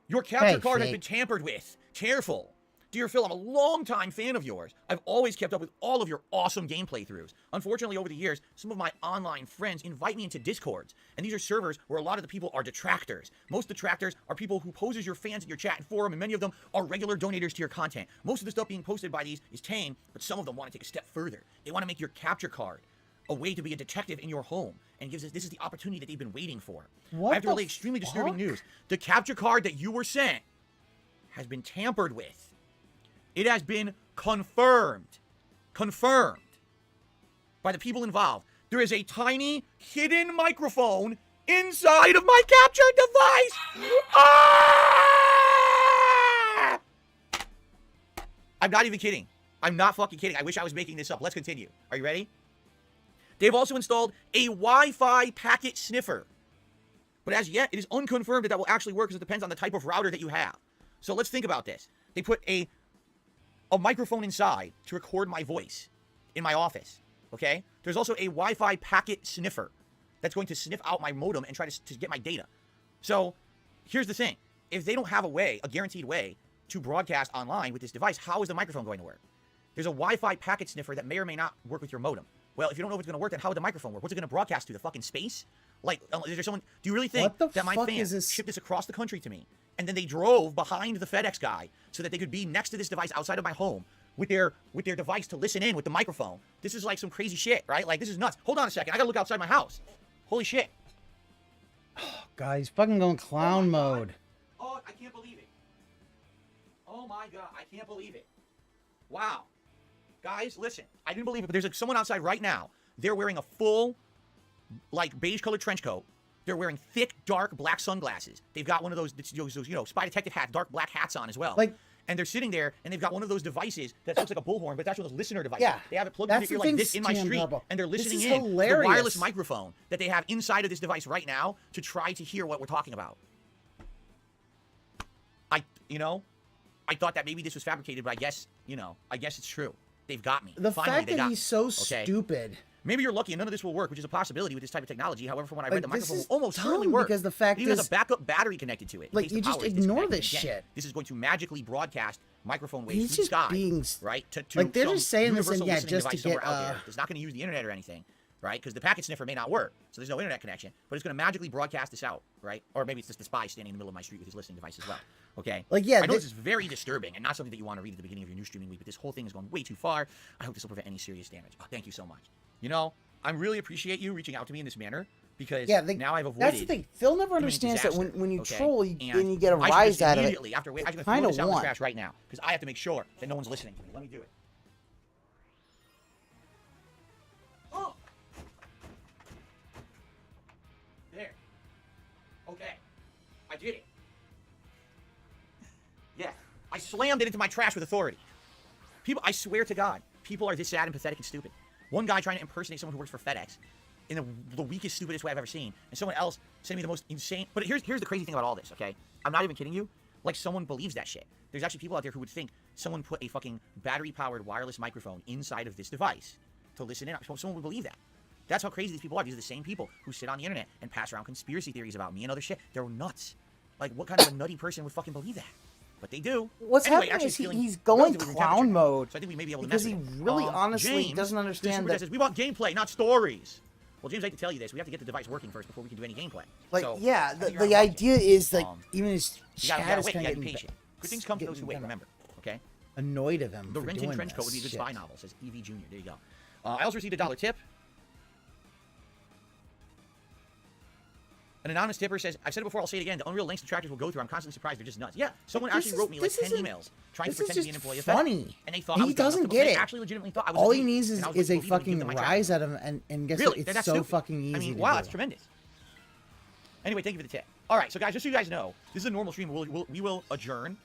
Your capture card has been tampered with. Careful. Dear Phil, I'm a longtime fan of yours. I've always kept up with all of your awesome game playthroughs. Unfortunately, over the years, some of my online friends invite me into Discords, and these are servers where a lot of the people are detractors. Most detractors are people who pose as your fans in your chat and forum, and many of them are regular donators to your content. Most of the stuff being posted by these is tame, but some of them want to take a step further. They want to make your capture card a way to be a detective in your home, and gives us this is the opportunity that they've been waiting for. I have to relay extremely disturbing news. The capture card that you were sent has been tampered with. It has been confirmed by the people involved. There is a tiny hidden microphone inside of my capture device. Ah! I'm not even kidding. I'm not fucking kidding. I wish I was making this up. Let's continue. Are you ready? They've also installed a Wi-Fi packet sniffer. But as yet, it is unconfirmed that will actually work because it depends on the type of router that you have. So let's think about this. They put a microphone inside to record my voice in my office, okay? There's also a Wi-Fi packet sniffer that's going to sniff out my modem and try to get my data. So here's the thing. If they don't have a guaranteed way to broadcast online with this device, how is the microphone going to work? There's a Wi-Fi packet sniffer that may or may not work with your modem. Well, if you don't know if it's going to work, then how would the microphone work? What's it going to broadcast to? The fucking space? Like, is there someone... Do you really think that my fans shipped this across the country to me? And then they drove behind the FedEx guy so that they could be next to this device outside of my home with their device to listen in with the microphone. This is like some crazy shit, right? Like, this is nuts. Hold on a second. I gotta look outside my house. Holy shit.
Guys, fucking going clown mode.
Oh, I can't believe it. Oh my God, I can't believe it. Wow. Guys, listen. I didn't believe it, but there's like someone outside right now. They're wearing a full, like, beige-colored trench coat. They're wearing thick, dark, black sunglasses. They've got one of those spy detective hats, dark black hats on as well.
Like,
and they're sitting there, and they've got one of those devices that looks like a bullhorn, but that's one of those listener devices.
Yeah,
they have it plugged into your ear like this in my street, and they're listening in to the wireless microphone that they have inside of this device right now to try to hear what we're talking about. I thought that maybe this was fabricated, but I guess it's true. They've got me.
The fact that he's so stupid.
Maybe you're lucky and none of this will work, which is a possibility with this type of technology. However, from what I read, the microphone will almost certainly work.
Because the fact
is, has a backup battery connected to it.
Like, you just ignore this shit.
This is going to magically broadcast microphone waves through the sky, right? To
like, they're just saying this, and just to get
it's not going to use the internet or anything, right? Because the packet sniffer may not work, so there's no internet connection. But it's going to magically broadcast this out, right? Or maybe it's just the spy standing in the middle of my street with his listening device as well. Okay.
Like, yeah,
I know this is very disturbing and not something that you want to read at the beginning of your new streaming week. But this whole thing is going way too far. I hope this will prevent any serious damage. Oh, thank you so much. I really appreciate you reaching out to me in this manner because now I've avoided.
That's the thing. Phil never understands that when you troll and you get a rise out of it.
Immediately after, I'm going to throw this out in the trash right now because I have to make sure that no one's listening to me. Let me do it. Oh, there. Okay. I did it. Yeah. I slammed it into my trash with authority. People, I swear to God, people are this sad and pathetic and stupid. One guy trying to impersonate someone who works for FedEx in the weakest, stupidest way I've ever seen. And someone else sending me the most insane... But here's the crazy thing about all this, okay? I'm not even kidding you. Like, someone believes that shit. There's actually people out there who would think someone put a fucking battery-powered wireless microphone inside of this device to listen in. Someone would believe that. That's how crazy these people are. These are the same people who sit on the internet and pass around conspiracy theories about me and other shit. They're nuts. Like, what kind of a nutty person would fucking believe that? But they do.
What's
anyway,
happening
actually
is he's going clown mode.
So I think we may be able to
because
mess
he
with it.
really honestly
James,
doesn't understand that.
Says, we want gameplay, not stories. Well, James, I hate to tell you this. We have to get the device working first before we can do any gameplay.
Like,
so,
yeah, the idea is like even his
you gotta
chat is
wait.
kind
You
of
gotta be patient. Good things come to those who wait. Remember, okay?
Annoyed of him.
The
for
renting
doing
trench coat would be a
this
good
shit.
spy novel. Says EV Junior. There you go. I also received a $1 tip. An anonymous tipper says, I've said it before, I'll say it again. The unreal links detractors will go through. I'm constantly surprised. They're just nuts. Yeah, someone actually wrote me like 10 emails trying to pretend to be an employee of FedEx.
Funny.
And they thought I
He
was dumb enough
doesn't
to
get
believe.
it.
They actually legitimately thought I was
All
a
he
thief.
needs
And
is
I was
a
like, well, even
fucking
give them my
rise
track.
at him, and guess
Really?
what? It's
That's
so
stupid.
fucking easy.
I mean,
to
wow,
do.
that's tremendous. Anyway, thank you for the tip. All right, so guys, just so you guys know, this is a normal stream. We will adjourn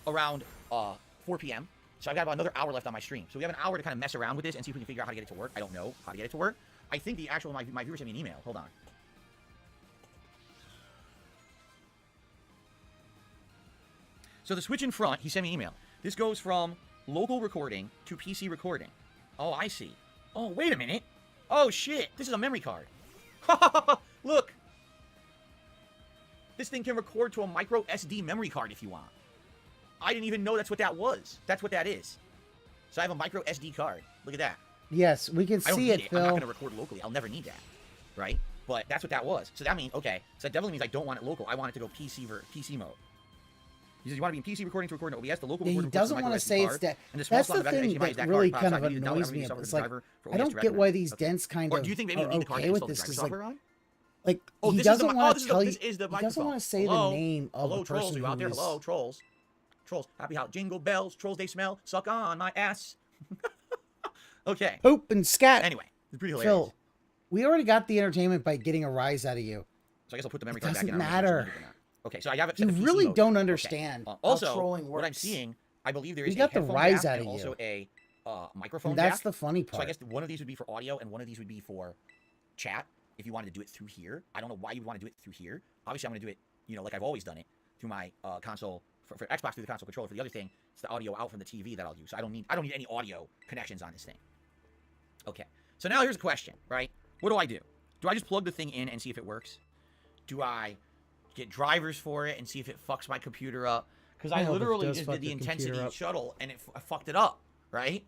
around 4 p.m. So I've got about another hour left on my stream. So we have an hour to kind of mess around with this and see if we can figure out how to get it to work. I don't know how to get it to work. I think the actual, my viewers sent me an email. Hold on. So the switch in front, he sent me an email. This goes from local recording to PC recording. Oh, I see. Oh, wait a minute. Oh, shit. This is a memory card. Look. This thing can record to a micro SD memory card if you want. I didn't even know that's what that was. That's what that is. So I have a micro SD card. Look at that.
Yes, we can
I don't
see
need
it,
it.
Phil.
I'm not going to record locally. I'll never need that. Right? But that's what that was. So that means, okay. So that definitely means I don't want it local. I want it to go PC mode. He says you want to be in PC recording to record in OBS. The local
Yeah, he
recorder
doesn't want to say it's that.
And the small
That's
slot
the
in the back of
thing
the HDMI is
that
that
really
card.
kind of
Power, so I need to download
annoys me.
every software
It's
with the
like
driver for
I don't
OBS
get
directly.
why these
Okay.
dents kind
Or
of
do you think maybe
are
we need the card to
okay with
install the
this
driver
because like
software on?
like
Oh,
he
this is
doesn't
the
want
this
to tell you.
is the
He doesn't
microphone.
want to say
Hello?
the name of
Hello,
the
trolls,
person
you
who
out there?
is.
Hello, trolls. Trolls. Happy how jingle bells. Trolls they smell. Suck on my ass. Okay.
Poop and scat.
Anyway, it's pretty hilarious.
Phil, we already got the entertainment by getting a rise out of you.
So I guess I'll put the memory
It
card back in.
doesn't
I don't know if
matter.
it's or not. Okay, so I have it
You
set to PC
really
mode.
don't
Okay.
understand how
Also,
trolling
what I'm
works.
seeing, I believe there
We
is
got
a
the
headphone
rise
jack
out
and
of
also
you.
a microphone
And that's
jack.
the funny
So I
part.
guess one of these would be for audio and one of these would be for chat if you wanted to do it through here. I don't know why you want to do it through here. Obviously, I'm going to do it, you know, like I've always done it through my console for Xbox through the console controller. For the other thing, it's the audio out from the TV that I'll use. So I don't need any audio connections on this thing. Okay. So now here's a question, right? What do? Do I just plug the thing in and see if it works? Do I get drivers for it and see if it fucks my computer up? Because I
hope it
literally
does
just
fuck
did the
your computer
intensity
up.
shuttle and I fucked it up, right?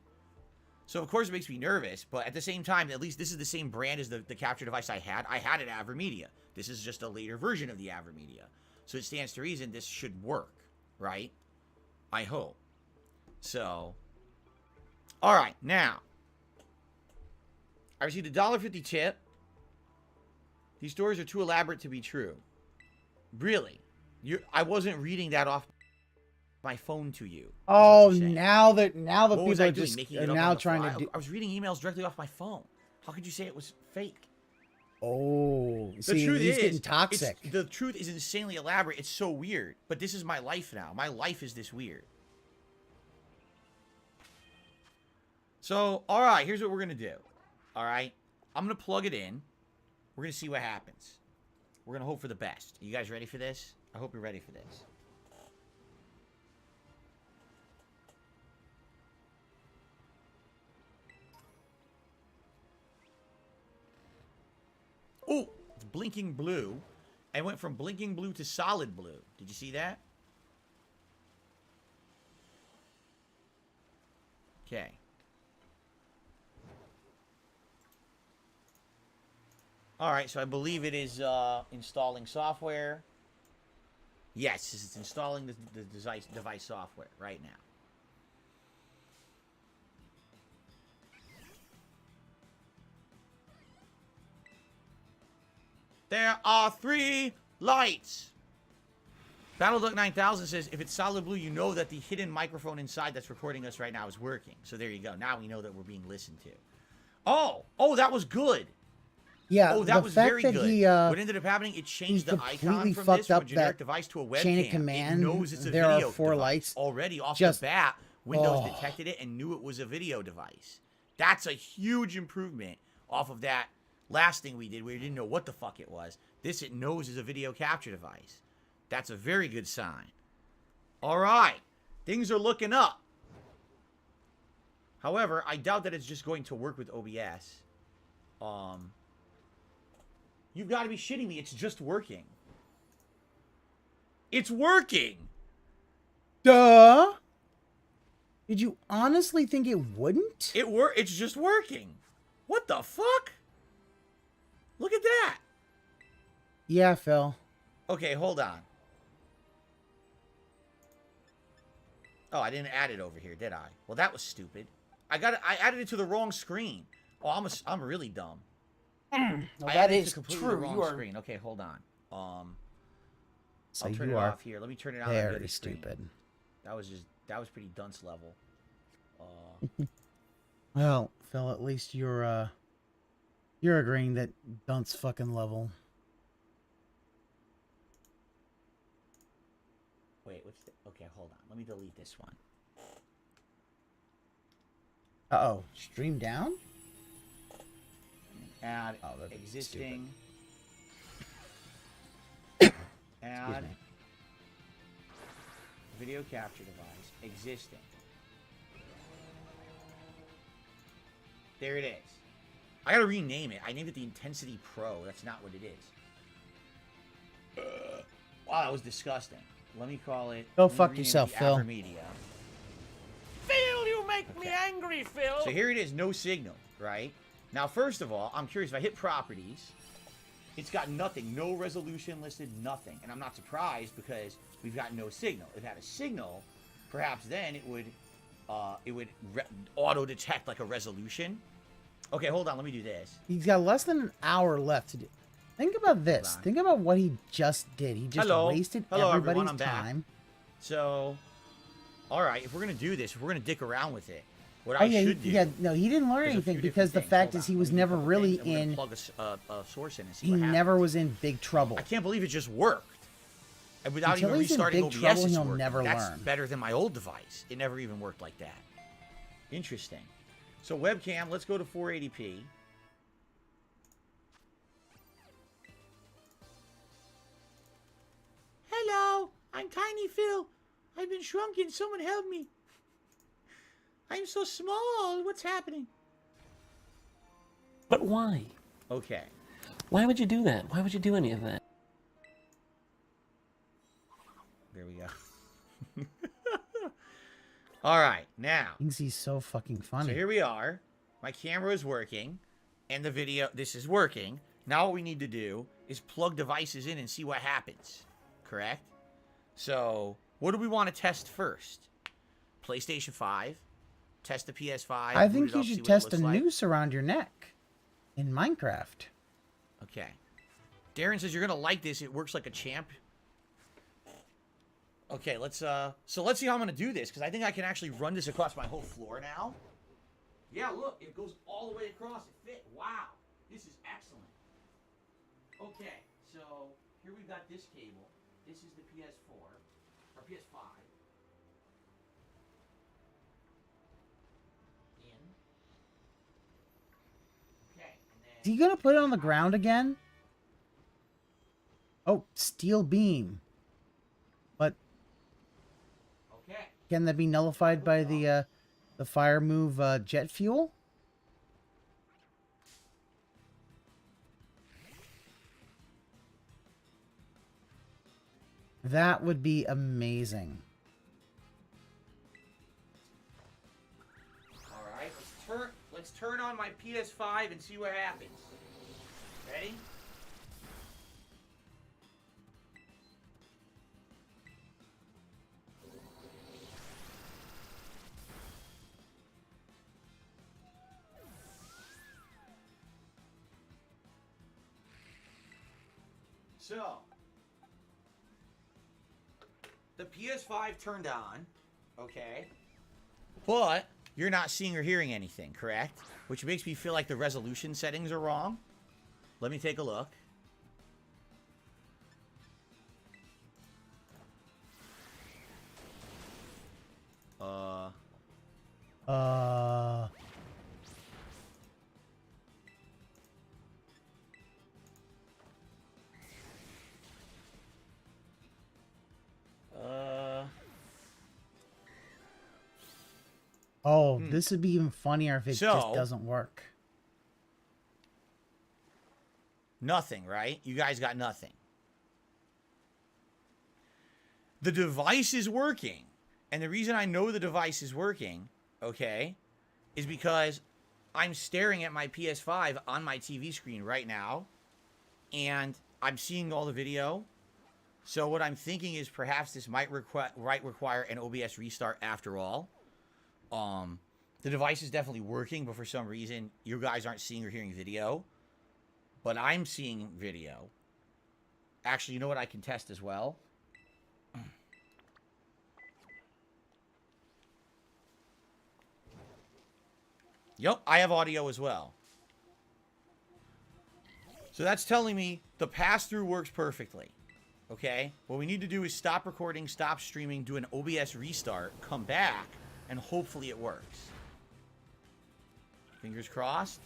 So of course it makes me nervous, but at the same time, at least this is the same brand as the capture device I had. I had it at AverMedia. This is just a later version of the AverMedia. So it stands to reason this should work, right? I hope. So, all right, now. I received a $1.50 tip. These stories are too elaborate to be true. Really? I wasn't reading that off my phone to you.
Oh, now that
What
people
was I
are
doing?
just
Making
are
it up
now
on the
trying
fly?
to do.
I was reading emails directly off my phone. How could you say it was fake?
Oh,
The
see,
truth
he's
is,
getting toxic.
the truth is insanely elaborate. It's so weird. But this is my life now. My life is this weird. So, all right, here's what we're going to do. All right? I'm going to plug it in. We're going to see what happens. We're going to hope for the best. You guys ready for this? I hope you're ready for this. Oh, it's blinking blue. I went from blinking blue to solid blue. Did you see that? Okay. All right, so I believe it is installing software. Yes, it's installing the device software right now. There are 3 lights. BattleDuck 9000 says, if it's solid blue, you know that the hidden microphone inside that's recording us right now is working. So there you go. Now we know that we're being listened to. Oh, that was good.
Yeah,
Oh, that
the
was
fact
very
that
good.
he,
what ended up happening, it changed the icon
completely
from
fucked
this from a
up
generic
that
device to a webcam.
chain of command,
It knows it's a
there are
video
4
device.
lights.
Already off
Just-
the bat, Windows detected it and knew it was a video device. That's a huge improvement off of that last thing we did where you didn't know what the fuck it was. This it knows is a video capture device. That's a very good sign. All right. Things are looking up. However, I doubt that it's just going to work with OBS. You've got to be shitting me. It's just working. It's working.
Duh. Did you honestly think it wouldn't?
It's just working. What the fuck? Look at that.
Yeah, Phil.
Okay, hold on. Oh, I didn't add it over here, did I? Well, that was stupid. I added it to the wrong screen. Oh, I'm really dumb.
No,
I
that
added it
is
to completely
true.
the wrong
You are
screen. Okay, hold on.
So
I'll turn
you
it
are
off here. Let me turn it on. on the
very
other screen.
stupid.
That was pretty dunce level.
Well, Phil, at least you're agreeing that dunce fucking level.
Wait, okay, hold on. Let me delete this one.
Uh-oh. Stream down?
Add
that'd be
existing.
Excuse
Add
me.
video capture device. Existing. There it is. I gotta rename it. I named it the Intensity Pro. That's not what it is. Wow, that was disgusting. Let me call it.
Go
let me
fuck
rename it
yourself,
the
Phil.
Avermedia.
Phil, you make me angry, Phil.
So here it is, no signal, right? Now, first of all, I'm curious, if I hit properties, it's got nothing, no resolution listed, nothing. And I'm not surprised because we've got no signal. If it had a signal, perhaps then it would auto-detect like a resolution. Okay, hold on, let me do this.
He's got less than an hour left to do. Think about this. Think about what he just did. He just wasted
Hello,
everybody's
everyone, I'm back.
time.
So, all right, if we're going to do this, if we're going to dick around with it, what
Oh,
I
yeah,
should do...
yeah, no, he didn't learn
There's a
anything
few
because the
different
fact
things.
is he
Hold
was
on,
never
let me
really
I'm gonna
in.
plug a source in and see
He
what happens.
never was in big trouble.
I can't believe it just worked. And without
Until
even
he's in
restarting
big
OBS,
trouble,
it's
he'll
working.
never
That's
learn.
better than my old device. It never even worked like that. Interesting. So webcam, let's go to 480p. Hello, I'm Tiny Phil. I've been shrunken. Someone help me. I'm so small. What's happening?
But why?
Okay.
Why would you do that? Why would you do any of that?
There we go. All right, now.
Thinks he's so fucking funny.
So here we are. My camera is working, and the video, this is working. Now what we need to do is plug devices in and see what happens. Correct? So, what do we want to test first? PlayStation 5? Test the PS5?
I
boot
think
it
you
up, see
should
what it
test a
looks like?
noose around your neck in Minecraft.
Okay. Darren says you're gonna like this. It works like a champ. Okay, let's see how I'm gonna do this, because I think I can actually run this across my whole floor now. Yeah, look, it goes all the way across. It fit. Wow, this is excellent. Okay, so here we've got this cable. This is the PS4 or PS5. In. Okay, and then.
Is he gonna put it on the ground again? Oh, steel beam. But
Okay.
can that be nullified by the fire move jet fuel? That would be amazing.
All right, let's turn on my PS5 and see what happens. Ready? So, the PS5 turned on, okay? But you're not seeing or hearing anything, correct? Which makes me feel like the resolution settings are wrong. Let me take a look.
Oh, this would be even funnier if it just
So-
doesn't work.
Nothing, right? You guys got nothing. The device is working. And the reason I know the device is working, okay, is because I'm staring at my PS5 on my TV screen right now. And I'm seeing all the video. So what I'm thinking is perhaps this might require an OBS restart after all. The device is definitely working, but for some reason, you guys aren't seeing or hearing video. But I'm seeing video. Actually, you know what I can test as well? Yep, I have audio as well. So that's telling me the pass-through works perfectly. Okay? What we need to do is stop recording, stop streaming, do an OBS restart, come back, and hopefully it works. Fingers crossed.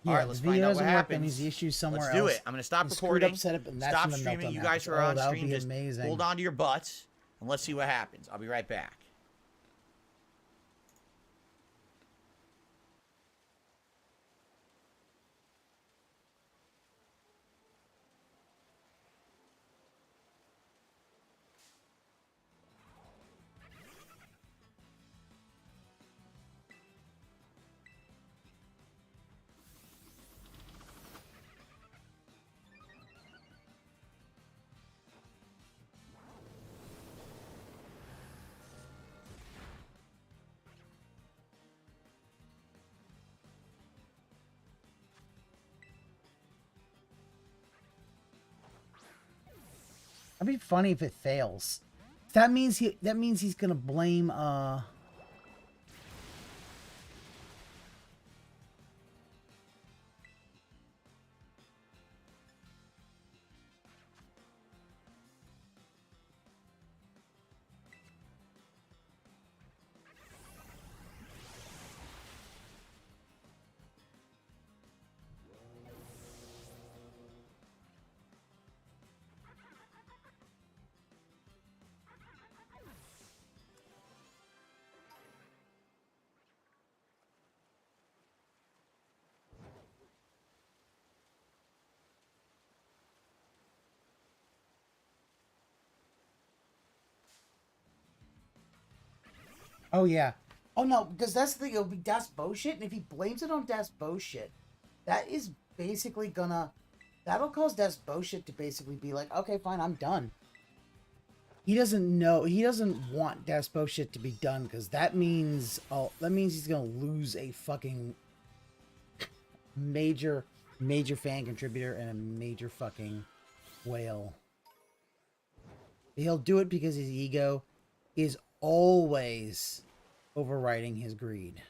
Yeah,
All right, let's
the
find
video
out what
doesn't work. That
happens.
means the issue's somewhere
Let's
else.
do it. I'm going to stop
The screwed
recording.
up setup, and that's
Stop
when the
streaming.
meltdown
You guys
happens.
are on
that would
stream.
be
Just
amazing.
hold on to your butts, and let's see what happens. I'll be right back.
That'd be funny if it fails. That means he's gonna blame Oh yeah. Oh no, because that's the thing, it'll be Das bullshit, and if he blames it on Das bullshit, that is basically that'll cause Das bullshit to basically be like, okay, fine, I'm done. He doesn't want Das bullshit to be done, because that means he's gonna lose a fucking major fan contributor and a major fucking whale. He'll do it because his ego is always overriding his greed.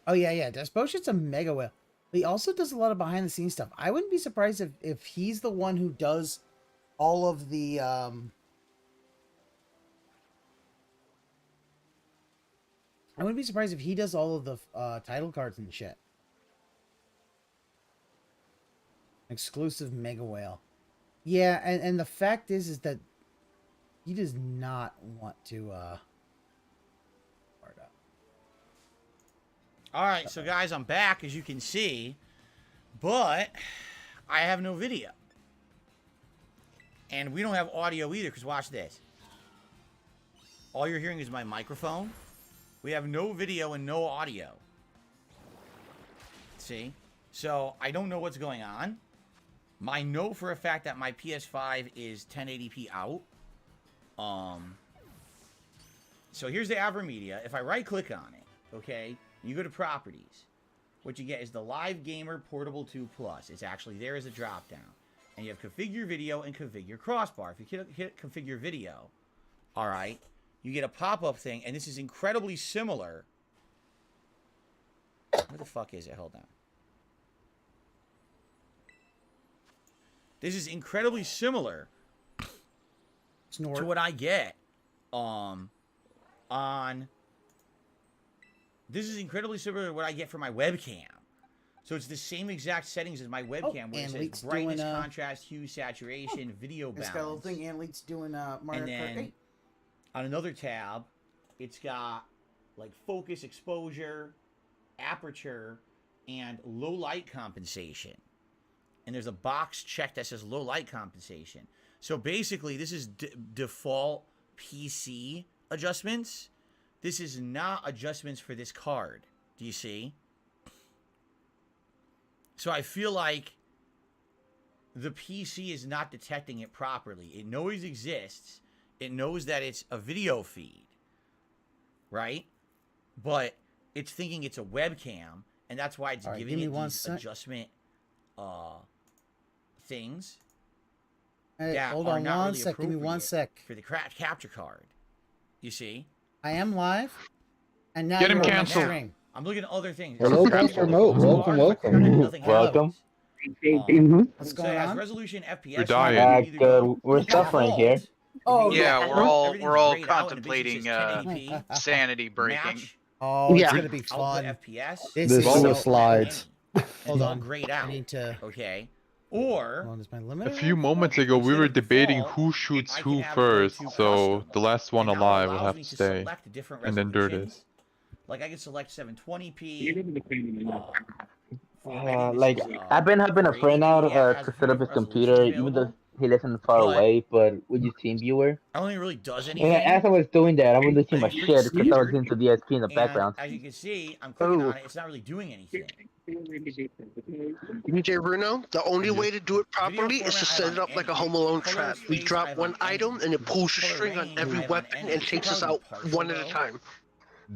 Oh yeah, Despotion's a mega whale. But he also does a lot of behind the scenes stuff. I wouldn't be surprised if he's the one who does all of the I wouldn't be surprised if he does all of the title cards and shit. Exclusive mega whale. Yeah, and the fact is that he does not want to
All right, so guys, I'm back, as you can see, but I have no video. And we don't have audio either, because watch this. All you're hearing is my microphone. We have no video and no audio. See? So, I don't know what's going on. I know for a fact that my PS5 is 1080p out. So here's the AverMedia. If I right-click on it, okay, you go to Properties. What you get is the Live Gamer Portable 2 Plus. It's actually there as a drop-down. And you have Configure Video and Configure Crossbar. If you hit Configure Video, all right, you get a pop-up thing, and this is incredibly similar. Where the fuck is it? Hold on. This is incredibly similar
Snort.
to what I get this is incredibly similar to what I get for my webcam. So it's the same exact settings as my webcam, where it says brightness, contrast, hue, saturation, video balance.
It's got a little thing. Antleit's doing Mario
And
Kart.
then on another tab, it's got like focus, exposure, aperture, and low light compensation. And there's a box checked that says low light compensation. So basically, this is default PC adjustments. This is not adjustments for this card. Do you see? So I feel like the PC is not detecting it properly. It knows it exists. It knows that it's a video feed, right? But it's thinking it's a webcam, and that's why it's giving it these adjustment things.
Hey, hold on one sec. Give me 1 sec.
For the capture card. You see?
I am live. And now
Get him
you're on my
canceled.
stream.
I'm looking at other things.
Hello, Best Remote. Welcome.
Welcome. What's
So
going
it has
on?
resolution FPS.
We're dying.
We're suffering here.
Oh,
Yeah, we're all contemplating sanity breaking.
Oh, it's
Yeah.
gonna be fun.
FPS.
This
The
is so
slides.
Hold on.
Grayed
I
out.
need to.
Okay. Or
Hold on, is my
A
limiter?
few moments ago, we were debating who
I
shoots
can
who
have
first,
go to
so
custom.
the last one
And now it
alive will
allows
have
me
to
to
stay.
select different
And then there it
resolutions.
is.
Like I can select 720p.
Like, I've been helping a friend out to set up his computer, even though he lives far away, but with his team viewer.
I don't think it really does
And
anything.
as I was doing that, I was losing my
It's
shit because I was
standard.
into DSP in the
And
background.
as you can see, I'm clicking on it. It's not really doing anything.
DJ Bruno, the only way to do it properly
Video
is to
format,
set
I
it up
have
like a
any.
Home Alone
Color
trap. We
space, I
drop
have
one
on
item
any.
and it pulls a
Color
string on
range,
every
I have on
weapon
any.
and
Should
takes us
probably
out
be partial,
one at a
though.
time.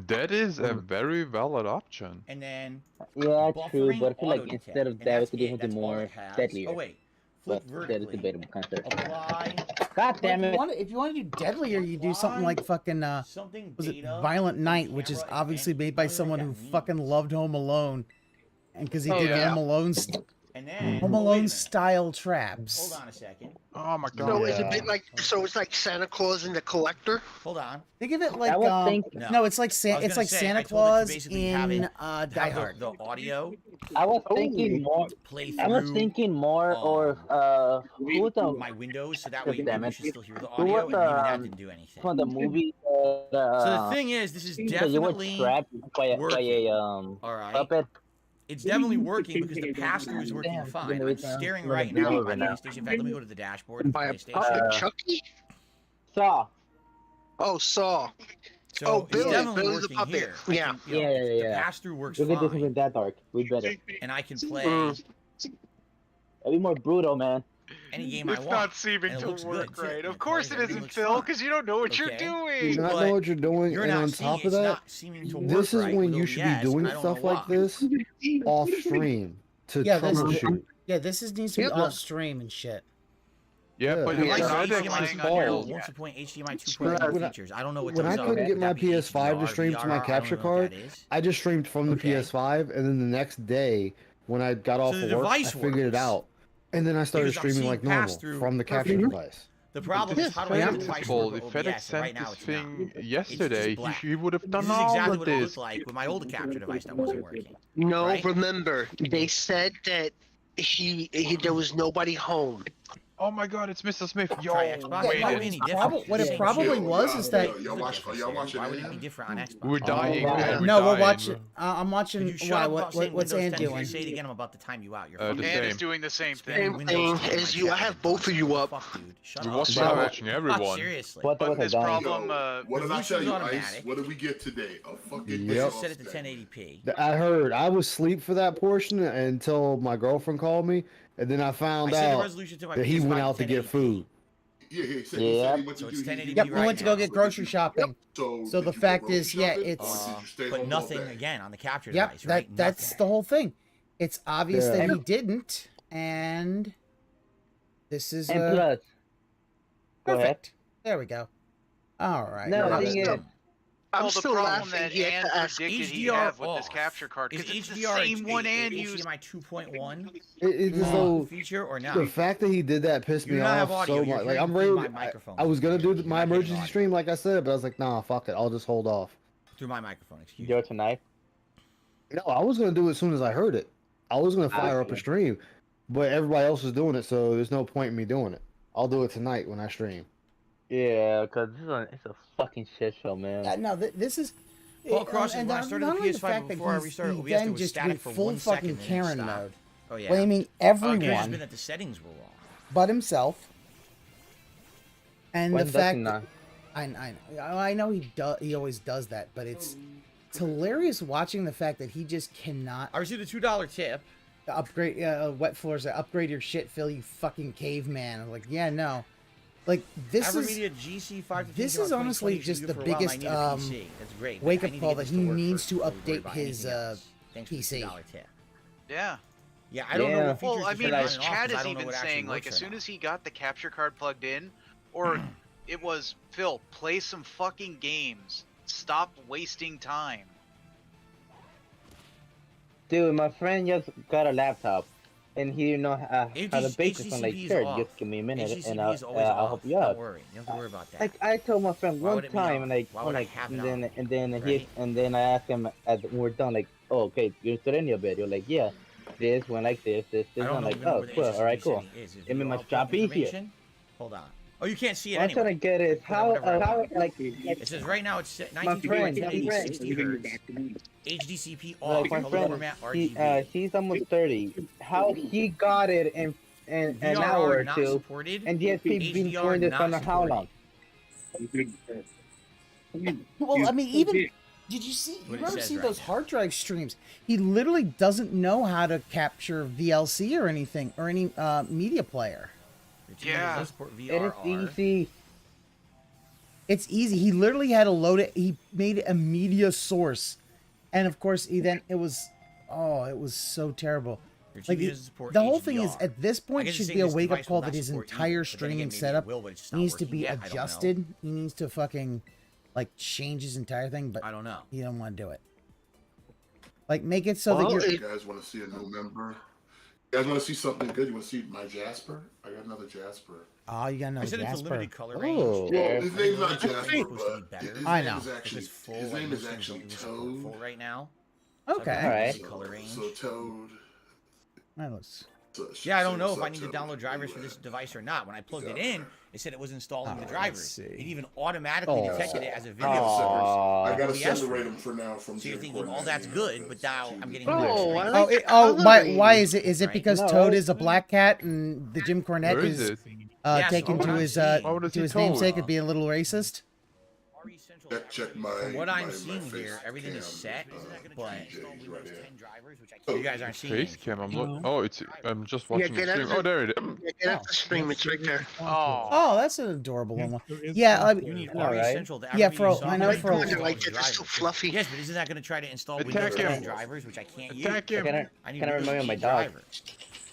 That is a very valid option.
And then
Yeah, true,
buffering
but I feel like
auto
instead
detect,
of
and
that, we
that's
could do
it.
something
That's all
more
it has.
deadlier.
Oh wait, flip
But that is a
vertically.
debatable concept.
Apply
God damn it!
If you want to do deadlier, you do something like fucking
something
was it
beta.
Violent Night, which is
camera
obviously
and
made by
what does
someone
that
who
mean?
fucking loved Home Alone, and because he
Oh,
did
yeah.
Home Alone,
And then
Home
oh, wait a
Alone
minute.
style traps.
Hold on a second.
Oh my god.
So it's a bit like, so it's like Santa Claus and the Collector.
Hold on.
Think of it like
was thinking-
no, it's like
I was
it's
gonna
like
say,
Santa
I told it to
Claus
basically have
in
it-
Die
have
Hard.
the audio
I was thinking more.
play
I was
through
thinking more, or who was the
my windows, so that way
damn
you
it.
should still hear the
Who
audio,
was
and maybe that
the,
didn't do anything.
from the movie?
So the thing is, this is
that you were
definitely
trapped by a
working.
all
Alright.
puppet.
It's definitely working because the pass-through is working
Damn,
fine. I'm
it's,
staring
I'm
right
gonna
now
do
at my
it now.
PlayStation. In fact, let me go to the dashboard of the
By a
PlayStation.
puppet Chucky?
Saw.
Oh, Saw.
So
Oh,
it's
Billy,
definitely
Billy the
working
puppet.
here. I
Yeah.
can, you know,
Yeah.
The pass-through works
We could do something
fine,
that dark. We better.
and I can play
Mm.
It'll be more brutal, man.
any game I
It's
want.
not seeming
and it
to
looks
work
good, too.
right.
And
Of
the
course
colors,
it
everything
isn't,
looks
Phil,
fine.
because you don't know what you're
Okay.
Do
doing.
not
But
know what you're doing,
You're
and
not
on
seeing
top
it.
of
It's
that,
not seeming to work
this is
right
when
with
you should
OBS,
be doing
and I don't
stuff
know
like
why.
this off stream to
Yeah, this-
troubleshoot.
Yeah, this needs to be
Yeah.
off stream and shit.
Yeah,
Yeah.
but
The
it's
device
not
is
that
HDMI
playing on
2.0
your-
won't support HDMI
When
2.0
I-
features. I don't know what
When
those
I
are.
couldn't get
Would
my
that be
PS5 to
HDR,
stream to my
VR? I don't
capture
know what
card,
that is.
I just streamed from the
Okay.
PS5, and then the next day when I got off
the
of work, I
device
figured it
works.
out, and then I started
Because I'm
streaming
seeing
like normal
pass-through
from the capture
perfectly.
device.
The problem is, how do I get the device to
multiple.
work
If
with
FedEx
OBS? And right
sent
now
this
it's not.
thing
It's
yesterday,
just black.
he would have
This
done
is
all
exactly
of
what it
this.
looked like with my old capture device that wasn't working.
No,
Right?
remember, they said that there was nobody home.
Oh my god, it's Mr. Smith. Yo,
Try Xbox.
wait.
Why would it be different?
What it
Same
probably
shit.
was is that
Why would it be different on Xbox?
We're dying,
wow.
man.
no, we're
dying.
watching. I'm watching.
Could you shut
Why?
up about saying
What's
Windows
Ann
10?
doing?
Say it again. I'm about to time you out. You're
The
fucking
And is
same.
doing the same thing.
Same thing as you. I have both of you up.
Fuck, dude. Shut
We
up.
watch
Shut up.
watching everyone.
Seriously.
What
But
was I
this
dying?
problem,
What did I tell you, Ice?
automatic.
What did we get today? A fucking
Yep.
Set it to 1080p.
I heard I was asleep for that portion until my girlfriend called me, and then I found
I set the
out
resolution to my
that he
PS5
went out to get
1080p.
food.
Yeah, he said
Yeah.
he went
So
to
it's
do.
1080p
Yep, we
right
went to go
now.
get grocery shopping.
So
So
did
the
you go
fact
grocery
is, yeah,
shopping, or
it's-
did you stay
But
home
nothing
all day?
again on the capture
Yep,
device, right?
that's the whole thing. It's obvious
Yeah.
that he didn't, and this is
And plus, go ahead.
perfect. There we go. All right.
No,
well,
the thing is,
I'm
Well, the
still
problem
laughing.
that
He had
Ann
to ask
predicted he'd
HDR
have with this
off.
capture card,
Is
because it's the
HDR
same one Ann used.
HDMI 2.1
It's just so
feature or not?
the fact that he did that pissed
You
me
do not have
off
audio,
so
you're
much. Like
hearing
I'm
through
ready.
my microphone.
I was gonna do
You're
my
not getting
emergency
audio.
stream, like I said, but I was like, nah, fuck it. I'll just hold off.
Through my microphone, excuse me.
do it tonight.
No, I was gonna do it as soon as I heard it. I was gonna fire up a stream, but everybody else is doing it, so there's no point in me doing it. I'll do it tonight when I stream.
Yeah, because it's a fucking shit show, man.
Yeah, no, this is.
Paul Crossing, when I
not-
started
not
the
only
PS5
fact that
before I
he's-
restarted
he
OBS,
then
there was
just
static
went
for
full
1
fucking
second and then it
Karen
stopped.
mode,
Oh yeah.
blaming
It could have just
everyone
been that the settings were wrong.
but himself. And
When
the
does
fact
he
that, I know he always does that, but it's hilarious watching the fact that he just cannot.
I received a $2 tip.
Upgrade wet floors. Upgrade your shit, Phil. You fucking caveman. I'm like, yeah, no. Like this is.
Avermedia GC 515
This
came out
is honestly
2020,
just
should
the
do it for a while, and I
biggest
need a PC. That's great.
wake
I
up
need to
call
get
that
this
he
to work
needs
first
to
before we worry
update
about
his
anything else. Thanks for the
PC.
$2 tip.
Yeah.
Yeah, I don't know what features
Well, I
to
mean,
turn
his
on and off,
chat
'cause I
is
don't know
even
what actually
saying, like,
works
as
or
soon
not.
as he got the capture card plugged in, or it was, Phil, play some fucking games. Stop wasting time.
Dude, my friend just got a laptop, and he didn't know how to bake this. I'm like,
HDCP is
sure,
off.
just give me a minute,
HDCP
and
is always
I'll
off.
help you out.
Don't worry. You don't have to worry about that.
Like I told my friend
Why
one
would it be
time,
on?
and like,
Why
I'm
would I
like,
have it
and then
Right?
and then I asked him when we're done, like, oh, okay, you installed any of it? You're like, yeah, this went like this.
I
I'm
don't know
like,
even
oh,
where the
cool, all right,
HDCP
cool.
setting is. Is
It made my
URL
job easier.
information? Hold on. Oh, you can't see it
What I'm
anyway.
trying to get is how like
It says right now it's
my
1920
friend,
1080 60 hertz. HDCP off.
like my
Color
friend,
format RGB.
he's almost 30. How he got it in an
VRR
hour or
not
two,
supported.
and DSP been
HDR
doing this
not
under how long?
Well, I mean, even did you see? You
What it
ever
says
see
right
those hard drive streams? He literally doesn't know how to capture VLC or anything or any media player.
Yeah.
It is easy.
It's easy. He literally had to load it. He made it a media source, and of course, it was so terrible.
Your TV
Like
doesn't support
the whole thing is,
HDR.
at this
I
point,
guess
should
it's
be a
saying this
wake up
device
call
will
that
not
his
support
entire
either, but then
streaming
again, maybe it
setup
will, but it's just not
needs to
working
be
yet. I don't know.
adjusted. He needs to fucking like change his entire thing, but
I don't know.
he don't want to do it. Like make it so that
Well,
you're.
you guys want to see a new member? You guys want to see something good? You want to see my Jasper? I got another Jasper.
Oh, you got
I
another
said it's a
Jasper.
limited color range.
Oh.
Well, his name's not
I think
Jasper,
it's supposed to be
but
better.
his
I
name
know.
is actually
If it's full,
his
like,
name
most
is
things
actually
don't even support
Toad.
full right now.
Okay.
All right.
So,
Color range.
so Toad.
That looks.
Yeah, I don't know if I need to download drivers for this device or not. When I plugged it in, it said it was installing the drivers. It even automatically detected it as a video.
I gotta
OBS
separate them for now from.
So you're thinking, oh, that's good, but now I'm getting.
Why is it? Is it
Right?
because
No,
Toad
right?
is a black cat and the Jim Cornette
Where is
is
it?
Yes,
taken
what
to
I'm
his
seeing.
Why would it
to
be
his
Toad?
namesake and be a little racist?
Check my.
From what I'm
my
seeing
face
here, everything is set, but
PJs right there.
you guys aren't seeing
Face
it.
cam. Oh, I'm just
Yeah,
watching the
get out
stream.
of
Oh, there it is.
Yeah, get out the stream. It's right there.
Oh, that's an adorable one. Yeah, I mean,
You need
All
RE
right.
Central to
Yeah,
Avermedia
for I
software
know
to
for
install
I
the
like it. It's
drivers.
too fluffy.
Yes, but isn't that going to try to install Windows
Attack
10
him.
drivers, which I can't use?
Attack him.
I need
Can I
Windows
remember my
8
dog?
drivers.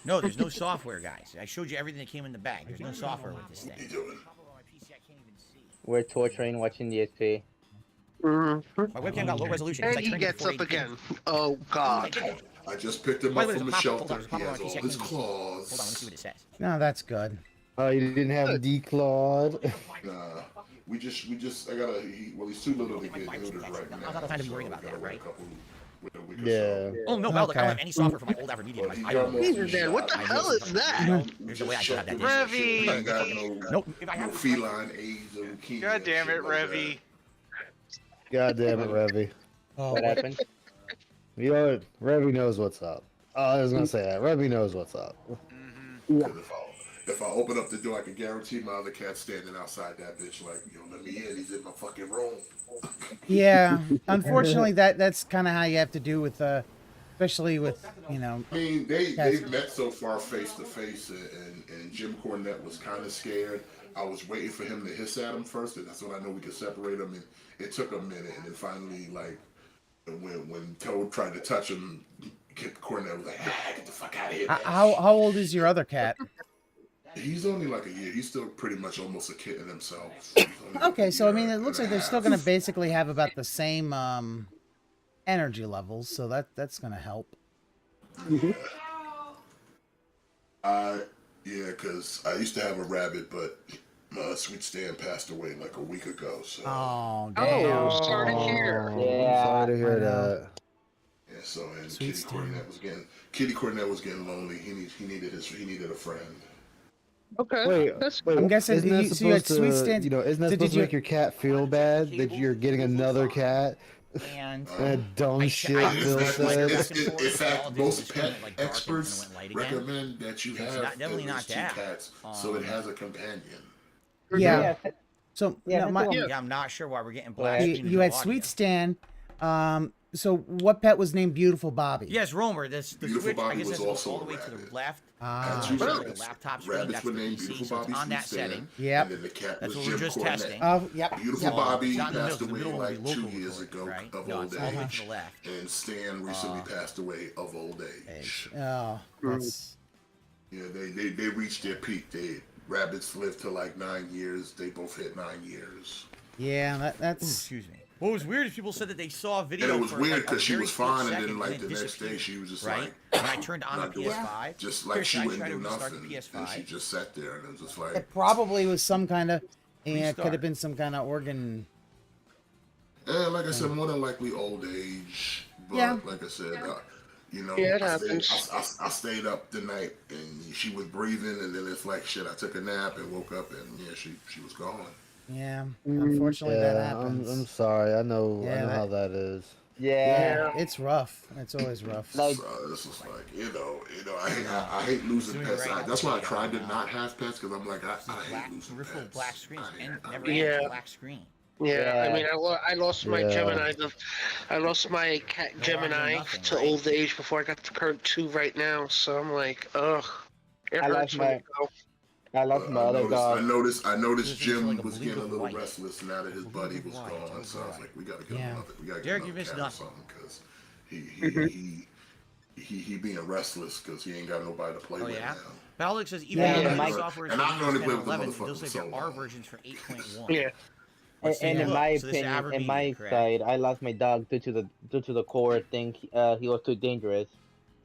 No, there's no software, guys. I showed you everything that came in the bag. There's no software with this thing.
We're torturing watching DSP.
My webcam got low resolution. It's
And
like
he
20
gets
to
up
480p.
again. Oh God.
I just picked him
By
up
the way,
from the
there's a pop-up
shelter.
folder.
He has
There's a
all
pop-up
his
folder. Hold on, let me see
claws.
what it says.
no, that's good.
Oh, you didn't have declawed.
Nah, we just. I gotta. He's too little to get neutered right now.
I'm not time to be worrying
so
about
we
that,
gotta wait
right?
a couple- wait a week or
Yeah.
so.
Oh no, well, look, I don't have
Okay.
any software for my old Avermedia device. I don't know.
Neither did. What the hell is that?
There's a way I
Just
should have that.
check
disk.
the shit.
Revy!
Ain't got no,
Nope. If I
no
have
feline AIDS or leukemia.
God damn
shit
it,
like that.
Revy.
God damn it, Revy.
Oh,
What happened?
You know what? Revy knows what's up. Oh, I was gonna say that. Revy knows what's up.
'Cause if I open up the door, I can guarantee my other cat's standing outside that bitch like, yo, let me in. He's in my fucking room.
yeah. Unfortunately, that's kind of how you have to do with especially with
I mean, they've met so far face to face, and Jim Cornette was kind of scared. I was waiting for him to hiss at him first, and that's when I know we could separate them. And it took a minute, and then finally, like, when Toad tried to touch him, Cornette was like, get the fuck out of here.
How old is your other cat?
He's only like a year. He's still pretty much almost a kitten himself.
Okay, so I mean, it looks like they're still going to basically have about the same energy levels, so that's going to help.
Yeah, because I used to have a rabbit, but Sweet Stan passed away like a week ago. So.
Oh,
damn. Oh, sorry to hear.
I'm sorry to hear that.
Yeah, so and Kitty Cornette was getting lonely. He needed a friend.
Okay.
Wait,
that's
I'm guessing
isn't that
you, so you had
supposed
Sweet
to,
Stan.
you know, isn't that supposed to make your cat feel bad that you're getting another cat?
And
dumb shit. Bill said.
In fact, most pet experts recommend that you have at least 2 cats, so it has a companion.
Yeah. So
I'm not sure why we're getting black.
You had Sweet Stan. So what pet was named Beautiful Bobby?
Yes, Romer. The
Beautiful
switch,
Bobby
I guess
was
that's
also
all the
a
way to the
rabbit.
left.
The
laptop screen.
Rabbits
That's
were
the
named
PC,
Beautiful
so it's
Bobby
on that
Sweet Stan,
setting.
Yep.
And then the cat
That's
was
what we're
Jim
just
Cornette.
testing.
Yep.
Beautiful Bobby
It's not in the
passed
middle, 'cause the
away
middle will be
like
local
2 years
record,
ago
right?
of
No,
old
it's all the way
age.
to the left.
And Stan recently passed away of old age.
Oh, that's...
Yeah, they reached their peak. Rabbits lived to like 9 years. They both hit 9 years.
Yeah, that's...
Excuse me. What was weird is people said that they saw a video.
And it was
for
weird
because
she was fine, and then like the next day she was just
right?
like,
And I turned on the PS5.
just like she wouldn't do
restart
nothing.
the PS5.
And she just sat there, and it was just like.
It probably was some kind of... Yeah, it could
Restart.
have been some kind of organ...
Yeah, like I said, more than likely old age. But
Yeah.
like I said, you know,
Yeah, it
I
happens.
stayed up the night, and she was breathing, and then it's like shit. I took a nap and woke up, and yeah, she was gone.
Yeah, unfortunately that
Yeah,
happens.
I'm sorry. I know how that is.
Yeah, it's rough. It's always rough.
So this is like, you know, I hate losing pets. That's why I tried to not have pets, because I'm like, I hate losing pets.
Black screen and never
Yeah.
had black screen.
Yeah, I mean, I lost my
Yeah.
Gemini. I lost my cat Gemini
nothing,
to
right?
old age before I got the current 2 right now. So I'm like, ugh. It
I
hurts
lost
when
my-
you go.
I lost my other dog.
I noticed
This is
Jim
like a
was getting a
blue
little
white.
restless now that his buddy was gone. So I was like, we gotta get
Yeah.
another. We gotta get
Derek, you
another
missed
cat or
nothing.
something, because he being restless because he ain't got nobody to play
Oh
with
yeah.
now.
Baldic says even
Yeah,
though the
Mike-
software is
and I can only play with the
11,
motherfucker
those like
for
there
so
are
long.
versions for 8.1.
Yeah.
Let's
And
take a
in
look.
my
So this is
opinion,
average
in my
median, correct?
side, I lost my dog due to the core thing. He was too dangerous.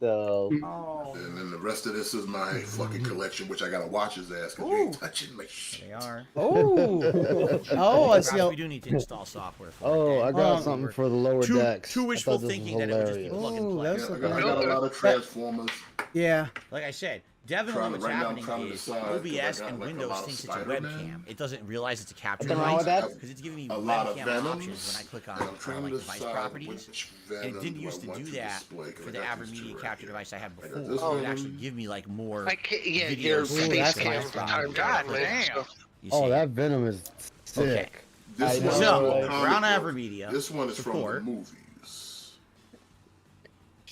So
Oh.
And then the rest of this is my fucking collection, which I gotta watch his ass because he ain't touching my shit.
They are.
Oh, I see.
Perhaps we do need to install software for
Oh,
it.
I got something for the lower
Too
decks. I
wishful
thought this
thinking
was
that it would just be
hilarious.
plug and
Ooh,
play.
that's
I got a lot of Transformers.
Yeah.
Like I said, definitely
Trying to-
what's
right now I'm
happening
trying to
is
decide, 'cause
OBS
I got,
and
like, a
Windows
lot of
thinks it's a
Spider-Man.
webcam. It doesn't realize it's a capture
Nothing wrong with
device
that?
because it's giving me
A lot of
webcam
Venoms,
options when I click on
and I'm trying
like
to
device
decide
properties.
which
And it
Venom
didn't
do I
used to
want
do
to
that
display, 'cause
for
I
the
got
average
these two
media
right
capture
here.
device I had
I got
before.
this
It would
one.
actually give me like more.
I can't, yeah,
videos
your
from
face
that's
cam
nice.
from time to
God
time, man.
damn.
So.
You
Oh,
see.
that Venom is sick.
Okay.
This one is
So,
from the comic
Brown
book.
Aver Media.
This one is from the
support.
movies.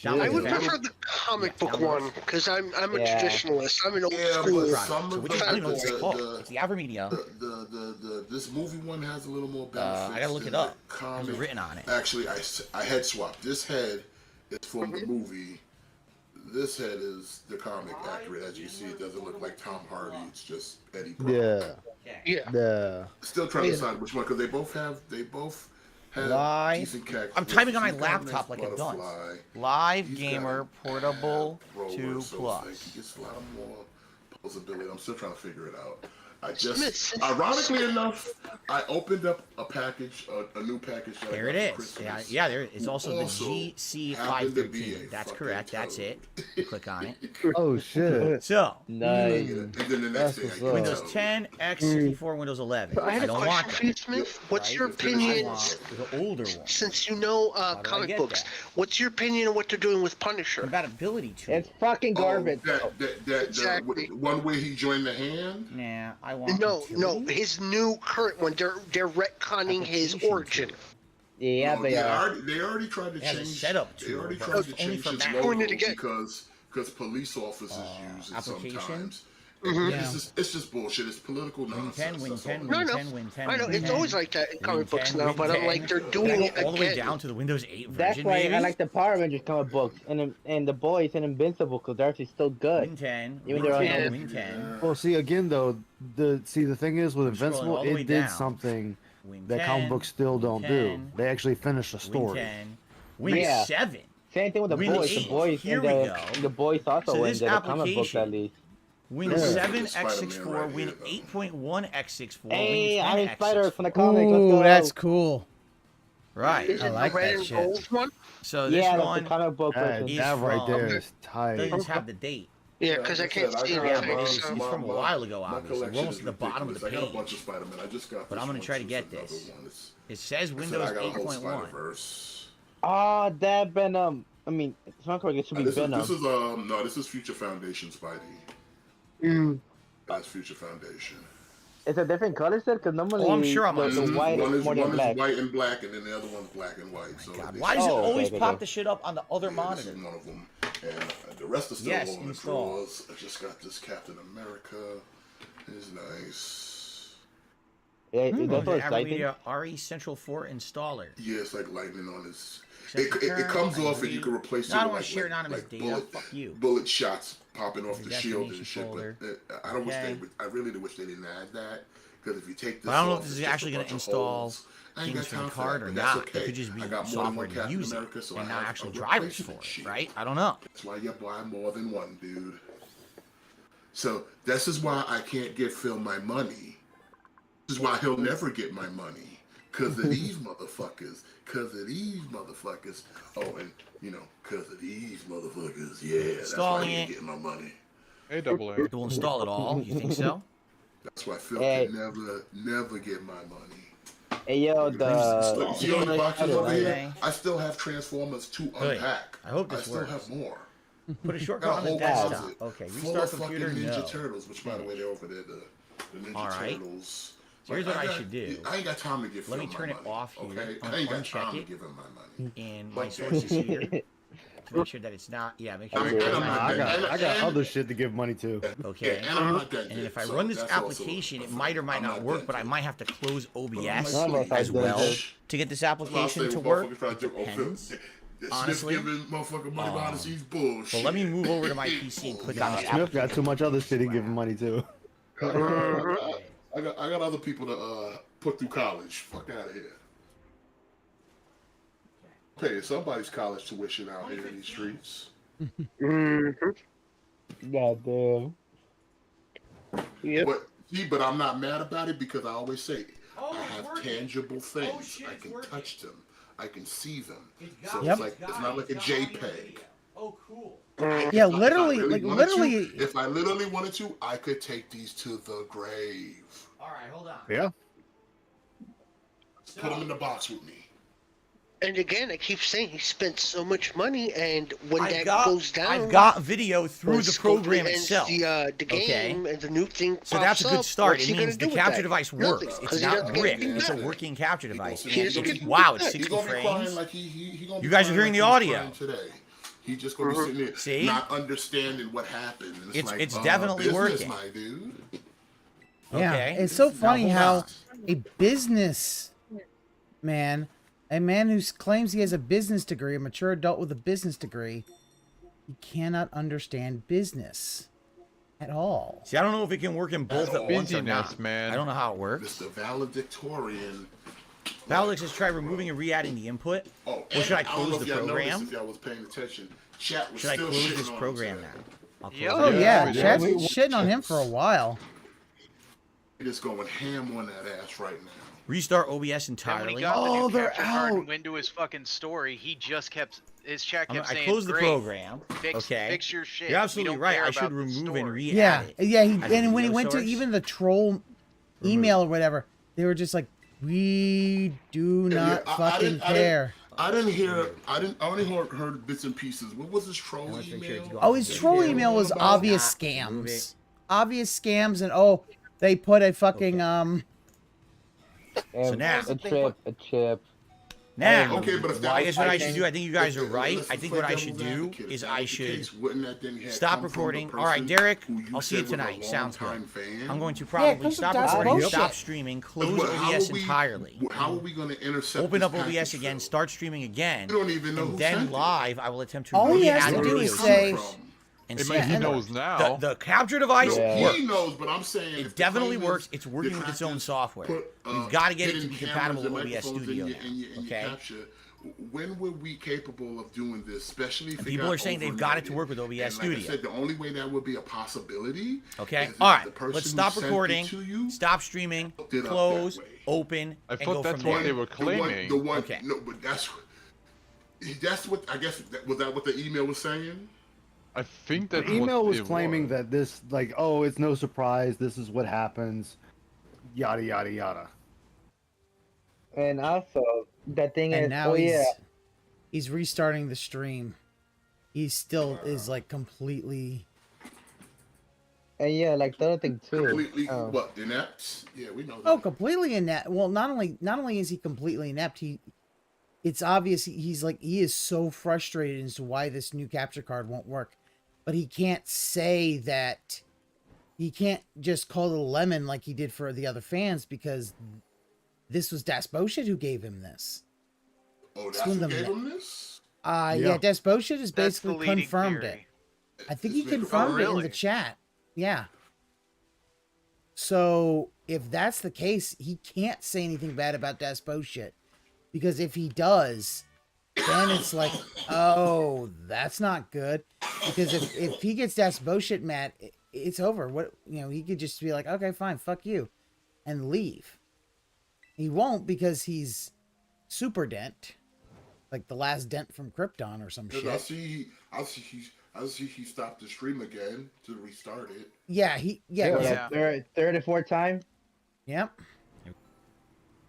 Down
I
the
would
Venom.
prefer the comic book
down the-
one because I'm a
Yeah.
traditionalist. I'm an old
Yeah,
school.
but some
So
of
which is, I don't even know what it's called.
the
It's the Aver Media.
this movie one has a little more benefits.
I gotta look
than
it up.
the
There's
comic.
written on it.
Actually, I head swapped. This head is from the movie. This head is the comic accurate. As you see, it doesn't look like Tom Hardy. It's just Eddie Brock.
Yeah. Yeah.
Still trying to decide which one because they both have
Live.
decent characters.
I'm typing on my
She's got a
laptop
nice
like a dunce.
butterfly.
Live
He's
Gamer
got
Portable
roller,
2
so
Plus.
it's like he gets a lot more posability. I'm still trying to figure it out. I
Smith,
just,
since-
ironically enough, I opened up a package, a new package. That
There
I
it
got
is.
for Christmas.
Yeah, there is also the
Also happened to be
GC513.
a
That's
fucking
correct. That's it.
toad.
Click on it.
Oh shit.
So,
nice.
And then the next
That's
thing I
what's
get
up.
Windows
told.
10, X64, Windows 11.
I had a
don't want
question for you,
that.
Smith. What's
Right,
your
to finish
I
opinion?
want the older one.
Since you know
How do I
comic
get
books,
that?
what's your opinion on what they're doing with Punisher?
Compatibility tool.
It's fucking garbage.
Exactly.
The one where he joined the hand.
Nah, I want
No,
utility.
his new current one. They're retconning his
Application
origin.
tool.
Yeah,
No,
they are.
They already tried to
It has a
change.
setup
They
tool,
already
but
tried
it's
to
only
change
for
his
Mac.
logo
Doing it again.
because police officers use it
application?
sometimes. It's just bullshit. It's political nonsense.
Win 10,
No, no. I know it's always like that in comic books now, but I'm like they're doing it
all the way
again.
down to the Windows 8 version.
That's why
maybe?
I like the Power Rangers comic books and the boys and Invincible because they're actually still good.
Win 10.
Even
Win
though
10. Win 10.
Well, see again though, the thing is with Invincible,
all the way
it did
down.
something
Win
that
10,
comic books still don't do.
10,
They actually finish the
Win
story.
10. Win 7.
Same thing with the
Win
boys.
8.
The boys
Here
and
we
the,
go.
the boys also
So
win
this
the comic books
application,
at least.
Win 7 x64, win 8.1 x64.
Hey,
win
I'm
10
in Spider
x64.
from the comic. Let's
Ooh,
go.
that's cool.
Right.
Is
I
it
like
the red
that
and
shit.
gold one?
So this
Yeah, that's
one
the comic book version.
is
That right
from,
there is tight.
doesn't have the date.
Yeah, because I can't see
Yeah,
anything.
but it's
So.
from a while ago,
My
obviously. We're
collection
almost
is
at the bottom of the
ridiculous. I got a
page.
bunch of Spider-Man. I just got
But
this
I'm going
one,
to try to
so
get
it's another
this.
one.
It says
I
Windows
got a whole
8.1.
Spider-Verse.
Ah, that Venom. I mean, it's not correct. It should be Venom.
This is Future Foundation Spidey. That's Future Foundation.
It's a different color set because normally
Oh, I'm sure I'm on
the
this.
white
One
is
is
more than black.
white and black, and then the other one's black and white. So
God,
they-
why does it always
okay,
pop
okay.
the shit up on the other
This
monitor?
is one of them, and the rest are still
Yes,
on the
install.
drawers. I just got this Captain America. It's nice.
Yeah,
Oh,
that's what
the
exciting.
Media RE Central 4 installer.
Yeah, it's like lightning on his.
Except
It comes
return,
off and you can replace it
No, I don't
with
want to share anonymous data.
bullet,
Fuck you.
bullet shots popping off
Your
the shield and
destination
shit.
folder.
But I don't wish
Okay.
they. I really wish they didn't add that because if you take this,
But I don't know
off,
if this
it's
is
just
actually
a
going to
bunch of
install
holes. I ain't
things
got
from the
time for
card
that,
or
but that's
not.
okay.
It could just be
I got more than
software
one
to
Captain
use
America,
it,
so
and
I
not
have
actual
a
drivers for
replacement
it,
sheet.
right? I don't know.
That's why you buy more than one, dude. So this is why I can't give Phil my money. This is why he'll never get my money. Cause of these motherfuckers. Cause of these motherfuckers. Oh, and cause of these motherfuckers. Yeah, that's why he ain't getting my money.
Hey, double A.
It will install it all. You think so?
That's why Phil
Hey.
can never get my money.
Hey yo,
Look, see all the boxes over
right?
here? I still have Transformers to
Good.
unpack.
I hope this
still
works.
have more.
Put a
Got
shortcut
a
on the
whole
desktop.
closet
Okay,
full
restart
of fucking
computer.
Ninja
No.
Turtles, which by the way they're over there, the Ninja
All right.
Turtles.
So here's
Like,
what I
got-
should do.
I ain't got time to give
Let
Phil
me turn
my
it
money,
off here.
Okay?
Un-
I ain't got
uncheck
time
it.
to give him my money.
And my
But-
sources here to make sure that it's not. Yeah, make sure.
I mean,
it's
and I'm
not-
not-
I got other shit to give money to.
Okay.
Yeah, and I'm not that
And then if I
good,
run
so
this
that's also
application,
a
it might or might
I'm
not
not
work,
that
but I
good.
might have to close OBS
None of us
as
have done
well
it.
to get this
That's why I
application
say
to
when
work.
motherfuckers try to joke,
Depends.
Smith
Honestly.
giving motherfucker money behind the scenes bullshit.
Well, let me move over to my PC and click on this
Smith
application.
got too much other shit to give him money to.
I got other people to put through college. Fuck out of here. Paying somebody's college tuition out here in these streets.
Goddamn.
Yep.
But I'm not mad about it because I always say I have tangible things. I can touch them. I can see them. So
Yep.
it's not like a JPEG.
Oh, cool.
Yeah,
If I
literally,
really
like
wanted
literally.
to, if I literally wanted to, I could take these to the grave.
All right, hold on.
Yeah.
Put them in the box with me.
And again, I keep saying he spent so much money, and when
I've
that
got,
goes down,
I've got video through
when
the
Sculptor
program
ends
itself.
the game, and the new thing
So
pops
that's a good
up,
start.
what's
It
he gonna
means
do
the
with
capture
that?
device
Nothing,
works.
'cause
It's
he
not
doesn't get
brick.
anything
It's a
back.
working capture device.
He
And
gonna
it's,
be-
wow, it's
he's
60
gonna be crying
frames.
like he gonna be
You guys are
crying
hearing
like
the
he's
audio.
crying today. He's just gonna be sitting there,
See?
not understanding what happened. And
It's-
like,
it's definitely
business,
working.
my dude.
Yeah,
Okay.
it's so
Now,
funny
hold
how
on.
a business man, a man who claims he has a business degree, a mature adult with a business degree, he cannot understand business at all.
See, I don't know if it can work in both at once or
Busyness,
not.
man.
I don't know how it works.
Mr. Valedictorian.
Valix has tried removing and re-adding the input.
Oh,
Or should I
and don't
close
know
the
if y'all noticed
program?
If y'all was paying attention, chat was
Should I
still
close
shitting
this
on him
program
today.
now? I'll close
Oh
it.
yeah,
we did.
Chad's been shitting on him for a while.
He just going ham on that ass right now.
Restart OBS
And when
entirely.
he got the new
they're
capture card
out.
and went to his fucking story, he just kept his chat
I
kept saying,
closed the
"Great,
program.
Fix,
Okay.
fix your shit.
You're
We
absolutely
don't
right.
care
I should
about the
remove and
story."
re-add
Yeah,
it.
yeah. He,
as a
and when he
video
went to
source.
even the troll email or whatever, they were just like, "We do not fucking care."
I didn't hear. I only heard bits and pieces. What was his troll email?
Oh, his troll email was obvious scams, obvious scams, and oh, they put a fucking
So now-
a chip.
Now,
Okay, but if that
I
was
guess what
the
I should
case-
do, I think you guys are
if-
right.
let's
I think
play
what I
devil's
should do
advocate.
is
If
I
that was the
should
case, wouldn't that then have
stop
come from the
recording. All right,
person
Derek,
who you
I'll see you
said was a
tonight. Sounds good.
longtime fan?
I'm going to
Yeah,
probably
because
stop
that's
recording,
bullshit.
stop streaming, close
But how
OBS
are we-
entirely.
How are we going to intercept?
Open
this
up OBS
package,
again,
Phil?
start streaming again,
You don't even know
and
who
then
sent it.
live I will attempt to
All he
re-add
has
the
to do
video
is
to
say-
it and
It
see
might-
if
he
it
knows
works.
now.
The capture device
No, he
works.
knows, but I'm saying if
It
the
definitely
claim
works.
is
It's working with its own
Detractors
software.
put,
We've got to get it to
hidden
be compatible with
cameras and
OBS
microphones
Studio
in
now.
your
Okay.
capture. When were we capable of doing this? Especially if
And
it
people
got
are saying they've got it to
overnighted.
work with OBS
And
Studio.
Like I said, the only way that would be a possibility.
Okay.
is if
All right.
the person
Let's
who
stop
sent it
recording.
to you
Stop streaming.
hooked it up
Close.
that way.
Open.
I
and
thought
go
that's
from
what
there.
they were claiming.
The one,
Okay.
No, but that's what I guess. Was that what the email was saying?
I think that
The email was
it
claiming that this, like, oh, it's no surprise. This is what happens. Yada yada yada.
And also, the thing
And
is,
now
oh yeah,
he's restarting the stream. He still is like completely.
and yeah, like the other thing too.
Completely what inept? Yeah, we know that.
Oh, completely inept. Well, not only is he completely inept, it's obvious he is so frustrated as to why this new capture card won't work, but he can't say that. He can't just call it a lemon like he did for the other fans because this was Dasbullshit who gave him this.
Oh, that's who gave him this?
Yeah, Dasbullshit has
That's the
basically
leading
confirmed
theory.
it. I think he
It's been-
confirmed it in the
really?
chat. Yeah. So if that's the case, he can't say anything bad about Dasbullshit, because if he does, then it's like, oh, that's not good. Because if he gets Dasbullshit mad, it's over. What, he could just be like, okay, fine, fuck you, and leave. He won't, because he's super dent, like the last dent from Krypton or some shit.
I see he stopped the stream again to restart it.
Yeah,
Third or fourth time.
Yep.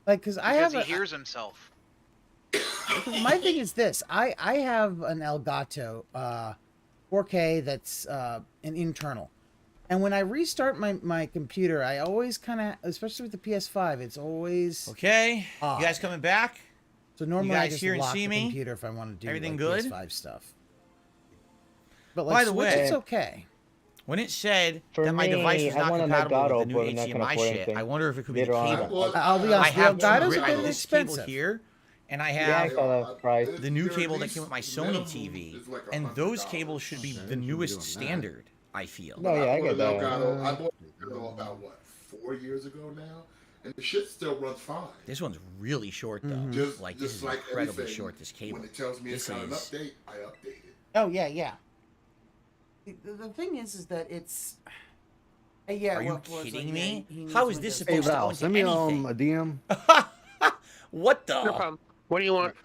Like, because I
Because
have
he hears himself.
my thing is this. I have an Elgato 4K that's an internal. And when I restart my computer, I always kind of, especially with the PS5, it's always
Okay.
odd.
You guys coming back?
So normally
you
I
guys
just
hear and
lock
see
the
me?
computer if I want to do
Everything
like,
good?
PS5 stuff. But like
By the
Switch,
way,
it's okay.
When it said
For
that my
me,
device was
I
not
want an
compatible
Elgato,
with the new
but I'm not gonna
HDMI
afford
shit,
anything.
I wonder if it could be the
Later on.
cable.
I'll be
I
honest, the
have
Elgato's
I
a
have
bit
this cable
expensive.
here, and I
Yeah, I
have
saw the price.
the new
They're
cable
at
that
least
came with my Sony
minimum
TV,
is like
and those
$100.
cables should be the newest standard. I feel.
No, yeah, I get that.
I bought it about what 4 years ago now, and the shit still runs fine.
This one's really short though.
Just
Like this is
like
incredibly
everything,
short. This cable.
When it tells me it's
This
got an
is-
update, I update it.
Oh yeah, yeah. The thing is that it's. Yeah.
Are you
what was
kidding
it?
me?
He needs
How is
Windows
this
Hey
supposed to go
Val,
into
send me
anything?
a DM.
What
No
the?
problem. What do you want?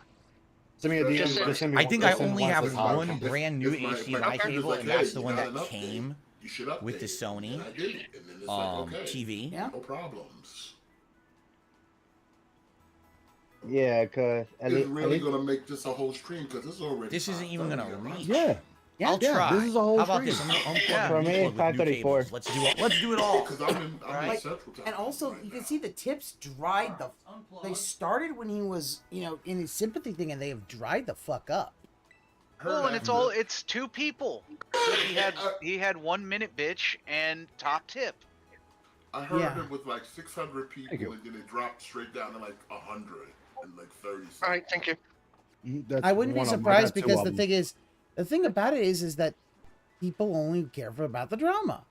Send me a DM.
Just
Just send me
I
one-
think I
just send
only
one
have
that's hot.
one brand new
It's my
HDMI
friend
cable,
was
and
like,
that's
hey,
the
you
one
got
that
an update.
came
You should update
with the
it.
Sony
And I did it, and then it's like, okay,
TV.
Yeah.
no problems.
Yeah, cause
It's really gonna make this a whole stream because it's already.
This isn't even gonna reach.
Yeah.
I'll
Yeah,
try.
this is a whole
How about
stream.
this? I'm gonna unplug
Yeah.
and
For me,
replug
it's
with new
534.
cables. Let's do it all.
Because I'm in
Like,
Central Time.
and also,
right
you
now.
can see the tips dried the. They started when he was, in his sympathy thing, and they have dried the fuck up.
Well, and it's two people. So he had 1 minute bitch and top tip.
I heard
Yeah.
it with like 600 people,
you.
and then it dropped straight down to like 100 and like 30 seconds.
All right, thank you.
That's
I wouldn't be
one of 'em. I
surprised
got two
because
of
the
'em.
thing is, the thing about it is that people only care about the drama.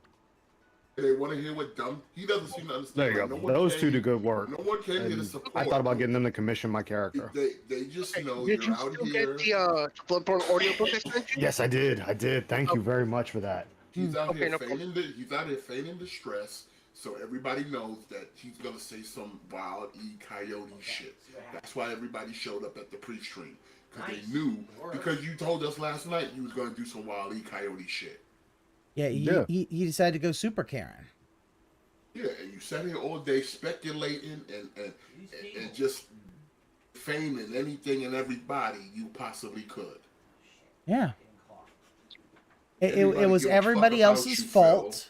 They want to hear what dumb. He doesn't seem to understand.
There you
like,
go.
no one
Those
came-
two do good work.
No one came here to
And
support.
I thought about getting them to commission my character.
They just know
Did
you're
you
out
still
here.
get the Bloodborne audiobook extension?
Yes, I did. I did. Thank you very much for that.
He's out
Okay,
here
no problem.
he's out here feigning distress, so everybody knows that he's gonna say some wild coyote shit. That's why everybody showed up at the pre-stream because they knew. Because you told us last night you was gonna do some wild coyote shit.
Yeah, he decided to go Super Karen.
Yeah, and you sat here all day speculating and just feigning anything and everybody you possibly could.
Yeah. It
Everybody
was
give a fuck
everybody
about
else's
you,
fault.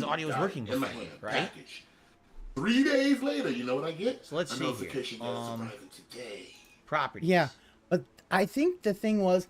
the audio was working
in my
before,
hand,
right?
package. 3 days later, you know what I get?
So let's
a
see
notification
here.
that it's arriving today.
Properties.
Yeah, but I think the thing was,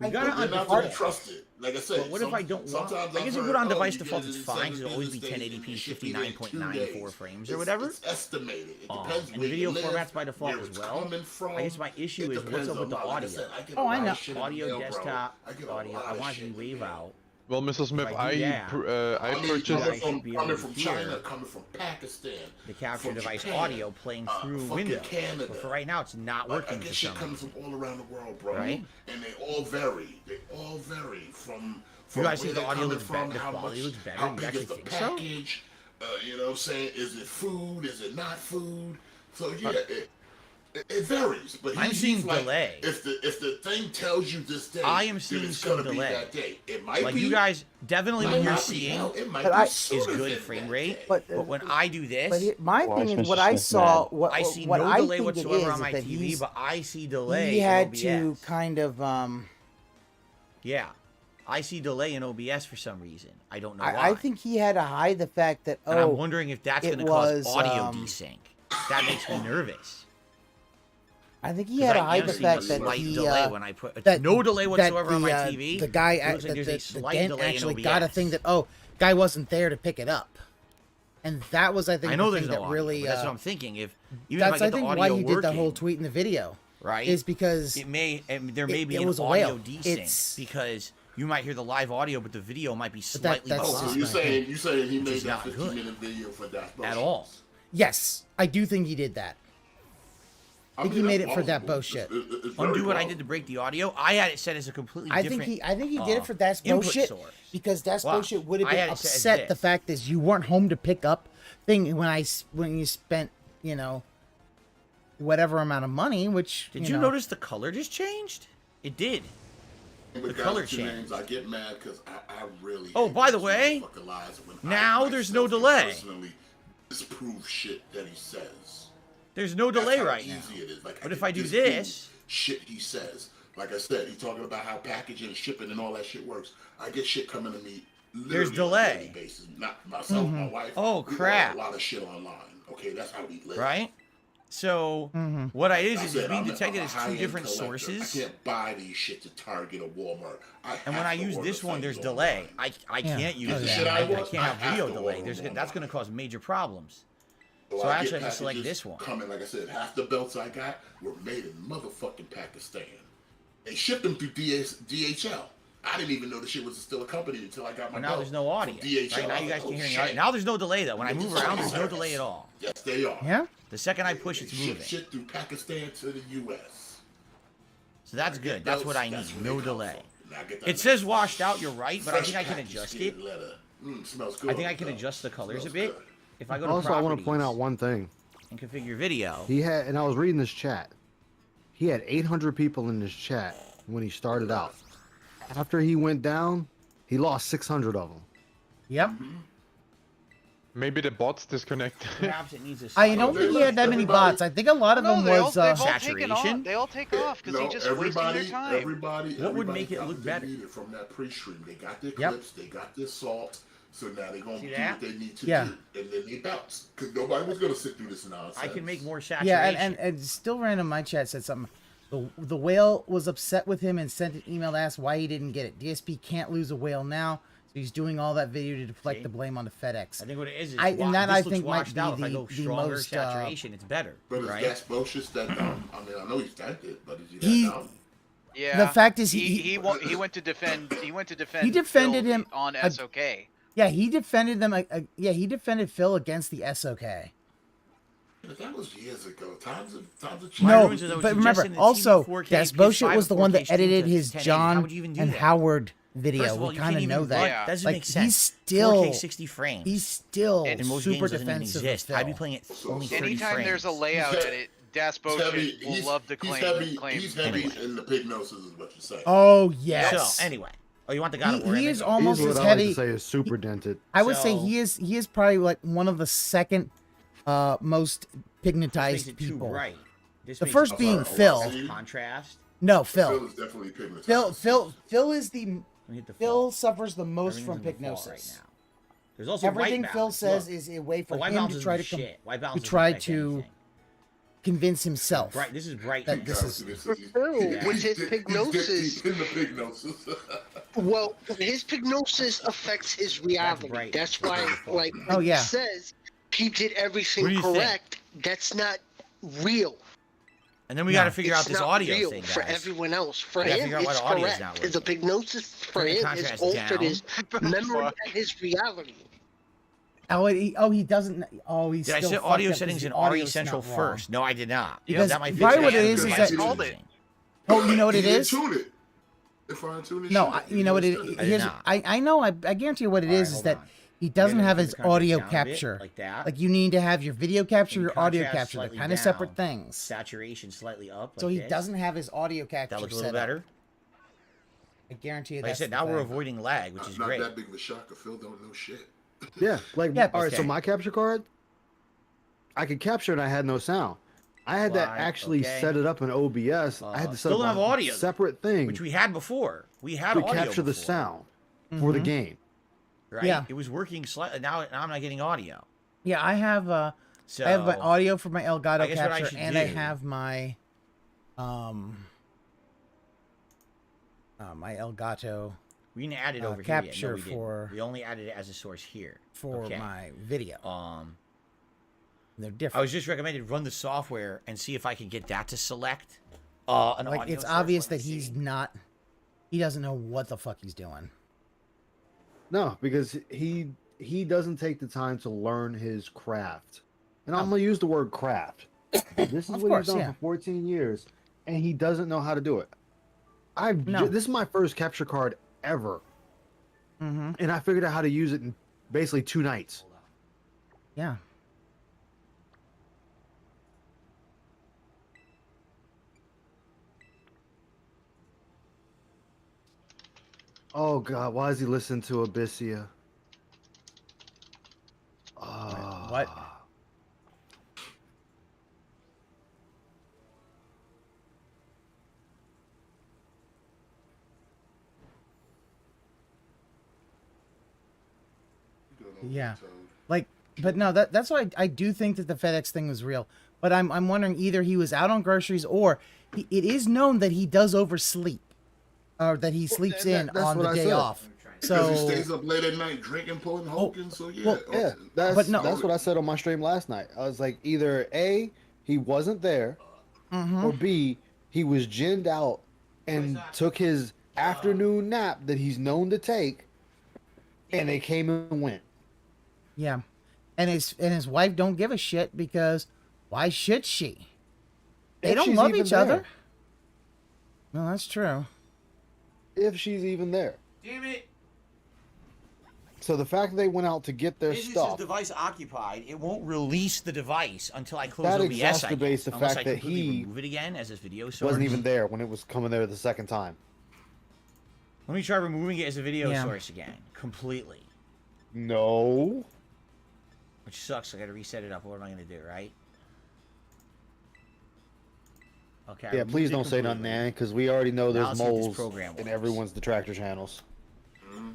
We gotta
They're not
understand.
to trust it. Like I said,
But what if I don't want?
sometimes
I guess
I've
if we put on
heard,
device
you
default,
get
it's
it in
fine.
7
It'll always be
business days,
1080p,
and it should be there in 2
59.94
days.
frames or whatever.
It's estimated. It depends
And
where
video
you live,
formats by default
where
as
it's
well.
coming from.
I guess my issue
It
is what's
depends
up with
on
the
my- like I
audio.
said, I get
Oh,
a
I
lot
know.
of shit in the
Audio,
mail, bro.
desktop,
I get a
audio.
lot
I
of
want it to
shit
be
in the
wave
mail.
out.
Well, Mr. Smith,
If I do
I
I mean,
purchased.
coming from China, coming from Pakistan,
The capture
from
device
Japan,
audio playing through
fucking
Windows.
Canada.
But for right now, it's not
Like,
working
I
for
get shit
some
coming
reason.
from all around the world, bro.
Right?
And they all vary. They all vary from.
You guys
where
think the
they're
audio
coming
looks better?
from,
The
how
quality
much-
looks better?
How
You
big
actually
is the
think so?
package? You know what I'm saying? Is it food? Is it not food? So yeah, it varies. But
I'm
he's
seeing
like,
delay.
If the thing tells you this day,
I am
then
seeing
it's
some
gonna be
delay.
that day. It might
Like
be.
you guys, definitely
might
what you're
not be
seeing
out, it might
But
be
I-
is
sooner
good
than
frame
that
rate.
day.
But when I do this,
my
Why
thing
is
is what
Mr.
I
Smith
saw.
mad?
What
I see
what
no
I
delay
think it
whatsoever
is
on my
is that
TV, but I see delay.
he
in
had
OBS.
to kind of
Yeah, I see delay in OBS for some reason. I don't know why.
I think he had to hide the fact that
and I'm wondering if that's
it
going to cause
was,
audio desync. That makes me nervous.
I think he
'Cause
had to
I
hide
am
the
seeing
fact
a
that
slight
he
delay when I put
that
no delay
that
whatsoever on my
the,
TV.
The guy,
It looks like
the,
there's a
the
slight
Dent
delay in
actually got a
OBS.
thing that guy wasn't there to pick it up, and that was I think
I know
the
there's
thing
no
that
audio,
really.
but that's what I'm thinking. Even if
That's
I
I
get
think
the
why
audio
you did the whole
working,
tweet in the video,
right?
Is because
there may be
it
an
was a
audio
whale.
desync
It's-
because you might hear the live audio, but the video might be
But that-
slightly
that's
behind.
just
you
my
saying
thing.
you saying he
Which
made
is
that
not good
15-minute video for that
at all.
Yes, I do think he did that. I think he made it for that bullshit.
Undo what I did to break the audio. I had it set as a completely
I
different.
think he did it for that's
input
bullshit
source.
because that's
Wow.
bullshit would have
I
been
had it set as
upset the
this.
fact is you weren't home to pick up thing when you spent whatever amount of money, which
Did you
know,
notice the color just changed? It did.
With
The
guys
color
with two
changed.
names, I get mad because I really.
Oh,
hate
by the
this
way,
motherfucker lies when
now
I
there's no
myself
delay.
Personally, disprove shit that he says.
There's no
That's
delay
how
right now.
easy it is. Like,
But if
can
I do
disprove
this,
shit he says. Like I said, he's talking about how packaging and shipping and all that shit works. I get shit coming to me.
There's
literally on a
delay.
daily basis. Not myself, my wife.
Oh,
we order
crap.
A lot of shit online. Okay, that's how we live.
right? So what I is
I
it's
said,
being
I'm
detected
a
as two
high-end
different
collector.
sources.
I can't buy these shit to Target or Walmart.
And when I use this one, there's delay. I can't use
The
it.
shit
I
want,
can't have
I
video
to
delay.
order
There's
them
that's going to
online.
cause major problems. So
I
I
get
actually have to select
packages
this one.
Coming, like I said, half the belts I got were made in motherfucking Pakistan. They shipped them through DHL. I didn't even know the shit was still a company until I got my
But now
belt
there's no
from
audio.
DHL.
Right now you
I
guys
was
can
like,
hear
oh,
me.
shit.
Now there's no delay though. When I
Niggas
move around, there's no
service.
delay at all.
Yes, they are.
Yeah.
The second I push, it's
They ship
moving.
shit through Pakistan to the U.S.
So that's good. That's what I need.
That's where
No
they come
delay.
from. Now I get that
It says washed out. You're right, but I
fresh
think I can
packaged
adjust
skin
it.
leather. Smells good.
I think I can
though.
adjust the colors a
Smells
bit.
good.
If I go to
Also, I want to
properties
point out one thing.
and configure video.
He had, and I was reading this chat. He had 800 people in this chat when he started out. After he went down, he lost 600 of them.
Yep.
Maybe the bots disconnected.
Perhaps it needs a
I don't think he had that many bots. I think a lot of them was
saturation.
They all take off because he just wasting their time.
What would make it look better?
From that pre-stream, they got their
Yep.
clips, they got their salt, so now they're gonna
See
do
that?
what they need to
Yeah.
do, and then they bounce because nobody was gonna sit through this nonsense.
I can make more saturation.
Yeah, and still random. My chat said something. The whale was upset with him and sent an email to ask why he didn't get it. DSP can't lose a whale now, so he's doing all that video to deflect the blame on the FedEx.
I think what it is
and that
this
I
looks
think might
washed
be
out.
the,
If I go
the
stronger
most.
saturation, it's better,
But
right?
that's bullshit. That I mean, I know he's tanked it, but is he that
He-
down?
Yeah.
The fact is
he went to defend. He went to defend.
He defended
Phil
him
on
ag-
SOK.
Yeah, he defended them. Yeah, he defended Phil against the SOK.
But that was years ago. Times have changed.
No,
ruins is I was
but remember,
suggesting that
also,
TV 4K,
Das Bullshit
PS5,
was the one that
4K
edited
stream to
his
1080. How
John
would you even do
and
that?
Howard video.
First of all,
We
you
kind
can't
of
even
know that.
run- doesn't
like,
make sense.
he's still
4K 60 frames.
He's still
in most
super
games doesn't even
defensive.
exist.
of
I'd be
Phil.
playing it only 30
Anytime
frames.
there's a layout edit, Das Bullshit will love to claim.
He's heavy in the pig noses, is what you're saying.
Oh yes.
So anyway, oh, you want the God of War?
He
image?
is almost
Here's
as
what I
heavy.
like to say is super dented.
I would say
So-
he is probably like one of the second most
This makes
pigmentized
it too
people.
bright. This
The
makes
first
it
being
too
Phil.
bright. Contrast.
No,
Phil
Phil.
is definitely pigmentized.
Phil is the
Let me hit the
Phil
fall.
suffers the most
Everything's
from
in the fall
pignosis.
right now. There's also
Everything
white
Phil
balance.
says
Look.
is a way for
But white
him
balance
to
isn't
try to
shit. White balance
to
doesn't
try
affect
to
anything.
convince himself.
Right. This is bright.
That this is.
With his pignosis.
In the pignosis.
Well, his pignosis affects his reality. That's why, like, when he says he did everything correct, that's not real.
And then we got to figure out
It's
this
not
audio
real
thing, guys.
for everyone else. For
We gotta
him,
figure out why
it's
the audio's not
correct. The
working.
pignosis for
Turn the
him is
contrast
altered
down.
his memory and his reality.
Oh, he doesn't. Oh, he's.
Did I
still
set
fucked
audio
up 'cause
settings
the
in
audio's
RE Central
not wrong.
first? No, I did not.
Because
that might fix
probably
it.
what it is
Because
is
I
that.
called it.
Oh, you know what it
He didn't
is?
tune it. If I tune it,
No, you know what it.
I did
Here's.
not.
I know. I guarantee you what it is that he doesn't have his audio capture.
like that.
Like you need to have your video capture,
And
your audio
contrast
capture. They're
slightly
kind of
down.
separate things.
Saturation slightly up.
So
like
he
this.
doesn't have his audio capture
That looks a
set
little
up.
better.
I guarantee you.
Like I
That's
said,
the
now we're
thing.
avoiding lag, which is
not
great.
that big of a shocker. Phil don't know shit.
Yeah, like
Yeah,
all right. So
okay.
my capture card, I could capture and I had no sound. I had to
Why?
actually
Okay.
set it up in OBS. I had to set
still
up
don't have
a
audio,
separate thing
which we had before. We had
to
audio
capture the
before,
sound for the
Mhm.
game.
right?
Yeah.
It was working slightly. Now I'm not getting audio.
Yeah, I have.
So
I have my audio for my Elgato
I guess what I
capture,
should
and I
do-
have my my Elgato
we didn't add it over
capture
here yet. No, we didn't.
for
We only added it as a source here.
for
Okay.
my video. They're different.
I was just recommended run the software and see if I can get that to select an
like
audio
it's
source.
obvious
Let me
that he's
see.
not. He doesn't know what the fuck he's doing.
No, because he doesn't take the time to learn his craft. And I'm gonna use the word craft. This is
Of
what
course,
he's done
yeah.
for 14 years, and he doesn't know how to do it.
No.
This is my first capture card ever,
Mm-hmm.
and I figured out how to use it in basically 2 nights.
Yeah.
Oh God, why is he listening to Abyssia?
What? Yeah. Like, but no, that's why I do think that the FedEx thing was real. But I'm wondering either he was out on groceries or it is known that he does oversleep, or that he sleeps in
that's
on
what
the
I
day
said.
off.
Because
So
he stays up late at night drinking, pulling Hogan. So yeah,
well,
Yeah,
But no-
that's what I said on my stream last night. I was like, either A, he wasn't there,
Mhm.
or B, he was ginned out and took his afternoon nap that he's known to take, and they came and went.
yeah, and his wife don't give a shit because why should she? They
If
don't
she's
love
even
each other.
there.
No, that's true.
If she's even there.
Damn it!
So the fact that they went out to get their
This is his
stuff,
device occupied. It won't release the device until I close
That
OBS. I
exacerbates
guess,
the
unless
fact
I
that
completely
he
remove it again as this video source.
wasn't even there when it was coming there the second time.
Let me try removing it as a video
Yeah.
source again, completely.
No.
Which sucks. I got to reset it up. What am I going to do, right? Okay. I
Yeah,
removed
please
it
don't say nothing,
completely.
man, because we already know
Now
there's
let's see if this
moles
program
in
works.
everyone's Detractor channels.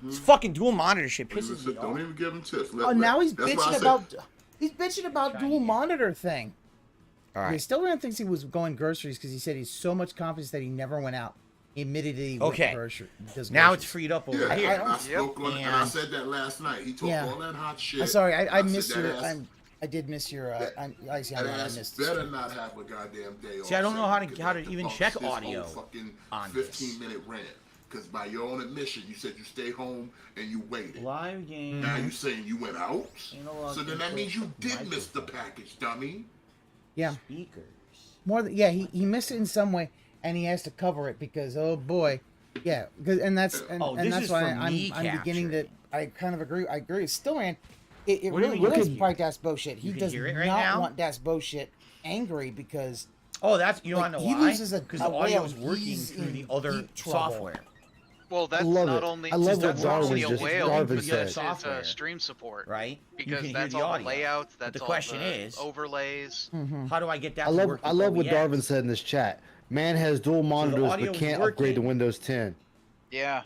This fucking dual monitor shit pisses me
Don't
off.
even give him tips.
Oh, now he's
that's why I
bitching
said-
about dual monitor thing.
All right.
He still thinks he was going groceries because he said he's so much confidence that he never went out. He admitted that he went
Okay.
does
Now
groceries.
it's freed up over
Yeah,
here.
I spoke on, and I
And-
said that last night. He talked
Yeah.
all that hot shit.
I'm sorry, I
said
missed
that
your.
ass-
I did miss your. I see. I
that
know I
ass
missed.
better
it.
not have a goddamn day off.
See, I don't know how to-
because
how to
that
even
debunks
check
this whole
audio
fucking
on this.
15-minute rant. Because by your own admission, you said you stayed home and you waited.
Live game.
Now you saying you went out?
Analog
So then that
input,
means you did miss the
microphone.
package, dummy.
Yeah,
Speakers.
more than yeah. He missed it in some way, and he has to cover it because oh boy, yeah. And that's and,
Oh,
and
this
that's
is
why
for me
I'm beginning to. I kind of agree. I agree. Still, man, it
What do you
really
mean you
was
can-
probably Das Bullshit. He
you can
does
hear it right
not
now?
want Das Bullshit angry because
Oh, that's you
like,
don't know
he
why?
loses
Because the
a
audio
whale,
is working
he's
through the
in
other
deep trouble.
software.
Well, that's
love
not
it.
only
I love
that's
what
not
Darwin
only a
just-
whale,
Darwin
but
said.
it's
Software.
stream support,
Right? You
because
can hear
that's
the
all
audio.
the layouts.
But
That's
the question
all the
is,
overlays.
how do I get that
I
to
love
work
I
with
love what
OBS?
Darwin said in this chat. Man has dual monitors
audio
but
is
can't upgrade to
working.
Windows 10.
Yeah.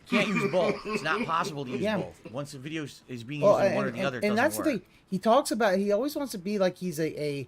Can't use both. It's not possible to use
Yeah.
both. Once the video is being
well,
used in one or the other, it
and
doesn't
that's
work.
the thing. He talks about. He always wants to be like he's a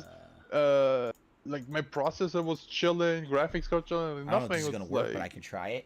was like my processor was chilling, graphics card chilling, and
I don't know if
nothing
this is
was
gonna work,
like...
but I can try it.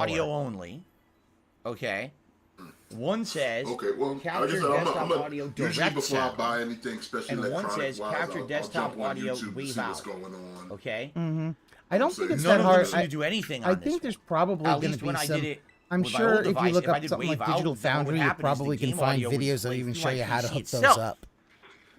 audio only. Okay. One says,
okay, well,
capture desktop audio direct
usually before
sound.
I buy anything, especially
And one
electronic
says,
wise,
capture
I'll
desktop
jump on
audio
YouTube to
wave
see what's
out.
going on.
Okay.
Mm-hmm. I don't think it's
None
that
of
hard.
them seem to do anything
I
on this
think there's
one.
probably
At
going to
least
be
when I
some.
did it
I'm
with my
sure
old
if you
device,
look
if I
up
did
something
wave
like
out,
Digital
then what
Foundry, you
happened is the
probably can
game
find
audio would
videos that
play
even
through
show
my
you how to
PC
hook those
itself.
up.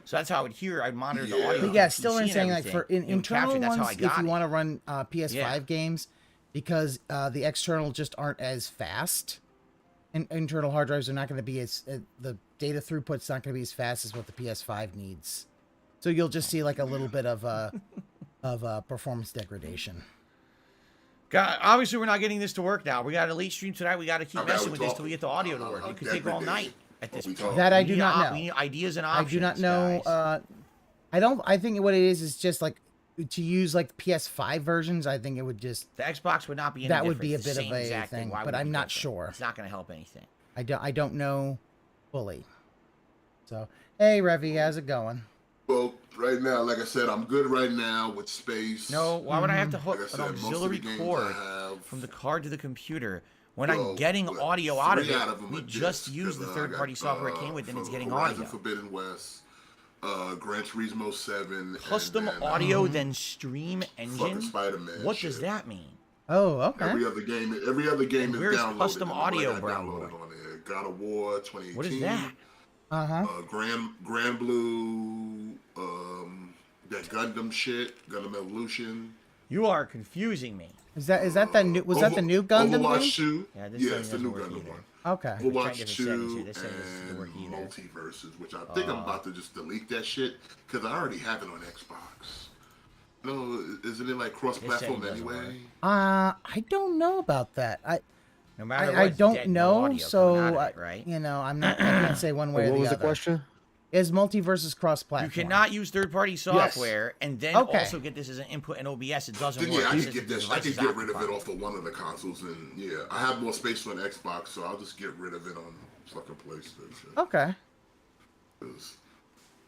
So that's how I would hear. I'd monitor the audio.
But yeah,
through
still
the
I'm
PC and
saying like
everything.
for in
It would
internal
capture, that's how I
ones, if
got
you
it.
want to run PS5
Yeah.
games, because the external just aren't as fast. And internal hard drives are not going to be as the data throughput's not going to be as fast as what the PS5 needs. So you'll just see like a little bit of performance degradation.
God, obviously, we're not getting this to work now. We got Elite Stream tonight. We got to keep messing with this till we get the audio to work. It could take all night at this point.
That I do not know.
We need ideas and
I
options.
do not know.
Guys.
I think what it is just like to use like PS5 versions. I think it would just
The Xbox would not be any
that would
different.
be a
It's the
bit of
same
a
exact
thing,
Why
but
would it
I'm
be
not
different?
sure.
It's not going to help anything.
I don't know fully. So hey, Revy, how's it going?
Well, right now, like I said, I'm good right now with space.
No, why would I have to
Like
hook
I said,
an
most of
auxiliary
the games
cord
I have,
from the card to the computer when
well,
I'm getting audio out of
3
it?
out them
We
are
just
discs,
used the
'cause,
third-party
I got,
software it came with, and it's getting
Horizon
audio.
Forbidden West, Gran Turismo 7,
Custom
and then,
audio, then stream engine.
fucking Spider-Man
What
shit.
does that mean?
Oh, okay.
Every other game
And
is
where's
downloaded.
custom
and what I
audio
got
downloaded?
downloaded on there. God of War 2018.
What is that?
Grand Blue, that Gundam shit, Gundam Evolution.
You are confusing me.
Is that the new? Was that the new Gundam
Overwatch
game?
2.
Yeah, this
Yeah,
thing
it's the
doesn't
new
work
Gundam
either.
one.
Okay.
Overwatch
different
2
settings here. This thing doesn't work
and
either.
Multiverses, which I think I'm about to just delete that shit because I already have it on Xbox. No, isn't it like cross-platform
This thing doesn't
anyway?
I don't know about that.
No matter
I
what,
don't
dead, no
know,
audio
so
coming out of it, right?
you know, I'm not. I can't say one way or the other.
What was the question?
Is multiverses cross-platform?
You cannot use third-party software and then
Okay.
also get this as an input in OBS. It doesn't
Then
work.
yeah, I
It
can
says
get
the
this. I
device
can
is
get rid of it
occupied.
off of one of the consoles, and yeah, I have more space on Xbox, so I'll just get rid of it on fucking PlayStation.
Okay.
'Cause-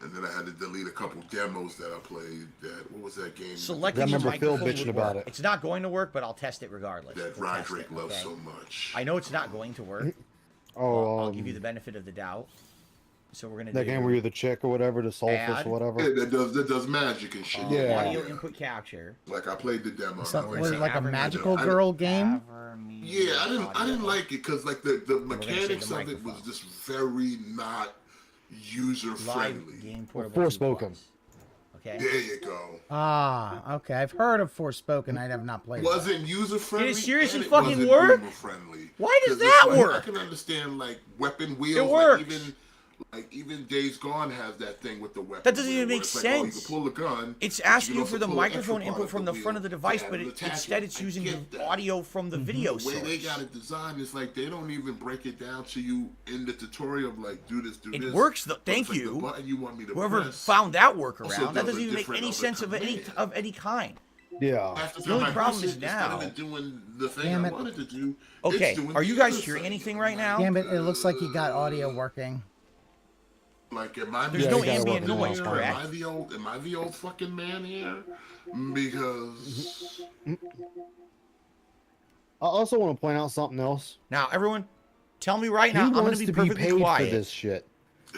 And then I had to delete a couple demos that I played. What was that game?
Selecting your microphone would work. It's not going to work, but I'll test it regardless.
That
We'll test
Roderick
it,
loves
okay?
so much.
I know it's not going to work.
Oh,
I'll give you the benefit of the doubt. So we're gonna
that
do
game where you're the chick or whatever, the soulfish
Add.
or whatever.
Yeah, that does magic and shit.
Yeah.
audio input capture.
Like I played the demo.
So,
and I
was it like a
Average-
magical girl game?
Yeah, I didn't like it because like the
say
mechanics
the
of it was
microphone.
just very not user
Live
friendly.
game portable.
Forspoken.
Okay.
There you go.
Ah, okay. I've heard of Forspoken. I have not played.
It wasn't user friendly.
Did it seriously
and it
fucking
wasn't
work?
boomer friendly.
Why does
'Cause it's
that
like,
work?
I can understand like weapon wheels.
It works.
Like even Days Gone has that thing with the weapon.
That doesn't
wheel
even
where
make
it's like,
sense.
you can pull the gun.
It's
but you
asking
can
you
also
for the
pull
microphone
extra
input
part
from
of
the front of the
wheel
device,
to
but
add an attachment.
instead it's
I
using
get
the
that.
audio from the video
The way
source.
they got it designed is like they don't even break it down to you in the tutorial of like do this, do
It
this.
works.
But
Thank
it's like
you.
the button you want me to
Whoever
press
found that
also
workaround, that
does
doesn't
a
even make
different
any
other
sense of any kind.
Yeah.
Half the
The only
time I
problem
press
is
it,
now.
instead of it doing the thing
Damn
I
it.
wanted to do.
Okay,
it's doing
are you
the
guys
other
hearing
thing.
anything right now?
Damn it! It looks like you got audio working.
Like, am I
There's
Yeah,
no
you gotta
ambient
work it
noise,
out.
correct?
Am I the old fucking man here? Because
I also want to point out something else.
Now, everyone, tell me right
He
now. I'm going
wants
to
to
be
be
perfectly
paid
quiet.
for this shit.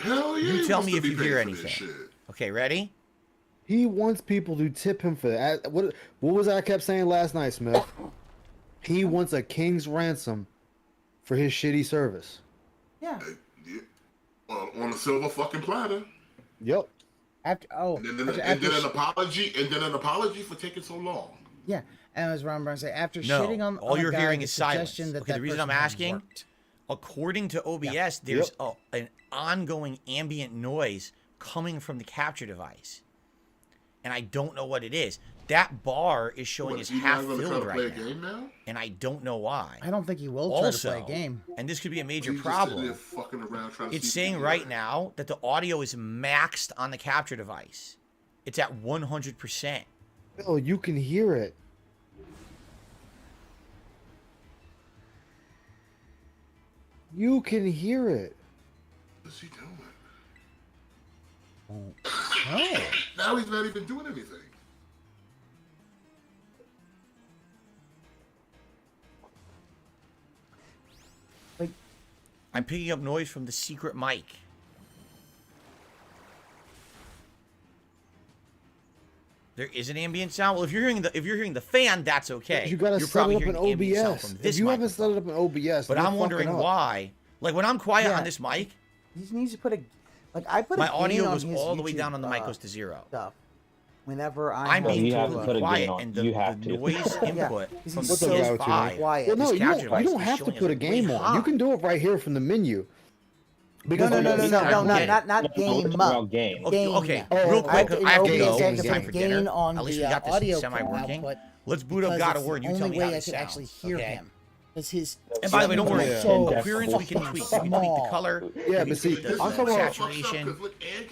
hell yeah,
You
he
tell
wants
me
to
if
be
you
paid
hear
for this
anything.
shit.
Okay, ready?
He wants people to tip him for that. What was that I kept saying last night, Smith? He wants a king's ransom for his shitty service.
Yeah.
Yeah. On a silver fucking platter.
Yep.
After
And then an apology for taking so long.
yeah, and as Ron Brown said, after
No,
shitting on
all
a
you're
guy,
hearing
the
is silence.
suggestion that
Okay, the
that
reason I'm
person had
asking,
worked.
according to OBS, there's an ongoing ambient noise coming from the capture device. And I don't know what it is. That bar is showing
What,
is
is he
half
not gonna try
filled
to play
right
a game now?
And I don't know why.
I don't think he will
Also,
try to play a game.
and this could be a major
He's just sitting there
problem.
fucking around trying to
It's
see if he
saying
can
right
get it.
now that the audio is maxed on the capture device. It's at 100%.
Oh, you can hear it. You can hear it.
What's he doing?
Oh.
Now he's not even doing anything.
I'm picking up noise from the secret mic. There is an ambient sound. Well, if you're hearing the fan, that's okay.
You gotta
You're
set it up in
hearing ambient sound
OBS.
from this
If you haven't
microphone.
set it up in OBS,
But
you're
I'm wondering
fucking up.
why. Like when I'm quiet
Yeah.
on this mic,
He just needs to put a, like I put
my
a gain
audio
on
goes
his
all the way
YouTube,
down on the mic goes to 0.
Stuff. Whenever
I'm
have
being
to,
completely quiet, and the noise input from the PS5
quiet.
Well, no,
is
you
captured by
don't have to put a game on. You can do it right here from the menu.
No, not game up.
Okay,
Oh,
real quick, I have to go.
OBS
It's time for
gain
dinner.
on
At least we
the
got this
audio
semi-working.
output
Let's boot up
because
God
it's
of War, and
the
you tell
only
me how
way I
it
can actually
sounds.
hear
Okay?
him. Because his
And by the way, don't worry.
so
Appearance we can tweak. We can tweak the color.
Yeah,
we
but
can
see,
tweak the
I'm talking about-
saturation.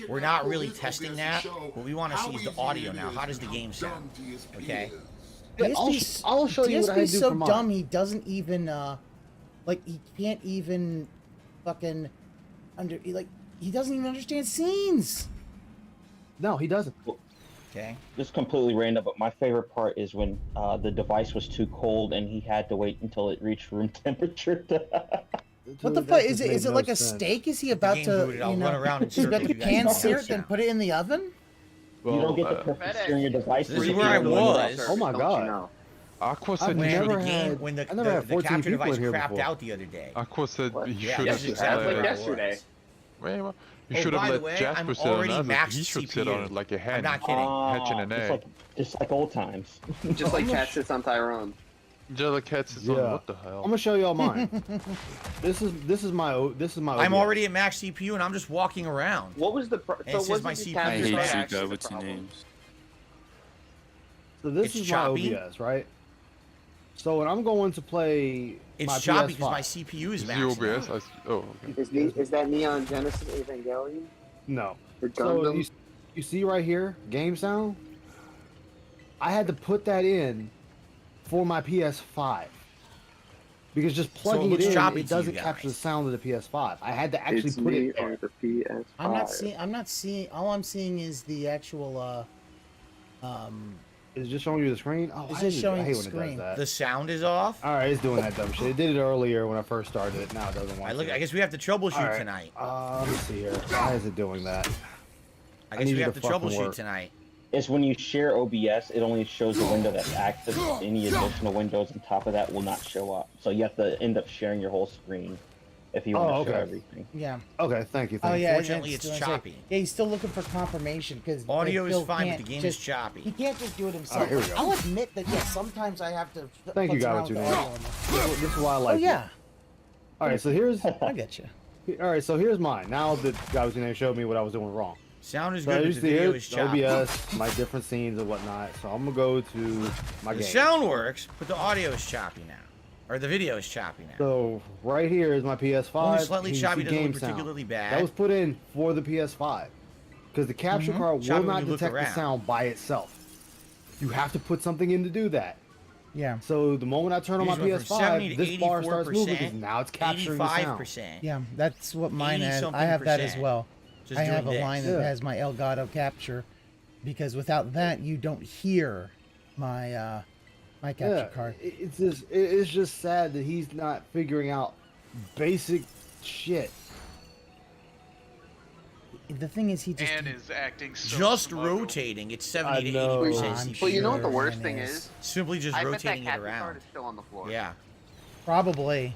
We're not really testing that. What we want to see is the audio now. How does the game sound? Okay.
I'll show you what I do
DSP's so
for mine.
dumb he doesn't even like he can't even fucking he doesn't even understand scenes.
No, he doesn't.
Okay.
This is completely random, but my favorite part is when the device was too cold and he had to wait until it reached room temperature.
What the fuck is it? Is it like a steak? Is he about
game
to
booted, I'll run around in
he's about
circles,
to
you guys
pan
don't
sear it
understand.
and put it in the oven?
You don't get the perfect steering your device.
This is where I was.
Oh my god.
Aqua
I've
said you
never
should.
had.
When the
I never had 14
capture
people
device
in here
crapped
before.
out the other day.
Aqua said you
Yeah,
should
that's
have.
exactly what it
yesterday.
was.
Wait, what? You
Oh,
should
by
have
the
let
way,
Jasper
I'm
sit on
already
it.
maxed
He should sit on
CPU.
it like a hen.
I'm not kidding.
Hatching an egg.
Just like old times.
Just like Cat sits on Tyrone.
Just like cat sits on. What the hell?
I'm gonna show y'all mine. this is my
I'm already at max CPU and I'm just walking around.
What was the?
And it says my CPU.
Go. What's your names?
So this
It's
is
choppy.
my OBS, right? So when I'm going to play
It's
my
choppy
PS5,
because my CPU is
Is
maxed
the OBS?
out.
Oh, okay.
Is that Neon Genesis Evangelion?
No.
Or
So
Gundam?
you see right here, game sound. I had to put that in for my PS5 because just plugging
looks
it in,
choppy
it
to you
doesn't capture the sound of the PS5. I had to actually
It's
put
me
it there.
on the PS5.
I'm not seeing all I'm seeing is the actual
Is it just showing you the screen? Oh,
It's
I
just
hate
showing
when
the
it does
screen.
that.
The sound is off.
All right, it's doing that dumb shit. It did it earlier when I first started it. Now it doesn't want
I
to.
guess we have to troubleshoot
All right.
tonight.
Let me see here. Why is it doing that?
I guess
need
we
it
have to
fucking
troubleshoot
work.
tonight.
It's when you share OBS, it only shows the window that's active. Any additional windows on top of that will not show up. So you have to end up sharing your whole screen if you want to show
okay.
everything.
Yeah.
Okay, thank you.
Oh
Thank you.
yeah.
Unfortunately,
it's
it's
still-
choppy.
Yeah, he's still looking for confirmation because
Audio is fine, but the game is
He
choppy.
can't just do it himself.
All right, here we go.
I'll admit that yes, sometimes I have to.
Thank you,
futz
guy
around
with your
with the
name.
audio on this.
This is why I like
Oh yeah.
it. All right, so here's.
I get you.
All right, so here's mine. Now the guy with your name showed me what I was doing wrong.
Sound is
So
good, but
here's
the video
here's
is choppy.
OBS, my different scenes and whatnot. So I'm gonna go to my
The
game.
sound works, but the audio is choppy now. Or the video is choppy now.
So right here is my PS5.
Only slightly
You can
choppy,
see
doesn't look
game sound.
particularly bad.
That was put in for the PS5 because the capture card
Choppy
will
when
not
you look
detect the
around.
sound by itself. You have to put something in to do that.
Yeah.
So the moment I turn on my
These went from 70
PS5,
to
this bar starts moving
84%,
because now it's capturing the sound.
85%.
Yeah, that's what mine has.
80-something
I have that as
percent.
well.
Just
I have a
doing this.
line that has my Elgato capture, because without that you don't hear my my capture card.
It's just sad that he's not figuring out basic shit.
The thing is, he just
And is acting so
Just
smug.
rotating, it's 70 to
I know.
80%
I'm
CPU.
Well, you know what the
Sure,
worst
mine
thing
is.
is?
Simply just
I bet that
rotating it
capture
around.
card is still on the floor.
Yeah.
probably.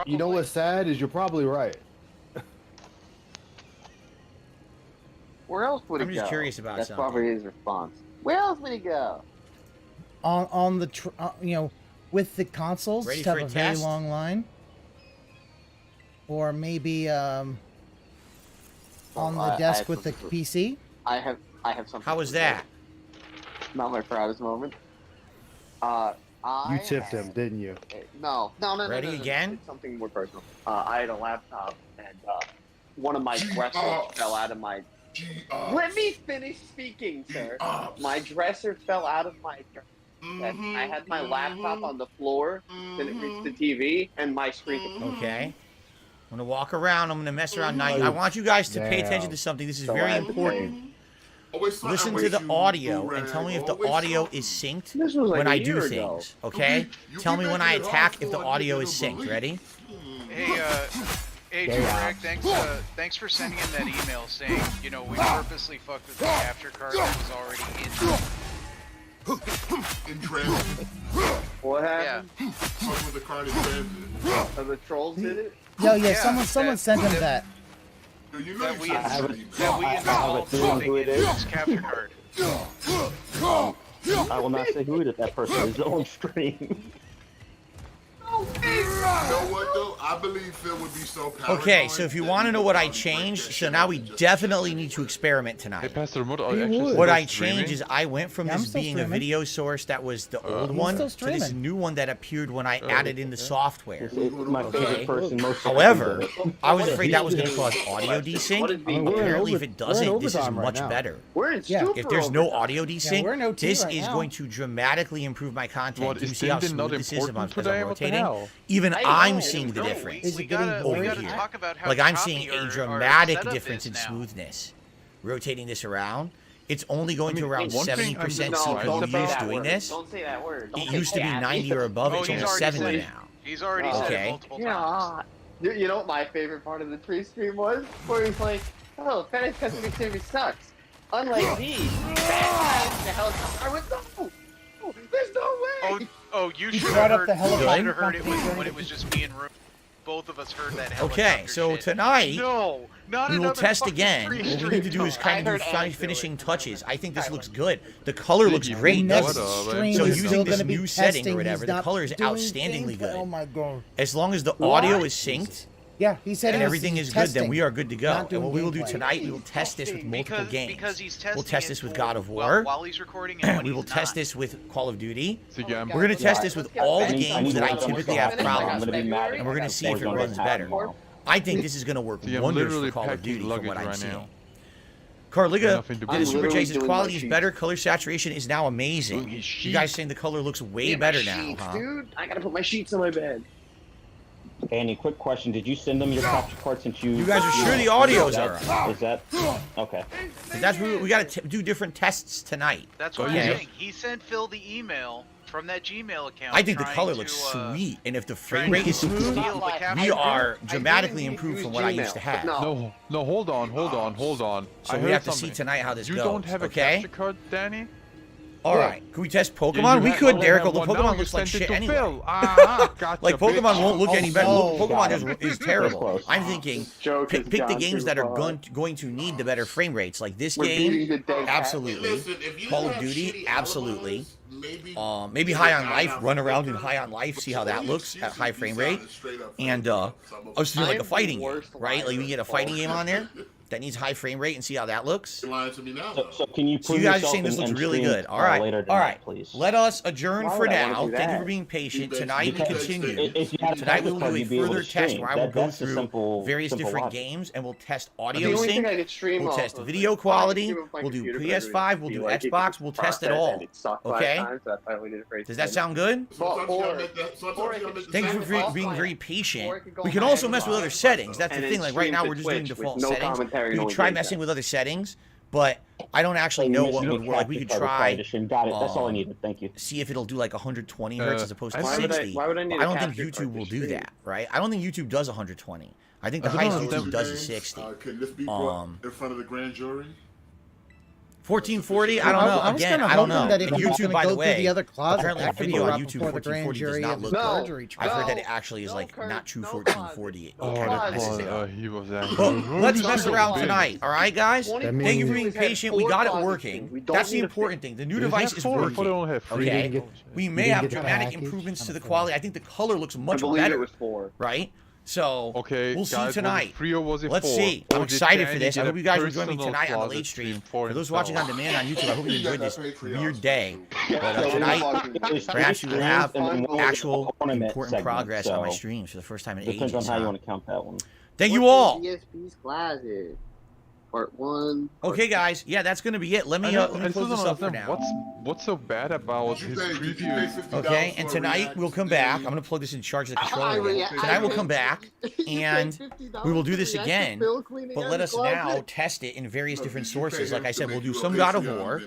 You know what's sad is you're probably right.
Where else would
I'm
it
just
go?
curious about
That's
something.
probably his response. Where else would it go?
On the with the consoles,
Ready
just have
for a
a very
test?
long line, or maybe on the desk with the PC.
I have something.
How was
to say.
that?
Not my proudest moment.
You tipped him, didn't you?
No.
Ready
no,
again?
It's something more personal. I had a laptop and one of my dressers fell out of my. Let me finish speaking, sir. My dresser fell out of my. And I had my laptop on the floor, then it reached the TV, and my screen.
Okay. I'm gonna walk around. I'm gonna mess around. Now, I want you guys to pay attention to something. This is
So
very
I had to
important. Listen to the audio and tell me if the audio is synced
This was like
when
a
I
year
do
ago.
things. Okay? Tell me when I attack if the audio is synced. Ready?
Hey, Hey, Derek, thanks for sending in that email saying, you know, we purposely fucked with the capture card that was already
in transit.
What happened?
Fuck with the card in transit.
So the trolls did it?
Yeah, someone sent him that.
You know
that we installed this capture card.
I will not say who it is. That person is on stream.
You know what though? I believe Phil would be so paranoid.
Okay, so if you want to know what I changed, so now we definitely need to experiment tonight.
Hey, Pastor,
What I changed is I went from this being a video source that was the old one to this new one that appeared when I added in the software. Okay. However, I was afraid that was going to cause audio desync. Apparently, if it doesn't, this is much better. If there's no audio desync, this is going to dramatically improve my content. You see how smooth this is as I'm rotating? Even I'm seeing the difference over here. Like I'm seeing a dramatic difference in smoothness. Rotating this around, it's only going to around 70% CPU use doing this.
Don't say that word.
It used to be 90 or above. It's only 70 now.
He's already said it multiple times.
You know what my favorite part of the pre-stream was? Where he's like, oh, FedEx customer service sucks. Unlike me, the helicopter. I went, no, there's no way.
Oh, you should have heard it when it was just me and Room. Both of us heard that.
Okay, so tonight we will test again. What we need to do is kind of do finishing touches. I think this looks good. The color looks great. So using this new setting or whatever, the color is outstandingly good.
Oh my god!
As long as the audio is synced.
Yeah, he said
and everything is good, then we are good to go. And what we will do tonight, we will test this with multiple games. We'll test this with God of War.
While he's recording and
we will test this with Call of Duty. We're going to test this with all the games that I typically have problems with. And we're going to see if it runs better. I think this is going to work wonders for Call of Duty from what I'm seeing. Carliga did a super chase. His quality is better. Color saturation is now amazing. You guys saying the color looks way better now, huh?
Dude, I got to put my sheets on my bed.
Andy, quick question. Did you send them your capture card since you...
You guys are sure the audio's alright?
Is that... Okay.
That's we got to do different tests tonight.
That's what I'm saying. He sent Phil the email from that Gmail account.
I think the color looks sweet, and if the frame rate is smooth, we are dramatically improved from what I used to have.
No, hold on.
So we have to see tonight how this goes.
You don't have a capture card, Danny?
Alright, can we test Pokemon? We could, Derek, although Pokemon looks like shit anyway. Like, Pokemon won't look any better. Pokemon is terrible. I'm thinking, pick the games that are going to need the better frame rates. Like this game, absolutely. Call of Duty, absolutely. Maybe High on Life, run around in High on Life, see how that looks at high frame rate. And I was doing like a fighting game, right? Like, we get a fighting game on there that needs high frame rate and see how that looks.
So can you
you guys are saying this looks really good. All right.
Please.
Let us adjourn for now. Thank you for being patient. Tonight we continue. Tonight we will do a further test where I will go through various different games and we'll test audio sync. We'll test video quality. We'll do PS5. We'll do Xbox. We'll test it all. Okay? Does that sound good? Thank you for being very patient. We can also mess with other settings. That's the thing. Like right now we're just doing default settings. We could try messing with other settings, but I don't actually know what would work. Like we could try.
Got it. That's all I needed. Thank you.
See if it'll do like 120 hertz as opposed to 60. I don't think YouTube will do that, right? I don't think YouTube does 120. I think the highest YouTube does is 60.
Can this be brought in front of the grand jury?
1440, I don't know. Again, I don't know.
That if
YouTube, by the way, apparently a
that can
video
be
on YouTube
brought before the
1440 does
grand
not look
jury
good. I've heard that it actually is like not true 1440.
He was
But let's mess around tonight, all right, guys? Thank you for being patient. We got it working. That's the important thing. The new device is working. Okay, we may have dramatic improvements to the quality. I think the color looks much better, right? So, we'll see tonight. Let's see. I'm excited for this. I hope you guys will join me tonight on the late stream. For those watching on demand on YouTube, I hope you enjoyed this weird day. But tonight, perhaps you will have actual important progress on my streams for the first time in ages.
Depends on how you want to count that one.
Thank you all.
DSP's closet. Part 1.
Okay, guys. Yeah, that's gonna be it. Let me close this up for now.
What's so bad about his previews?
Okay, and tonight we'll come back. I'm gonna plug this in charge of the controller again. Tonight we'll come back and we will do this again, but let us now test it in various different sources. Like I said, we'll do some God of War.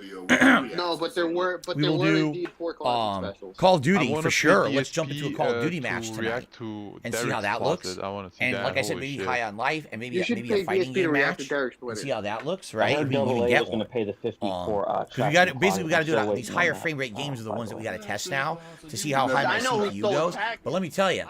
No, but there were indeed 4 collector specials.
Call of Duty for sure. Let's jump into a Call of Duty match tonight and see how that looks. And like I said, maybe High on Life and maybe a fighting game match. And see how that looks, right?
I heard
We get
going to pay the 54.
we got to basically we got to do that. These higher frame rate games are the ones that we got to test now to see how high my CPU goes. But let me tell you,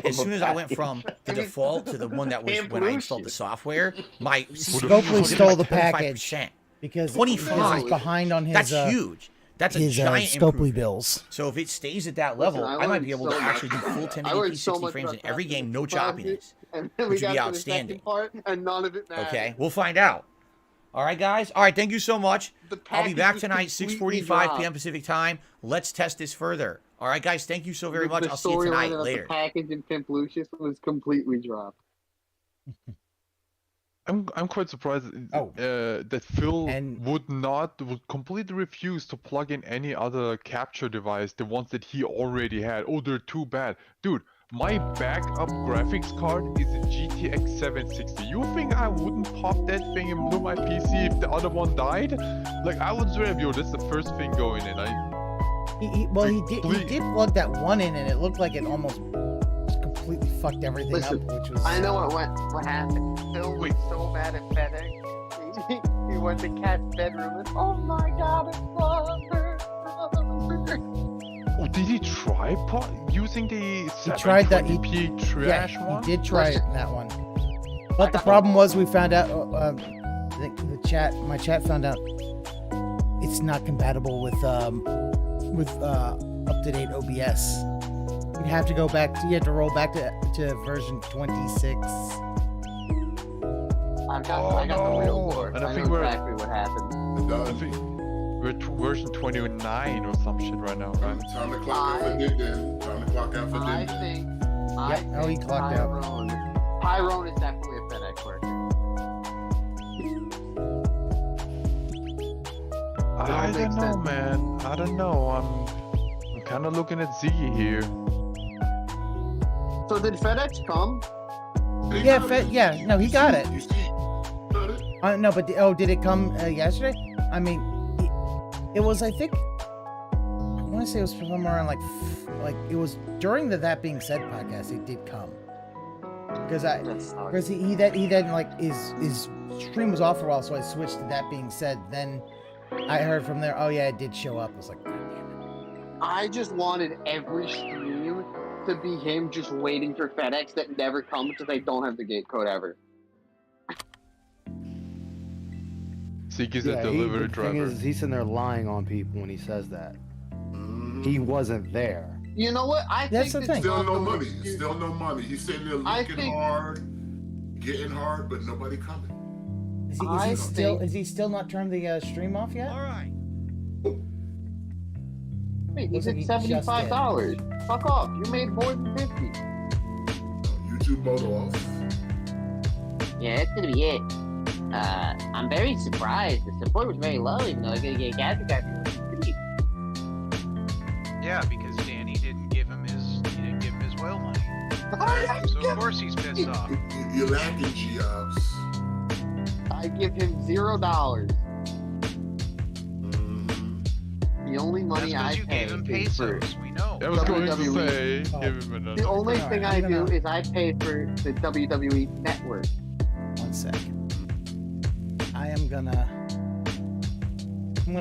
as soon as I went from the default to the one that was when I installed the software, my
Scopely stole the package
25%.
because
25.
he's behind on his.
That's huge. That's a giant
Scopely
improvement.
bills.
So if it stays at that level, I might be able to actually do full 1080p 60 frames in every game, no choppiness, which would be outstanding.
Part, and none of it matters.
Okay, we'll find out. All right, guys. All right, thank you so much. I'll be back tonight, 6:45 p.m. Pacific time. Let's test this further. All right, guys. Thank you so very much. I'll see you tonight. Later.
The package in Pimp Lucius was completely dropped.
I'm quite surprised that Phil would completely refuse to plug in any other capture device, the ones that he already had. Oh, they're too bad. Dude, my backup graphics card is a GTX 760. You think I wouldn't pop that thing and blew my PC if the other one died? Like, I would swear, yo, that's the first thing going in.
He did plug that one in, and it looked like it almost completely fucked everything up. Which was
I know what happened. Phil was so mad at FedEx. He went to Cat's bedroom and oh my god, it's brother.
Oh, did he try using the
720p
trash one?
He did try that one. But the problem was we found out, my chat found out it's not compatible with up-to-date OBS. You'd have to go back. You have to roll back to version 26.
I got the real war.
And
I know exactly what happened.
I think we're version 29 or some shit right now, right?
Time to clock out for Din. Time to clock out for Din.
I think
he clocked out.
Tyrone is definitely a FedEx worker.
I don't know, man. I don't know. I'm kind of looking at Ziggy here.
So did FedEx come?
Yeah, no, he got it. No, but did it come yesterday? I mean, it was. I think I want to say it was somewhere around like it was during the That Being Said podcast. It did come because he then like his stream was off for a while, so I switched to That Being Said. Then I heard from there. Oh yeah, it did show up. I was like, God damn it.
I just wanted every stream to be him just waiting for FedEx that never comes because they don't have the gate code ever.
Ziggy's a delivery driver.
He's sitting there lying on people when he says that. He wasn't there.
You know what? I
That's
think
the thing.
Still no money. Still no money. He's sitting there looking hard, getting hard, but nobody coming.
Is he still not turned the stream off yet?
All right.
Wait, he's at $75. Fuck off. You made more than 50.
YouTube moto off.
Yeah, that's gonna be it. I'm very surprised. The support was very low, even though they're gonna get a capture card.
Yeah, because Danny didn't give him his whale money. So of course he's pissed off.
You're lacking G-Ops.
I give him $0. The only money I
you
pay
gave him
is for
pesos. We know.
I was going to say,
WWE.
give him another.
The only thing I do is I pay for the WWE network.
1 second. I'm gonna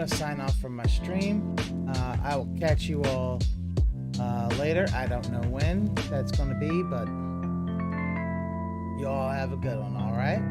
sign off from my stream. I will catch you all later. I don't know when that's gonna be, but you all have a good one. All right.